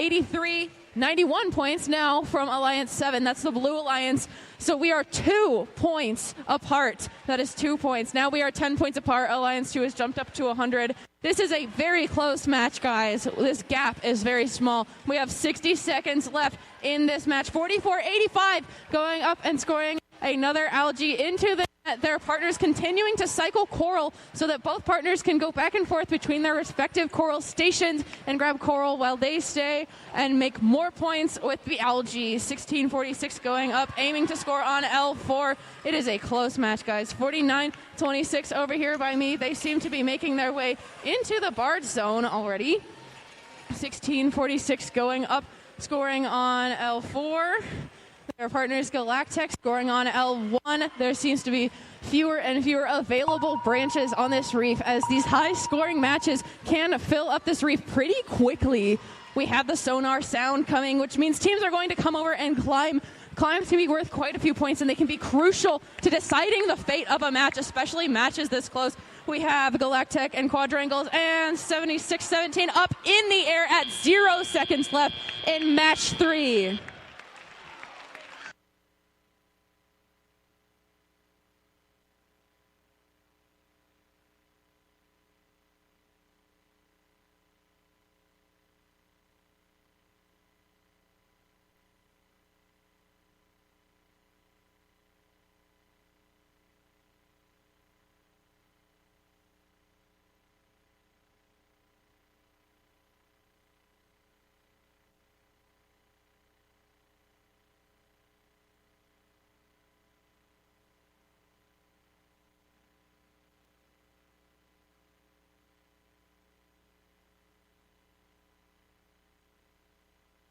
91 points now from Alliance 7. That's the Blue Alliance. So we are 2 points apart. That is 2 points. Now we are 10 points apart. Alliance 2 has jumped up to 100. This is a very close match, guys. This gap is very small. We have 60 seconds left in this match. 44-85 going up and scoring another algae into the net. Their partners continuing to cycle coral so that both partners can go back and forth between their respective coral stations and grab coral while they stay and make more points with the algae. 16-46 going up, aiming to score on L4. It is a close match, guys. 49-26 over here by me. They seem to be making their way into the barred zone already. 16-46 going up, scoring on L4. Their partners Galactech scoring on L1. There seems to be fewer and fewer available branches on this reef as these high-scoring matches can fill up this reef pretty quickly. We have the sonar sound coming, which means teams are going to come over and climb. Climbs can be worth quite a few points, and they can be crucial to deciding the fate of a match, especially matches this close. We have Galactech and Quadrangles and 76-17 up in the air at 0 seconds left in match 3.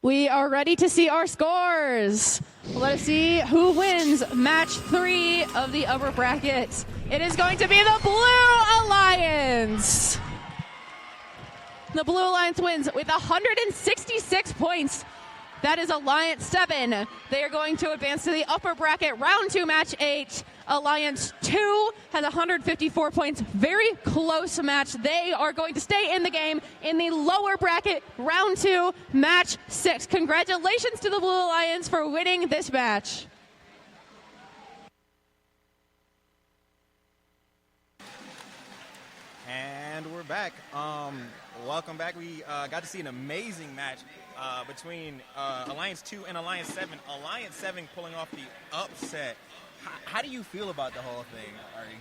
We are ready to see our scores. Let us see who wins match 3 of the upper bracket. It is going to be the Blue Alliance. The Blue Alliance wins with 166 points. That is Alliance 7. They are going to advance to the upper bracket, round 2, match 8. Alliance 2 has 154 points. Very close match. They are going to stay in the game in the lower bracket, round 2, match 6. Congratulations to the Blue Alliance for winning this match. And we're back. Welcome back. We got to see an amazing match between Alliance 2 and Alliance 7. Alliance 7 pulling off the upset. How do you feel about the whole thing, Artie?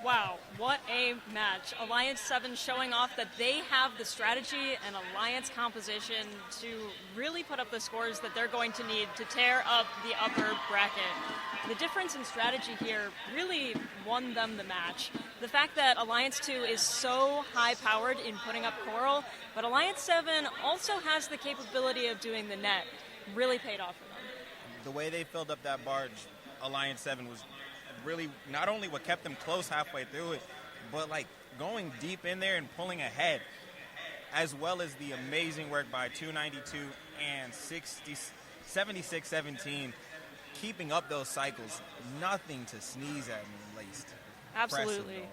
Wow, what a match. Alliance 7 showing off that they have the strategy and alliance composition to really put up the scores that they're going to need to tear up the upper bracket. The difference in strategy here really won them the match. The fact that Alliance 2 is so high-powered in putting up coral, but Alliance 7 also has the capability of doing the net really paid off for them. The way they filled up that barge, Alliance 7 was really not only what kept them close halfway through it, but like going deep in there and pulling ahead, as well as the amazing work by 292 and 76-17, keeping up those cycles. Nothing to sneeze at in the least. Absolutely.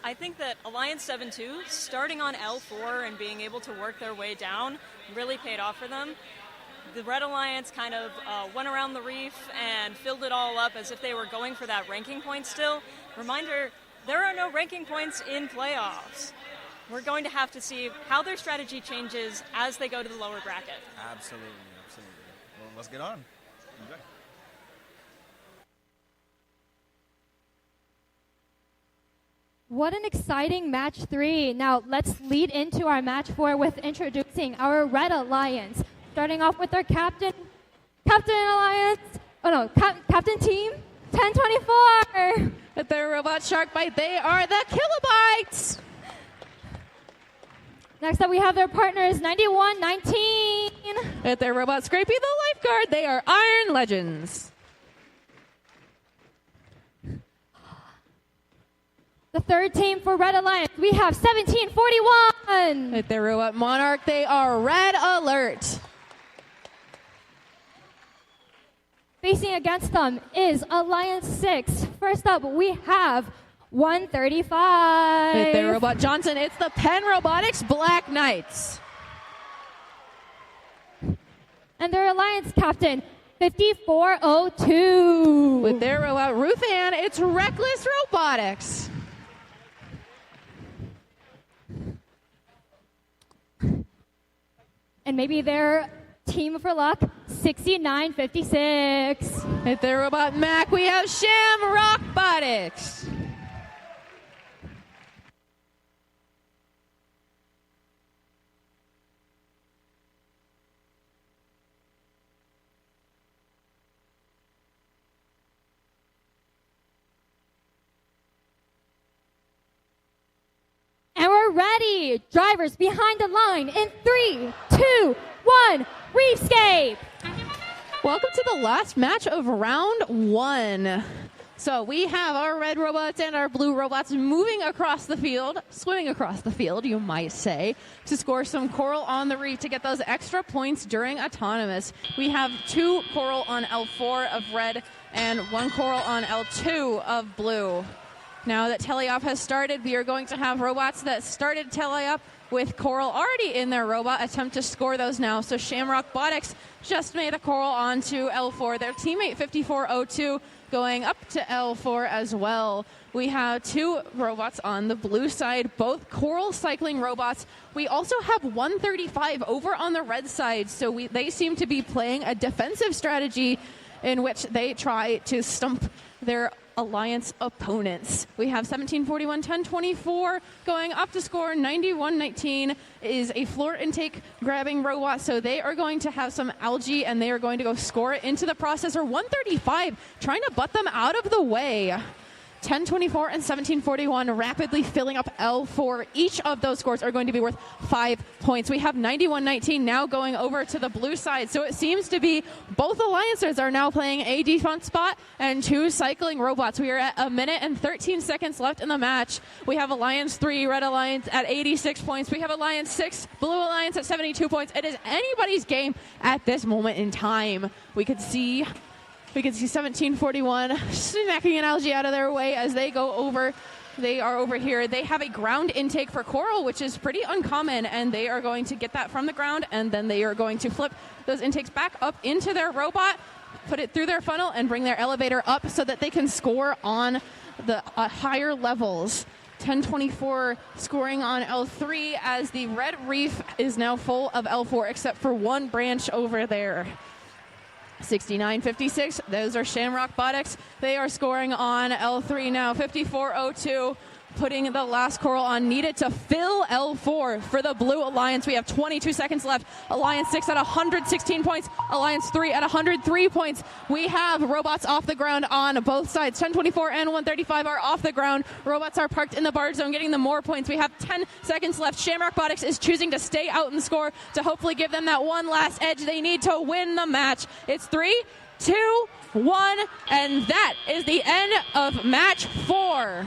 I think that Alliance 7-2, starting on L4 and being able to work their way down, really paid off for them. The Red Alliance kind of went around the reef and filled it all up as if they were going for that ranking point still. Reminder, there are no ranking points in playoffs. We're going to have to see how their strategy changes as they go to the lower bracket. Absolutely, absolutely. Well, let's get on. Enjoy. What an exciting match 3. Now let's lead into our match 4 with introducing our Red Alliance. Starting off with our Captain Alliance, Captain Team 1024. With their robot shark bite, they are the Kilobytes. Next up, we have their partners 9119. With their robot Scrapey the Lifeguard, they are Iron Legends. The third team for Red Alliance, we have 1741. With their robot Monarch, they are red alert. Facing against them is Alliance 6. First up, we have 135. With their robot Johnson, it's the Penn Robotics Black Knights. And their Alliance captain, 5402. With their robot Ruth Ann, it's Reckless Robotics. And maybe their team for luck, 6956. With their robot Mac, we have Shamrock Robotics. And we're ready. Drivers behind the line in 3, 2, 1, Reefscape. Welcome to the last match of round 1. So we have our red robots and our blue robots moving across the field, swimming across the field, you might say, to score some coral on the reef to get those extra points during autonomous. We have 2 coral on L4 of red and 1 coral on L2 of blue. Now that teleop has started, we are going to have robots that started teleop with coral already in their robot attempt to score those now. So Shamrock Robotics just made a coral onto L4. Their teammate 5402 going up to L4 as well. We have 2 robots on the blue side, both coral cycling robots. We also have 135 over on the red side, so they seem to be playing a defensive strategy in which they try to stump their Alliance opponents. We have 1741, 1024 going up to score. 9119 is a floor intake grabbing robot, so they are going to have some algae and they are going to go score it into the processor. 135 trying to butt them out of the way. 1024 and 1741 rapidly filling up L4. Each of those scores are going to be worth 5 points. We have 9119 now going over to the blue side. So it seems to be both alliances are now playing a defense spot and 2 cycling robots. We are at 1 minute and 13 seconds left in the match. We have Alliance 3, Red Alliance at 86 points. We have Alliance 6, Blue Alliance at 72 points. It is anybody's game at this moment in time. We can see 1741 smacking an algae out of their way as they go over. They are over here. They have a ground intake for coral, which is pretty uncommon, and they are going to get that from the ground, and then they are going to flip those intakes back up into their robot, put it through their funnel, and bring their elevator up so that they can score on the higher levels. 1024 scoring on L3 as the red reef is now full of L4 except for 1 branch over there. 6956, those are Shamrock Robotics. They are scoring on L3 now. 5402 putting the last coral on, needed to fill L4 for the Blue Alliance. We have 22 seconds left. Alliance 6 at 116 points. Alliance 3 at 103 points. We have robots off the ground on both sides. 1024 and 135 are off the ground. Robots are parked in the barge zone, getting them more points. We have 10 seconds left. Shamrock Robotics is choosing to stay out and score to hopefully give them that one last edge they need to win the match. It's 3, 2, 1, and that is the end of match 4.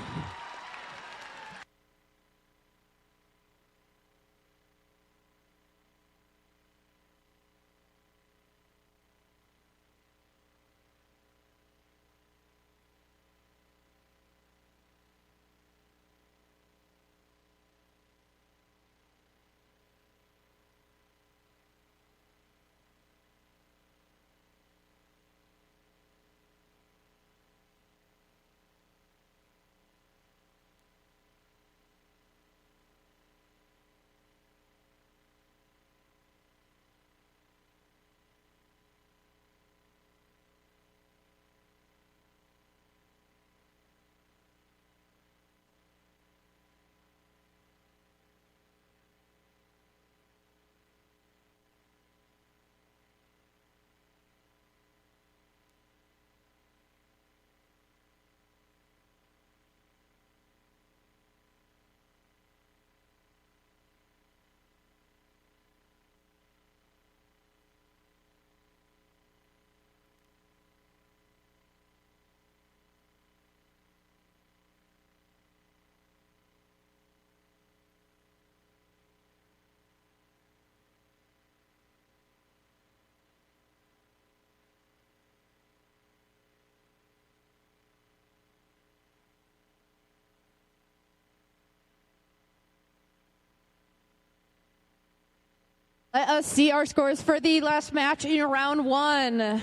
Let us see our scores for the last match in round 1.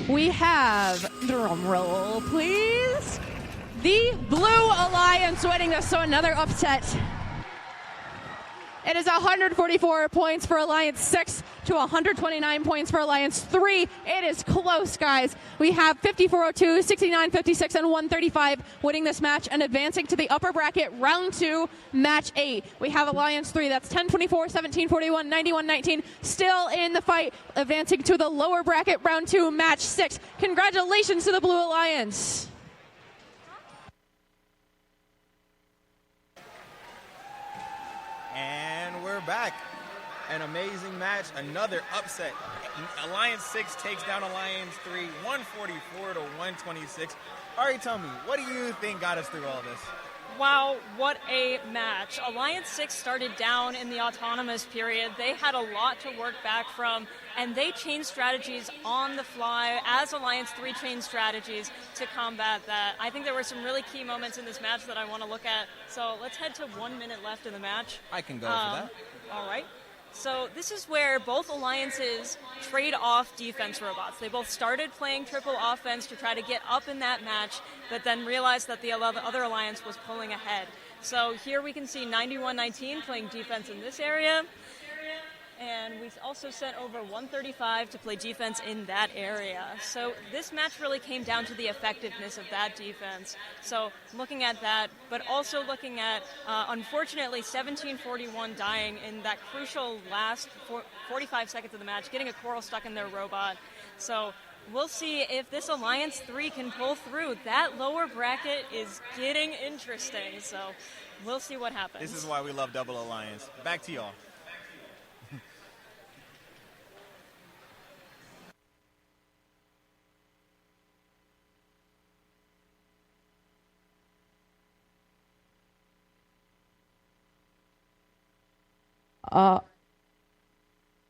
We have, drum roll please, the Blue Alliance winning this, so another upset. It is 144 points for Alliance 6 to 129 points for Alliance 3. It is close, guys. We have 5402, 6956, and 135 winning this match and advancing to the upper bracket, round 2, match 8. We have Alliance 3, that's 1024, 1741, 9119, still in the fight, advancing to the lower bracket, round 2, match 6. Congratulations to the Blue Alliance. And we're back. An amazing match, another upset. Alliance 6 takes down Alliance 3, 144 to 126. Ari, tell me, what do you think got us through all this? Wow, what a match. Alliance 6 started down in the autonomous period. They had a lot to work back from, and they changed strategies on the fly as Alliance 3 changed strategies to combat that. I think there were some really key moments in this match that I want to look at. So let's head to 1 minute left in the match. I can go for that. All right. So this is where both alliances trade off defense robots. They both started playing triple offense to try to get up in that match, but then realized that the other alliance was pulling ahead. So here we can see 91-19 playing defense in this area. And we also sent over 135 to play defense in that area. So this match really came down to the effectiveness of that defense. So looking at that, but also looking at, unfortunately, 1741 dying in that crucial last 45 seconds of the match, getting a coral stuck in their robot. So we'll see if this Alliance 3 can pull through. That lower bracket is getting interesting. So we'll see what happens. This is why we love Double Alliance. Back to y'all.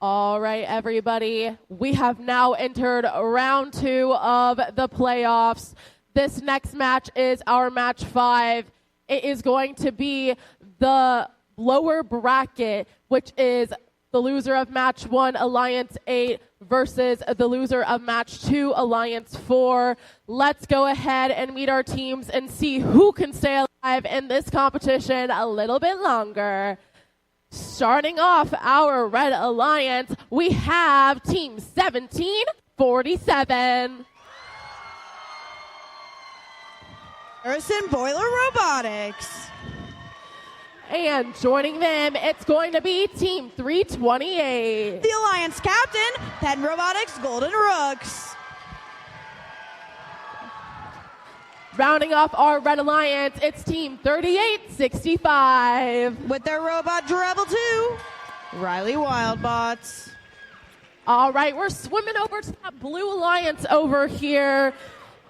All right, everybody. We have now entered round 2 of the playoffs. This next match is our match 5. It is going to be the lower bracket, which is the loser of match 1, Alliance 8, versus the loser of match 2, Alliance 4. Let's go ahead and meet our teams and see who can stay alive in this competition a little bit longer. Starting off our Red Alliance, we have Team 1747. Harrison Boiler Robotics. And joining them, it's going to be Team 328. The Alliance Captain, Penn Robotics Golden Rooks. Rounding off our Red Alliance, it's Team 3865. With their robot Drabble 2, Riley Wildbots. All right, we're swimming over to that Blue Alliance over here.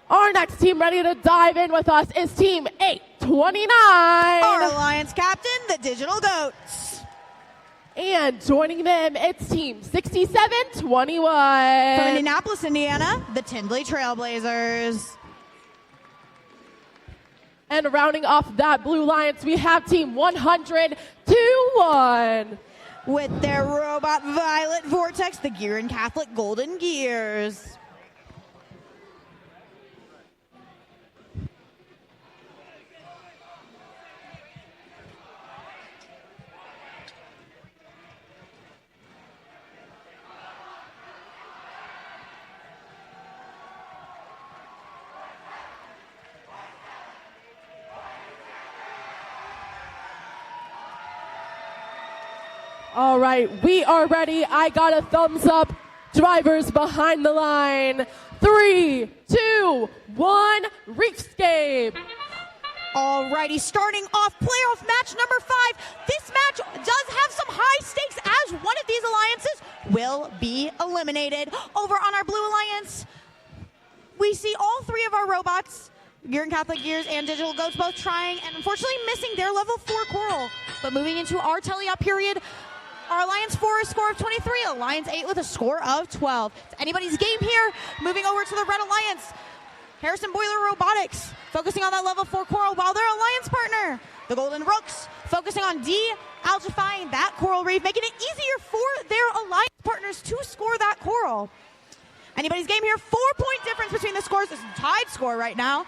Our next team ready to dive in with us is Team 829. Our Alliance Captain, the Digital Goats. And joining them, it's Team 6721. From Indianapolis, Indiana, the Tindley Trailblazers. And rounding off that Blue Alliance, we have Team 100-1. With their robot Violet Vortex, the Gear and Catholic Golden Gears. All right, we are ready. I got a thumbs up. Drivers behind the line. 3, 2, 1, Reefscape. Alrighty, starting off playoff match number 5. This match does have some high stakes as one of these alliances will be eliminated. Over on our Blue Alliance, we see all 3 of our robots, Gear and Catholic Gears and Digital Goats, both trying and unfortunately missing their level 4 coral. But moving into our teleop period, our Alliance 4 is a score of 23, Alliance 8 with a score of 12. It's anybody's game here. Moving over to the Red Alliance. Harrison Boiler Robotics, focusing on that level 4 coral, while their alliance partner, the Golden Rooks, focusing on de-algifying that coral reef, making it easier for their alliance partners to score that coral. Anybody's game here, 4-point difference between the scores. It's a tied score right now.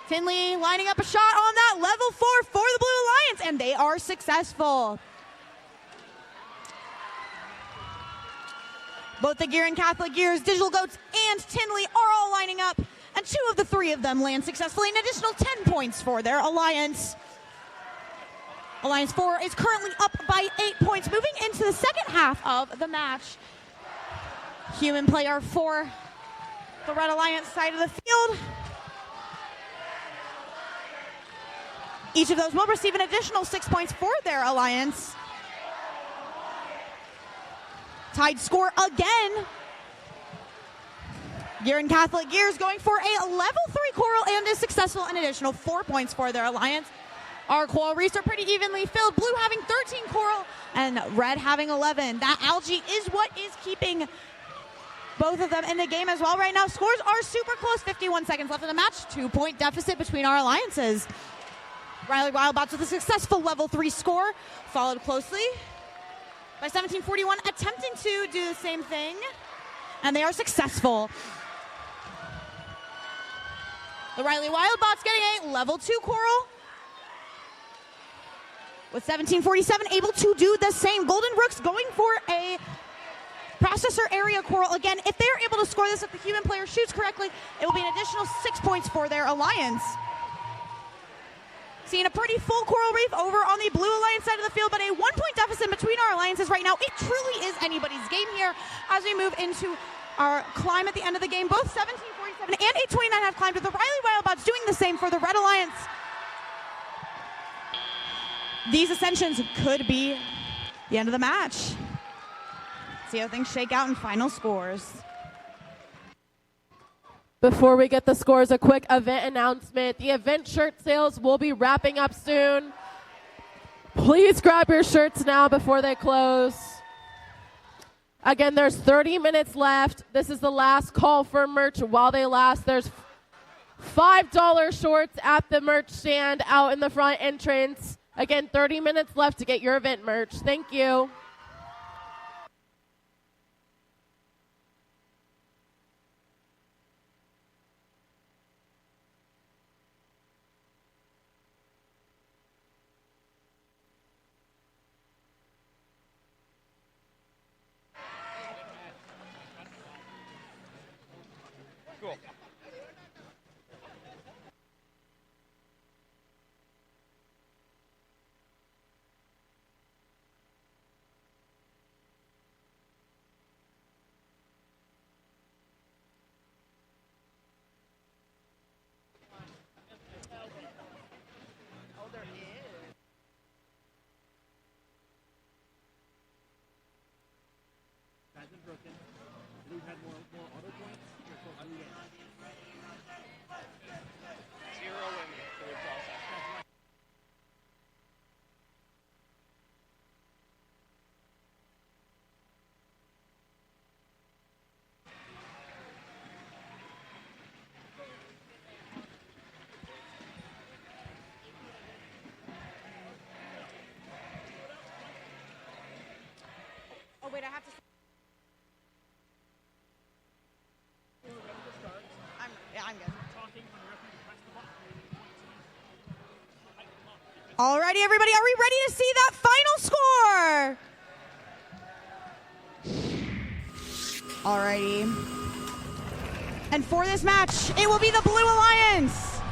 Tinley lining up a shot on that level 4 for the Blue Alliance, and they are successful. Both the Gear and Catholic Gears, Digital Goats, and Tinley are all lining up, and 2 of the 3 of them land successfully, an additional 10 points for their alliance. Alliance 4 is currently up by 8 points, moving into the second half of the match. Human player for the Red Alliance side of the field. Each of those will receive an additional 6 points for their alliance. Tied score again. Gear and Catholic Gears going for a level 3 coral and is successful, an additional 4 points for their alliance. Our coral reefs are pretty evenly filled, blue having 13 coral and red having 11. That algae is what is keeping both of them in the game as well right now. Scores are super close, 51 seconds left in the match, 2-point deficit between our alliances. Riley Wildbots with a successful level 3 score, followed closely by 1741 attempting to do the same thing, and they are successful. The Riley Wildbots getting a level 2 coral, with 1747 able to do the same. Golden Rooks going for a processor area coral. Again, if they are able to score this, if the human player shoots correctly, it will be an additional 6 points for their alliance. Seeing a pretty full coral reef over on the Blue Alliance side of the field, but a 1-point deficit between our alliances right now. It truly is anybody's game here as we move into our climb at the end of the game. Both 1747 and 829 have climbed, with the Riley Wildbots doing the same for the Red Alliance. These ascensions could be the end of the match. See how things shake out in final scores. Before we get the scores, a quick event announcement. The event shirt sales will be wrapping up soon. Please grab your shirts now before they close. Again, there's 30 minutes left. This is the last call for merch while they last. There's $5 shorts at the merch stand out in the front entrance. Again, 30 minutes left to get your event merch. Thank you. Cool. Oh, wait, I have to... I'm good. Alrighty, everybody, are we ready to see that final score? Alrighty. And for this match, it will be the Blue Alliance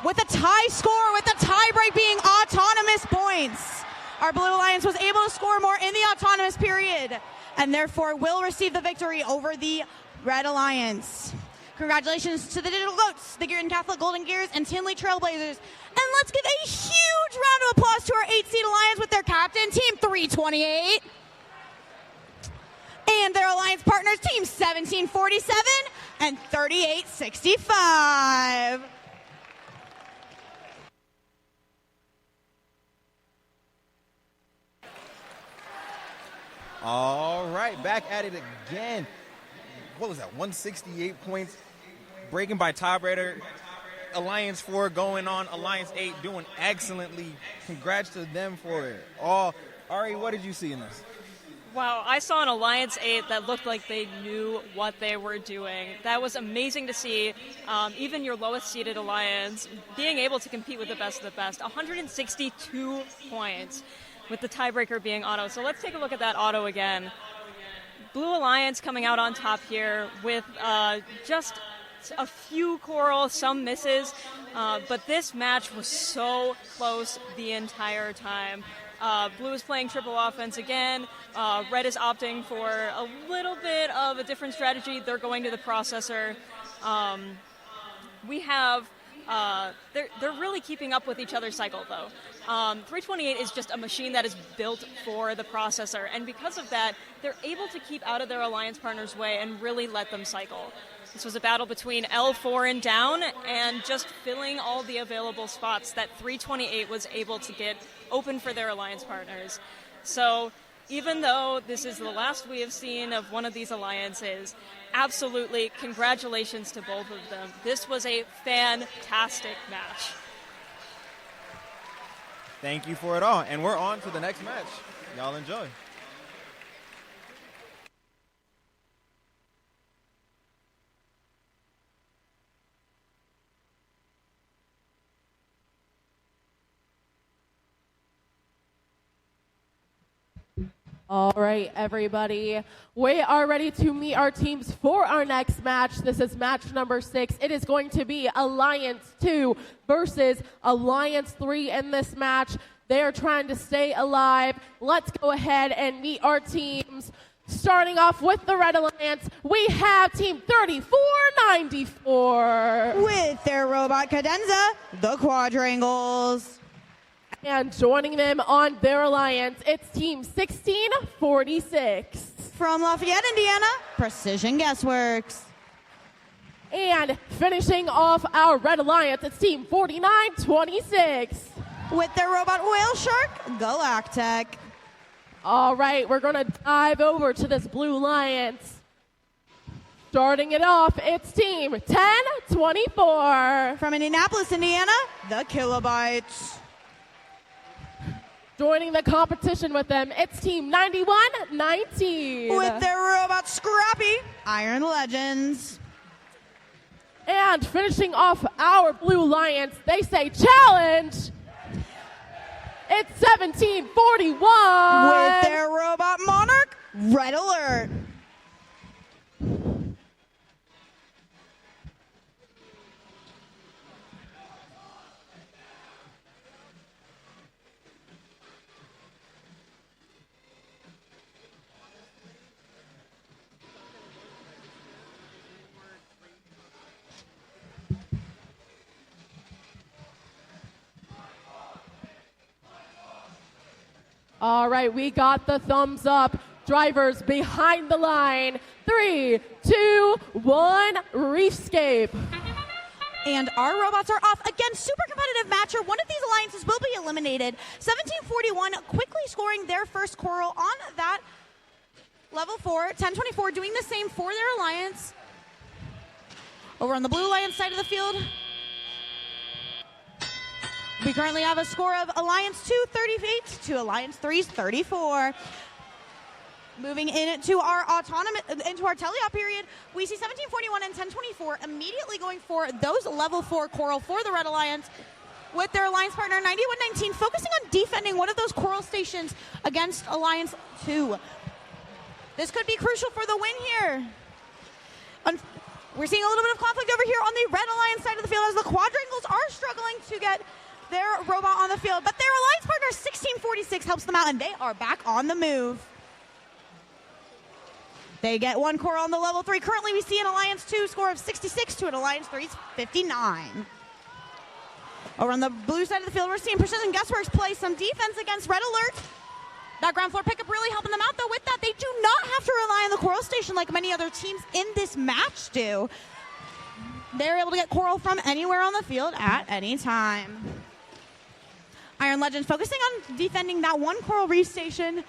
with a tie score, with the tie break being autonomous points. Our Blue Alliance was able to score more in the autonomous period and therefore will receive the victory over the Red Alliance. Congratulations to the Digital Goats, the Gear and Catholic Golden Gears, and Tinley Trailblazers. And let's give a huge round of applause to our 8-seed alliance with their captain, Team 328. And their alliance partners, Team 1747 and 3865. All right, back at it again. what was that, 168 points, breaking by tiebreaker. Alliance 4 going on, Alliance 8 doing excellently. Congrats to them for it. Ari, what did you see in this? Wow, I saw an Alliance 8 that looked like they knew what they were doing. That was amazing to see. Even your lowest seeded Alliance being able to compete with the best of the best. 162 points with the tiebreaker being auto. So let's take a look at that auto again. Blue Alliance coming out on top here with just a few coral, some misses. But this match was so close the entire time. Blue is playing triple offense again. Red is opting for a little bit of a different strategy. They're going to the processor. We have they're really keeping up with each other's cycle, though. 328 is just a machine that is built for the processor, and because of that, they're able to keep out of their alliance partner's way and really let them cycle. This was a battle between L4 and down, and just filling all the available spots that 328 was able to get open for their alliance partners. So even though this is the last we have seen of one of these alliances, absolutely congratulations to both of them. This was a fantastic match. Thank you for it all. And we're on to the next match. Y'all enjoy. All right, everybody. We are ready to meet our teams for our next match. This is match number 6. It is going to be Alliance 2 versus Alliance 3 in this match. They are trying to stay alive. Let's go ahead and meet our teams. Starting off with the Red Alliance, we have Team 3494. With their robot cadenza, the Quadrangles. And joining them on their alliance, it's Team 1646. From Lafayette, Indiana, Precision Guessworks. And finishing off our Red Alliance, it's Team 4926. With their robot whale shark, Galactech. All right, we're going to dive over to this Blue Alliance. Starting it off, it's Team 1024. From Indianapolis, Indiana, the Kilobytes. Joining the competition with them, it's Team 9119. With their robot Scrappy, Iron Legends. And finishing off our Blue Alliance, they say challenge. It's 1741. With their robot Monarch, Red Alert. All right, we got the thumbs up. Drivers behind the line. 3, 2, 1, Reefscape. And our robots are off. Again, super competitive matcher. One of these alliances will be eliminated. 1741 quickly scoring their first coral on that level 4. 1024 doing the same for their alliance. Over on the Blue Alliance side of the field, we currently have a score of Alliance 2, 38 to Alliance 3's 34. Moving into our teleop period, we see 1741 and 1024 immediately going for those level 4 coral for the Red Alliance, with their alliance partner 9119 focusing on defending one of those coral stations against Alliance 2. This could be crucial for the win here. We're seeing a little bit of conflict over here on the Red Alliance side of the field as the Quadrangles are struggling to get their robot on the field, but their alliance partner 1646 helps them out, and they are back on the move. They get one coral on the level 3. Currently, we see an Alliance 2 score of 66 to an Alliance 3's 59. Over on the blue side of the field, we're seeing Precision Guessworks play some defense against Red Alert. That ground floor pickup really helping them out, though. With that, they do not have to rely on the coral station like many other teams in this match do. They're able to get coral from anywhere on the field at any time. Iron Legends focusing on defending that one coral reef station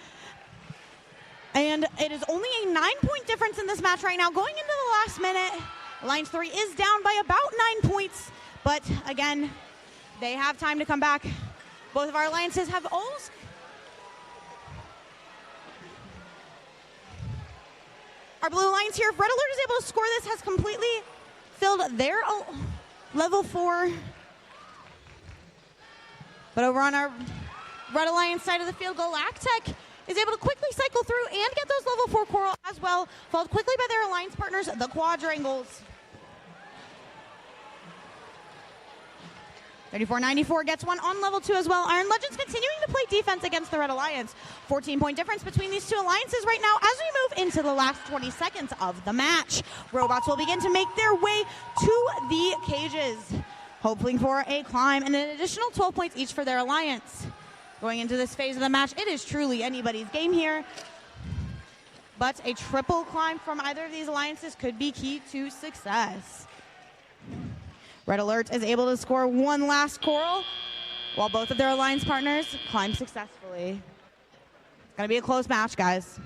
And it is only a 9-point difference in this match right now. Going into the last minute, Alliance 3 is down by about 9 points. But again, they have time to come back. Both of our alliances have almost... Our Blue Alliance here, if Red Alert is able to score this, has completely filled their level 4. But over on our Red Alliance side of the field, Galactech is able to quickly cycle through and get those level 4 coral as well, followed quickly by their alliance partners, the Quadrangles. 3494 gets one on level 2 as well. Iron Legends continuing to play defense against the Red Alliance. 14-point difference between these two alliances right now as we move into the last 20 seconds of the match. Robots will begin to make their way to the cages, hoping for a climb and an additional 12 points each for their alliance. Going into this phase of the match, it is truly anybody's game here. But a triple climb from either of these alliances could be key to success. Red Alert is able to score one last coral, while both of their alliance partners climb successfully. It's going to be a close match, guys.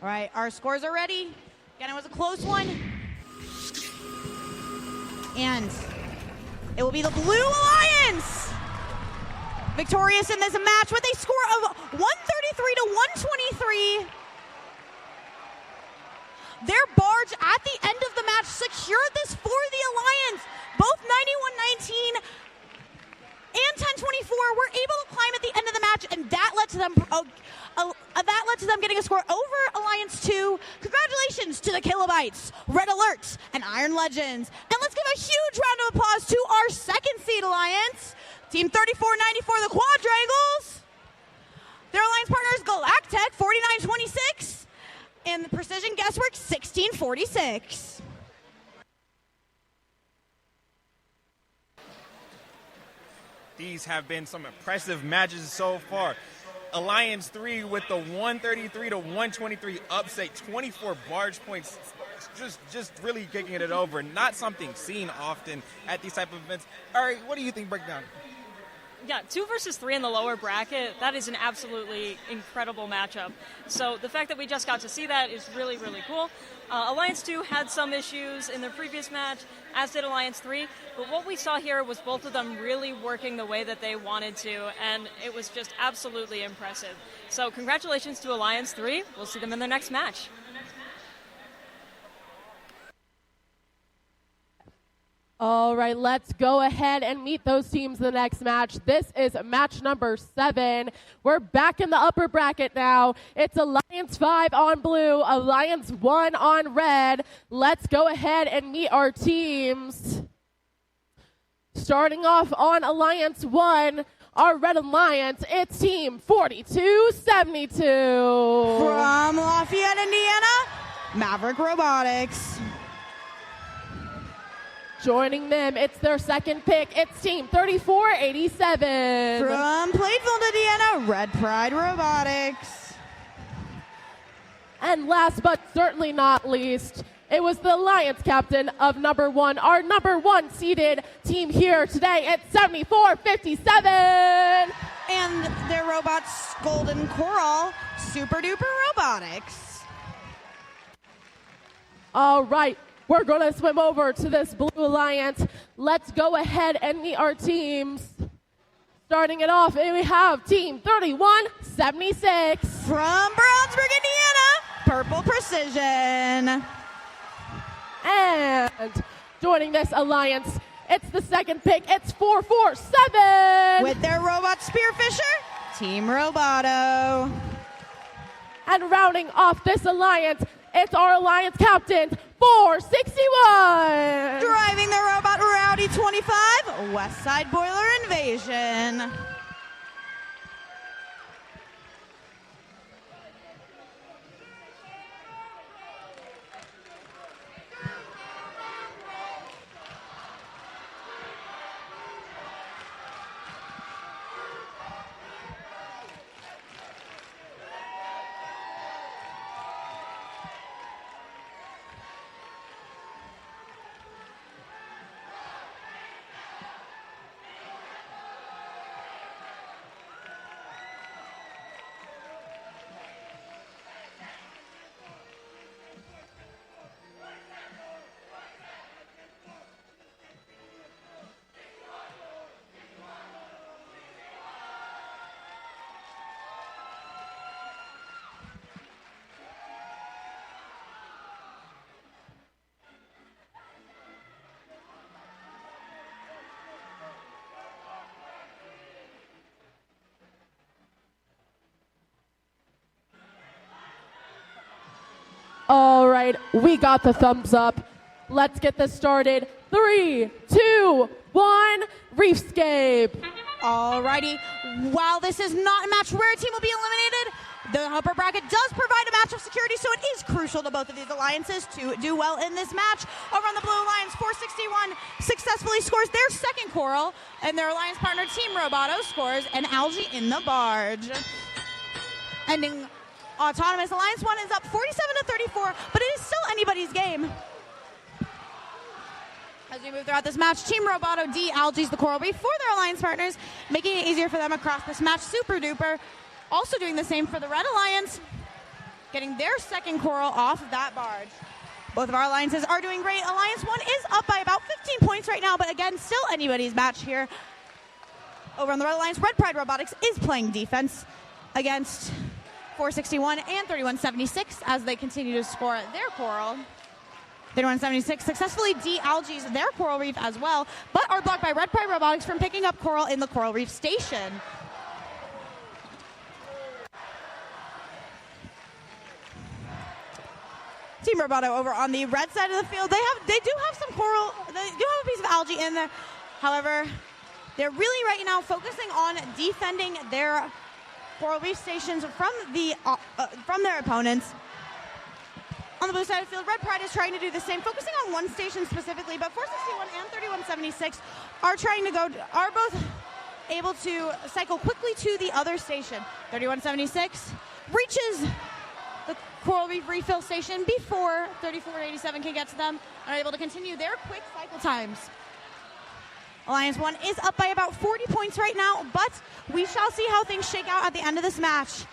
All right, our scores are ready. Again, it was a close one. And it will be the Blue Alliance victorious in this match with a score of 133 to 123. Their barge at the end of the match secured this for the Alliance. Both 91-19 and 10-24 were able to climb at the end of the match, and that led to them getting a score over Alliance 2. Congratulations to the Kilobytes, Red Alerts, and Iron Legends. And let's give a huge round of applause to our second seed alliance, Team 3494, the Quadrangles. Their alliance partners, Galactech, 49-26, and the Precision Guesswork, 16-46. These have been some impressive matches so far. Alliance 3 with the 133 to 123 upset, 24 barge points, just really kicking it over. Not something seen often at these type of events. All right, what do you think, breakdown? Yeah, 2 versus 3 in the lower bracket, that is an absolutely incredible matchup. So the fact that we just got to see that is really, really cool. Alliance 2 had some issues in their previous match, as did Alliance 3, but what we saw here was both of them really working the way that they wanted to, and it was just absolutely impressive. So congratulations to Alliance 3. We'll see them in their next match. All right, let's go ahead and meet those teams in the next match. This is match number 7. We're back in the upper bracket now. It's Alliance 5 on blue, Alliance 1 on red. Let's go ahead and meet our teams. Starting off on Alliance 1, our Red Alliance, it's Team 4272. From Lafayette, Indiana, Maverick Robotics. Joining them, it's their second pick. It's Team 3487. From Plainfield, Indiana, Red Pride Robotics. And last but certainly not least, it was the Alliance captain of number 1, our number 1 seeded team here today at 7457. And their robots, Golden Coral, Super Duper Robotics. All right. We're going to swim over to this Blue Alliance. Let's go ahead and meet our teams. Starting it off, and we have Team 3176. From Brownsburg, Indiana, Purple Precision. And joining this alliance, it's the second pick. It's 447. With their robot Spearfisher, Team Roboto. And rounding off this alliance, it's our alliance captain, 461. Driving the robot Rowdy 25, West Side Boiler Invasion. All right, we got the thumbs up. Let's get this started. 3, 2, 1, Reefscape. Alrighty, while this is not a match where a team will be eliminated, the upper bracket does provide a match of security, so it is crucial to both of these alliances to do well in this match. Over on the Blue Alliance, 461 successfully scores their second coral, and their alliance partner, Team Roboto, scores an algae in the barge. Ending Autonomous Alliance 1 is up 47-34, but it is still anybody's game. As we move throughout this match, Team Roboto de-algaes the coral reef for their alliance partners, making it easier for them across this match. Super Duper also doing the same for the Red Alliance, getting their second coral off of that barge. Both of our alliances are doing great. Alliance 1 is up by about 15 points right now, but again, still anybody's match here. Over on the Red Alliance, Red Pride Robotics is playing defense against 461 and 3176 as they continue to score their coral. 3176 successfully de-algaes their coral reef as well, but are blocked by Red Pride Robotics from picking up coral in the coral reef station. Team Roboto over on the red side of the field, they do have some coral, they do have a piece of algae in there. However, they're really right now focusing on defending their coral reef stations from their opponents. On the blue side of the field, Red Pride is trying to do the same, focusing on one station specifically, but 461 and 3176 are both able to cycle quickly to the other station. 3176 reaches the coral reef refill station before 3487 can get to them and are able to continue their quick cycle times. Alliance 1 is up by about 40 points right now, but we shall see how things shake out at the end of this match.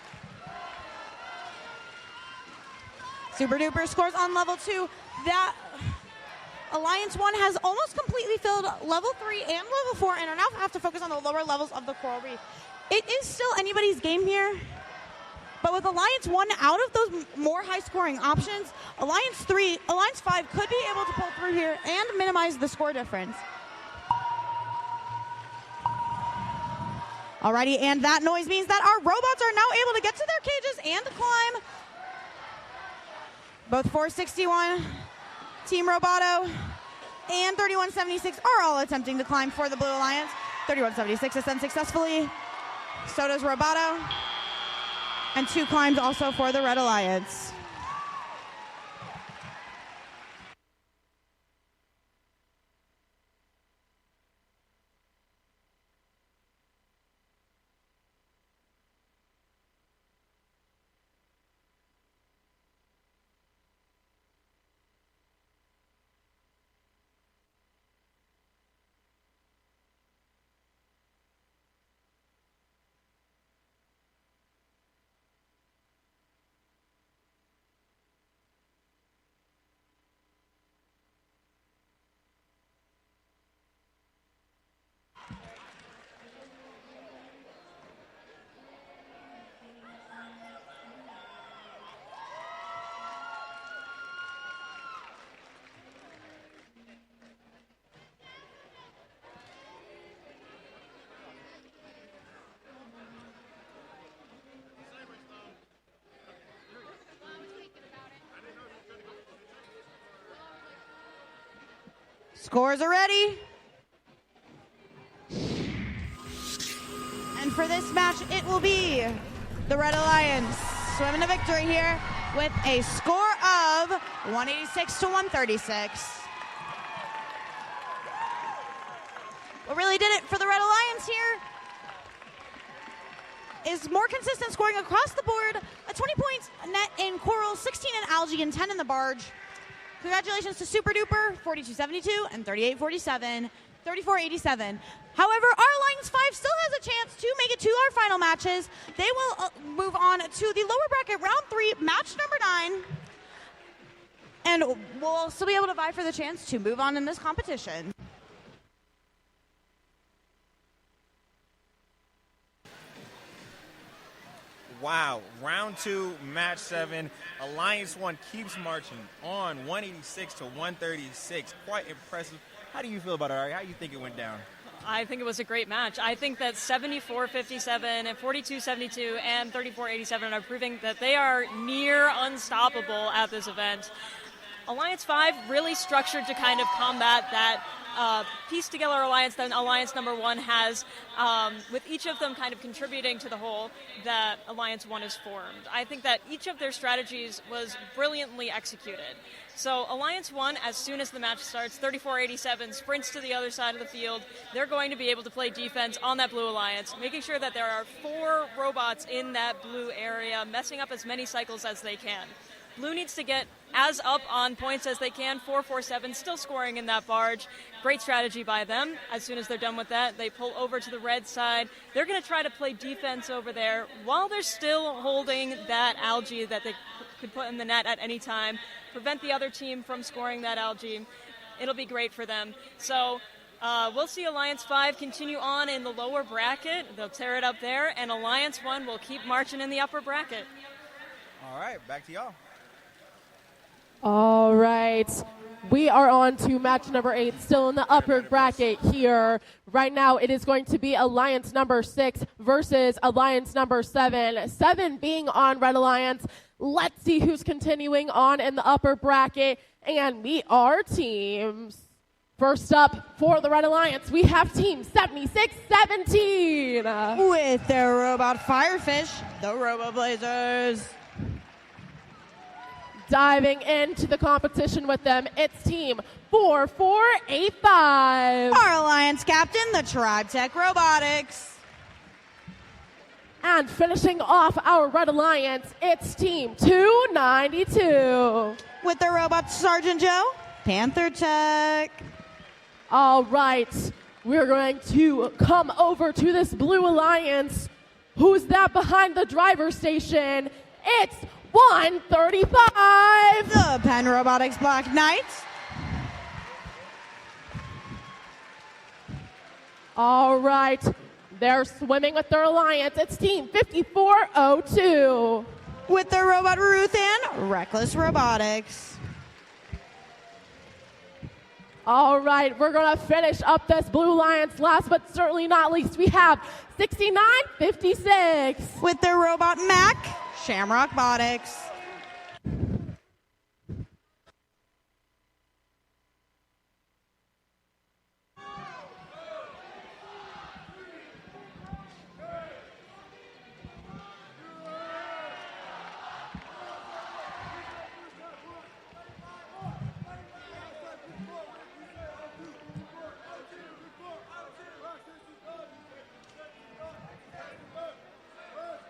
Super Duper scores on level 2. That Alliance 1 has almost completely filled level 3 and level 4 and are now have to focus on the lower levels of the coral reef. It is still anybody's game here, But with Alliance 1 out of those more high-scoring options, Alliance 5 could be able to pull through here and minimize the score difference. Alrighty, and that noise means that our robots are now able to get to their cages and climb. Both 461, Team Roboto, and 3176 are all attempting to climb for the Blue Alliance. 3176 ascends successfully. So does Roboto. And 2 climbs also for the Red Alliance. Scores are ready. And for this match, it will be the Red Alliance swimming to victory here with a score of 186 to 136. What really did it for the Red Alliance here is more consistent scoring across the board. A 20 points net in Coral, 16 in Algae, and 10 in the Barge. Congratulations to Super Duper, 4272 and 3847, 3487. However, our Alliance 5 still has a chance to make it to our final matches. They will move on to the lower bracket round 3, match number 9. And we'll still be able to vie for the chance to move on in this competition. Wow, round 2, match 7. Alliance 1 keeps marching on, 186 to 136. Quite impressive. How do you feel about it, Ari? How do you think it went down? I think it was a great match. I think that 74-57 and 42-72 and 34-87 are proving that they are near unstoppable at this event. Alliance 5 really structured to kind of combat that piece together alliance that Alliance number 1 has, with each of them kind of contributing to the whole that Alliance 1 is formed. I think that each of their strategies was brilliantly executed. So Alliance 1, as soon as the match starts, 34-87 sprints to the other side of the field. They're going to be able to play defense on that Blue Alliance, making sure that there are 4 robots in that blue area, messing up as many cycles as they can. Blue needs to get as up on points as they can. 4-4-7, still scoring in that barge. Great strategy by them. As soon as they're done with that, they pull over to the red side. They're going to try to play defense over there while they're still holding that algae that they could put in the net at any time, prevent the other team from scoring that algae. It'll be great for them. So we'll see Alliance 5 continue on in the lower bracket. They'll tear it up there, and Alliance 1 will keep marching in the upper bracket. All right, back to y'all. All right. We are on to match number 8, still in the upper bracket here. Right now, it is going to be Alliance number 6 versus Alliance number 7. 7 being on Red Alliance. Let's see who's continuing on in the upper bracket and meet our teams. First up for the Red Alliance, we have Team 7617. With their robot Firefish, the Roboblazers. Diving into the competition with them, it's Team 4485. Our Alliance captain, the Tribe Tech Robotics. And finishing off our Red Alliance, it's Team 292. With their robot Sergeant Joe, Panther Tech. All right, we're going to come over to this Blue Alliance. Who's that behind the driver's station? It's 135. The Penn Robotics Black Knights. All right, They're swimming with their alliance. It's Team 5402. With their robot Ruth and Reckless Robotics. All right, we're going to finish up this Blue Alliance. Last but certainly not least, we have 6956. With their robot Mac, Shamrock Robotics.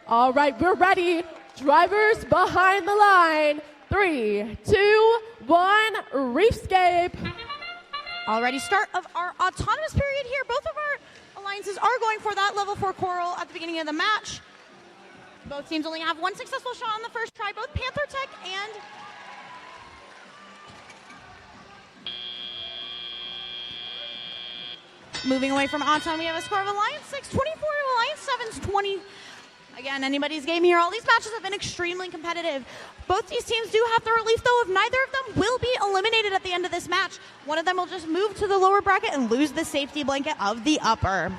All right, we're ready. Drivers behind the line. 3, 2, 1, Reefscape. Already start of our autonomous period here. Both of our alliances are going for that level 4 coral at the beginning of the match. Both teams only have one successful shot on the first try. Both Panther Tech and moving away from Auton, we have a score of Alliance 6, 24, Alliance 7's 20. Again, anybody's game here. All these matches have been extremely competitive. Both these teams do have the relief, though, of neither of them will be eliminated at the end of this match. One of them will just move to the lower bracket and lose the safety blanket of the upper.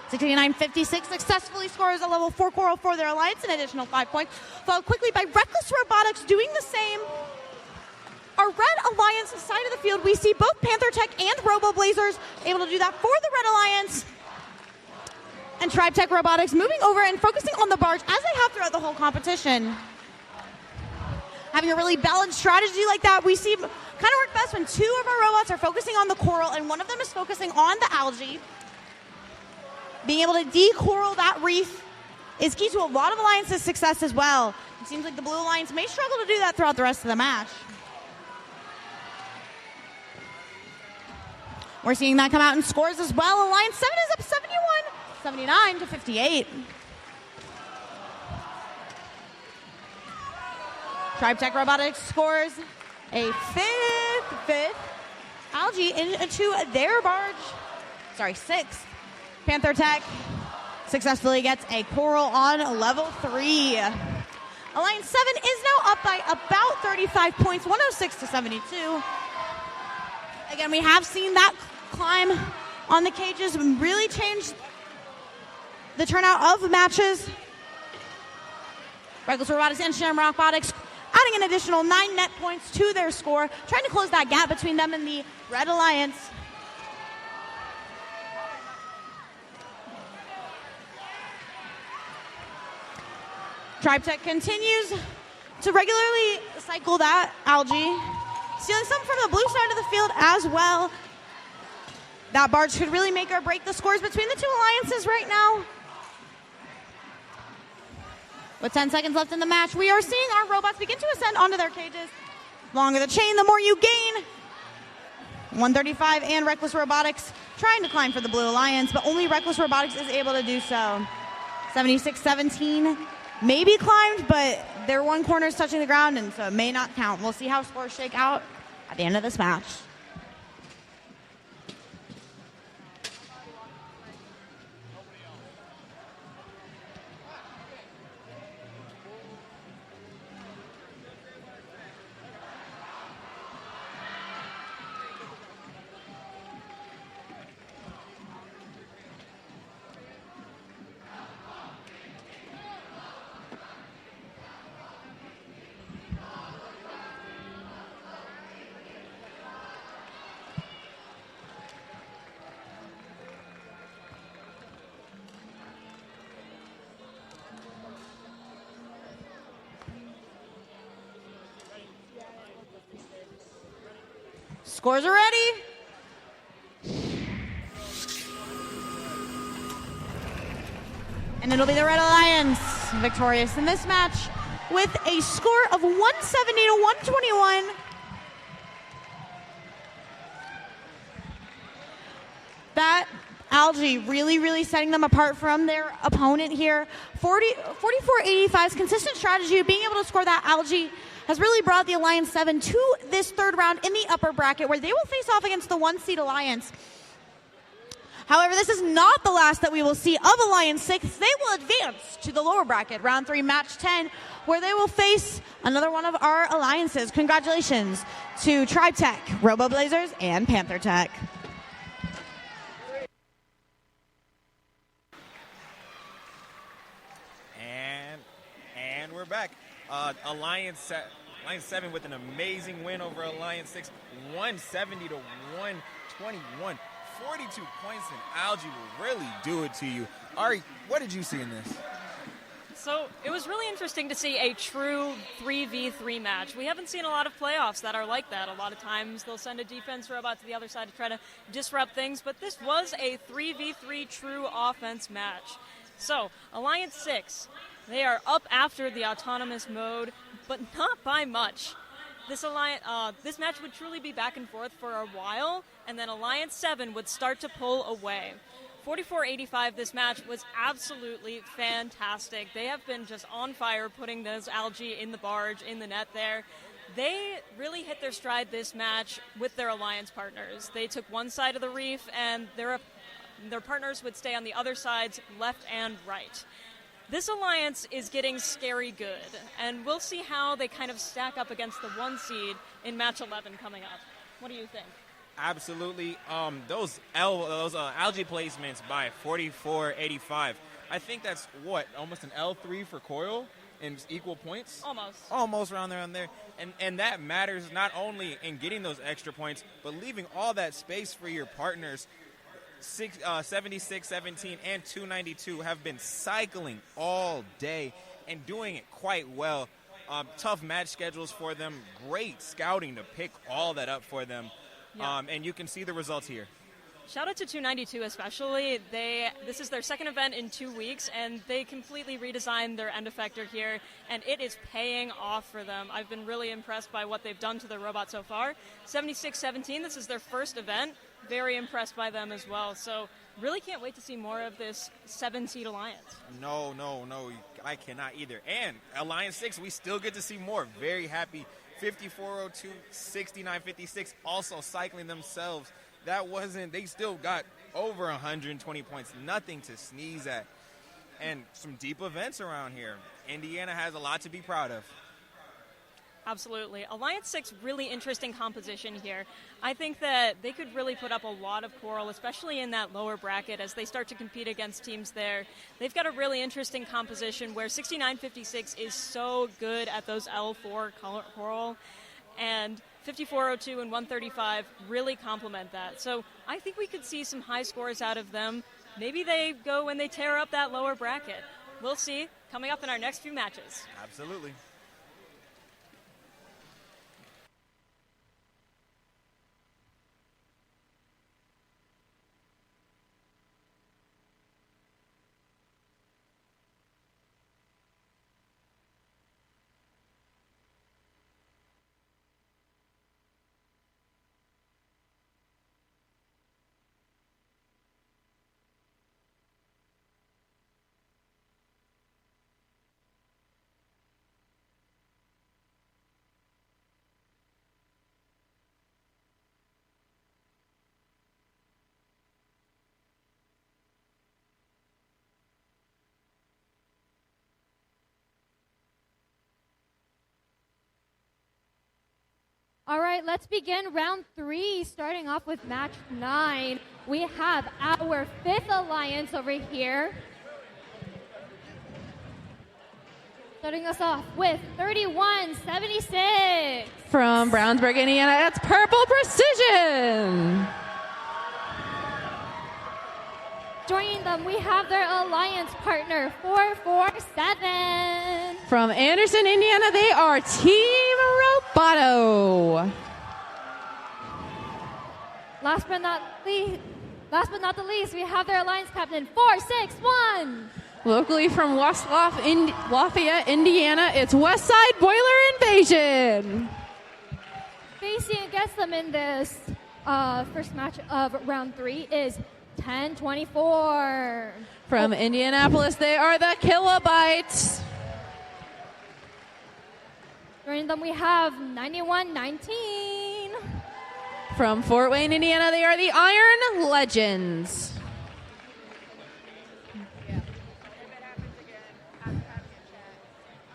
6956 successfully scores a level 4 coral for their alliance, an additional 5 points, followed quickly by Reckless Robotics doing the same. Our Red Alliance side of the field, we see both Panther Tech and Robo Blazers able to do that for the Red Alliance. And Tribe Tech Robotics moving over and focusing on the barge as they have throughout the whole competition. Having a really balanced strategy like that, we see kind of work best when two of our robots are focusing on the coral and one of them is focusing on the algae. Being able to decoral that reef is key to a lot of Alliance's success as well. It seems like the Blue Alliance may struggle to do that throughout the rest of the match. We're seeing that come out in scores as well. Alliance 7 is up 79 to 58. Tribe Tech Robotics scores a fifth algae into their barge. Sorry, 6th. Panther Tech successfully gets a coral on level 3. Alliance 7 is now up by about 35 points, 106 to 72. Again, we have seen that climb on the cages really change the turnout of matches. Reckless Robotics and Shamrock Robotics adding an additional 9 net points to their score, trying to close that gap between them and the Red Alliance. Tribe Tech continues to regularly cycle that algae, stealing some from the blue side of the field as well. That barge could really make or break the scores between the two alliances right now. With 10 seconds left in the match, we are seeing our robots begin to ascend onto their cages. The longer the chain, the more you gain. 135 and Reckless Robotics trying to climb for the Blue Alliance, but only Reckless Robotics is able to do so. 76-17 may be climbed, but their one corner is touching the ground, and so it may not count. We'll see how scores shake out at the end of this match. Scores are ready. And it'll be the Red Alliance victorious in this match with a score of 170 to 121. That algae really setting them apart from their opponent here. 44-85's consistent strategy of being able to score that algae has really brought the Alliance 7 to this third round in the upper bracket where they will face off against the 1-seed Alliance. However, this is not the last that we will see of Alliance 6. They will advance to the lower bracket, round 3, match 10, where they will face another one of our alliances. Congratulations to Tribe Tech, Robo Blazers, and Panther Tech. And we're back. Alliance 7 with an amazing win over Alliance 6, 170 to 121. 42 points, and Algae will really do it to you. Ari, what did you see in this? So it was really interesting to see a true 3v3 match. We haven't seen a lot of playoffs that are like that. A lot of times they'll send a defense robot to the other side to try to disrupt things, but this was a 3v3 true offense match. So Alliance 6, they are up after the autonomous mode, but not by much. This match would truly be back and forth for a while, and then Alliance 7 would start to pull away. 44-85, this match was absolutely fantastic. They have been just on fire putting those algae in the barge, in the net there. They really hit their stride this match with their alliance partners. They took one side of the reef, and their partners would stay on the other sides, left and right. This alliance is getting scary good, and we'll see how they kind of stack up against the 1 seed in match 11 coming up. What do you think? Absolutely. Those algae placements by 44-85. I think that's almost an L3 for Coil in equal points? Almost around there. And that matters not only in getting those extra points, but leaving all that space for your partners. 76, 17, and 292 have been cycling all day and doing it quite well. Tough match schedules for them. Great scouting to pick all that up for them. Yeah. And you can see the results here. Shout out to 292 especially. This is their second event in 2 weeks, and they completely redesigned their end effector here, and it is paying off for them. I've been really impressed by what they've done to their robot so far. 76-17, this is their first event. Very impressed by them as well. So really can't wait to see more of this 7-seed alliance. No, I cannot either. And Alliance 6, we still get to see more. Very happy. 54-02, 69-56, also cycling themselves. They still got over 120 points. Nothing to sneeze at. And some deep events around here. Indiana has a lot to be proud of. Absolutely. Alliance 6, really interesting composition here. I think that they could really put up a lot of coral, especially in that lower bracket as they start to compete against teams there. They've got a really interesting composition where 69-56 is so good at those L4 coral, and 54-02 and 135 really complement that. So I think we could see some high scores out of them. Maybe they go and they tear up that lower bracket. We'll see coming up in our next few matches. Absolutely. All right, let's begin round 3, starting off with match 9. We have our 5th alliance over here. Starting us off with 31-76. From Brownsburg, Indiana, that's Purple Precision. Joining them, we have their alliance partner, 447. From Anderson, Indiana, they are Team Roboto. Last but not the least, we have their alliance captain, 461. Locally from West Lafayette, Indiana, it's Westside Boiler Invasion. Facing against them in this first match of round 3 is 10-24. From Indianapolis, they are the Kilobytes. Joining them, we have 91-19. From Fort Wayne, Indiana, they are the Iron Legends.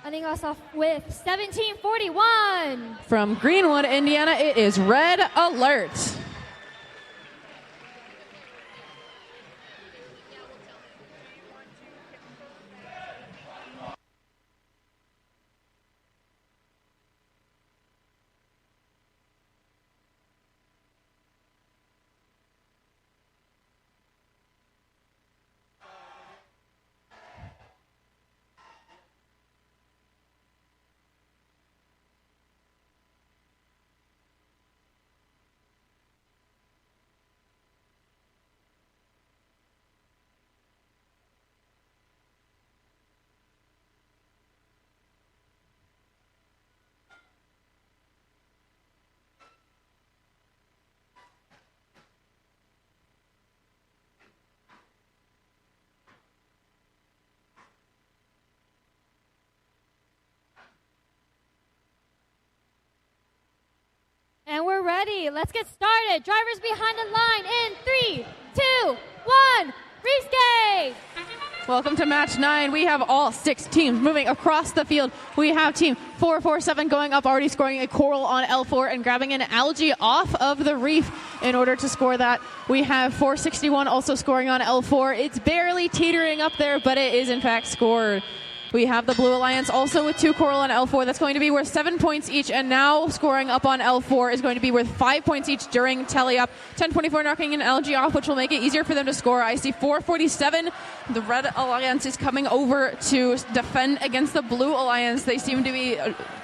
Ending us off with 1741. From Greenwood, Indiana, it is Red Alert. And we're ready. Let's get started. Drivers behind the line in 3, 2, 1. Reskate. Welcome to match 9. We have all 6 teams moving across the field. We have team 447 going up, already scoring a coral on L4 and grabbing an algae off of the reef in order to score that. We have 461 also scoring on L4. It's barely teetering up there, but it is in fact scored. We have the Blue Alliance also with 2 coral on L4. That's going to be worth 7 points each, and now scoring up on L4 is going to be worth 5 points each during tally-up. 1024 knocking an algae off, which will make it easier for them to score. I see 447. The Red Alliance is coming over to defend against the Blue Alliance. They seem to be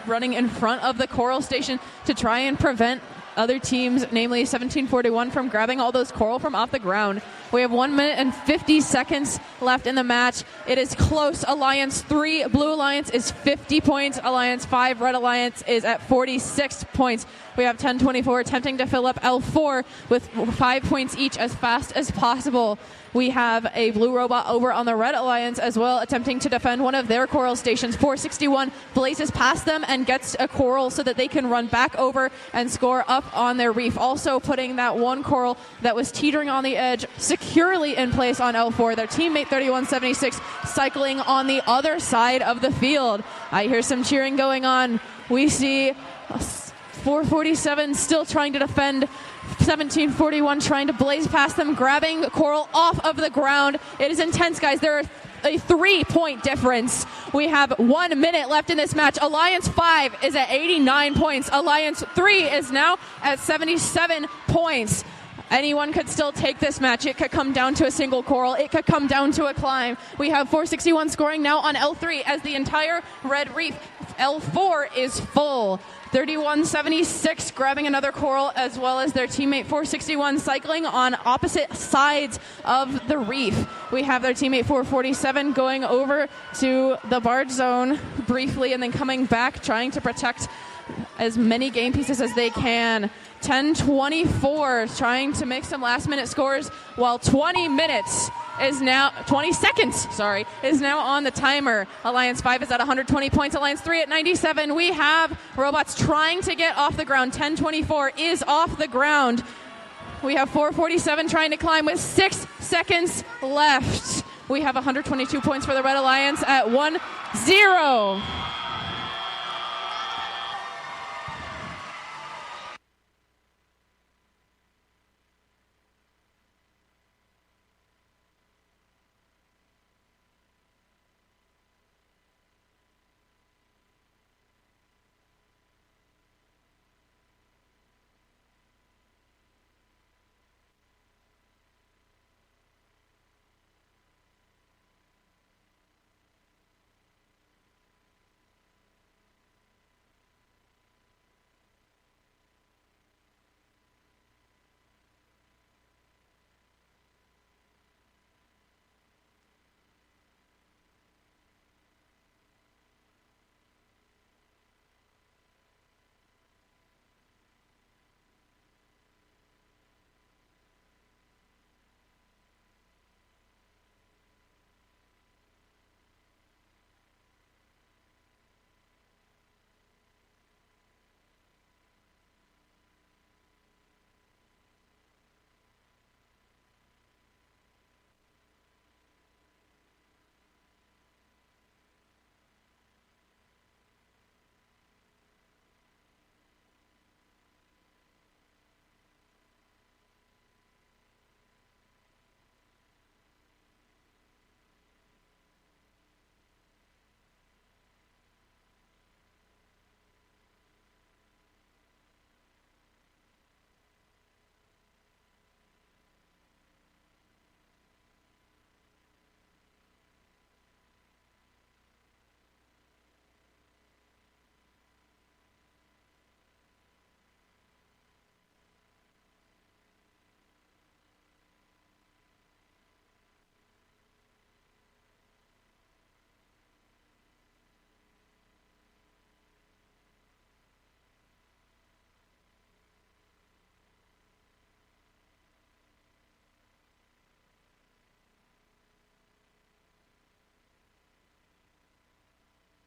running in front of the coral station to try and prevent other teams, namely 1741, from grabbing all those coral from off the ground. We have 1 minute and 50 seconds left in the match. It is close. Alliance 3, Blue Alliance is 50 points. Alliance 5, Red Alliance is at 46 points. We have 1024 attempting to fill up L4 with 5 points each as fast as possible. We have a blue robot over on the Red Alliance as well, attempting to defend one of their coral stations. 461 blazes past them and gets a coral so that they can run back over and score up on their reef. Also putting that one coral that was teetering on the edge securely in place on L4. Their teammate 3176 cycling on the other side of the field. I hear some cheering going on. We see 447 still trying to defend. 1741 trying to blaze past them, grabbing coral off of the ground. It is intense, guys. There are a 3-point difference. We have 1 minute left in this match. Alliance 5 is at 89 points. Alliance 3 is now at 77 points. Anyone could still take this match. It could come down to a single coral. It could come down to a climb. We have 461 scoring now on L3 as the entire red reef. L4 is full. 3176 grabbing another coral, as well as their teammate 461 cycling on opposite sides of the reef. We have their teammate 447 going over to the barge zone briefly and then coming back, trying to protect as many game pieces as they can. 1024 trying to make some last minute scores, while 20 seconds is now on the timer. Alliance 5 is at 120 points. Alliance 3 at 97. We have robots trying to get off the ground. 1024 is off the ground. We have 447 trying to climb with 6 seconds left. We have 122 points for the Red Alliance at 1-0.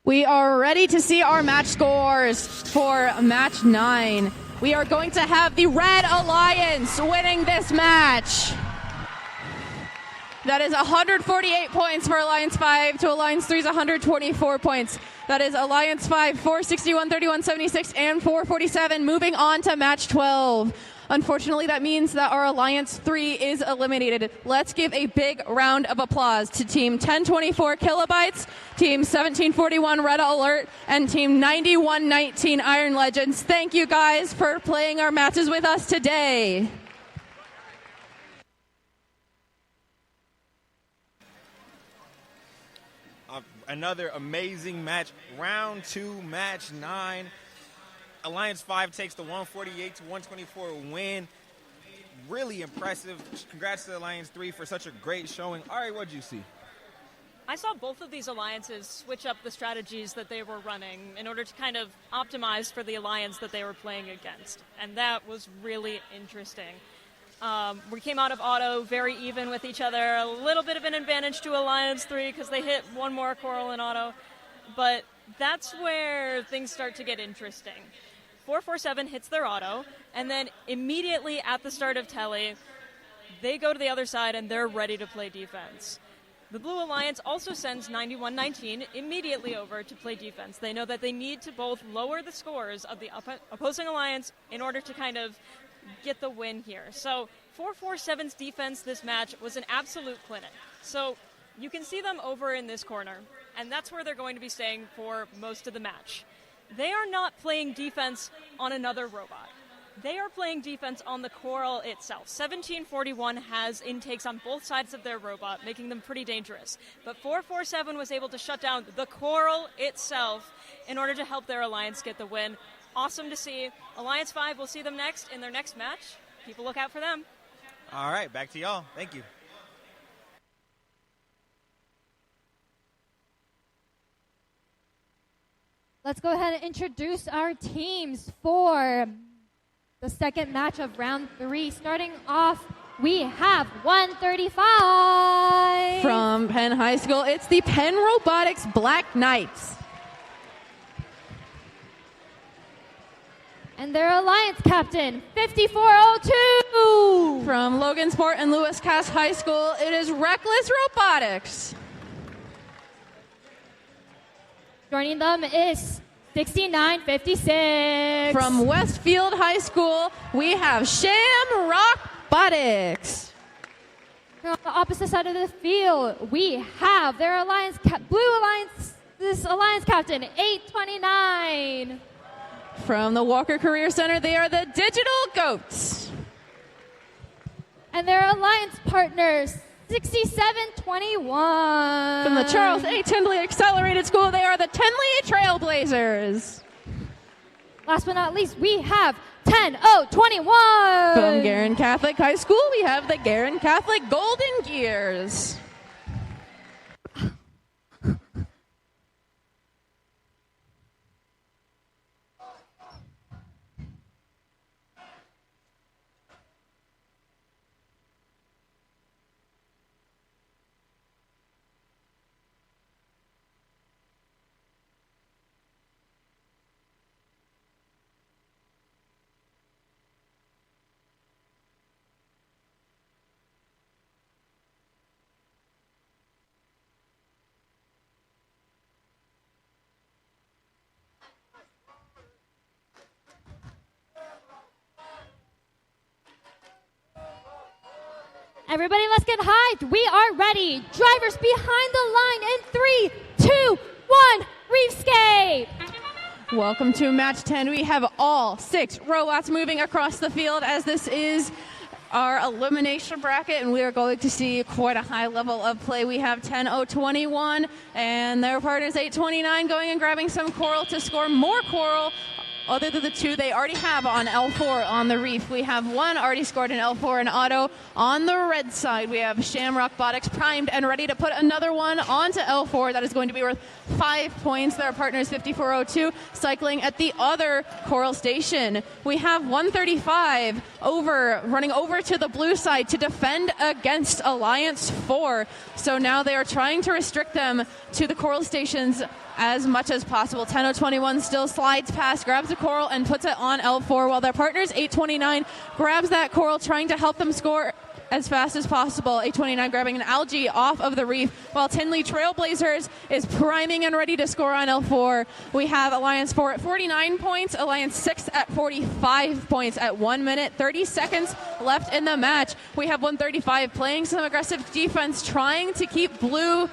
We are ready to see our match scores for match 9. We are going to have the Red Alliance winning this match. That is 148 points for Alliance 5 to Alliance 3's 124 points. That is Alliance 5, 461, 31, 76, and 447. Moving on to match 12. Unfortunately, that means that our Alliance 3 is eliminated. Let's give a big round of applause to Team 1024 Kilobytes, Team 1741 Red Alert, and Team 9119 Iron Legends. Thank you guys for playing our matches with us today. Another amazing match. Round 2, match 9. Alliance 5 takes the 148 to 124 win. Really impressive. Congrats to Alliance 3 for such a great showing. All right, what'd you see? I saw both of these alliances switch up the strategies that they were running in order to kind of optimize for the alliance that they were playing against. And that was really interesting. We came out of auto very even with each other. A little bit of an advantage to Alliance 3 because they hit one more coral in auto. But that's where things start to get interesting. 447 hits their auto, and then immediately at the start of Telly, they go to the other side and they're ready to play defense. The Blue Alliance also sends 9119 immediately over to play defense. They know that they need to both lower the scores of the opposing alliance in order to kind of get the win here. So 447's defense this match was an absolute clinic. So you can see them over in this corner, and that's where they're going to be staying for most of the match. They are not playing defense on another robot. They are playing defense on the coral itself. 1741 has intakes on both sides of their robot, making them pretty dangerous. But 447 was able to shut down the coral itself in order to help their alliance get the win. Awesome to see. Alliance 5 will see them next in their next match. People look out for them. All right, back to y'all. Thank you. Let's go ahead and introduce our teams for the second match of round 3. Starting off, we have 135. From Penn High School, it's the Penn Robotics Black Knights. And their alliance captain, 5402. From Logansport and Lewis Cass High School, it is Reckless Robotics. Joining them is 6956. From Westfield High School, we have Shamrock Robotics. On the opposite side of the field, we have their alliance, Blue Alliance, this alliance captain, 829. From the Walker Career Center, they are the Digital Goats. And their alliance partners, 6721. From the Charles A. Tindley Accelerated School, they are the Tindley Trailblazers. Last but not least, we have 10021. From Guerin Catholic High School, we have the Guerin Catholic Golden Gears. Everybody, let's get hyped. We are ready. Drivers behind the line in 3, 2, 1, Reefscape. Welcome to match 10. We have all 6 robots moving across the field as this is our elimination bracket, and we are going to see quite a high level of play. We have 10021 and their partners 829 going and grabbing some coral to score more coral other than the two they already have on L4 on the reef. We have one already scored in L4 in auto. On the red side, we have Shamrock Botics primed and ready to put another one onto L4 that is going to be worth 5 points. Their partners 5402 cycling at the other Coral Station. We have 135 running over to the blue side to defend against Alliance 4. So now they are trying to restrict them to the Coral Stations as much as possible. 10-0-21 still slides past, grabs a coral, and puts it on L4, while their partners, 829, grabs that coral, trying to help them score as fast as possible. 829 grabbing an algae off of the reef, while Tinley Trailblazers is priming and ready to score on L4. We have Alliance 4 at 49 points, Alliance 6 at 45 points at 1 minute, 30 seconds left in the match. We have 135 playing some aggressive defense, trying to keep blue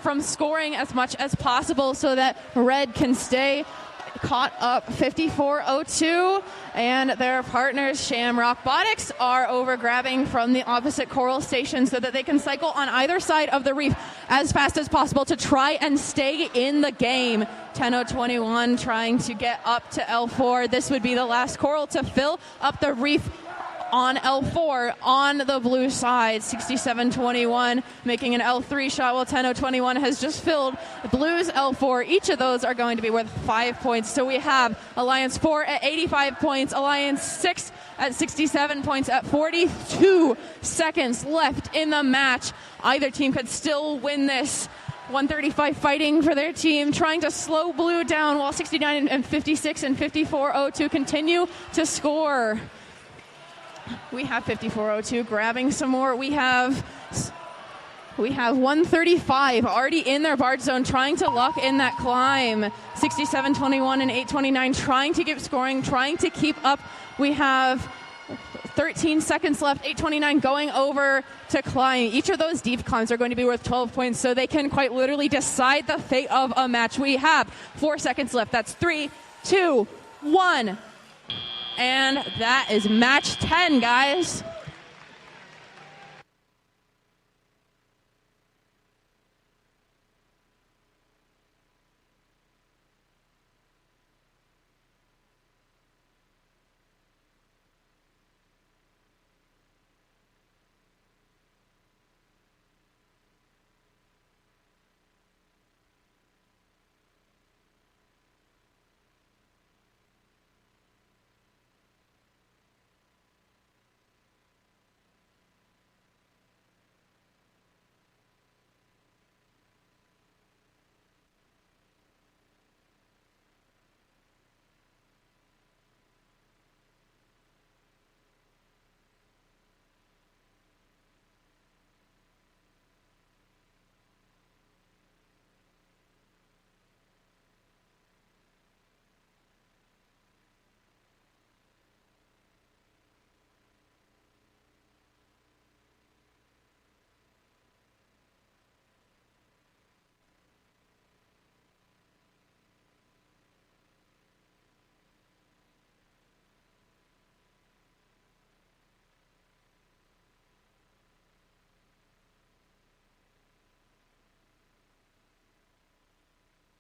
from scoring as much as possible so that red can stay caught up. 5402 and their partners Shamrock Botics are over grabbing from the opposite Coral Station so that they can cycle on either side of the reef as fast as possible to try and stay in the game. 10-0-21 trying to get up to L4. This would be the last coral to fill up the reef on L4 on the blue side. 67-21 making an L3 shot, while 10-0-21 has just filled blue's L4. Each of those are going to be worth 5 points. So we have Alliance 4 at 85 points, Alliance 6 at 67 points at 42 seconds left in the match. Either team could still win this. 135 fighting for their team, trying to slow blue down, while 69 and 56 and 5402 continue to score. We have 5402 grabbing some more. We have 135 already in their barge zone, trying to lock in that climb. 67-21 and 829 trying to keep scoring, trying to keep up. We have 13 seconds left. 829 going over to climb. Each of those deep climbs are going to be worth 12 points, so they can quite literally decide the fate of a match. We have 4 seconds left. That's 3, 2, 1. And that is match 10, guys.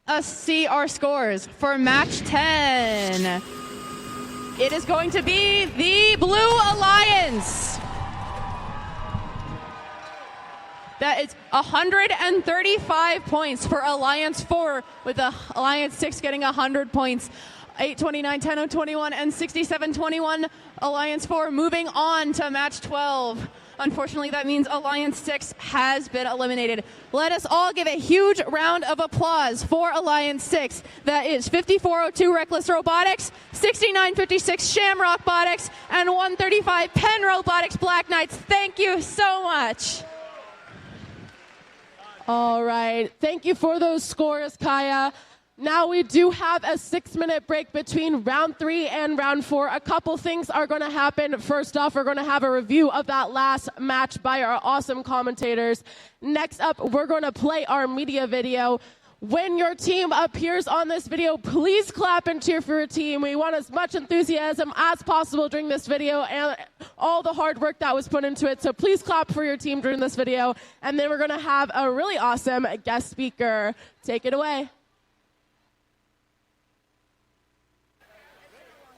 Us see our scores for match 10. It is going to be the Blue Alliance. That is 135 points for Alliance 4, with Alliance 6 getting 100 points. 829, 10-0-21, and 67-21. Alliance 4 moving on to match 12. Unfortunately, that means Alliance 6 has been eliminated. Let us all give a huge round of applause for Alliance 6. That is 5402 Reckless Robotics, 6956 Shamrock Botics, and 135 Penn Robotics Black Knights. Thank you so much. All right. Thank you for those scores, Kaya. Now we do have a 6-minute break between round 3 and round 4. A couple things are going to happen. First off, we're going to have a review of that last match by our awesome commentators. Next up, we're going to play our media video. When your team appears on this video, please clap and cheer for your team. We want as much enthusiasm as possible during this video and all the hard work that was put into it. So please clap for your team during this video. And then we're going to have a really awesome guest speaker. Take it away.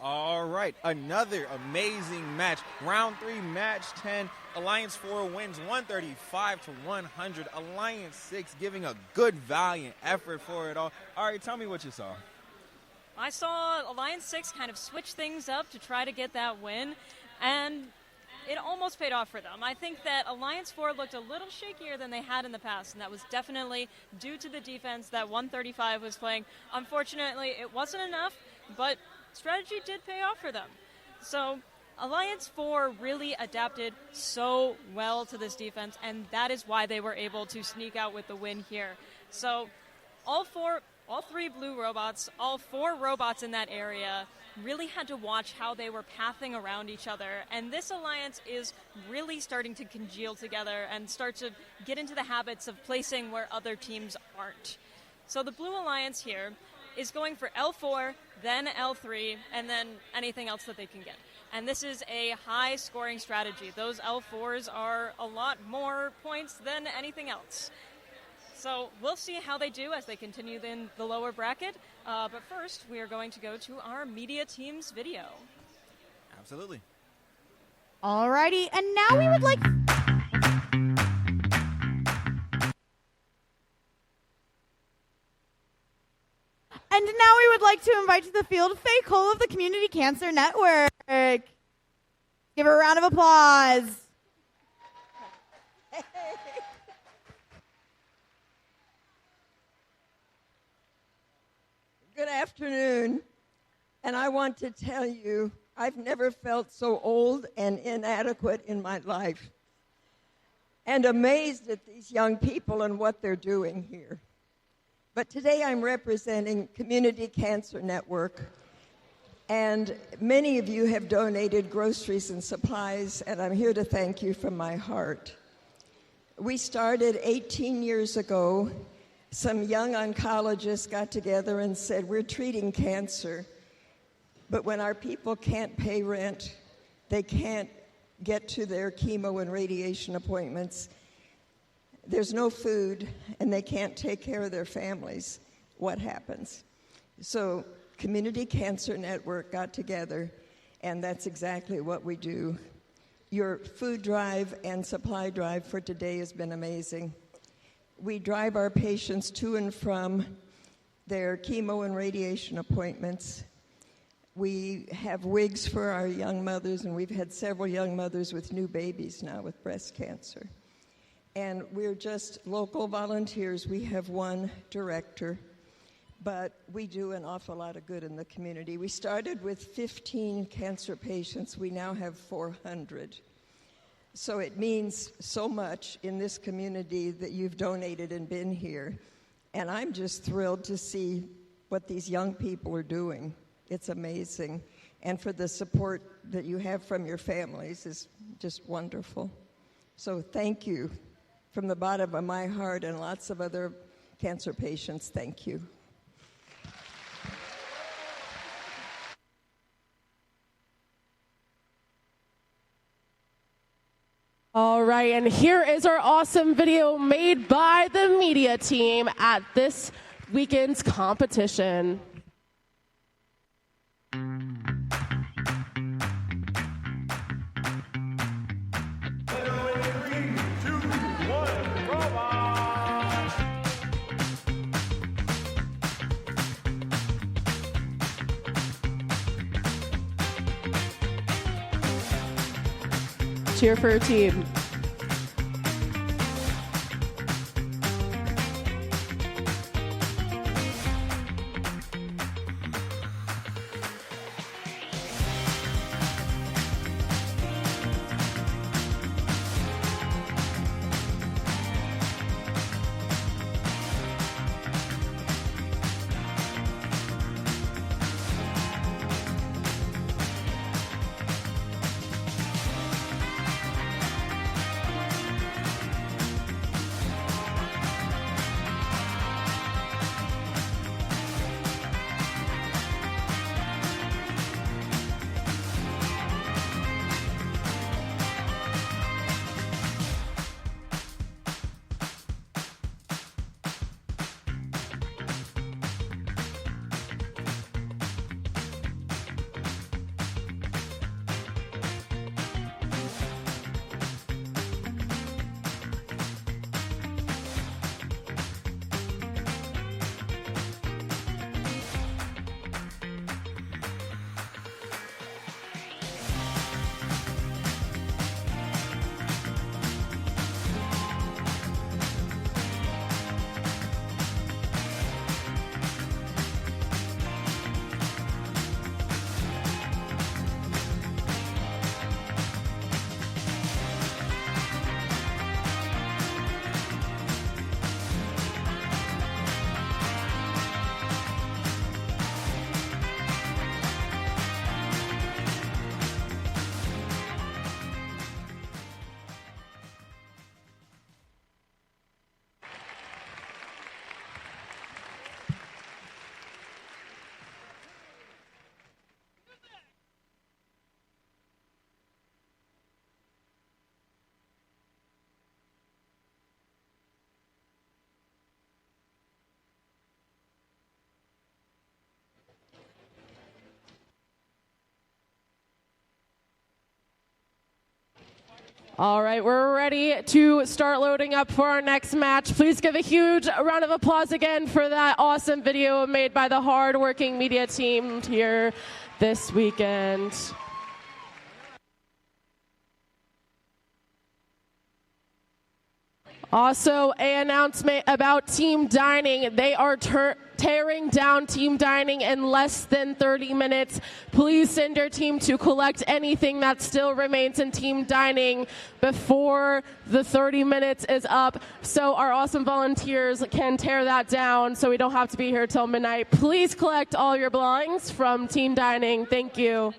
All right, another amazing match. Round 3, match 10. Alliance 4 wins 135-100. Alliance 6 giving a good, valiant effort for it all. All right, tell me what you saw. I saw Alliance 6 kind of switch things up to try to get that win, and it almost paid off for them. I think that Alliance 4 looked a little shakier than they had in the past, and that was definitely due to the defense that 135 was playing. Unfortunately, it wasn't enough, but strategy did pay off for them. So Alliance 4 really adapted so well to this defense, and that is why they were able to sneak out with the win here. So all 3 blue robots, all 4 robots in that area really had to watch how they were pathing around each other, and this alliance is really starting to congeal together and start to get into the habits of placing where other teams aren't. So the blue alliance here is going for L4, then L3, and then anything else that they can get. And this is a high scoring strategy. Those L4s are a lot more points than anything else. So we'll see how they do as they continue in the lower bracket. But first, we are going to go to our media team's video. Absolutely. Alrighty, and now we would like... And now we would like to invite to the field Faye Cole of the Community Cancer Network. Give her a round of applause. Good afternoon, and I want to tell you, I've never felt so old and inadequate in my life, and amazed at these young people and what they're doing here. But today I'm representing Community Cancer Network, and many of you have donated groceries and supplies, and I'm here to thank you from my heart. We started 18 years ago. Some young oncologists got together and said, we're treating cancer, but when our people can't pay rent, they can't get to their chemo and radiation appointments, there's no food, and they can't take care of their families, what happens? So Community Cancer Network got together, and that's exactly what we do. Your food drive and supply drive for today has been amazing. We drive our patients to and from their chemo and radiation appointments. We have wigs for our young mothers, and we've had several young mothers with new babies now with breast cancer. And we're just local volunteers. We have one director, but we do an awful lot of good in the community. We started with 15 cancer patients. We now have 400. So it means so much in this community that you've donated and been here. And I'm just thrilled to see what these young people are doing. It's amazing. And for the support that you have from your families is just wonderful. So thank you from the bottom of my heart, and lots of other cancer patients, thank you. All right, and here is our awesome video made by the media team at this weekend's competition. Cheer for your team. All right, we're ready to start loading up for our next match. Please give a huge round of applause again for that awesome video made by the hard-working media team here this weekend. Also, an announcement about team dining. They are tearing down team dining in less than 30 minutes. Please send your team to collect anything that still remains in team dining before the 30 minutes is up, so our awesome volunteers can tear that down so we don't have to be here till midnight. Please collect all your belongings from team dining. Thank you.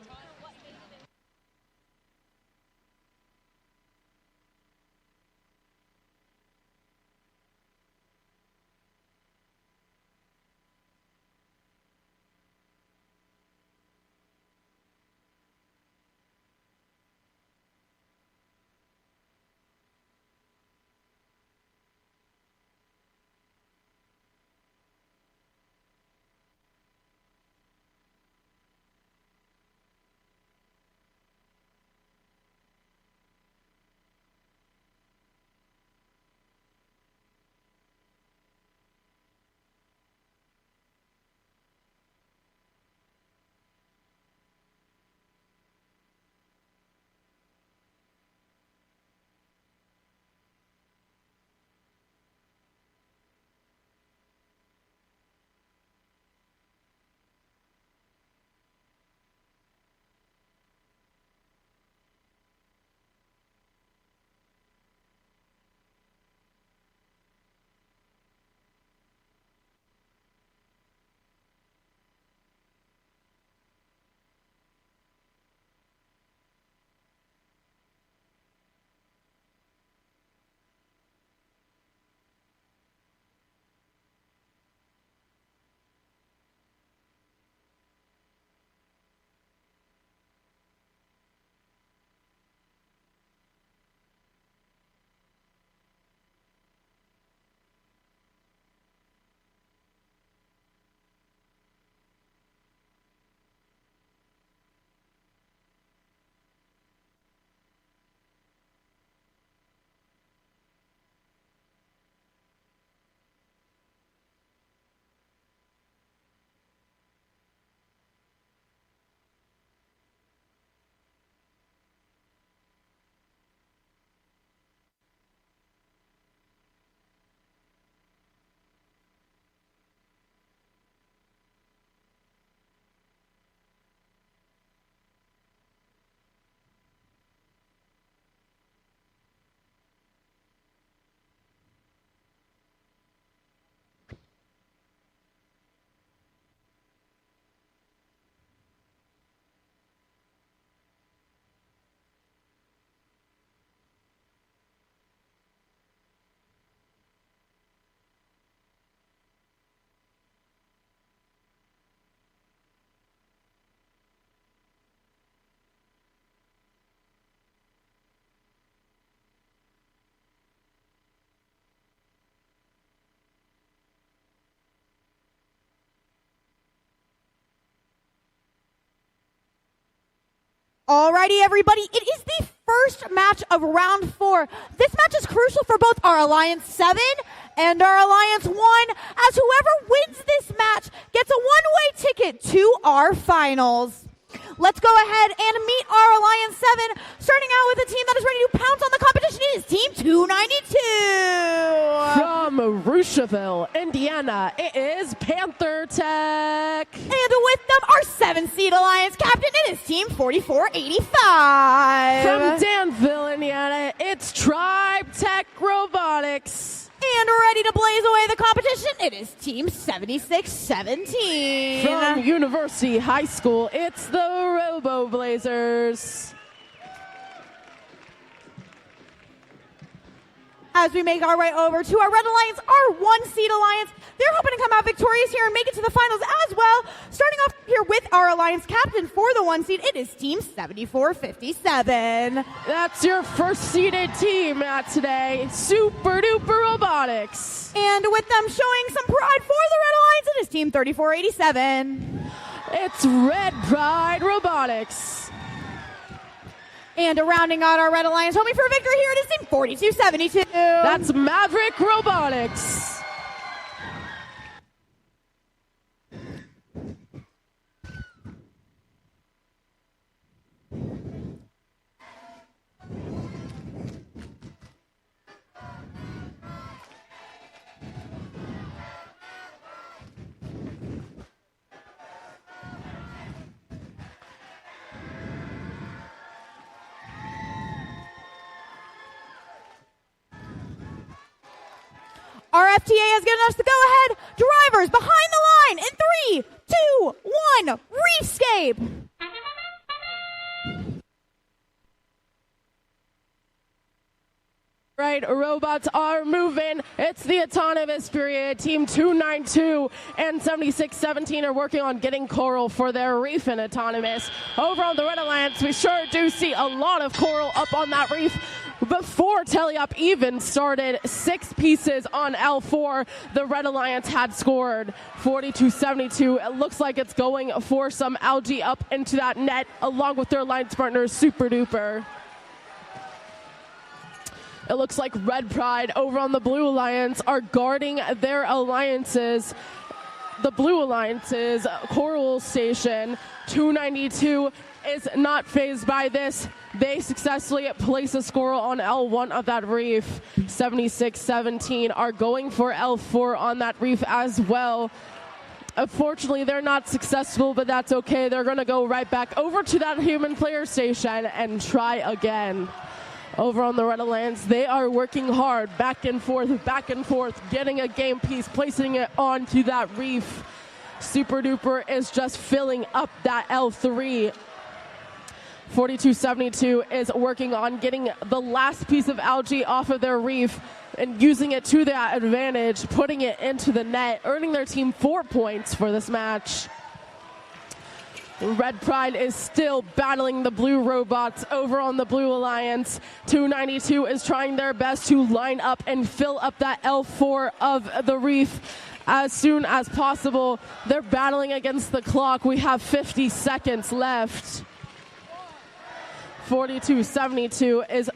Alrighty, everybody, it is the first match of round 4. This match is crucial for both our Alliance 7 and our Alliance 1, as whoever wins this match gets a one-way ticket to our finals. Let's go ahead and meet our Alliance 7, starting out with a team that is ready to pounce on the competition. It is Team 292. From Rocheville, Indiana, it is Panther Tech. And with them, our 7-seed Alliance captain, it is Team 4485. From Danville, Indiana, it's Tribe Tech Robotics. And ready to blaze away the competition, it is Team 7617. From University High School, it's the Robo Blazers. As we make our way over to our Red Alliance, our 1-seed Alliance, they're hoping to come out victorious here and make it to the finals as well. Starting off here with our Alliance captain for the 1-seed, it is Team 7457. That's your first-seeded team today, Super Duper Robotics. And with them showing some pride for the Red Alliance, it is Team 3487. It's Red Pride Robotics. And rounding out our Red Alliance, hoping for a victory here, it is Team 4272. That's Maverick Robotics. Our FTA has given us the go-ahead. Drivers behind the line in 3, 2, 1. Reefscape. Right, robots are moving. It's the autonomous period. Team 292 and 7617 are working on getting coral for their reef in autonomous. Over on the Red Alliance, we sure do see a lot of coral up on that reef. Before Teleop even started, 6 pieces on L4, the Red Alliance had scored 42-72. It looks like it's going for some algae up into that net, along with their alliance partners, Super Duper. It looks like Red Pride over on the Blue Alliance are guarding their alliances. The Blue Alliance's Coral Station 292 is not fazed by this. They successfully place a score on L1 of that reef. 76-17 are going for L4 on that reef as well. Unfortunately, they're not successful, but that's okay. They're going to go right back over to that human player station and try again. Over on the Red Alliance, they are working hard, back and forth, getting a game piece, placing it onto that reef. Super Duper is just filling up that L3. 42-72 is working on getting the last piece of algae off of their reef and using it to their advantage, putting it into the net, earning their team 4 points for this match. Red Pride is still battling the blue robots over on the Blue Alliance. 292 is trying their best to line up and fill up that L4 of the reef as soon as possible. They're battling against the clock. We have 50 seconds left. 42-72 is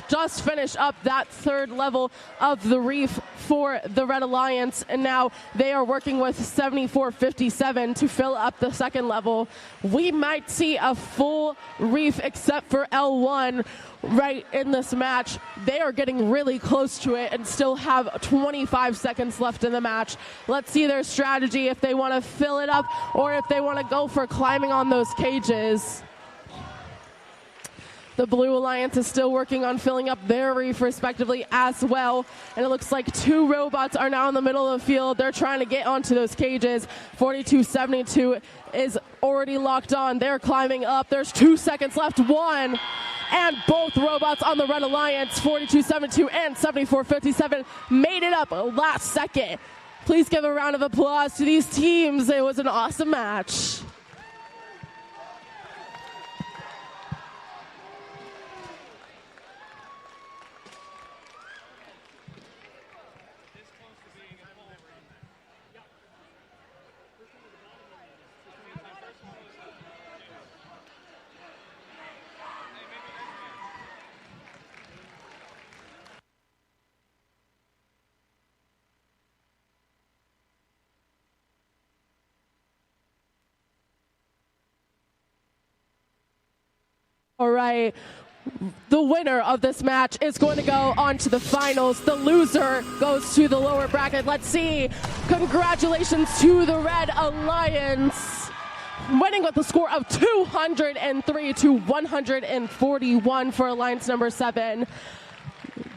just finish up that third level of the reef for the Red Alliance, and now they are working with 74-57 to fill up the second level. We might see a full reef except for L1 right in this match. They are getting really close to it and still have 25 seconds left in the match. Let's see their strategy, if they want to fill it up or if they want to go for climbing on those cages. The Blue Alliance is still working on filling up their reef respectively as well. And it looks like 2 robots are now in the middle of the field. They're trying to get onto those cages. 42-72 is already locked on. They're climbing up. There's 2 seconds left. 1. And both robots on the Red Alliance, 42-72 and 74-57, made it up last second. Please give a round of applause to these teams. It was an awesome match. All right, the winner of this match is going to go on to the finals. The loser goes to the lower bracket. Let's see. Congratulations to the Red Alliance, winning with a score of 203-141 for Alliance number 7.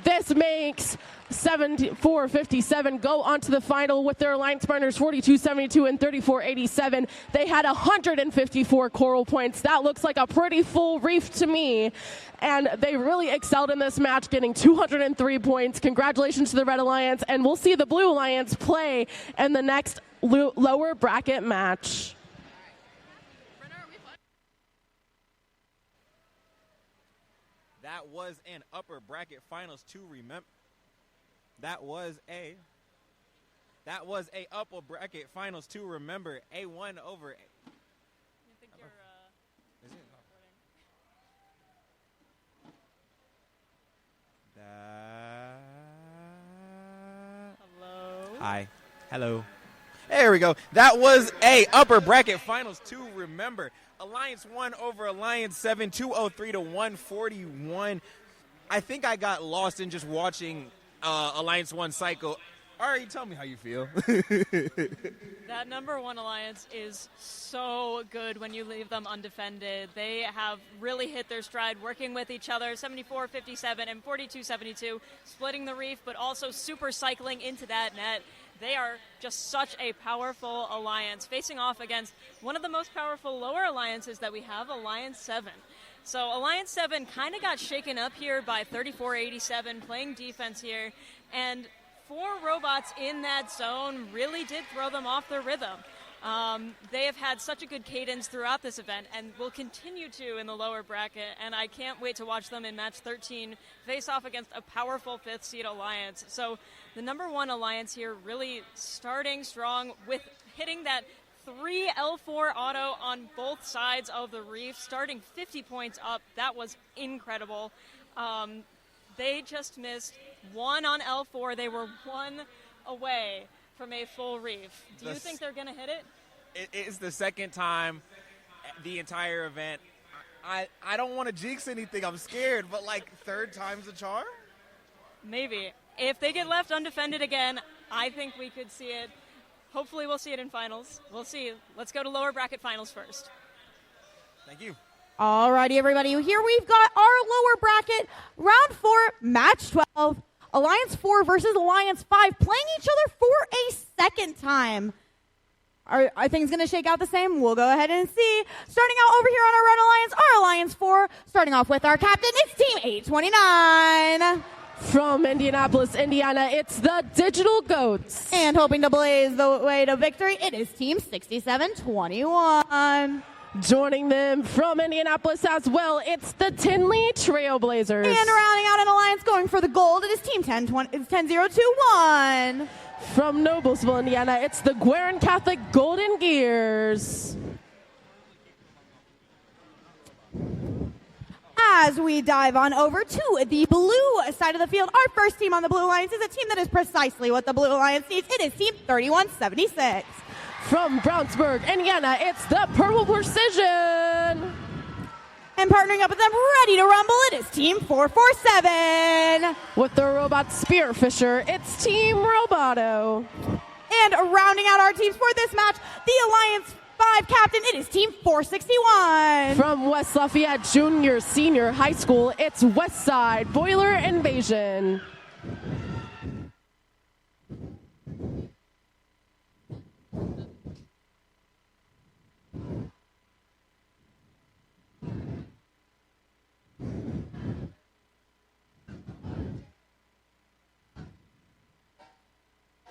This makes 74-57 go on to the final with their alliance partners 42-72 and 34-87. They had 154 coral points. That looks like a pretty full reef to me. And they really excelled in this match, getting 203 points. Congratulations to the Red Alliance, and we'll see the Blue Alliance play in the next lower bracket match. That was an upper bracket finals to remember. That was a upper bracket finals to remember. A1 over. Hi. Hello. There we go. That was a upper bracket finals to remember. Alliance 1 over Alliance 7, 203 to 141. I think I got lost in just watching Alliance 1 cycle. Ari, tell me how you feel. That number 1 alliance is so good when you leave them undefended. They have really hit their stride working with each other, 74-57 and 42-72, splitting the reef, but also super cycling into that net. They are just such a powerful alliance, facing off against one of the most powerful lower alliances that we have, Alliance 7. So Alliance 7 kind of got shaken up here by 34-87, playing defense here, and 4 robots in that zone really did throw them off their rhythm. They have had such a good cadence throughout this event and will continue to in the lower bracket, and I can't wait to watch them in match 13 face off against a powerful 5th seed alliance. So the number 1 alliance here really starting strong with hitting that 3 L4 auto on both sides of the reef, starting 50 points up. That was incredible. They just missed 1 on L4. They were 1 away from a full reef. Do you think they're going to hit it? It is the second time the entire event. I don't want to jinx anything. I'm scared, but like third time's a charm? Maybe. If they get left undefended again, I think we could see it. Hopefully we'll see it in finals. We'll see. Let's go to lower bracket finals first. Thank you. Alrighty, everybody. Here we've got our lower bracket, round 4, match 12. Alliance 4 versus Alliance 5, playing each other for a second time. Are things going to shake out the same? We'll go ahead and see. Starting out over here on our Red Alliance, our Alliance 4, starting off with our captain, it's Team 829. From Indianapolis, Indiana, it's the Digital Goats. And hoping to blaze the way to victory, it is Team 6721. Joining them from Indianapolis as well, it's the Tinley Trailblazers. And rounding out an alliance going for the gold, it is Team 10021. From Noblesville, Indiana, it's the Guerin Catholic Golden Gears. As we dive on over to the blue side of the field, our first team on the Blue Alliance is a team that is precisely what the Blue Alliance needs. It is Team 3176. From Brownsburg, Indiana, it's the Purple Precision. And partnering up with them, ready to rumble, it is Team 447. With the robot Spearfisher, it's Team Roboto. And rounding out our teams for this match, the Alliance 5 captain, it is Team 461. From West Lafayette Junior Senior High School, it's Westside Boiler Invasion.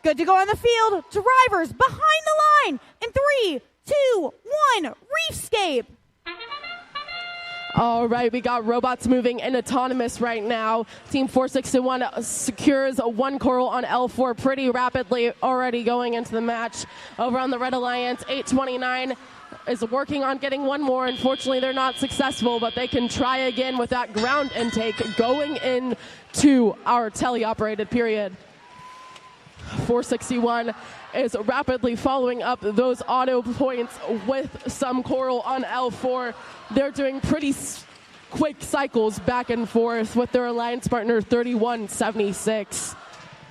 Good to go on the field. Drivers behind the line in 3, 2, 1, Reefscape. All right, we got robots moving in autonomous right now. Team 461 secures 1 coral on L4 pretty rapidly already going into the match. Over on the Red Alliance, 829 is working on getting 1 more. Unfortunately, they're not successful, but they can try again with that ground intake going into our teleoperated period. 461 is rapidly following up those auto points with some coral on L4. They're doing pretty quick cycles back and forth with their alliance partner 3176.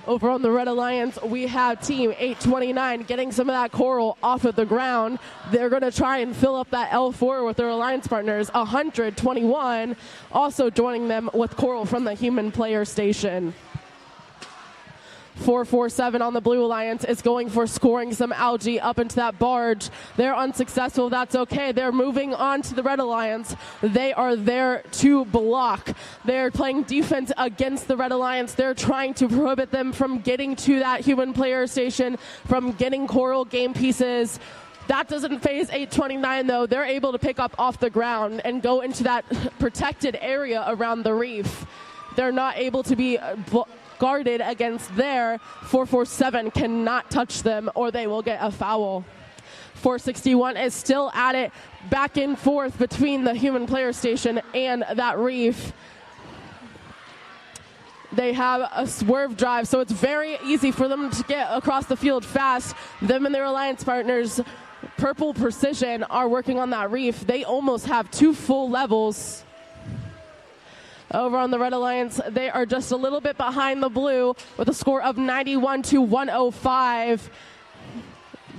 Over on the Red Alliance, we have Team 829 getting some of that coral off of the ground. They're going to try and fill up that L4 with their alliance partners, 121, also joining them with coral from the human player station. 447 on the Blue Alliance is going for scoring some algae up into that barge. They're unsuccessful. That's okay. They're moving on to the Red Alliance. They are there to block. They're playing defense against the Red Alliance. They're trying to prohibit them from getting to that human player station, from getting coral game pieces. That doesn't phase 829, though. They're able to pick up off the ground and go into that protected area around the reef. They're not able to be guarded against there. 447 cannot touch them or they will get a foul. 461 is still at it, back and forth between the human player station and that reef. They have a swerve drive, so it's very easy for them to get across the field fast. Them and their alliance partners, Purple Precision, are working on that reef. They almost have 2 full levels. Over on the Red Alliance, they are just a little bit behind the blue with a score of 91-105.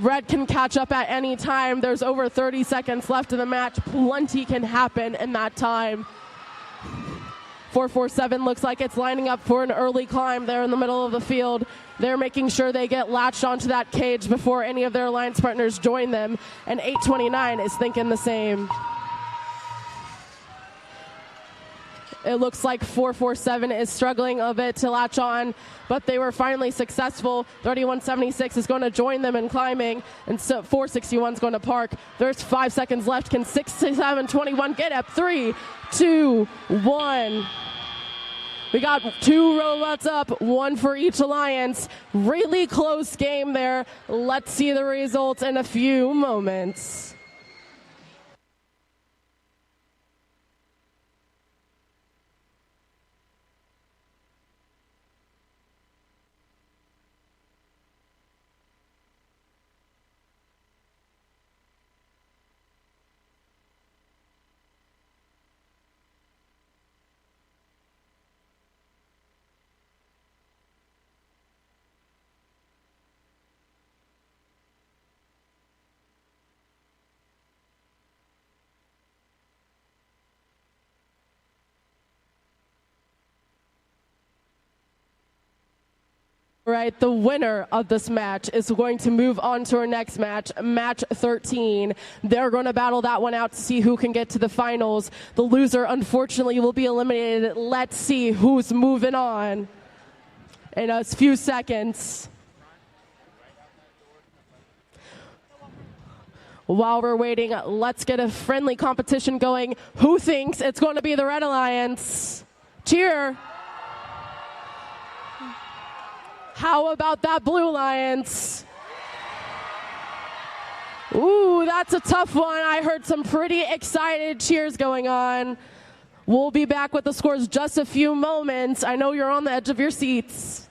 Red can catch up at any time. There's over 30 seconds left in the match. Plenty can happen in that time. 447 looks like it's lining up for an early climb there in the middle of the field. They're making sure they get latched onto that cage before any of their alliance partners join them. And 829 is thinking the same. It looks like 447 is struggling a bit to latch on, but they were finally successful. 3176 is going to join them in climbing, and so 461 is going to park. There's 5 seconds left. Can 6721 get up? 3, 2, 1. We got 2 robots up, 1 for each alliance. Really close game there. Let's see the results in a few moments. Right, the winner of this match is going to move on to our next match, match 13. They're going to battle that one out to see who can get to the finals. The loser, unfortunately, will be eliminated. Let's see who's moving on in a few seconds. While we're waiting, let's get a friendly competition going. Who thinks it's going to be the Red Alliance? Cheer. How about that Blue Alliance? Ooh, that's a tough one. I heard some pretty excited cheers going on. We'll be back with the scores just a few moments. I know you're on the edge of your seats.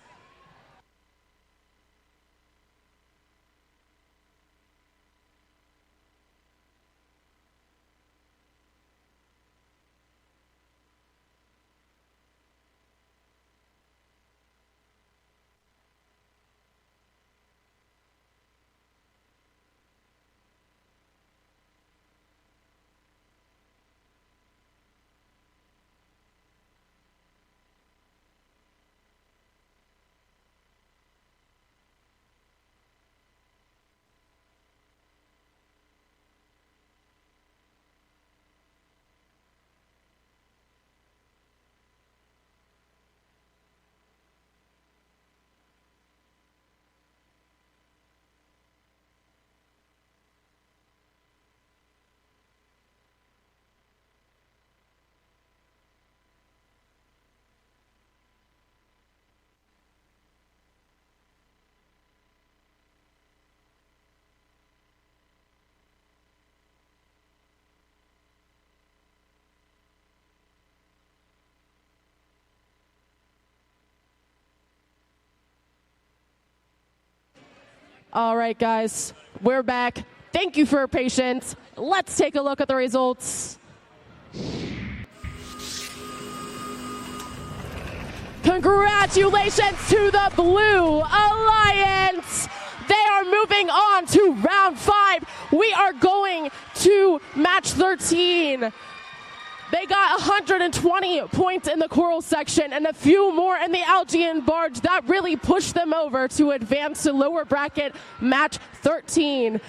All right, guys, we're back. Thank you for your patience. Let's take a look at the results. Congratulations to the Blue Alliance. They are moving on to round 5. We are going to match 13. They got 120 points in the coral section and a few more in the algae and barge. That really pushed them over to advance to lower bracket match 13.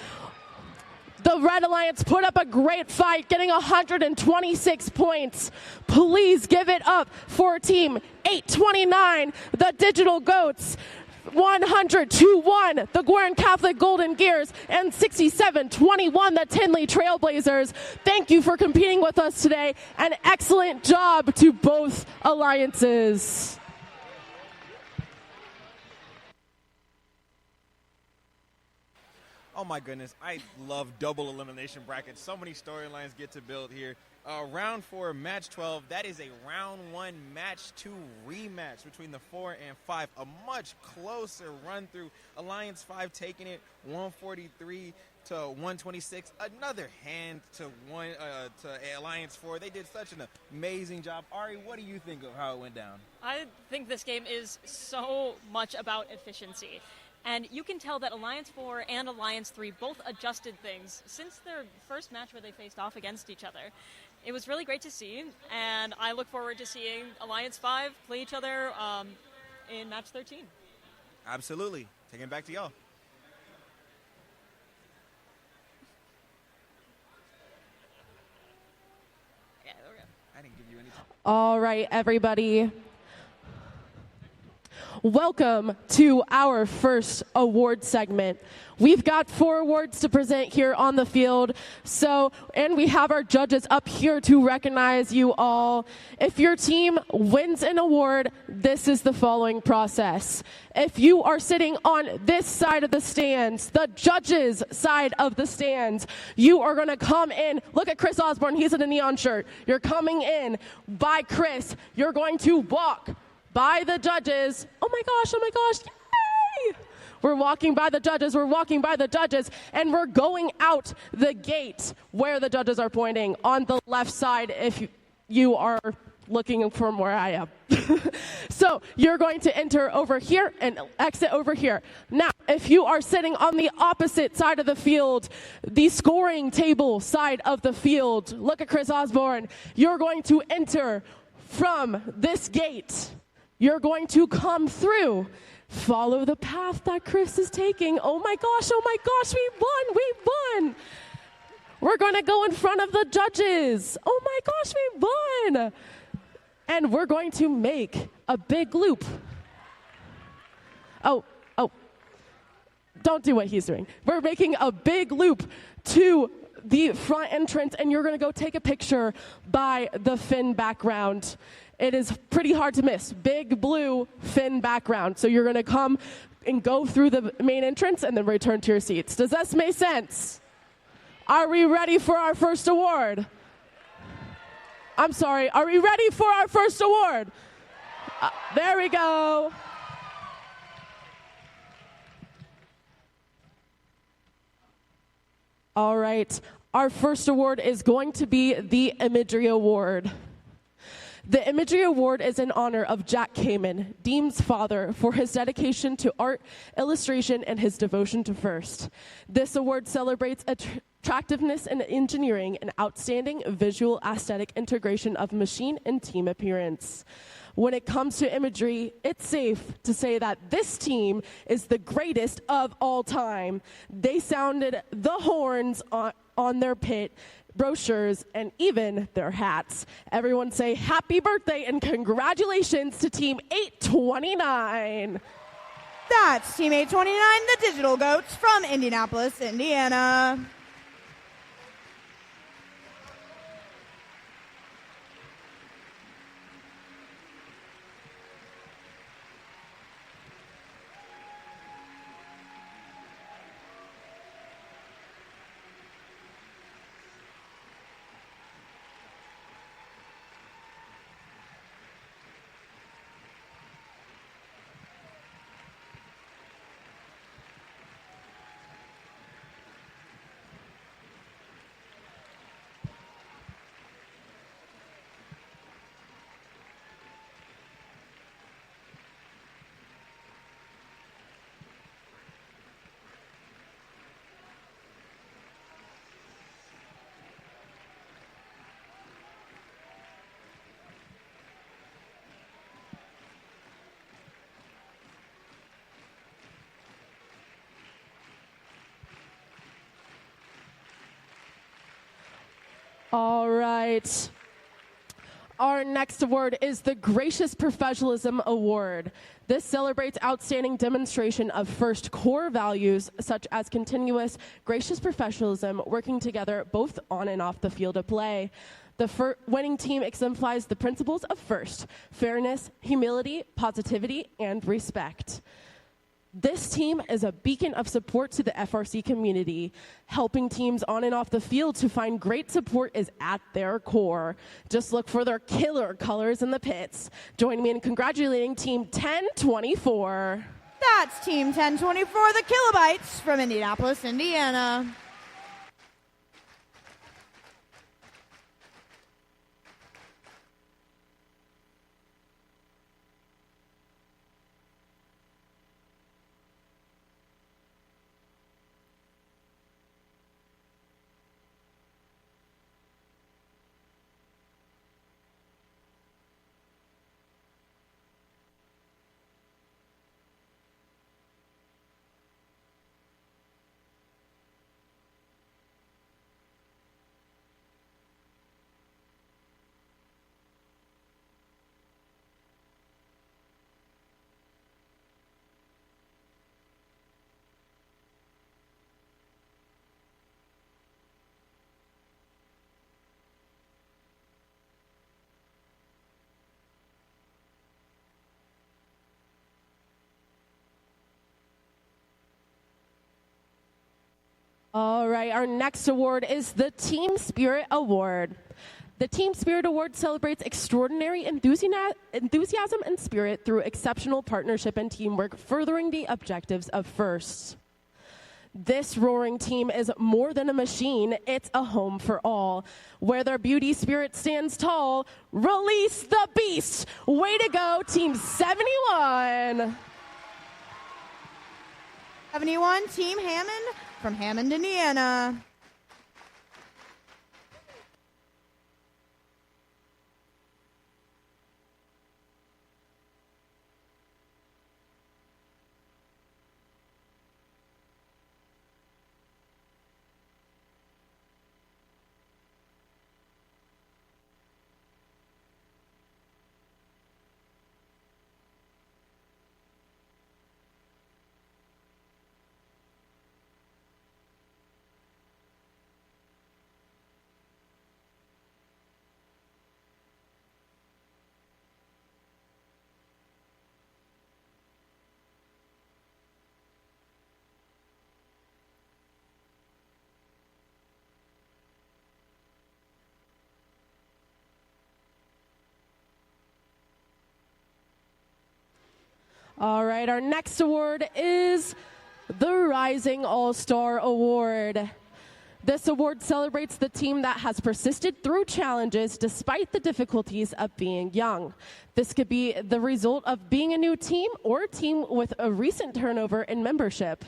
The Red Alliance put up a great fight, getting 126 points. Please give it up for team 829, the Digital Goats. 100-1, the Guerin Catholic Golden Gears, and 67-21, the Tinley Trailblazers. Thank you for competing with us today. An excellent job to both alliances. Oh my goodness, I love double elimination brackets. So many storylines get to build here. Round 4, match 12. That is a round 1, match 2 rematch between the 4 and 5. A much closer run through. Alliance 5 taking it 143 to 126. Another hand to Alliance 4. They did such an amazing job. Ari, what do you think of how it went down? I think this game is so much about efficiency. And you can tell that Alliance 4 and Alliance 3 both adjusted things since their first match where they faced off against each other. It was really great to see, and I look forward to seeing Alliance 5 play each other in match 13. Absolutely. Taking it back to y'all. Yeah, there we go. I didn't give you any time. All right, everybody. Welcome to our first award segment. We've got 4 awards to present here on the field. And we have our judges up here to recognize you all. If your team wins an award, this is the following process. If you are sitting on this side of the stands, the judges' side of the stands, you are going to come in. Look at Chris Osborne. He's in a neon shirt. You're coming in by Chris. You're going to walk by the judges. Oh my gosh, yay! We're walking by the judges, and we're going out the gate where the judges are pointing on the left side if you are looking from where I am. So you're going to enter over here and exit over here. Now, if you are sitting on the opposite side of the field, the scoring table side of the field, look at Chris Osborne, you're going to enter from this gate. You're going to come through. Follow the path that Chris is taking. Oh my gosh, we won. We're going to go in front of the judges. Oh my gosh, we won. And we're going to make a big loop. Oh, don't do what he's doing. We're making a big loop to the front entrance, and you're going to go take a picture by the Finn background. It is pretty hard to miss. Big blue Finn background. So you're going to come and go through the main entrance and then return to your seats. Does this make sense? Are we ready for our first award? I'm sorry. Are we ready for our first award? There we go. All right. Our first award is going to be the Imagery Award. The Imagery Award is in honor of Jack Kamen, Deem's father, for his dedication to art, illustration, and his devotion to FIRST. This award celebrates attractiveness in engineering and outstanding visual aesthetic integration of machine and team appearance. When it comes to imagery, it's safe to say that this team is the greatest of all time. They sounded the horns on their pit, brochures, and even their hats. Everyone say happy birthday and congratulations to Team 829. That's Team 829, the Digital Goats from Indianapolis, Indiana. All right. Our next award is the Gracious Professionalism Award. This celebrates outstanding demonstration of FIRST core values such as continuous, gracious professionalism, working together both on and off the field of play. The winning team exemplifies the principles of FIRST: fairness, humility, positivity, and respect. This team is a beacon of support to the FRC community. Helping teams on and off the field to find great support is at their core. Just look for their killer colors in the pits. Join me in congratulating Team 1024. That's Team 1024, the Kilobytes from Indianapolis, Indiana. All right, our next award is the Team Spirit Award. The Team Spirit Award celebrates extraordinary enthusiasm and spirit through exceptional partnership and teamwork, furthering the objectives of FIRST. This roaring team is more than a machine, it's a home for all. Where their beauty spirit stands tall, release the beast! Way to go, Team 71! 71, Team Hammond from Hammond, Indiana. All right, our next award is the Rising All-Star Award. This award celebrates the team that has persisted through challenges despite the difficulties of being young. This could be the result of being a new team or a team with a recent turnover in membership.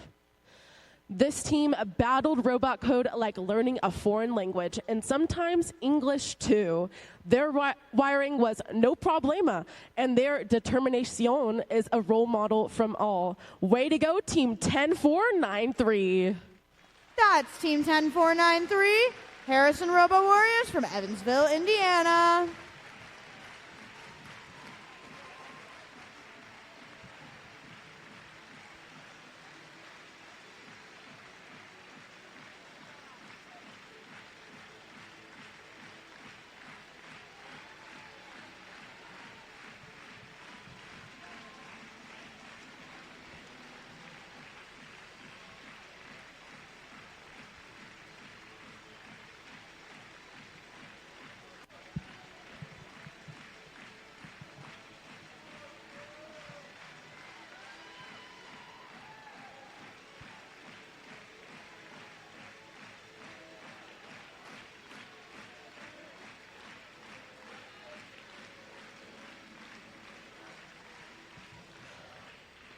This team battled robot code like learning a foreign language, and sometimes English too. Their wiring was no problema, and their determination is a role model from all. Way to go, Team 10493. That's Team 10493, Harrison Robo Warriors from Evansville, Indiana.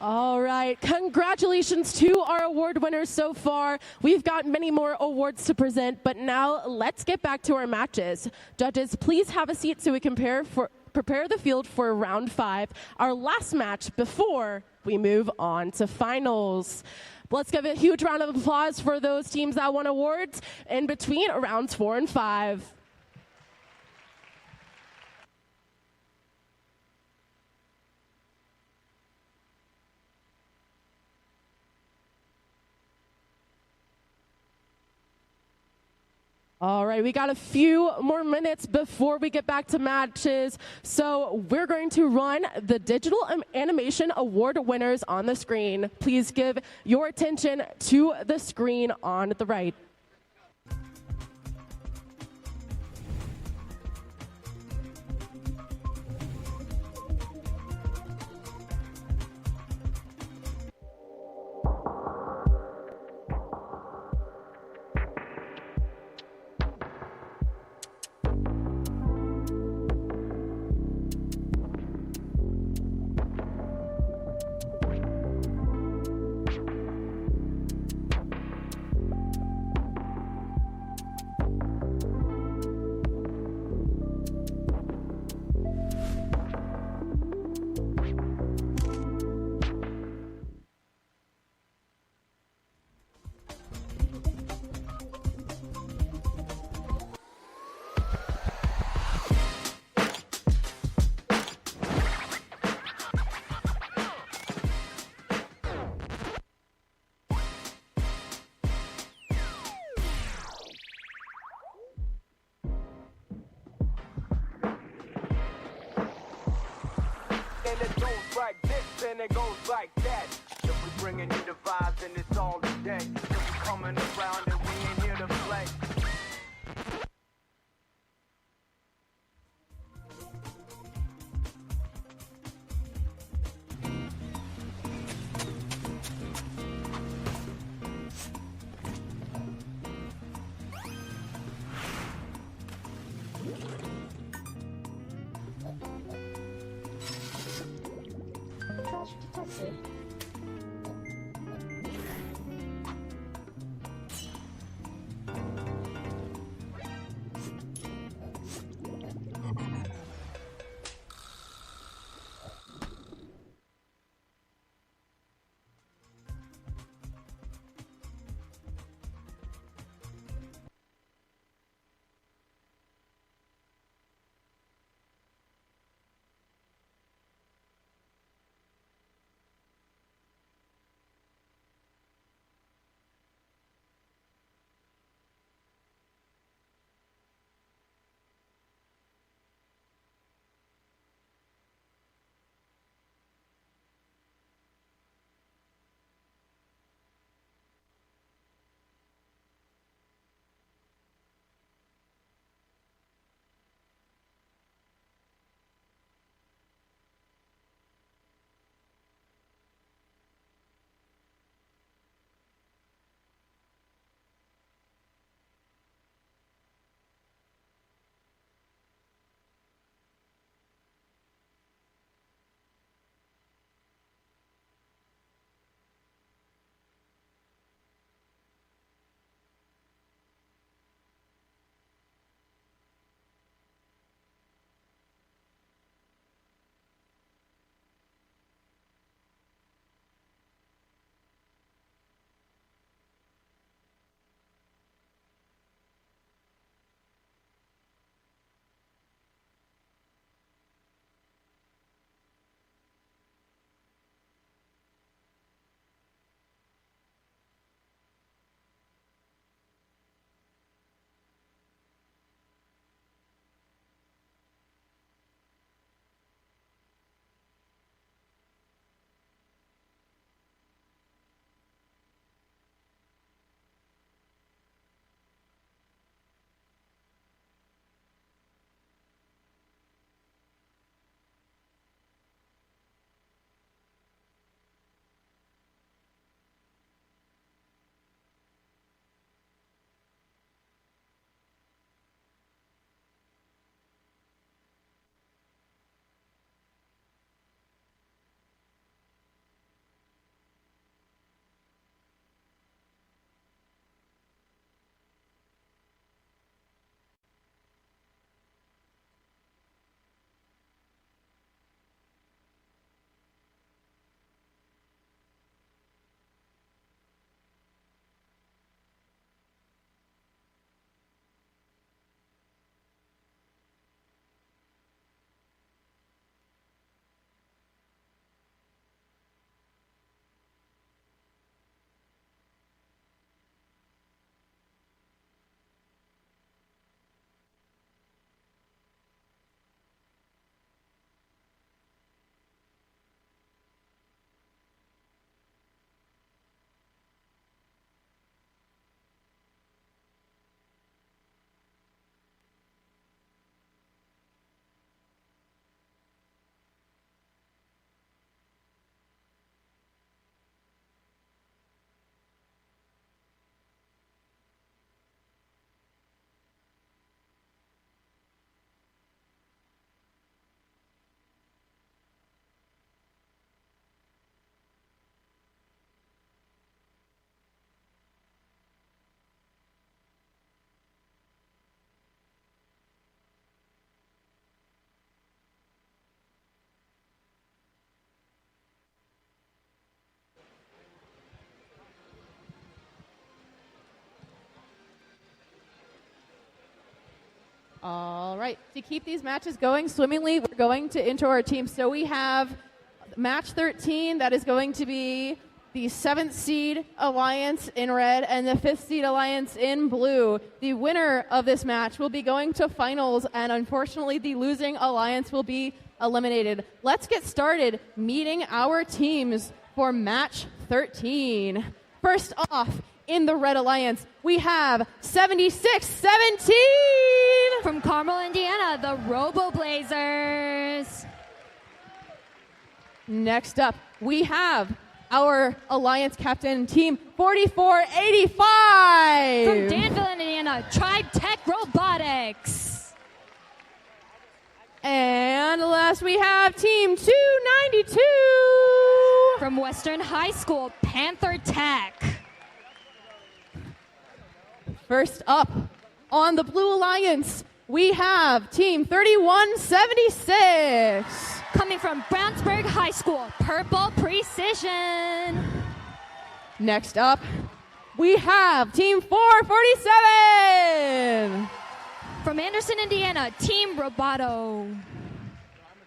All right, congratulations to our award winners so far. We've got many more awards to present, but now let's get back to our matches. Judges, please have a seat so we can prepare the field for round 5, our last match before we move on to finals. Let's give a huge round of applause for those teams that won awards in between rounds 4 and 5. All right, we got a few more minutes before we get back to matches. So we're going to run the Digital Animation Award winners on the screen. Please give your attention to the screen on the right. And it goes like this, and it goes like that. If we bringing you the vibes, and it's all today. If we coming around, and we ain't here to play. All right. To keep these matches going swimmingly, we're going to intro our team. So we have match 13. That is going to be the 7th seed Alliance in red and the 5th seed Alliance in blue. The winner of this match will be going to finals, and unfortunately the losing Alliance will be eliminated. Let's get started meeting our teams for match 13. First off, in the Red Alliance, we have 76-17 from Carmel, Indiana, the Robo Blazers. Next up, we have our Alliance captain, team 4485. From Danville, Indiana, Tribe Tech Robotics. And last we have team 292. From Western High School, Panther Tech. First up on the Blue Alliance, we have team 3176. Coming from Brownsburg High School, Purple Precision. Next up, we have team 447. From Anderson, Indiana, Team Roboto.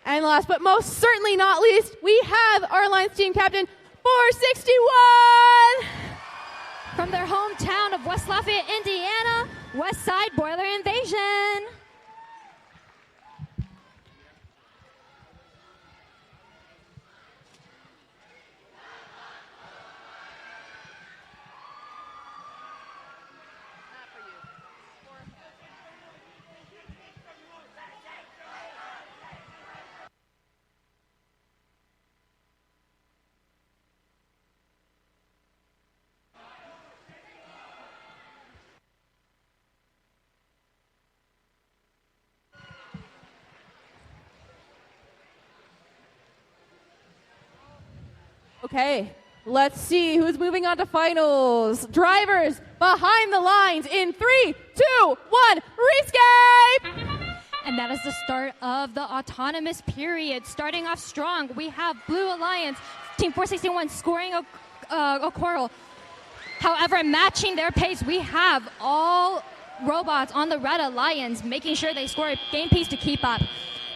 And last but most certainly not least, we have our Alliance team captain, 461. From their hometown of West Lafayette, Indiana, West Side Boiler Invasion. Okay, let's see who's moving on to finals. Drivers behind the lines in 3, 2, 1, rescape! And that is the start of the autonomous period. Starting off strong, we have Blue Alliance, Team 461 scoring a coral. However, matching their pace, we have all robots on the Red Alliance making sure they score a game piece to keep up.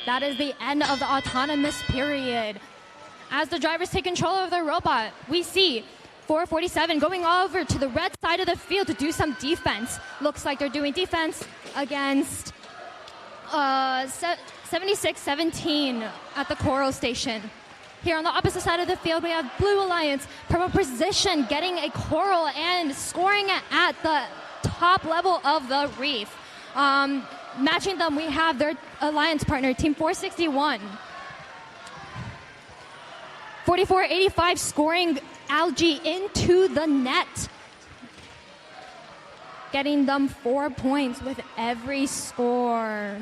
That is the end of the autonomous period. As the drivers take control of their robot, we see 447 going over to the red side of the field to do some defense. Looks like they're doing defense against 76-17 at the Coral Station. Here on the opposite side of the field, we have Blue Alliance, Purple Precision getting a coral and scoring it at the top level of the reef. Matching them, we have their alliance partner, Team 461. 4485 scoring algae into the net, getting them 4 points with every score.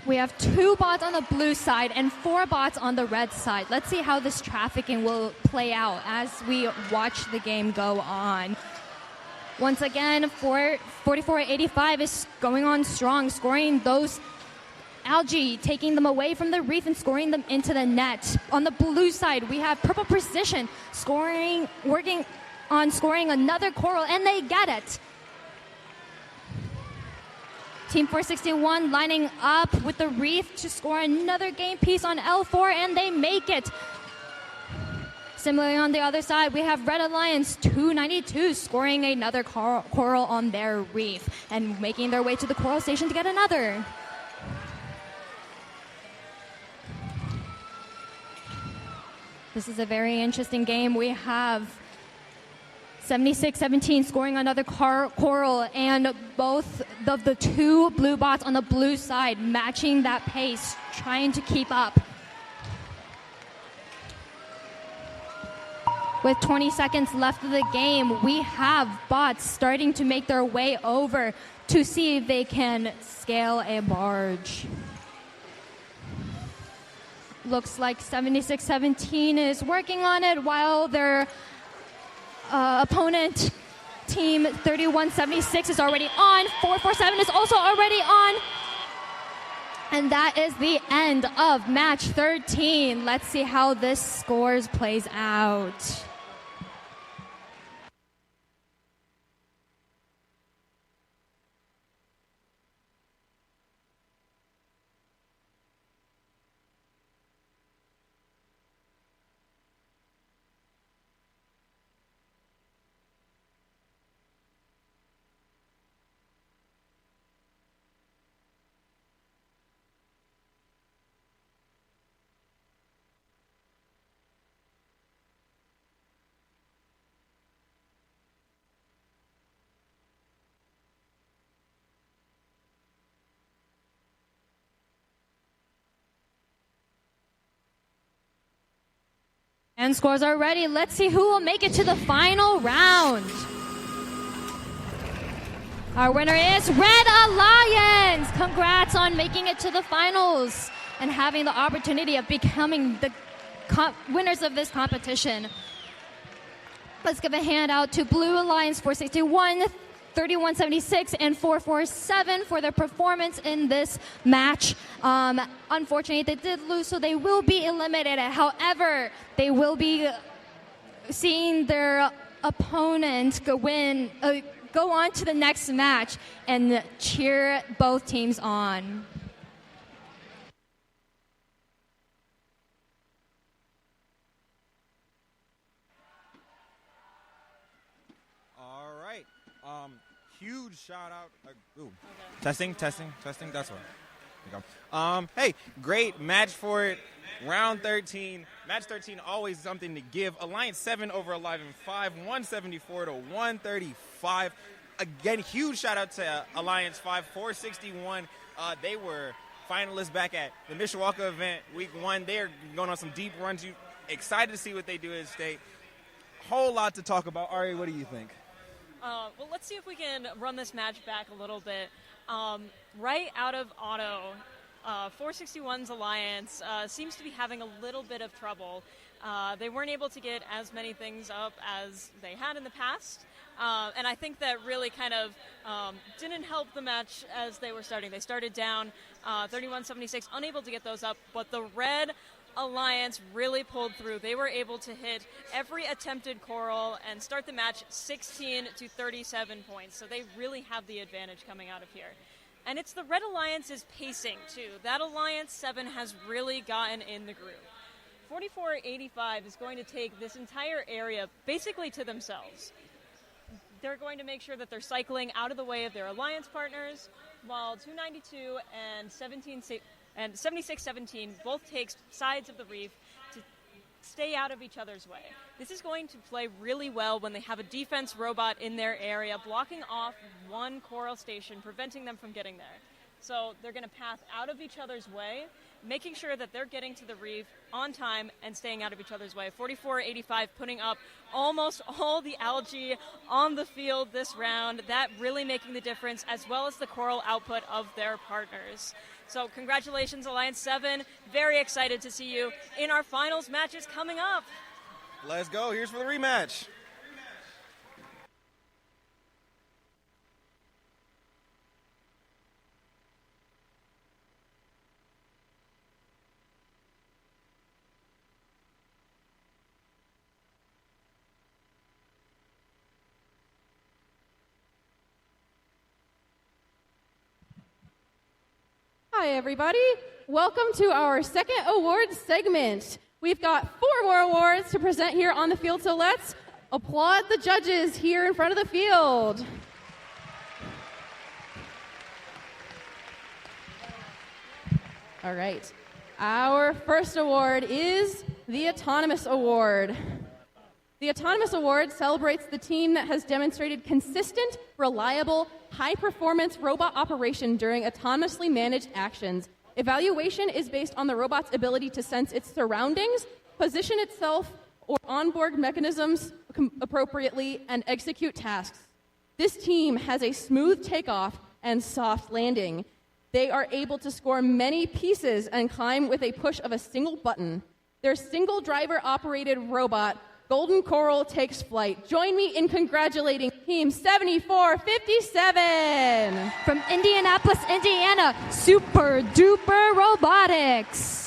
We have 2 bots on the blue side and 4 bots on the red side. Let's see how this trafficking will play out as we watch the game go on. Once again, 4485 is going on strong, scoring those algae, taking them away from the reef and scoring them into the net. On the blue side, we have Purple Precision working on scoring another coral, and they get it. Team 461 lining up with the reef to score another game piece on L4, and they make it. Similarly, on the other side, we have Red Alliance 292 scoring another coral on their reef and making their way to the Coral Station to get another. This is a very interesting game. We have 76-17 scoring another coral, and both of the 2 blue bots on the blue side matching that pace, trying to keep up. With 20 seconds left of the game, we have bots starting to make their way over to see if they can scale a barge. Looks like 76-17 is working on it, while their opponent, team 3176, is already on. 447 is also already on. And that is the end of match 13. Let's see how this scores plays out. And scores are ready. Let's see who will make it to the final round. Our winner is Red Alliance. Congrats on making it to the finals and having the opportunity of becoming the winners of this competition. Let's give a hand out to Blue Alliance 461, 3176, and 447 for their performance in this match. Unfortunately, they did lose, so they will be eliminated. However, they will be seeing their opponent go on to the next match and cheer both teams on. All right. Huge shout out. Testing. That's what. There you go. Hey, great match for it. Round 13. Match 13, always something to give. Alliance 7 over Alive in 5, 174 to 135. Again, huge shout out to Alliance 5, 461. They were finalists back at the Mishawaka event week 1. They're going on some deep runs. You excited to see what they do at state. Whole lot to talk about. Ari, what do you think? Well, let's see if we can run this match back a little bit. Right out of auto, 461's Alliance seems to be having a little bit of trouble. They weren't able to get as many things up as they had in the past. And I think that really kind of didn't help the match as they were starting. They started down 31-76, unable to get those up, but the Red Alliance really pulled through. They were able to hit every attempted coral and start the match 16 to 37 points. So they really have the advantage coming out of here. And it's the Red Alliance's pacing, too. That Alliance 7 has really gotten in the groove. 4485 is going to take this entire area basically to themselves. They're going to make sure that they're cycling out of the way of their Alliance partners, while 292 and 7617 both take sides of the reef to stay out of each other's way. This is going to play really well when they have a defense robot in their area, blocking off one coral station, preventing them from getting there. So they're going to path out of each other's way, making sure that they're getting to the reef on time and staying out of each other's way. 4485 putting up almost all the algae on the field this round. That really making the difference, as well as the coral output of their partners. So congratulations, Alliance 7. Very excited to see you in our finals matches coming up. Let's go. Here's for the rematch. Hi, everybody. Welcome to our second awards segment. We've got 4 more awards to present here on the field, so let's applaud the judges here in front of the field. All right. Our first award is the Autonomous Award. The Autonomous Award celebrates the team that has demonstrated consistent, reliable, high-performance robot operation during autonomously managed actions. Evaluation is based on the robot's ability to sense its surroundings, position itself or onboard mechanisms appropriately, and execute tasks. This team has a smooth takeoff and soft landing. They are able to score many pieces and climb with a push of a single button. Their single driver-operated robot, Golden Coral, takes flight. Join me in congratulating Team 7457. From Indianapolis, Indiana, Super Duper Robotics.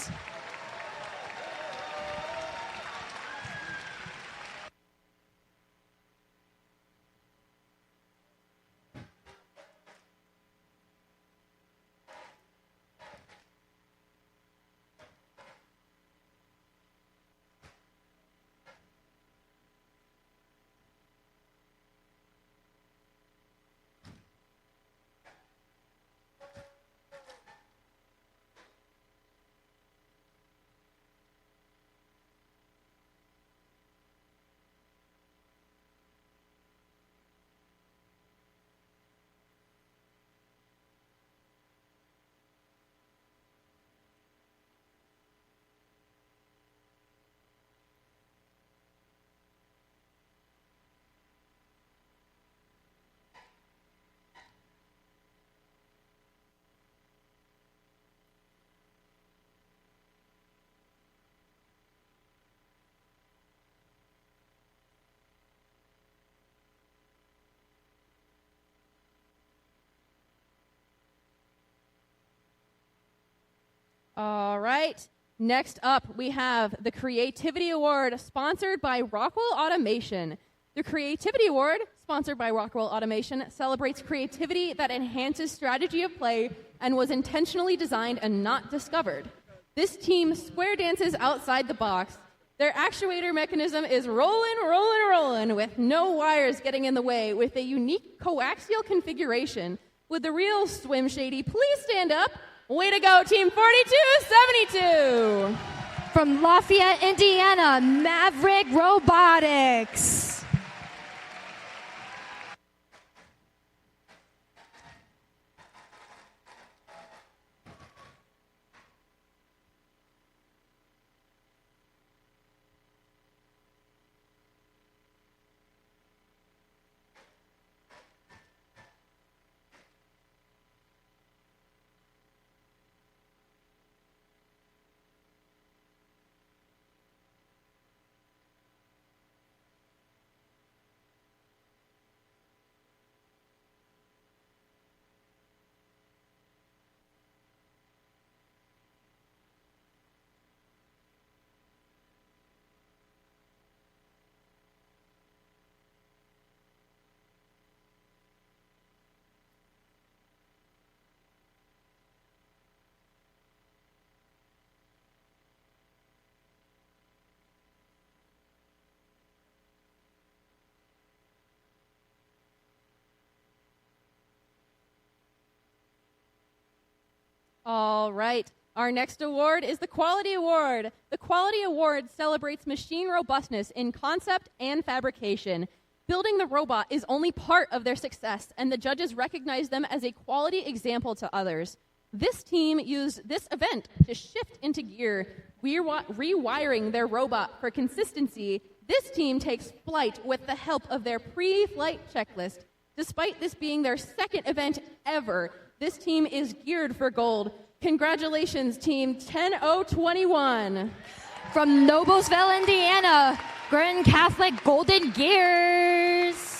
All right. Next up, we have the Creativity Award, sponsored by Rockwell Automation. The Creativity Award, sponsored by Rockwell Automation, celebrates creativity that enhances strategy of play and was intentionally designed and not discovered. This team square dances outside the box. Their actuator mechanism is rolling with no wires getting in the way, with a unique coaxial configuration. Would the real Swim Shady please stand up? Way to go, Team 4272! From Lafayette, Indiana, Maverick Robotics. All right. Our next award is the Quality Award. The Quality Award celebrates machine robustness in concept and fabrication. Building the robot is only part of their success, and the judges recognize them as a quality example to others. This team used this event to shift into gear, rewiring their robot for consistency. This team takes flight with the help of their pre-flight checklist. Despite this being their second event ever, this team is geared for gold. Congratulations, Team 10021. From Noblesville, Indiana, Grand Catholic Golden Gears.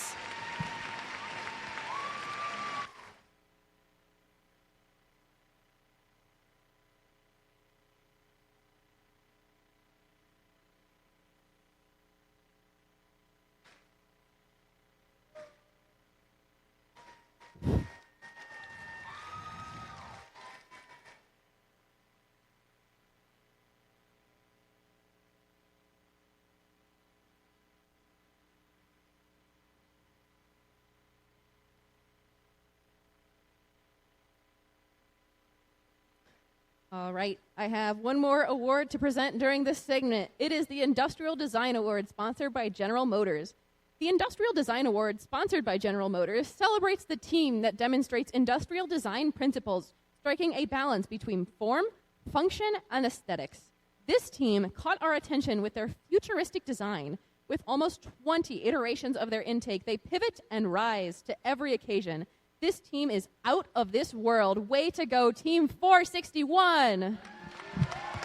All right, I have one more award to present during this segment. It is the Industrial Design Award, sponsored by General Motors. The Industrial Design Award, sponsored by General Motors, celebrates the team that demonstrates industrial design principles, striking a balance between form, function, and aesthetics. This team caught our attention with their futuristic design. With almost 20 iterations of their intake, they pivot and rise to every occasion. This team is out of this world. Way to go, Team 461.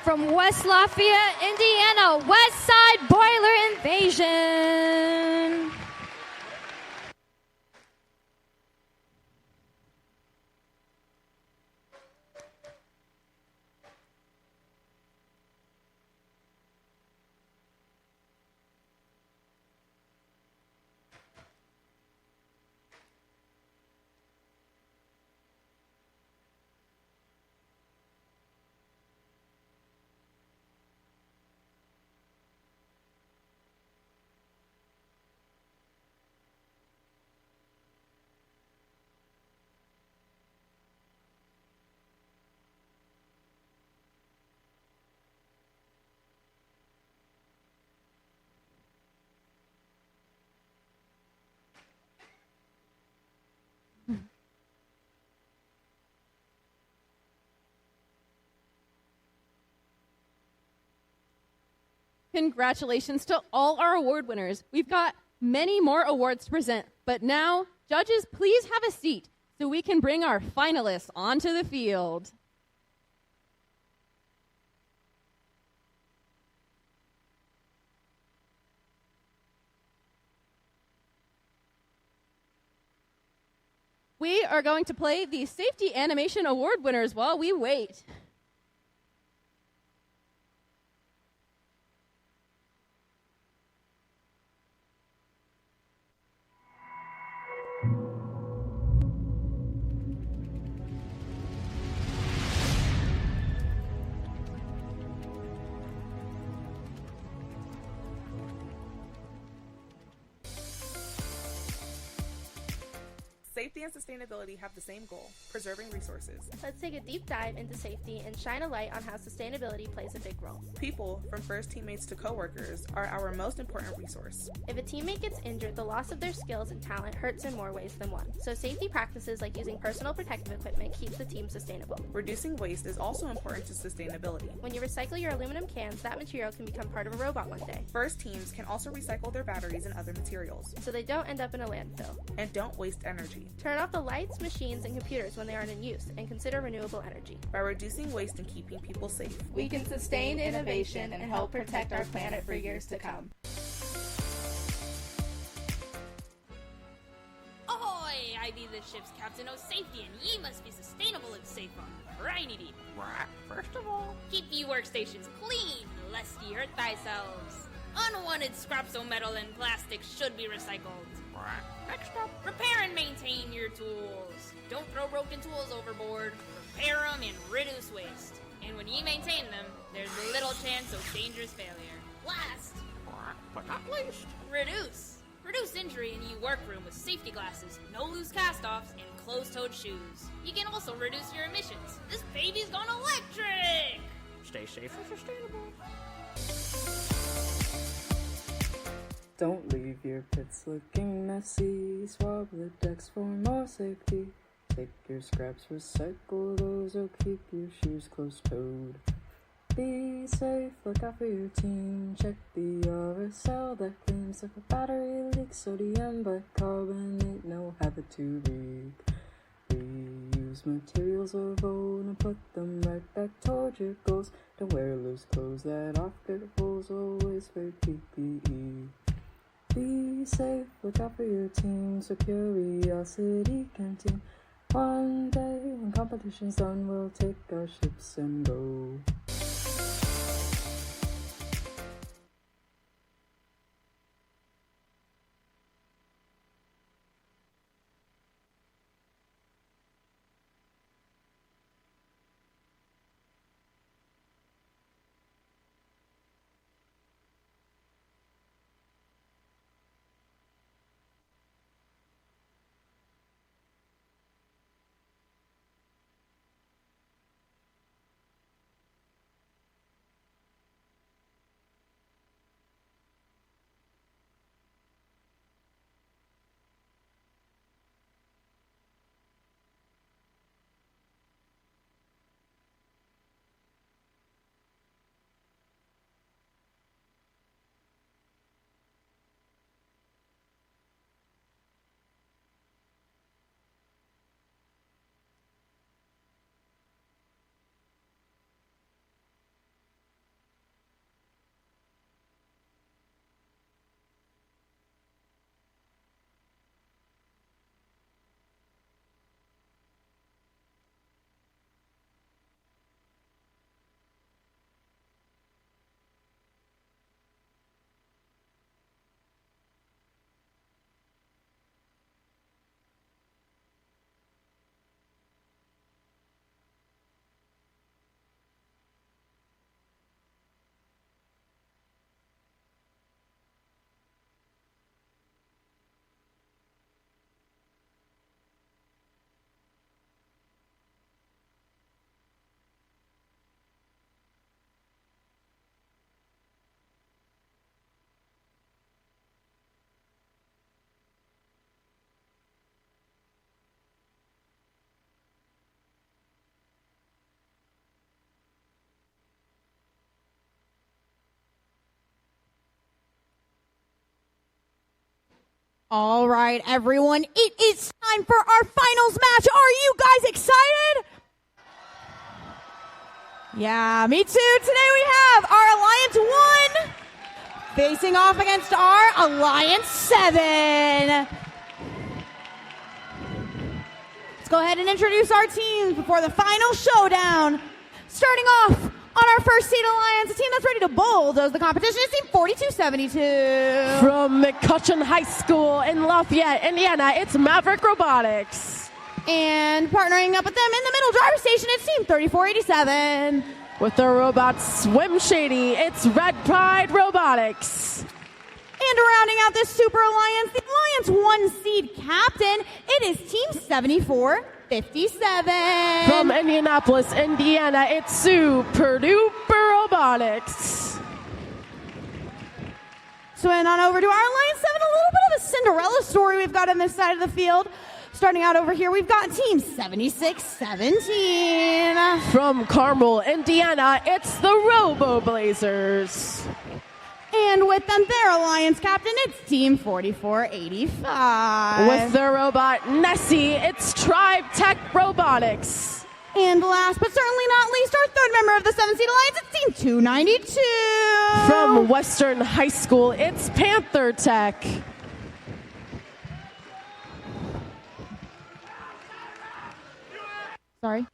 From West Lafayette, Indiana, West Side Boiler Invasion. Congratulations to all our award winners. We've got many more awards to present, but now, judges, please have a seat so we can bring our finalists onto the field. We are going to play the Safety Animation Award winners while we wait. Safety and sustainability have the same goal, preserving resources. Let's take a deep dive into safety and shine a light on how sustainability plays a big role. People, from first teammates to coworkers, are our most important resource. If a teammate gets injured, the loss of their skills and talent hurts in more ways than one. So safety practices like using personal protective equipment keeps the team sustainable. Reducing waste is also important to sustainability. When you recycle your aluminum cans, that material can become part of a robot one day. First teams can also recycle their batteries and other materials, so they don't end up in a landfill. And don't waste energy. Turn off the lights, machines, and computers when they aren't in use, and consider renewable energy. By reducing waste and keeping people safe, we can sustain innovation and help protect our planet for years to come. Ahoy! I be the ship's captain of safety, and ye must be sustainable and safe on briny deep. First of all, keep ye workstations clean, lest ye hurt thyselves. Unwanted scraps of metal and plastic should be recycled. Next up, repair and maintain your tools. Don't throw broken tools overboard. Repair them and reduce waste. And when ye maintain them, there's little chance of dangerous failure. Last, but not least, reduce. Reduce injury in ye workroom with safety glasses, no loose cast-offs, and closed-toed shoes. You can also reduce your emissions. This baby's gone electric! Stay safe and sustainable. Don't leave your pits looking messy. Swab the decks for more safety. Take your scraps, recycle those, or keep your shoes closed-toed. Be safe, look out for your team. Check the RSL that claims if a battery leaks, sodium bicarbonate, no habit to leak. Reuse materials of old and put them right back toward your goals. Don't wear loose clothes that often get holes, always wear PPE. Be safe, look out for your team, so Curiosity Canteen. One day, when competition's done, we'll take our ships and go. All right, everyone, it is time for our finals match. Are you guys excited? Yeah, me too. Today we have our Alliance 1 facing off against our Alliance 7. Let's go ahead and introduce our teams before the final showdown. Starting off on our first seed Alliance, a team that's ready to bulldoze the competition is Team 4272. From McCutcheon High School in Lafayette, Indiana, it's Maverick Robotics. And partnering up with them in the middle driver station, it's Team 3487. With their robot Swim Shady, it's Red Pride Robotics. And rounding out this Super Alliance, the Alliance 1 seed captain, it is Team 7457. From Indianapolis, Indiana, it's Super Duper Robotics. Swing on over to our Alliance 7, a little bit of a Cinderella story we've got on this side of the field. Starting out over here, we've got Team 7617. From Carmel, Indiana, it's the Robo Blazers. And with them, their Alliance captain, it's Team 4485. With their robot, Nessie, it's Tribe Tech Robotics. And last but certainly not least, our third member of the 7-seed Alliance, it's Team 292. From Western High School, it's Panther Tech. Sorry.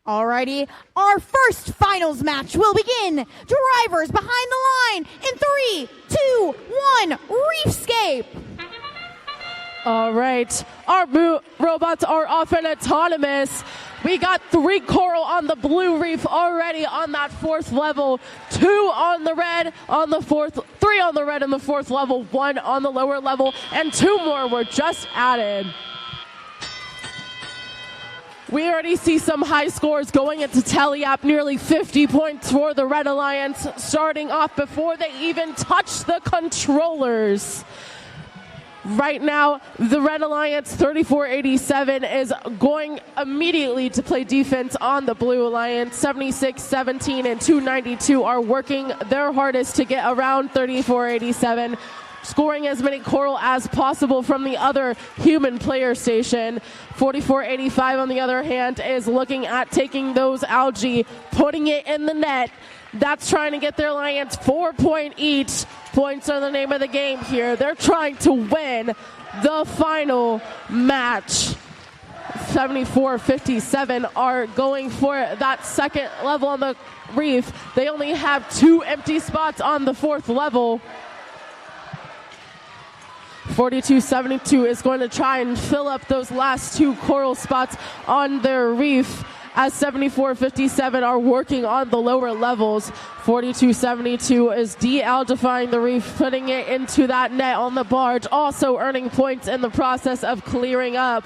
Alrighty, our first finals match will begin. Drivers behind the line in 3, 2, 1, Reefscape. All right, our robots are off and autonomous. We got 3 coral on the blue reef already on that 4th level, 2 on the red on the 4th, 3 on the red on the 4th level, 1 on the lower level, and 2 more were just added. We already see some high scores going into tally up, nearly 50 points for the Red Alliance, starting off before they even touch the controllers. Right now, the Red Alliance 3487 is going immediately to play defense on the Blue Alliance. 7617 and 292 are working their hardest to get around 3487. Scoring as many coral as possible from the other human player station. 4485, on the other hand, is looking at taking those algae, putting it in the net. That's trying to get their alliance 4 point each. Points are the name of the game here. They're trying to win the final match. 7457 are going for that 2nd level on the reef. They only have 2 empty spots on the 4th level. 4272 is going to try and fill up those last 2 coral spots on their reef as 74-57 are working on the lower levels. 42-72 is de-algifying the reef, putting it into that net on the barge, also earning points in the process of clearing up.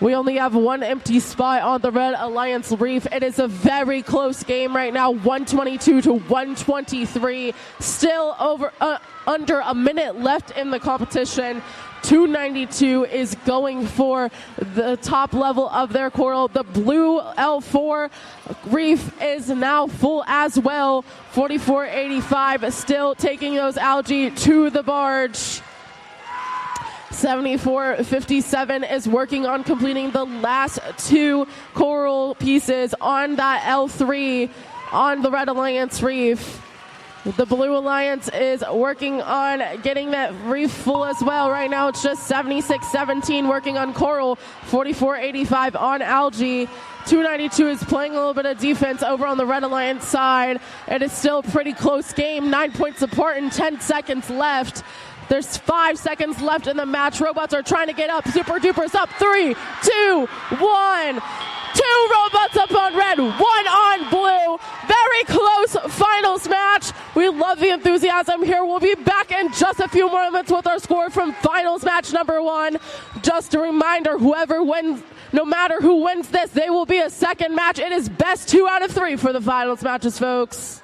We only have one empty spot on the Red Alliance Reef. It is a very close game right now, 122 to 123. Still under a minute left in the competition. 292 is going for the top level of their coral. The blue L4 reef is now full as well. 44.85 still taking those algae to the barge. 74-57 is working on completing the last two coral pieces on that L3 on the Red Alliance Reef. The Blue Alliance is working on getting that reef full as well. Right now it's just 76-17 working on coral, 44-85 on algae. 292 is playing a little bit of defense over on the Red Alliance side. It is still a pretty close game, 9 points apart and 10 seconds left. There's 5 seconds left in the match. Robots are trying to get up. Super Duper's up. 3, 2, 1. 2 robots up on red, 1 on blue. Very close finals match. We love the enthusiasm here. We'll be back in just a few moments with our score from finals match number 1. Just a reminder, whoever wins, no matter who wins this, they will be a second match. It is best 2 out of 3 for the finals matches, folks.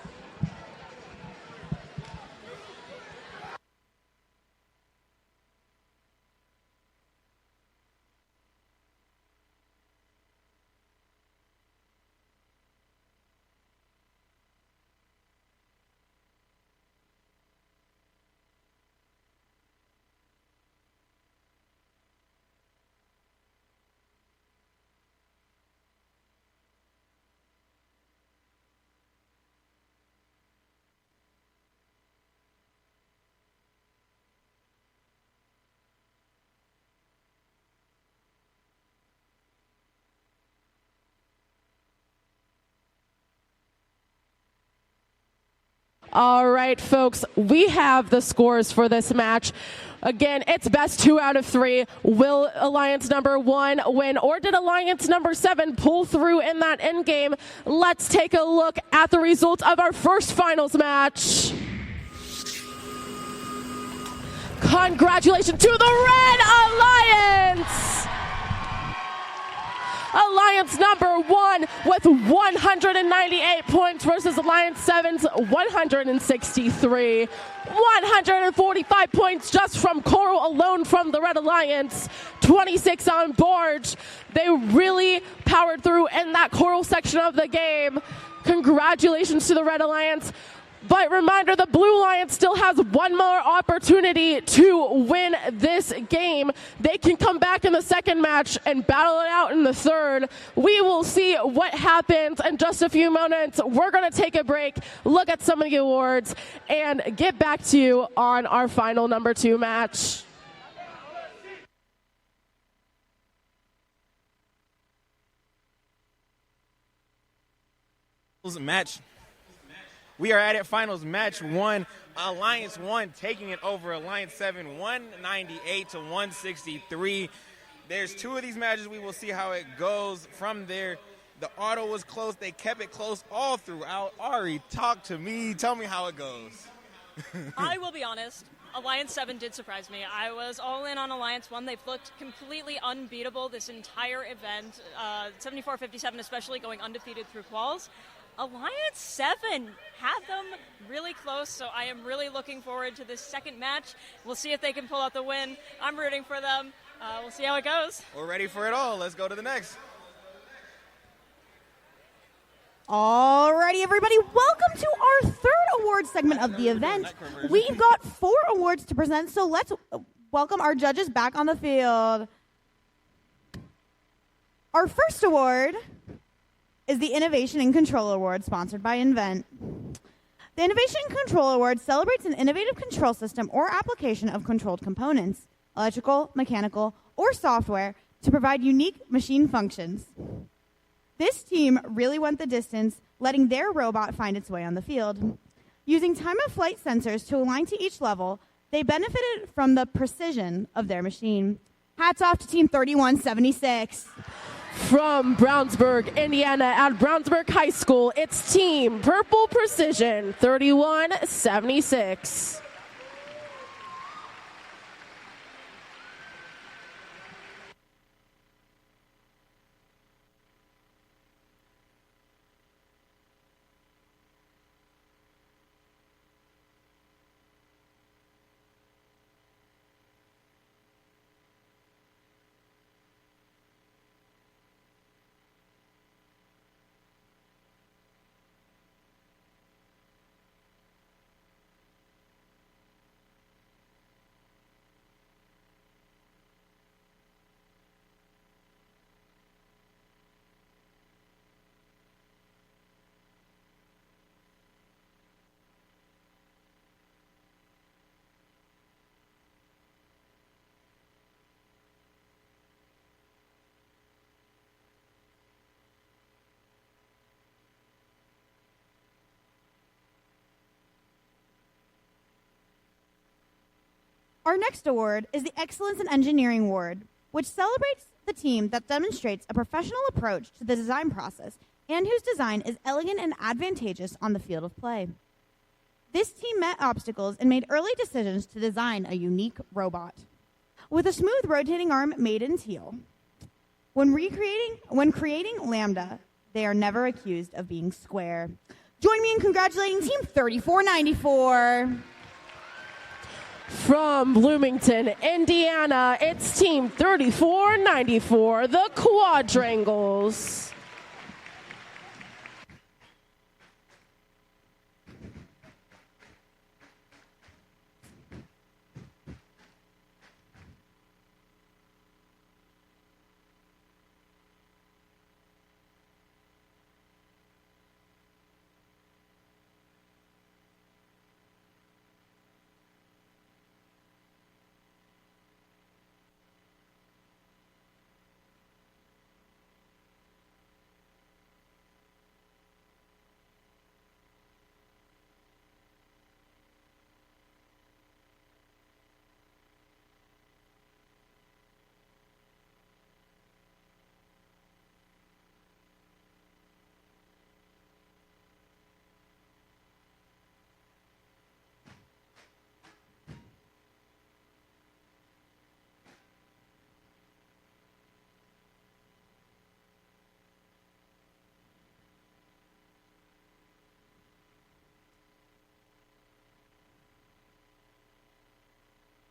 All right, folks, we have the scores for this match. Again, it's best 2 out of 3. Will Alliance number 1 win, or did Alliance number 7 pull through in that end game? Let's take a look at the results of our first finals match. Congratulations to the Red Alliance! Alliance number 1 with 198 points versus Alliance 7's 163. 145 points just from coral alone from the Red Alliance. 26 on barge. They really powered through in that coral section of the game. Congratulations to the Red Alliance. But reminder, the Blue Alliance still has one more opportunity to win this game. They can come back in the second match and battle it out in the third. We will see what happens in just a few moments. We're going to take a break, look at some of the awards, and get back to you on our final number 2 match. Match. We are at it, finals match 1. Alliance 1 taking it over Alliance 7, 198 to 163. There's 2 of these matches. We will see how it goes from there. The auto was close. They kept it close all throughout. Ari, talk to me. Tell me how it goes. I will be honest. Alliance 7 did surprise me. I was all in on Alliance 1. They've looked completely unbeatable this entire event. 74-57 especially, going undefeated through quals. Alliance 7 had them really close, so I am really looking forward to this second match. We'll see if they can pull out the win. I'm rooting for them. We'll see how it goes. We're ready for it all. Let's go to the next. Alrighty, everybody, welcome to our third award segment of the event. We've got 4 awards to present, so let's welcome our judges back on the field. Our first award is the Innovation and Control Award, sponsored by Invent. The Innovation and Control Award celebrates an innovative control system or application of controlled components, electrical, mechanical, or software, to provide unique machine functions. This team really went the distance, letting their robot find its way on the field. Using time-of-flight sensors to align to each level, they benefited from the precision of their machine. Hats off to Team 3176. From Brownsburg, Indiana, at Brownsburg High School, it's Team Purple Precision, 31-76. Our next award is the Excellence in Engineering Award, which celebrates the team that demonstrates a professional approach to the design process and whose design is elegant and advantageous on the field of play. This team met obstacles and made early decisions to design a unique robot. With a smooth rotating arm made in teal. When creating Lambda, they are never accused of being square. Join me in congratulating Team 3494. From Bloomington, Indiana, it's Team 3494, the Quadrangles.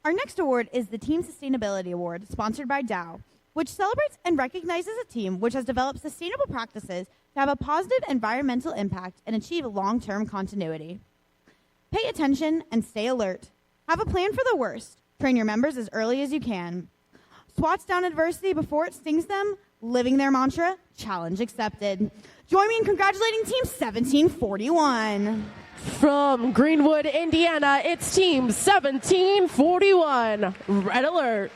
Our next award is the Team Sustainability Award, sponsored by Dow, which celebrates and recognizes a team which has developed sustainable practices to have a positive environmental impact and achieve long-term continuity. Pay attention and stay alert. Have a plan for the worst. Train your members as early as you can. Swats down adversity before it stings them, living their mantra, challenge accepted. Join me in congratulating Team 1741. From Greenwood, Indiana, it's Team 1741. Red alert.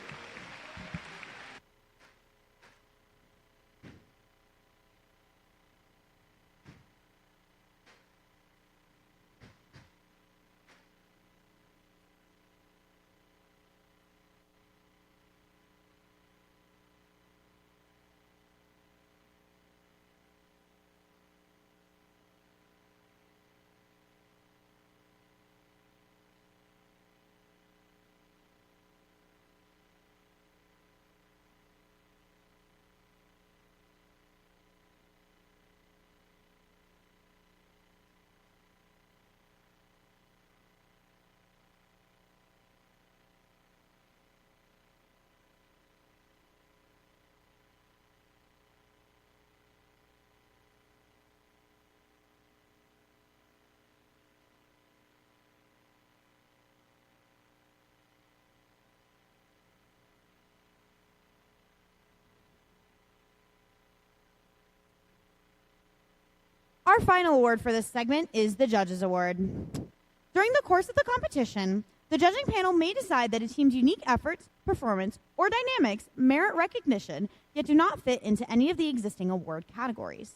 Our final award for this segment is the Judges Award. During the course of the competition, the judging panel may decide that a team's unique efforts, performance, or dynamics merit recognition, yet do not fit into any of the existing award categories.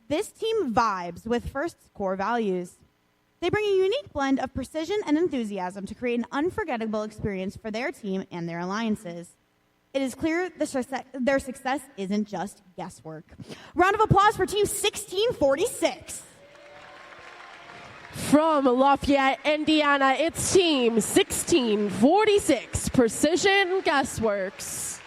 This team vibes with First's core values. They bring a unique blend of precision and enthusiasm to create an unforgettable experience for their team and their alliances. It is clear their success isn't just guesswork. Round of applause for Team 1646. From Lafayette, Indiana, it's Team 1646, Precision Guessworks.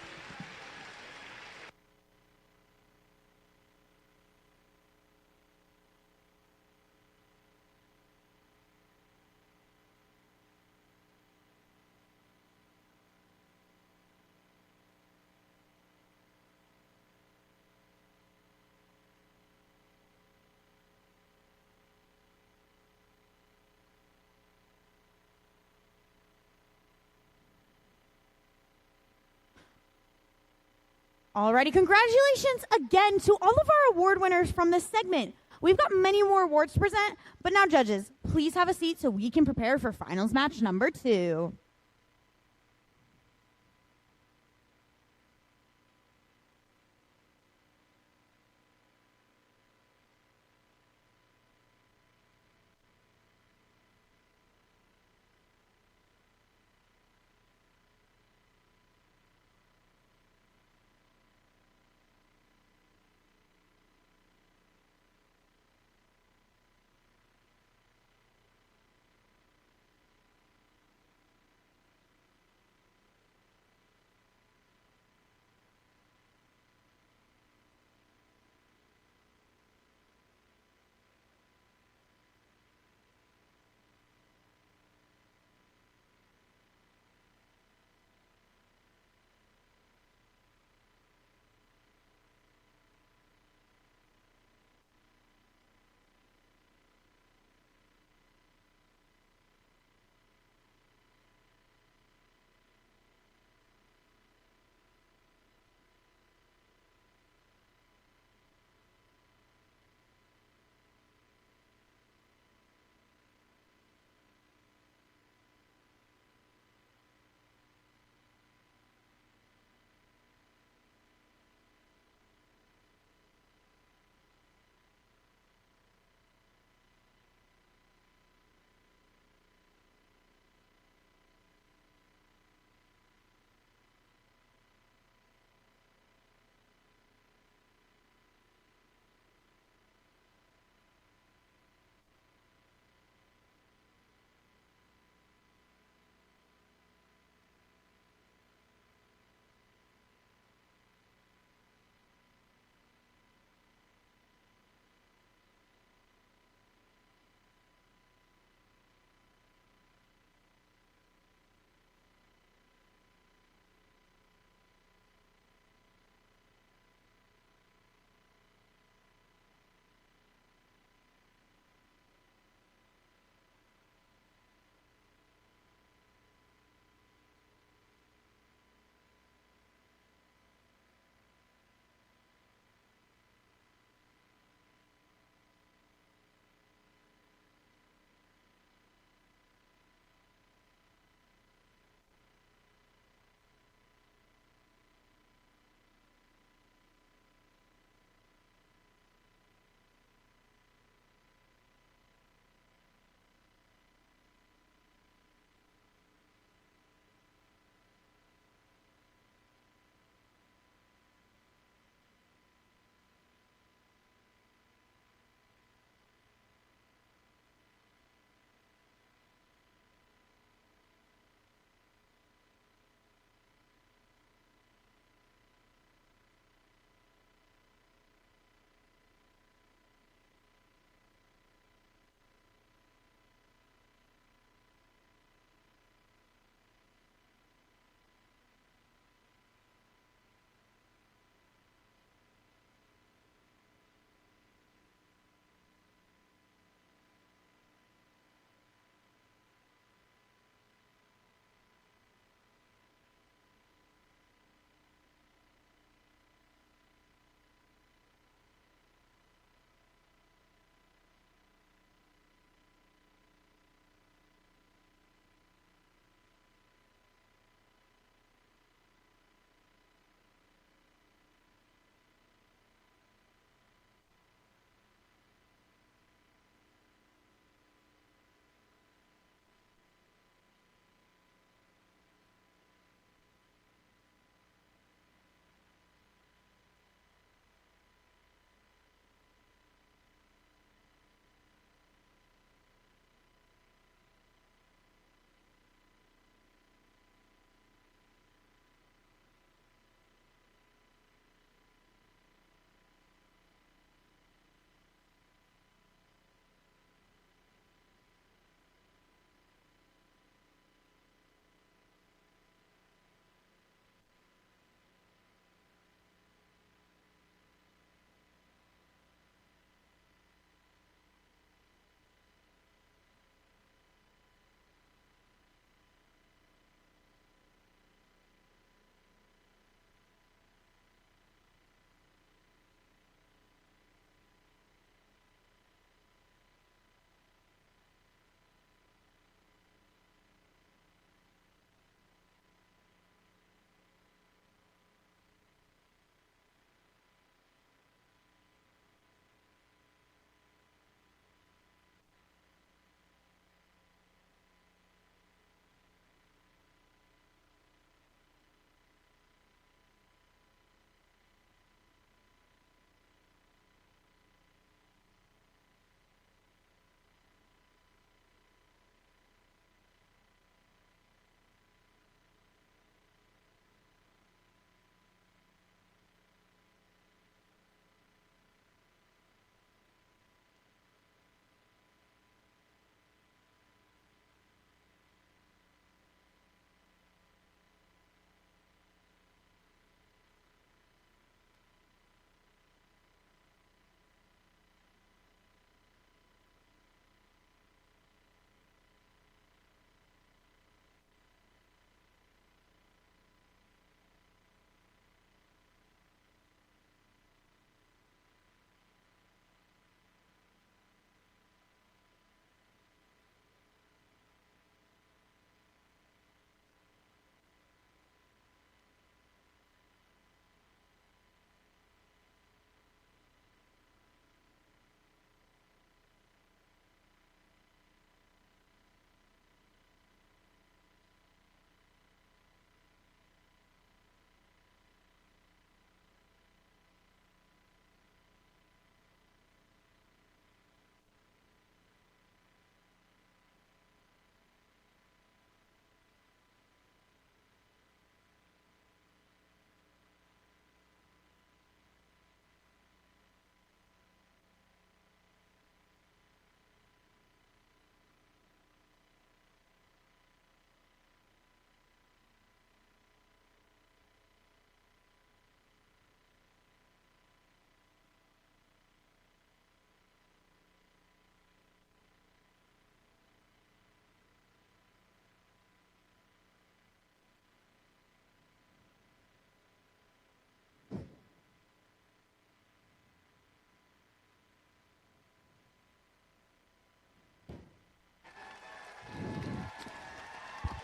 Alrighty, congratulations again to all of our award winners from this segment. We've got many more awards to present, but now judges, please have a seat so we can prepare for finals match number 2.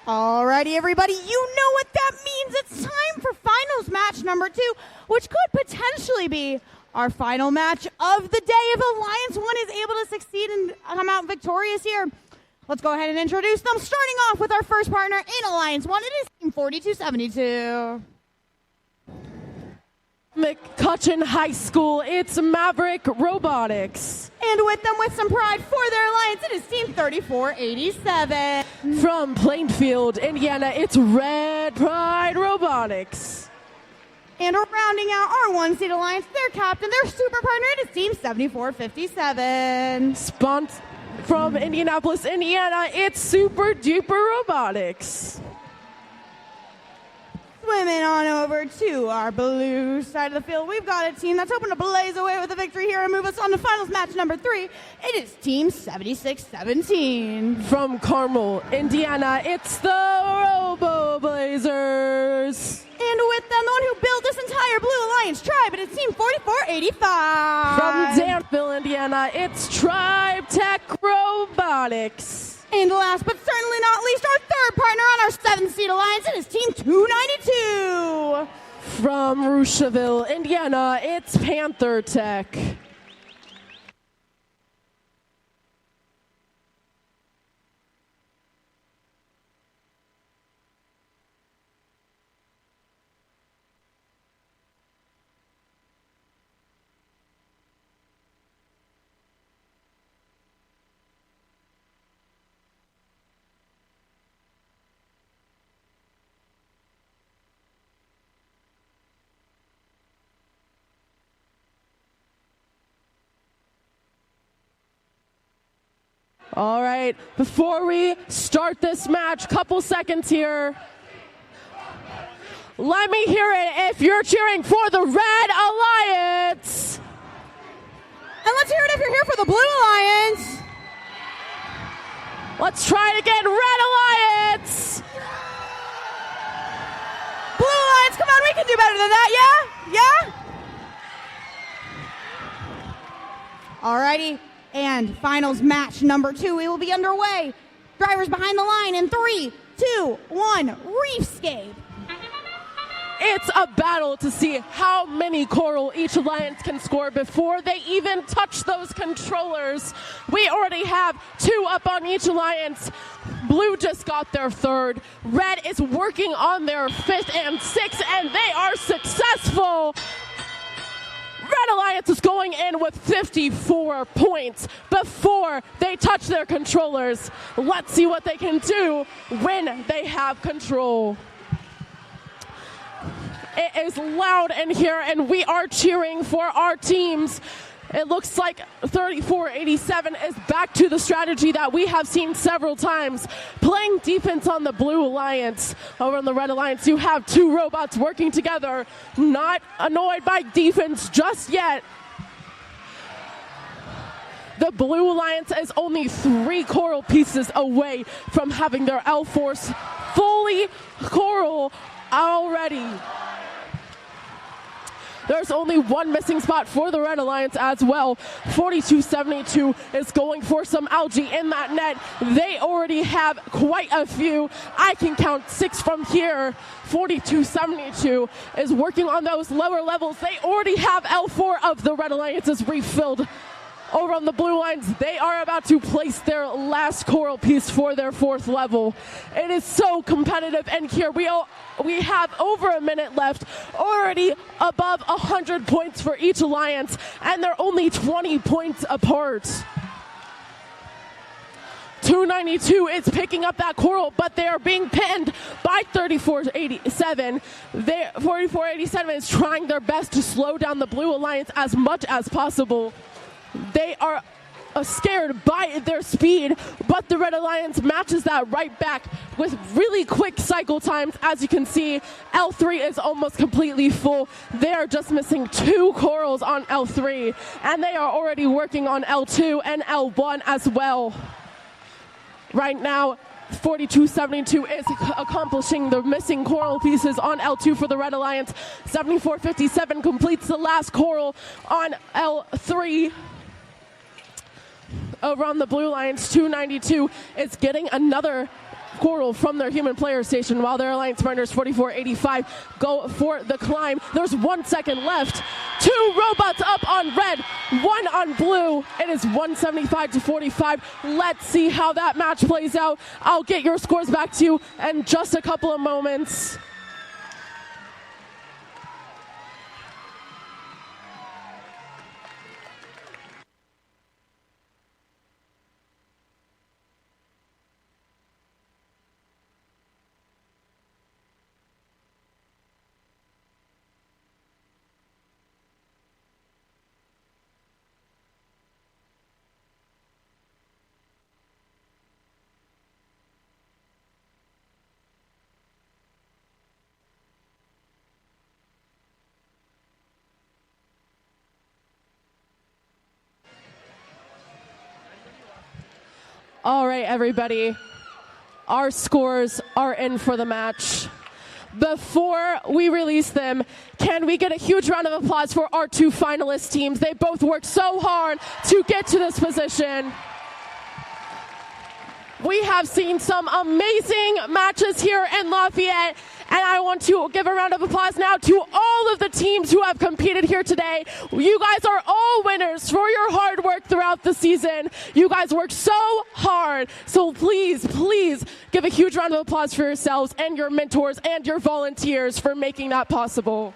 Alrighty, everybody, you know what that means. It's time for finals match number 2, which could potentially be our final match of the day if Alliance 1 is able to succeed and come out victorious here. Let's go ahead and introduce them, starting off with our first partner in Alliance 1. It is Team 4272. McCutcheon High School, it's Maverick Robotics. And with them, with some pride for their alliance, it is Team 3487. From Plainfield, Indiana, it's Red Pride Robotics. And rounding out our one-seed alliance, their captain, their super partner, it is Team 7457. From Indianapolis, Indiana, it's Super Duper Robotics. Swimming on over to our blue side of the field, we've got a team that's hoping to blaze away with a victory here and move us on to finals match number 3. It is Team 7617. From Carmel, Indiana, it's the Robo Blazers. And with them, the one who built this entire Blue Alliance tribe, it is Team 4485. From Danville, Indiana, it's Tribe Tech Robotics. And last but certainly not least, our third partner on our 7th-seed alliance, it is Team 292. From Rushville, Indiana, it's Panther Tech. All right, before we start this match, couple seconds here. Let me hear it if you're cheering for the Red Alliance. And let's hear it if you're here for the Blue Alliance. Let's try it again, Red Alliance. Blue Alliance, come on, we can do better than that, yeah? Alrighty. And finals match number 2, we will be underway. Drivers behind the line in 3, 2, 1, Reefscape. It's a battle to see how many coral each alliance can score before they even touch those controllers. We already have 2 up on each alliance. Blue just got their 3rd. Red is working on their 5th and 6th, and they are successful. Red Alliance is going in with 54 points before they touch their controllers. Let's see what they can do when they have control. It is loud in here, and we are cheering for our teams. It looks like 3487 is back to the strategy that we have seen several times, playing defense on the Blue Alliance. Over on the Red Alliance, you have 2 robots working together, not annoyed by defense just yet. The Blue Alliance is only 3 coral pieces away from having their L-Force fully coral already. There's only 1 missing spot for the Red Alliance as well. 4272 is going for some algae in that net. They already have quite a few. I can count 6 from here. 4272 is working on those lower levels. They already have L4 of the Red Alliance's refilled. Over on the Blue Lines, they are about to place their last coral piece for their 4th level. It is so competitive, and here we have over a minute left, already above 100 points for each alliance, and they're only 20 points apart. 292 is picking up that coral, but they are being pinned by 3487. 4487 is trying their best to slow down the Blue Alliance as much as possible. They are scared by their speed, but the Red Alliance matches that right back with really quick cycle times. As you can see, L3 is almost completely full. They are just missing 2 corals on L3, and they are already working on L2 and L1 as well. Right now, 4272 is accomplishing the missing coral pieces on L2 for the Red Alliance. 7457 completes the last coral on L3. Over on the Blue Alliance, 292 is getting another coral from their human player station, while their Alliance Mariners 44-85 go for the climb. There's 1 second left. 2 robots up on red, 1 on blue. It is 175-45. Let's see how that match plays out. I'll get your scores back to you in just a couple of moments. All right, everybody. Our scores are in for the match. Before we release them, can we get a huge round of applause for our 2 finalist teams? They both worked so hard to get to this position. We have seen some amazing matches here in Lafayette, and I want to give a round of applause now to all of the teams who have competed here today. You guys are all winners for your hard work throughout the season. You guys worked so hard. So please, please give a huge round of applause for yourselves and your mentors and your volunteers for making that possible.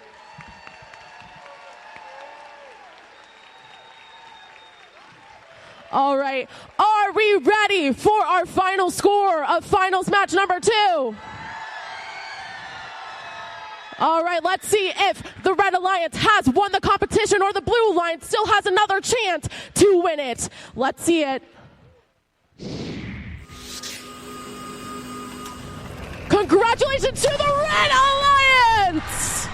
All right, are we ready for our final score of finals match number 2? All right, let's see if the Red Alliance has won the competition or the Blue Alliance still has another chance to win it. Let's see it. Congratulations to the Red Alliance!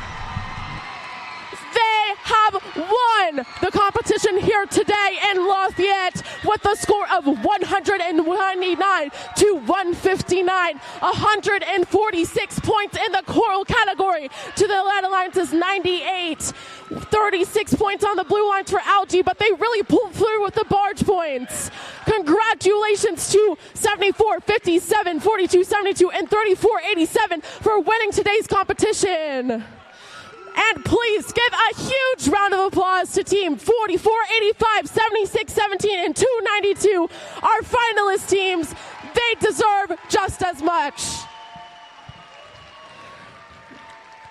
They have won the competition here today in Lafayette with a score of 199-159, 146 points in the coral category to the Red Alliance's 98, 36 points on the Blue Alliance for algae, but they really pulled through with the barge points. Congratulations to 74, 57, 42, 72, and 34, 87 for winning today's competition. And please give a huge round of applause to Team 44, 85, 76, 17, and 292, our finalist teams. They deserve just as much.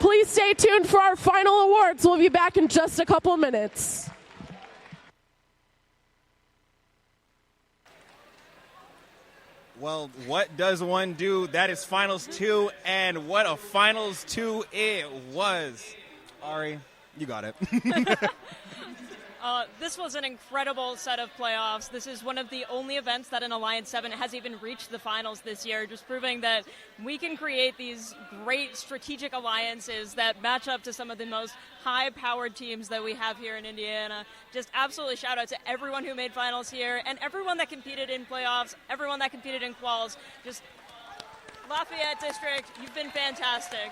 Please stay tuned for our final awards. We'll be back in just a couple minutes. Well, what does one do? That is Finals 2, and what a Finals 2 it was. Ari, you got it. This was an incredible set of playoffs. This is one of the only events that an Alliance 7 has even reached the finals this year, just proving that we can create these great strategic alliances that match up to some of the most high-powered teams that we have here in Indiana. Just absolutely shout out to everyone who made finals here and everyone that competed in playoffs, everyone that competed in quals. Just Lafayette District, you've been fantastic.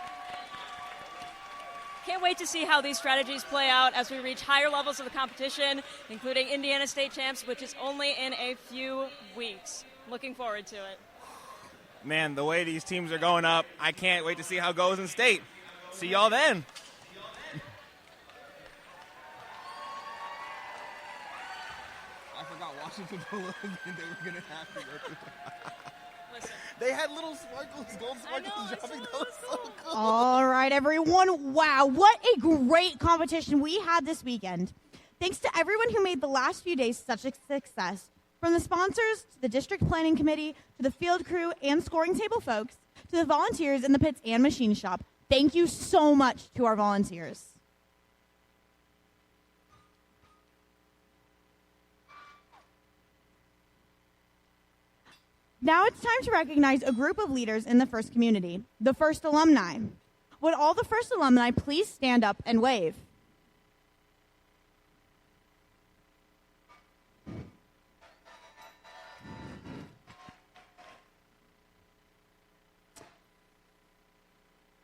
Can't wait to see how these strategies play out as we reach higher levels of the competition, including Indiana State Champs, which is only in a few weeks. Looking forward to it. Man, the way these teams are going up, I can't wait to see how it goes in state. See y'all then. I forgot Washington Logan. They were going to have to go through. They had little sparkles, gold sparkles dropping. That was so cool. All right, everyone. Wow, what a great competition we had this weekend. Thanks to everyone who made the last few days such a success. From the sponsors to the district planning committee to the field crew and scoring table folks to the volunteers in the pits and machine shop. Thank you so much to our volunteers. Now it's time to recognize a group of leaders in the First community, the First alumni. Would all the First alumni please stand up and wave?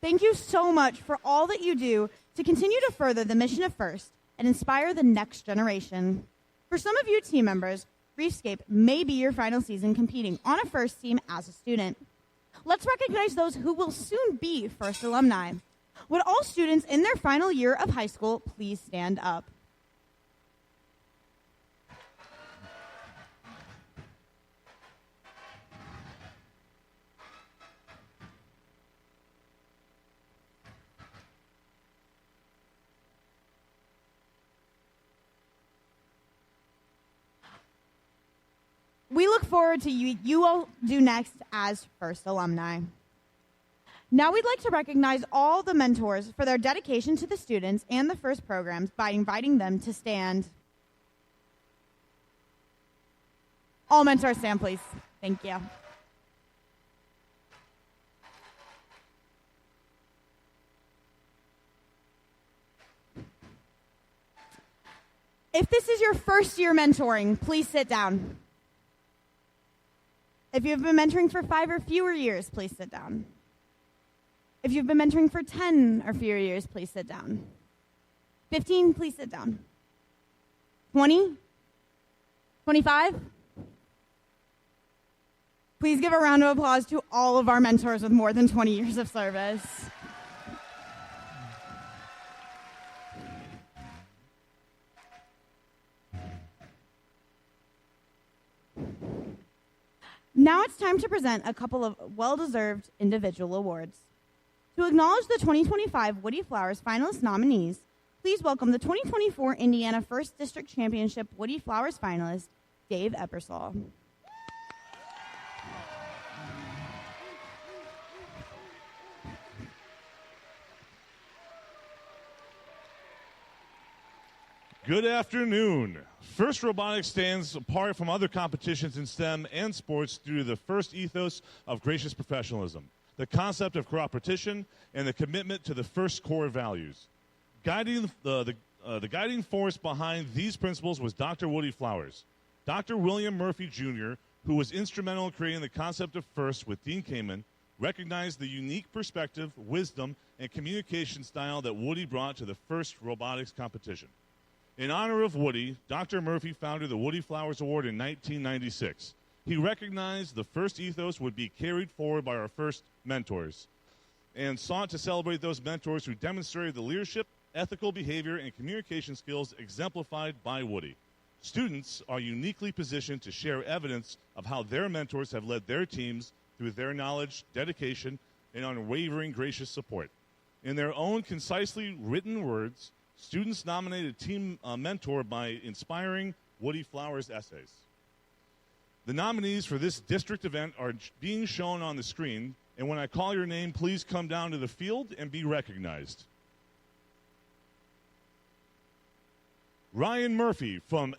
Thank you so much for all that you do to continue to further the mission of First and inspire the next generation. For some of you team members, Reefscape may be your final season competing on a First team as a student. Let's recognize those who will soon be first alumni. Would all students in their final year of high school please stand up? We look forward to you will do next as first alumni. Now we'd like to recognize all the mentors for their dedication to the students and the first programs by inviting them to stand. All mentors stand, please. Thank you. If this is your first year mentoring, please sit down. If you've been mentoring for 5 or fewer years, please sit down. If you've been mentoring for 10 or fewer years, please sit down. 15, please sit down. 20? 25? Please give a round of applause to all of our mentors with more than 20 years of service. Now it's time to present a couple of well-deserved individual awards. To acknowledge the 2025 Woody Flowers finalist nominees, please welcome the 2024 Indiana 1st District Championship Woody Flowers finalist, Dave Eppersall. Good afternoon. FIRST Robotics stands apart from other competitions in STEM and sports due to the FIRST ethos of gracious professionalism, the concept of cooperation, and the commitment to the FIRST core values. Guiding the guiding force behind these principles was Dr. Woody Flowers. Dr. William Murphy, Jr., who was instrumental in creating the concept of FIRST with Dean Kamen, recognized the unique perspective, wisdom, and communication style that Woody brought to the FIRST Robotics competition. In honor of Woody, Dr. Murphy founded the Woody Flowers Award in 1996. He recognized the FIRST ethos would be carried forward by our FIRST mentors and sought to celebrate those mentors who demonstrated the leadership, ethical behavior, and communication skills exemplified by Woody. Students are uniquely positioned to share evidence of how their mentors have led their teams through their knowledge, dedication, and unwavering gracious support. In their own concisely written words, students nominated a team mentor by inspiring Woody Flowers essays. The nominees for this district event are being shown on the screen, and when I call your name, please come down to the field and be recognized. Ryan Murphy from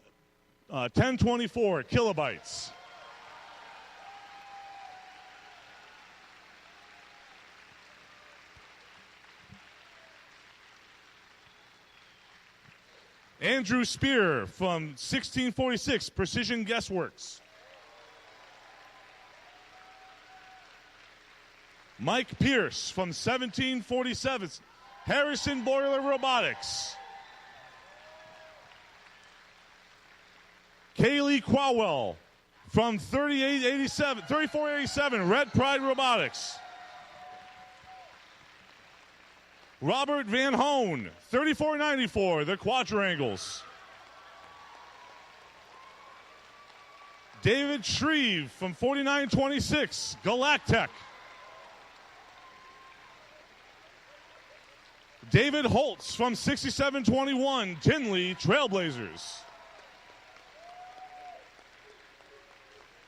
1024 Kilobytes. Andrew Spear from 1646 Precision Guessworks. Mike Pierce from 1747 Harrison Boiler Robotics. Kaylee Quawell from 3487 Red Pride Robotics. Robert Van Hoen, 3494, the Quadrangles. David Shreve from 4926, Galactech. David Holtz from 6721, Tinley Trailblazers.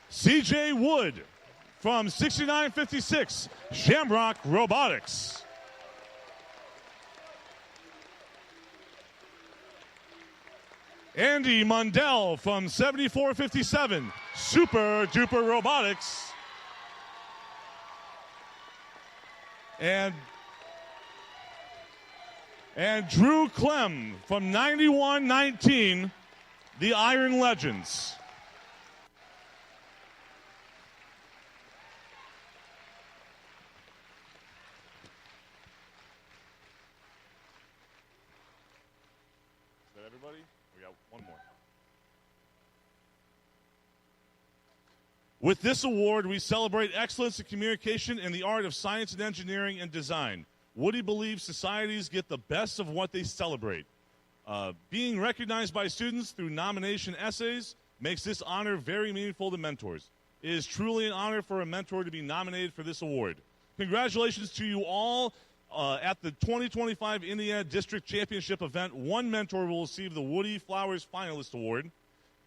CJ Wood from 6956, Shamrock Robotics. Andy Mundell from 7457, Super Duper Robotics. And Drew Clem from 9119, the Iron Legends. Is that everybody? We got one more. With this award, we celebrate excellence in communication in the art of science and engineering and design. Woody believes societies get the best of what they celebrate. Being recognized by students through nomination essays makes this honor very meaningful to mentors. It is truly an honor for a mentor to be nominated for this award. Congratulations to you all. At the 2025 Indiana District Championship event, one mentor will receive the Woody Flowers Finalist Award.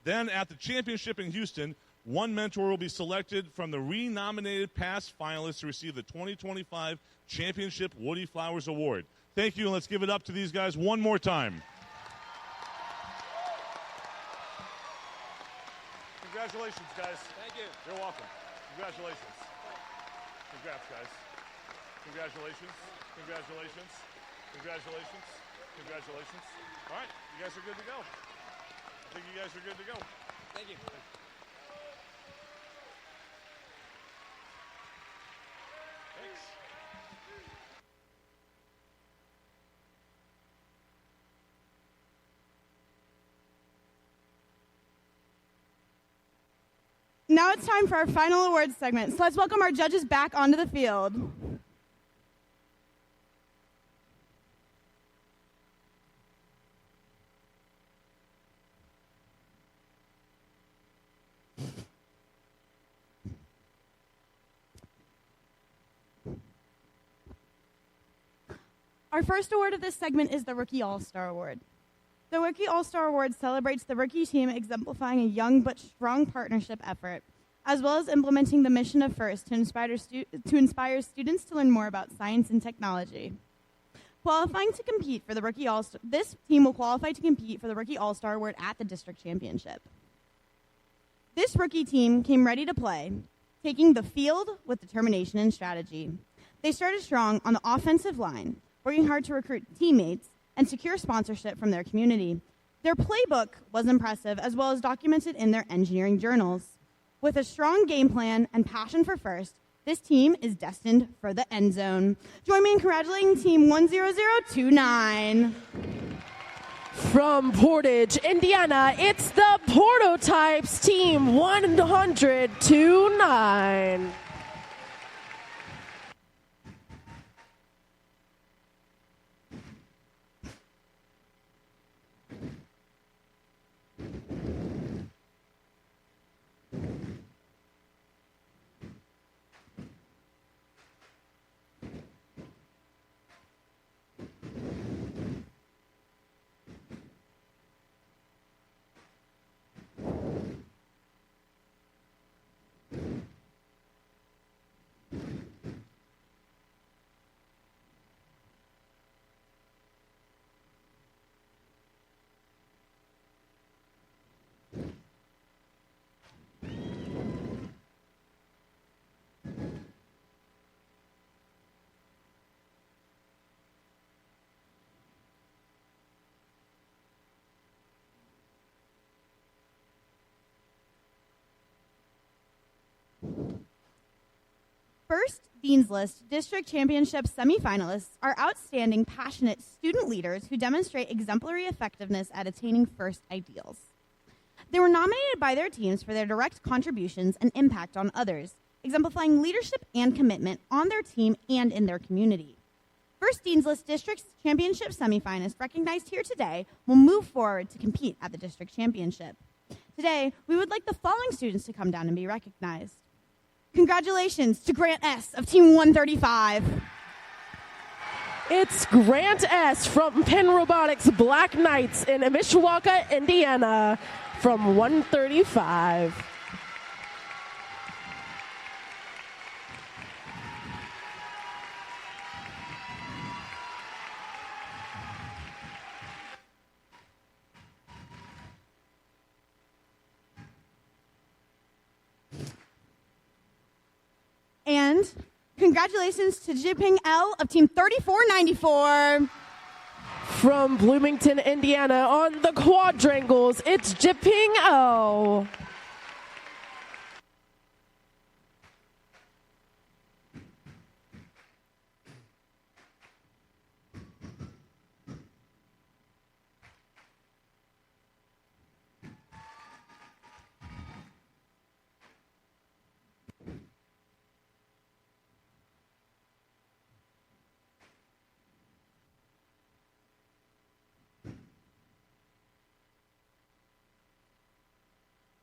Then at the championship in Houston, one mentor will be selected from the renominated past finalists to receive the 2025 Championship Woody Flowers Award. Thank you, and let's give it up to these guys one more time. Congratulations, guys. Thank you. You're welcome. Congratulations. Congrats, guys. Congratulations. Congratulations. Congratulations. Congratulations. All right, you guys are good to go. I think you guys are good to go. Thank you. Thanks. Now it's time for our final awards segment. So let's welcome our judges back onto the field. Our first award of this segment is the Rookie All-Star Award. The Rookie All-Star Award celebrates the rookie team exemplifying a young but strong partnership effort, as well as implementing the mission of FIRST to inspire students to learn more about science and technology. Qualifying to compete for the Rookie All-Star, this team will qualify to compete for the Rookie All-Star Award at the district championship. This rookie team came ready to play, taking the field with determination and strategy. They started strong on the offensive line, working hard to recruit teammates and secure sponsorship from their community. Their playbook was impressive, as well as documented in their engineering journals. With a strong game plan and passion for FIRST, this team is destined for the end zone. Join me in congratulating Team 10029. From Portage, Indiana, it's the Prototypes Team 10029. First Dean's List District Championship semifinalists are outstanding, passionate student leaders who demonstrate exemplary effectiveness at attaining FIRST ideals. They were nominated by their teams for their direct contributions and impact on others, exemplifying leadership and commitment on their team and in their community. First Dean's List District Championship semifinalists recognized here today will move forward to compete at the district championship. Today, we would like the following students to come down and be recognized. Congratulations to Grant S. of Team 135. It's Grant S. from Penn Robotics Black Knights in Mishawaka, Indiana, from 135. And congratulations to Jiping L. of Team 3494. From Bloomington, Indiana, on the quadrangles, it's Jiping L.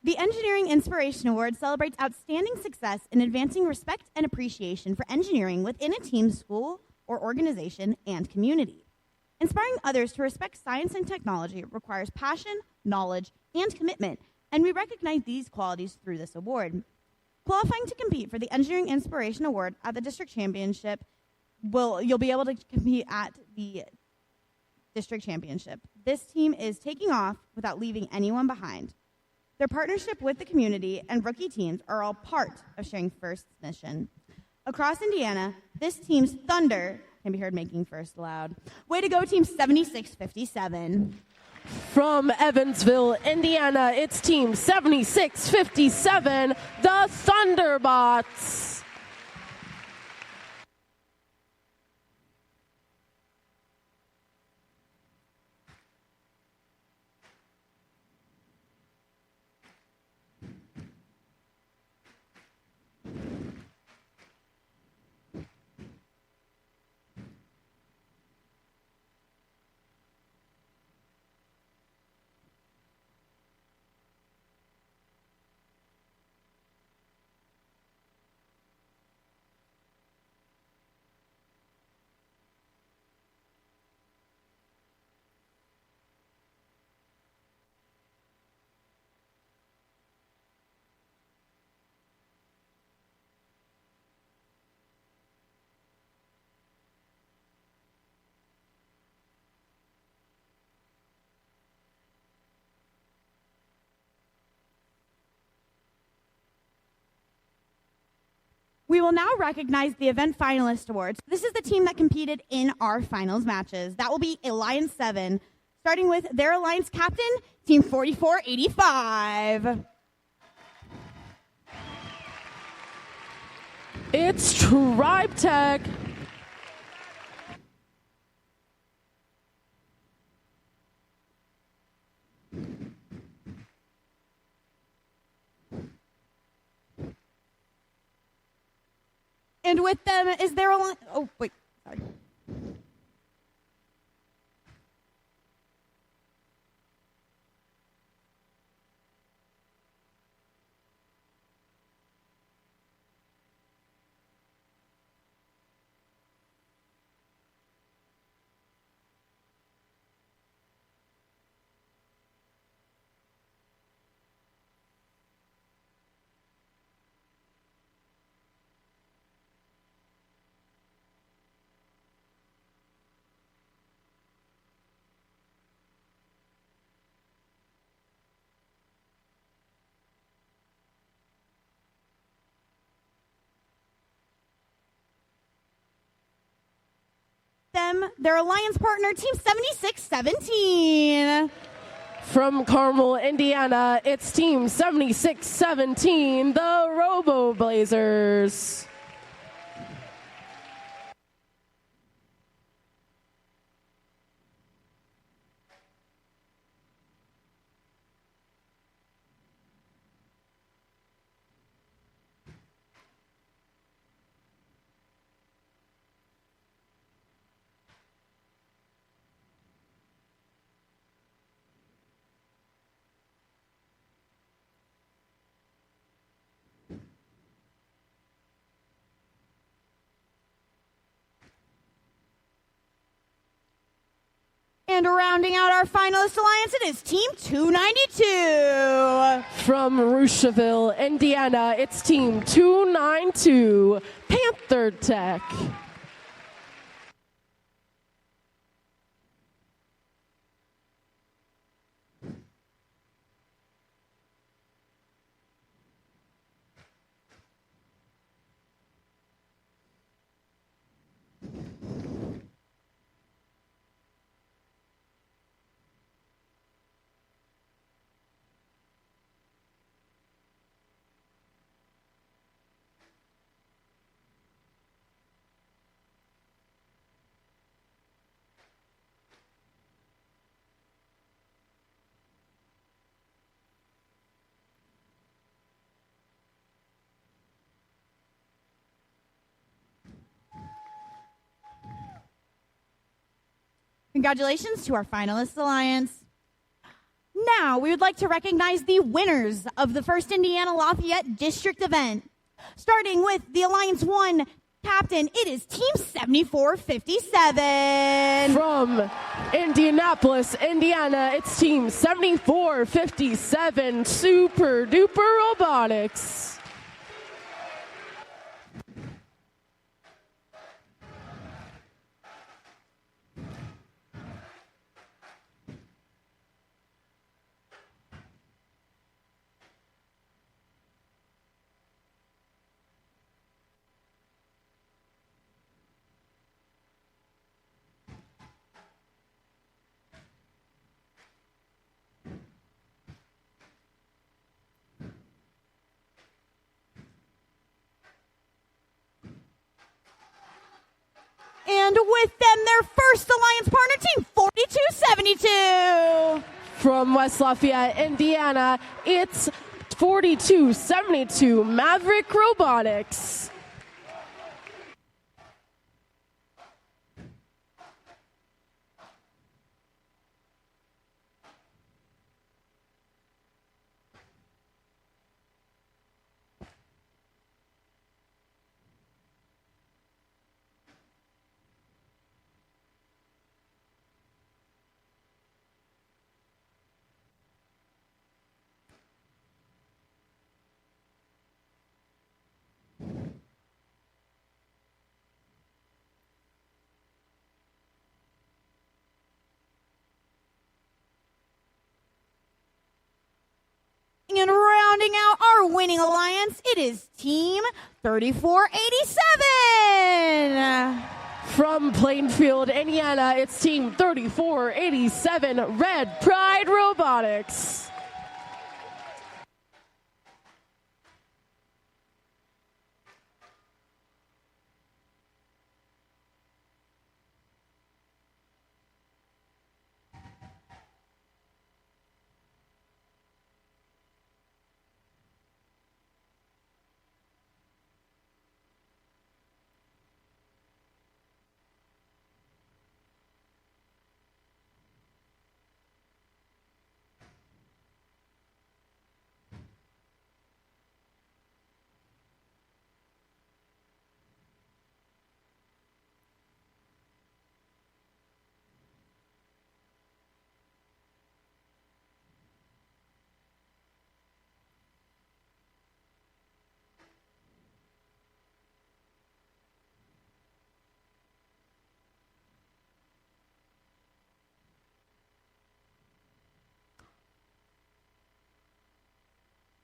The Engineering Inspiration Award celebrates outstanding success in advancing respect and appreciation for engineering within a team, school, or organization and community. Inspiring others to respect science and technology requires passion, knowledge, and commitment, and we recognize these qualities through this award. Qualifying to compete for the Engineering Inspiration Award at the district championship, you'll be able to compete at the district championship. This team is taking off without leaving anyone behind. Their partnership with the community and rookie teams are all part of sharing First's mission. Across Indiana, this team's thunder can be heard making First loud. Way to go, Team 7657. From Evansville, Indiana, it's Team 7657, the Thunderbots. We will now recognize the event finalist awards. This is the team that competed in our finals matches. That will be Alliance 7, starting with their Alliance captain, Team 4485. It's Tribe Tech. And with them is their Alliance. Oh, wait. Sorry. Their Alliance partner, Team 7617. From Carmel, Indiana, it's Team 7617, the Robo Blazers. And rounding out our finalist alliance, it is Team 292. From Rushville, Indiana, it's Team 292, Panther Tech. Congratulations to our finalist alliance. Now, we would like to recognize the winners of the first Indiana Lafayette District event. Starting with the Alliance 1 captain, it is Team 7457. From Indianapolis, Indiana, it's Team 7457, Super Duper Robotics. And with them, their first Alliance partner, Team 4272. From West Lafayette, Indiana, it's 4272 Maverick Robotics. And rounding out our winning alliance, it is Team 3487. From Plainfield, Indiana, it's Team 3487 Red Pride Robotics.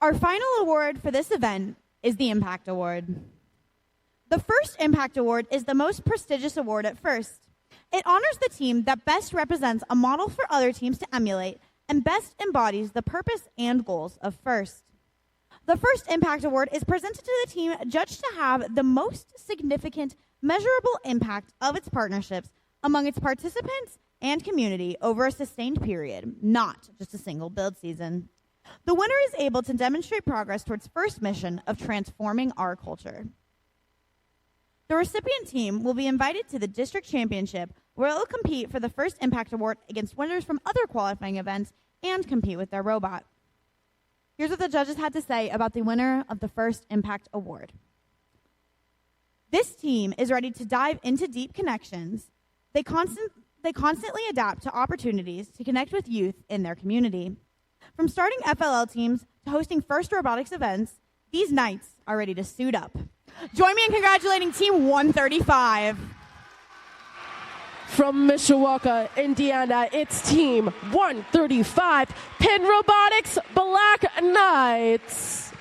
Our final award for this event is the Impact Award. The first Impact Award is the most prestigious award at First. It honors the team that best represents a model for other teams to emulate and best embodies the purpose and goals of First. The first Impact Award is presented to the team judged to have the most significant measurable impact of its partnerships among its participants and community over a sustained period, not just a single build season. The winner is able to demonstrate progress towards First mission of transforming our culture. The recipient team will be invited to the district championship, where it will compete for the first Impact Award against winners from other qualifying events and compete with their robot. Here's what the judges had to say about the winner of the first Impact Award. This team is ready to dive into deep connections. They constantly adapt to opportunities to connect with youth in their community. From starting FLL teams to hosting First Robotics events, these knights are ready to suit up. Join me in congratulating Team 135. From Mishawaka, Indiana, it's Team 135 Pin Robotics Black Knights.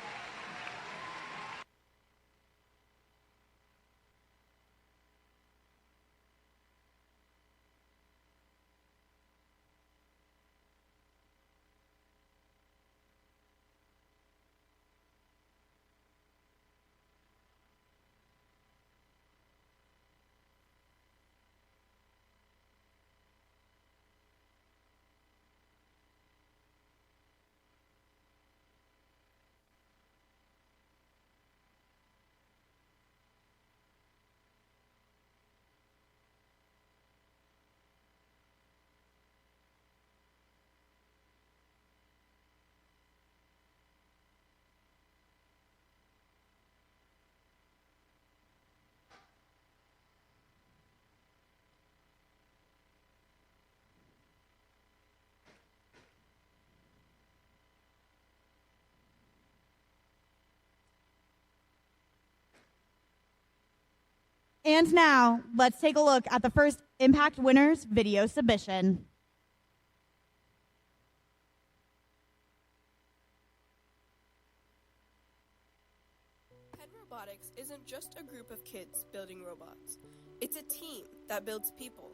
And now, let's take a look at the first Impact Winners video submission. Penn Robotics isn't just a group of kids building robots. It's a team that builds people.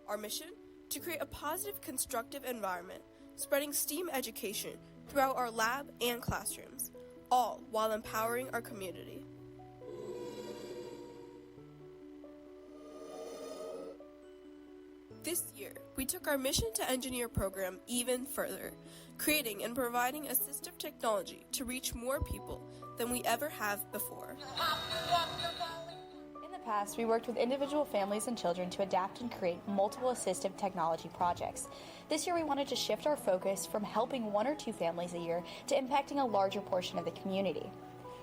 Our mission? To create a positive, constructive environment, spreading STEAM education throughout our lab and classrooms, all while empowering our community. This year, we took our Mission to Engineer program even further, creating and providing assistive technology to reach more people than we ever have before. In the past, we worked with individual families and children to adapt and create multiple assistive technology projects. This year, we wanted to shift our focus from helping 1 or 2 families a year to impacting a larger portion of the community.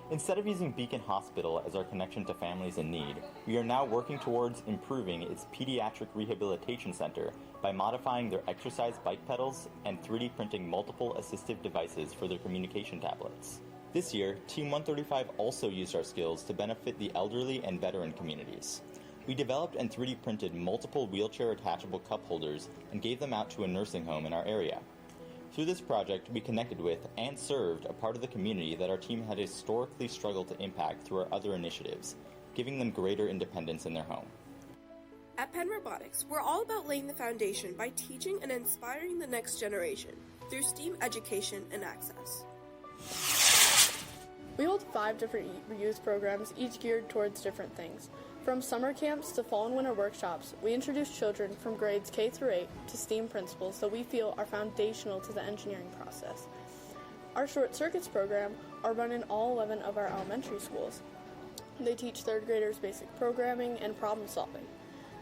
Instead of using Beacon Hospital as our connection to families in need, we are now working towards improving its Pediatric Rehabilitation Center by modifying their exercise bike pedals and 3D printing multiple assistive devices for their communication tablets. This year, Team 135 also used our skills to benefit the elderly and veteran communities. We developed and 3D printed multiple wheelchair attachable cup holders and gave them out to a nursing home in our area. Through this project, we connected with and served a part of the community that our team had historically struggled to impact through our other initiatives, giving them greater independence in their home. At Penn Robotics, we're all about laying the foundation by teaching and inspiring the next generation through STEAM education and access. We hold 5 different youth programs, each geared towards different things. From summer camps to fall and winter workshops, we introduce children from grades K through 8 to STEAM principles that we feel are foundational to the engineering process. Our Short Circuits program are run in all 11 of our elementary schools. They teach 3rd graders basic programming and problem solving.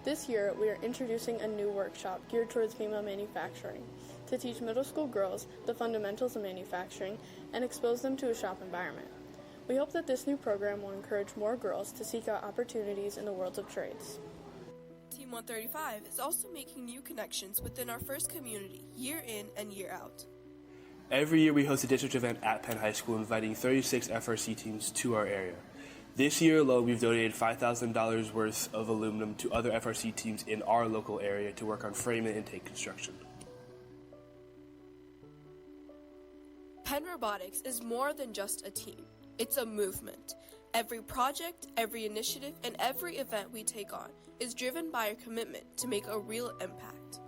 This year, we are introducing a new workshop geared towards female manufacturing to teach middle school girls the fundamentals of manufacturing and expose them to a shop environment. We hope that this new program will encourage more girls to seek out opportunities in the world of trades. Team 135 is also making new connections within our first community, year in and year out. Every year we host a district event at Penn High School inviting 36 FRC teams to our area. This year alone, we've donated $5,000 worth of aluminum to other FRC teams in our local area to work on frame and intake construction. Penn Robotics is more than just a team. It's a movement. Every project, every initiative, and every event we take on is driven by our commitment to make a real impact.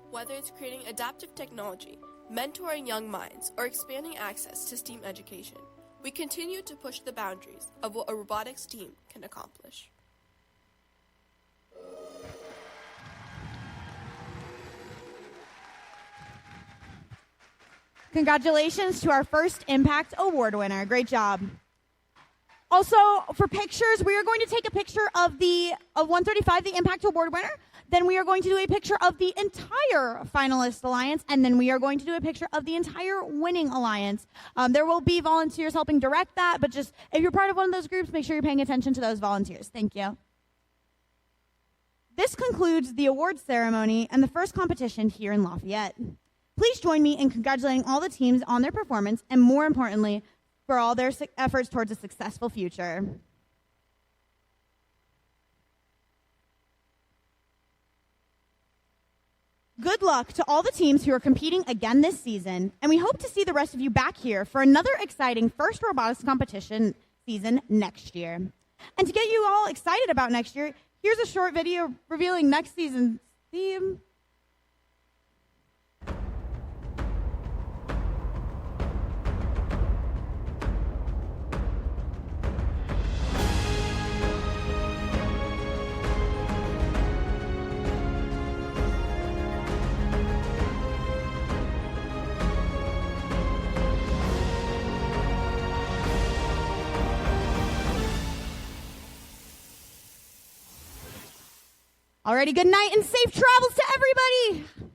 Whether it's creating adaptive technology, mentoring young minds, or expanding access to STEAM education, we continue to push the boundaries of what a robotics team can accomplish. Congratulations to our first Impact Award winner. Great job. Also, for pictures, we are going to take a picture of the 135, the Impact Award winner. Then we are going to do a picture of the entire finalist alliance, and then we are going to do a picture of the entire winning alliance. There will be volunteers helping direct that, but just if you're part of one of those groups, make sure you're paying attention to those volunteers. Thank you. This concludes the awards ceremony and the first competition here in Lafayette. Please join me in congratulating all the teams on their performance and, more importantly, for all their efforts towards a successful future. Good luck to all the teams who are competing again this season, and we hope to see the rest of you back here for another exciting first robotics competition season next year. And to get you all excited about next year, here's a short video revealing next season's theme. Alrighty, good night and safe travels to everybody.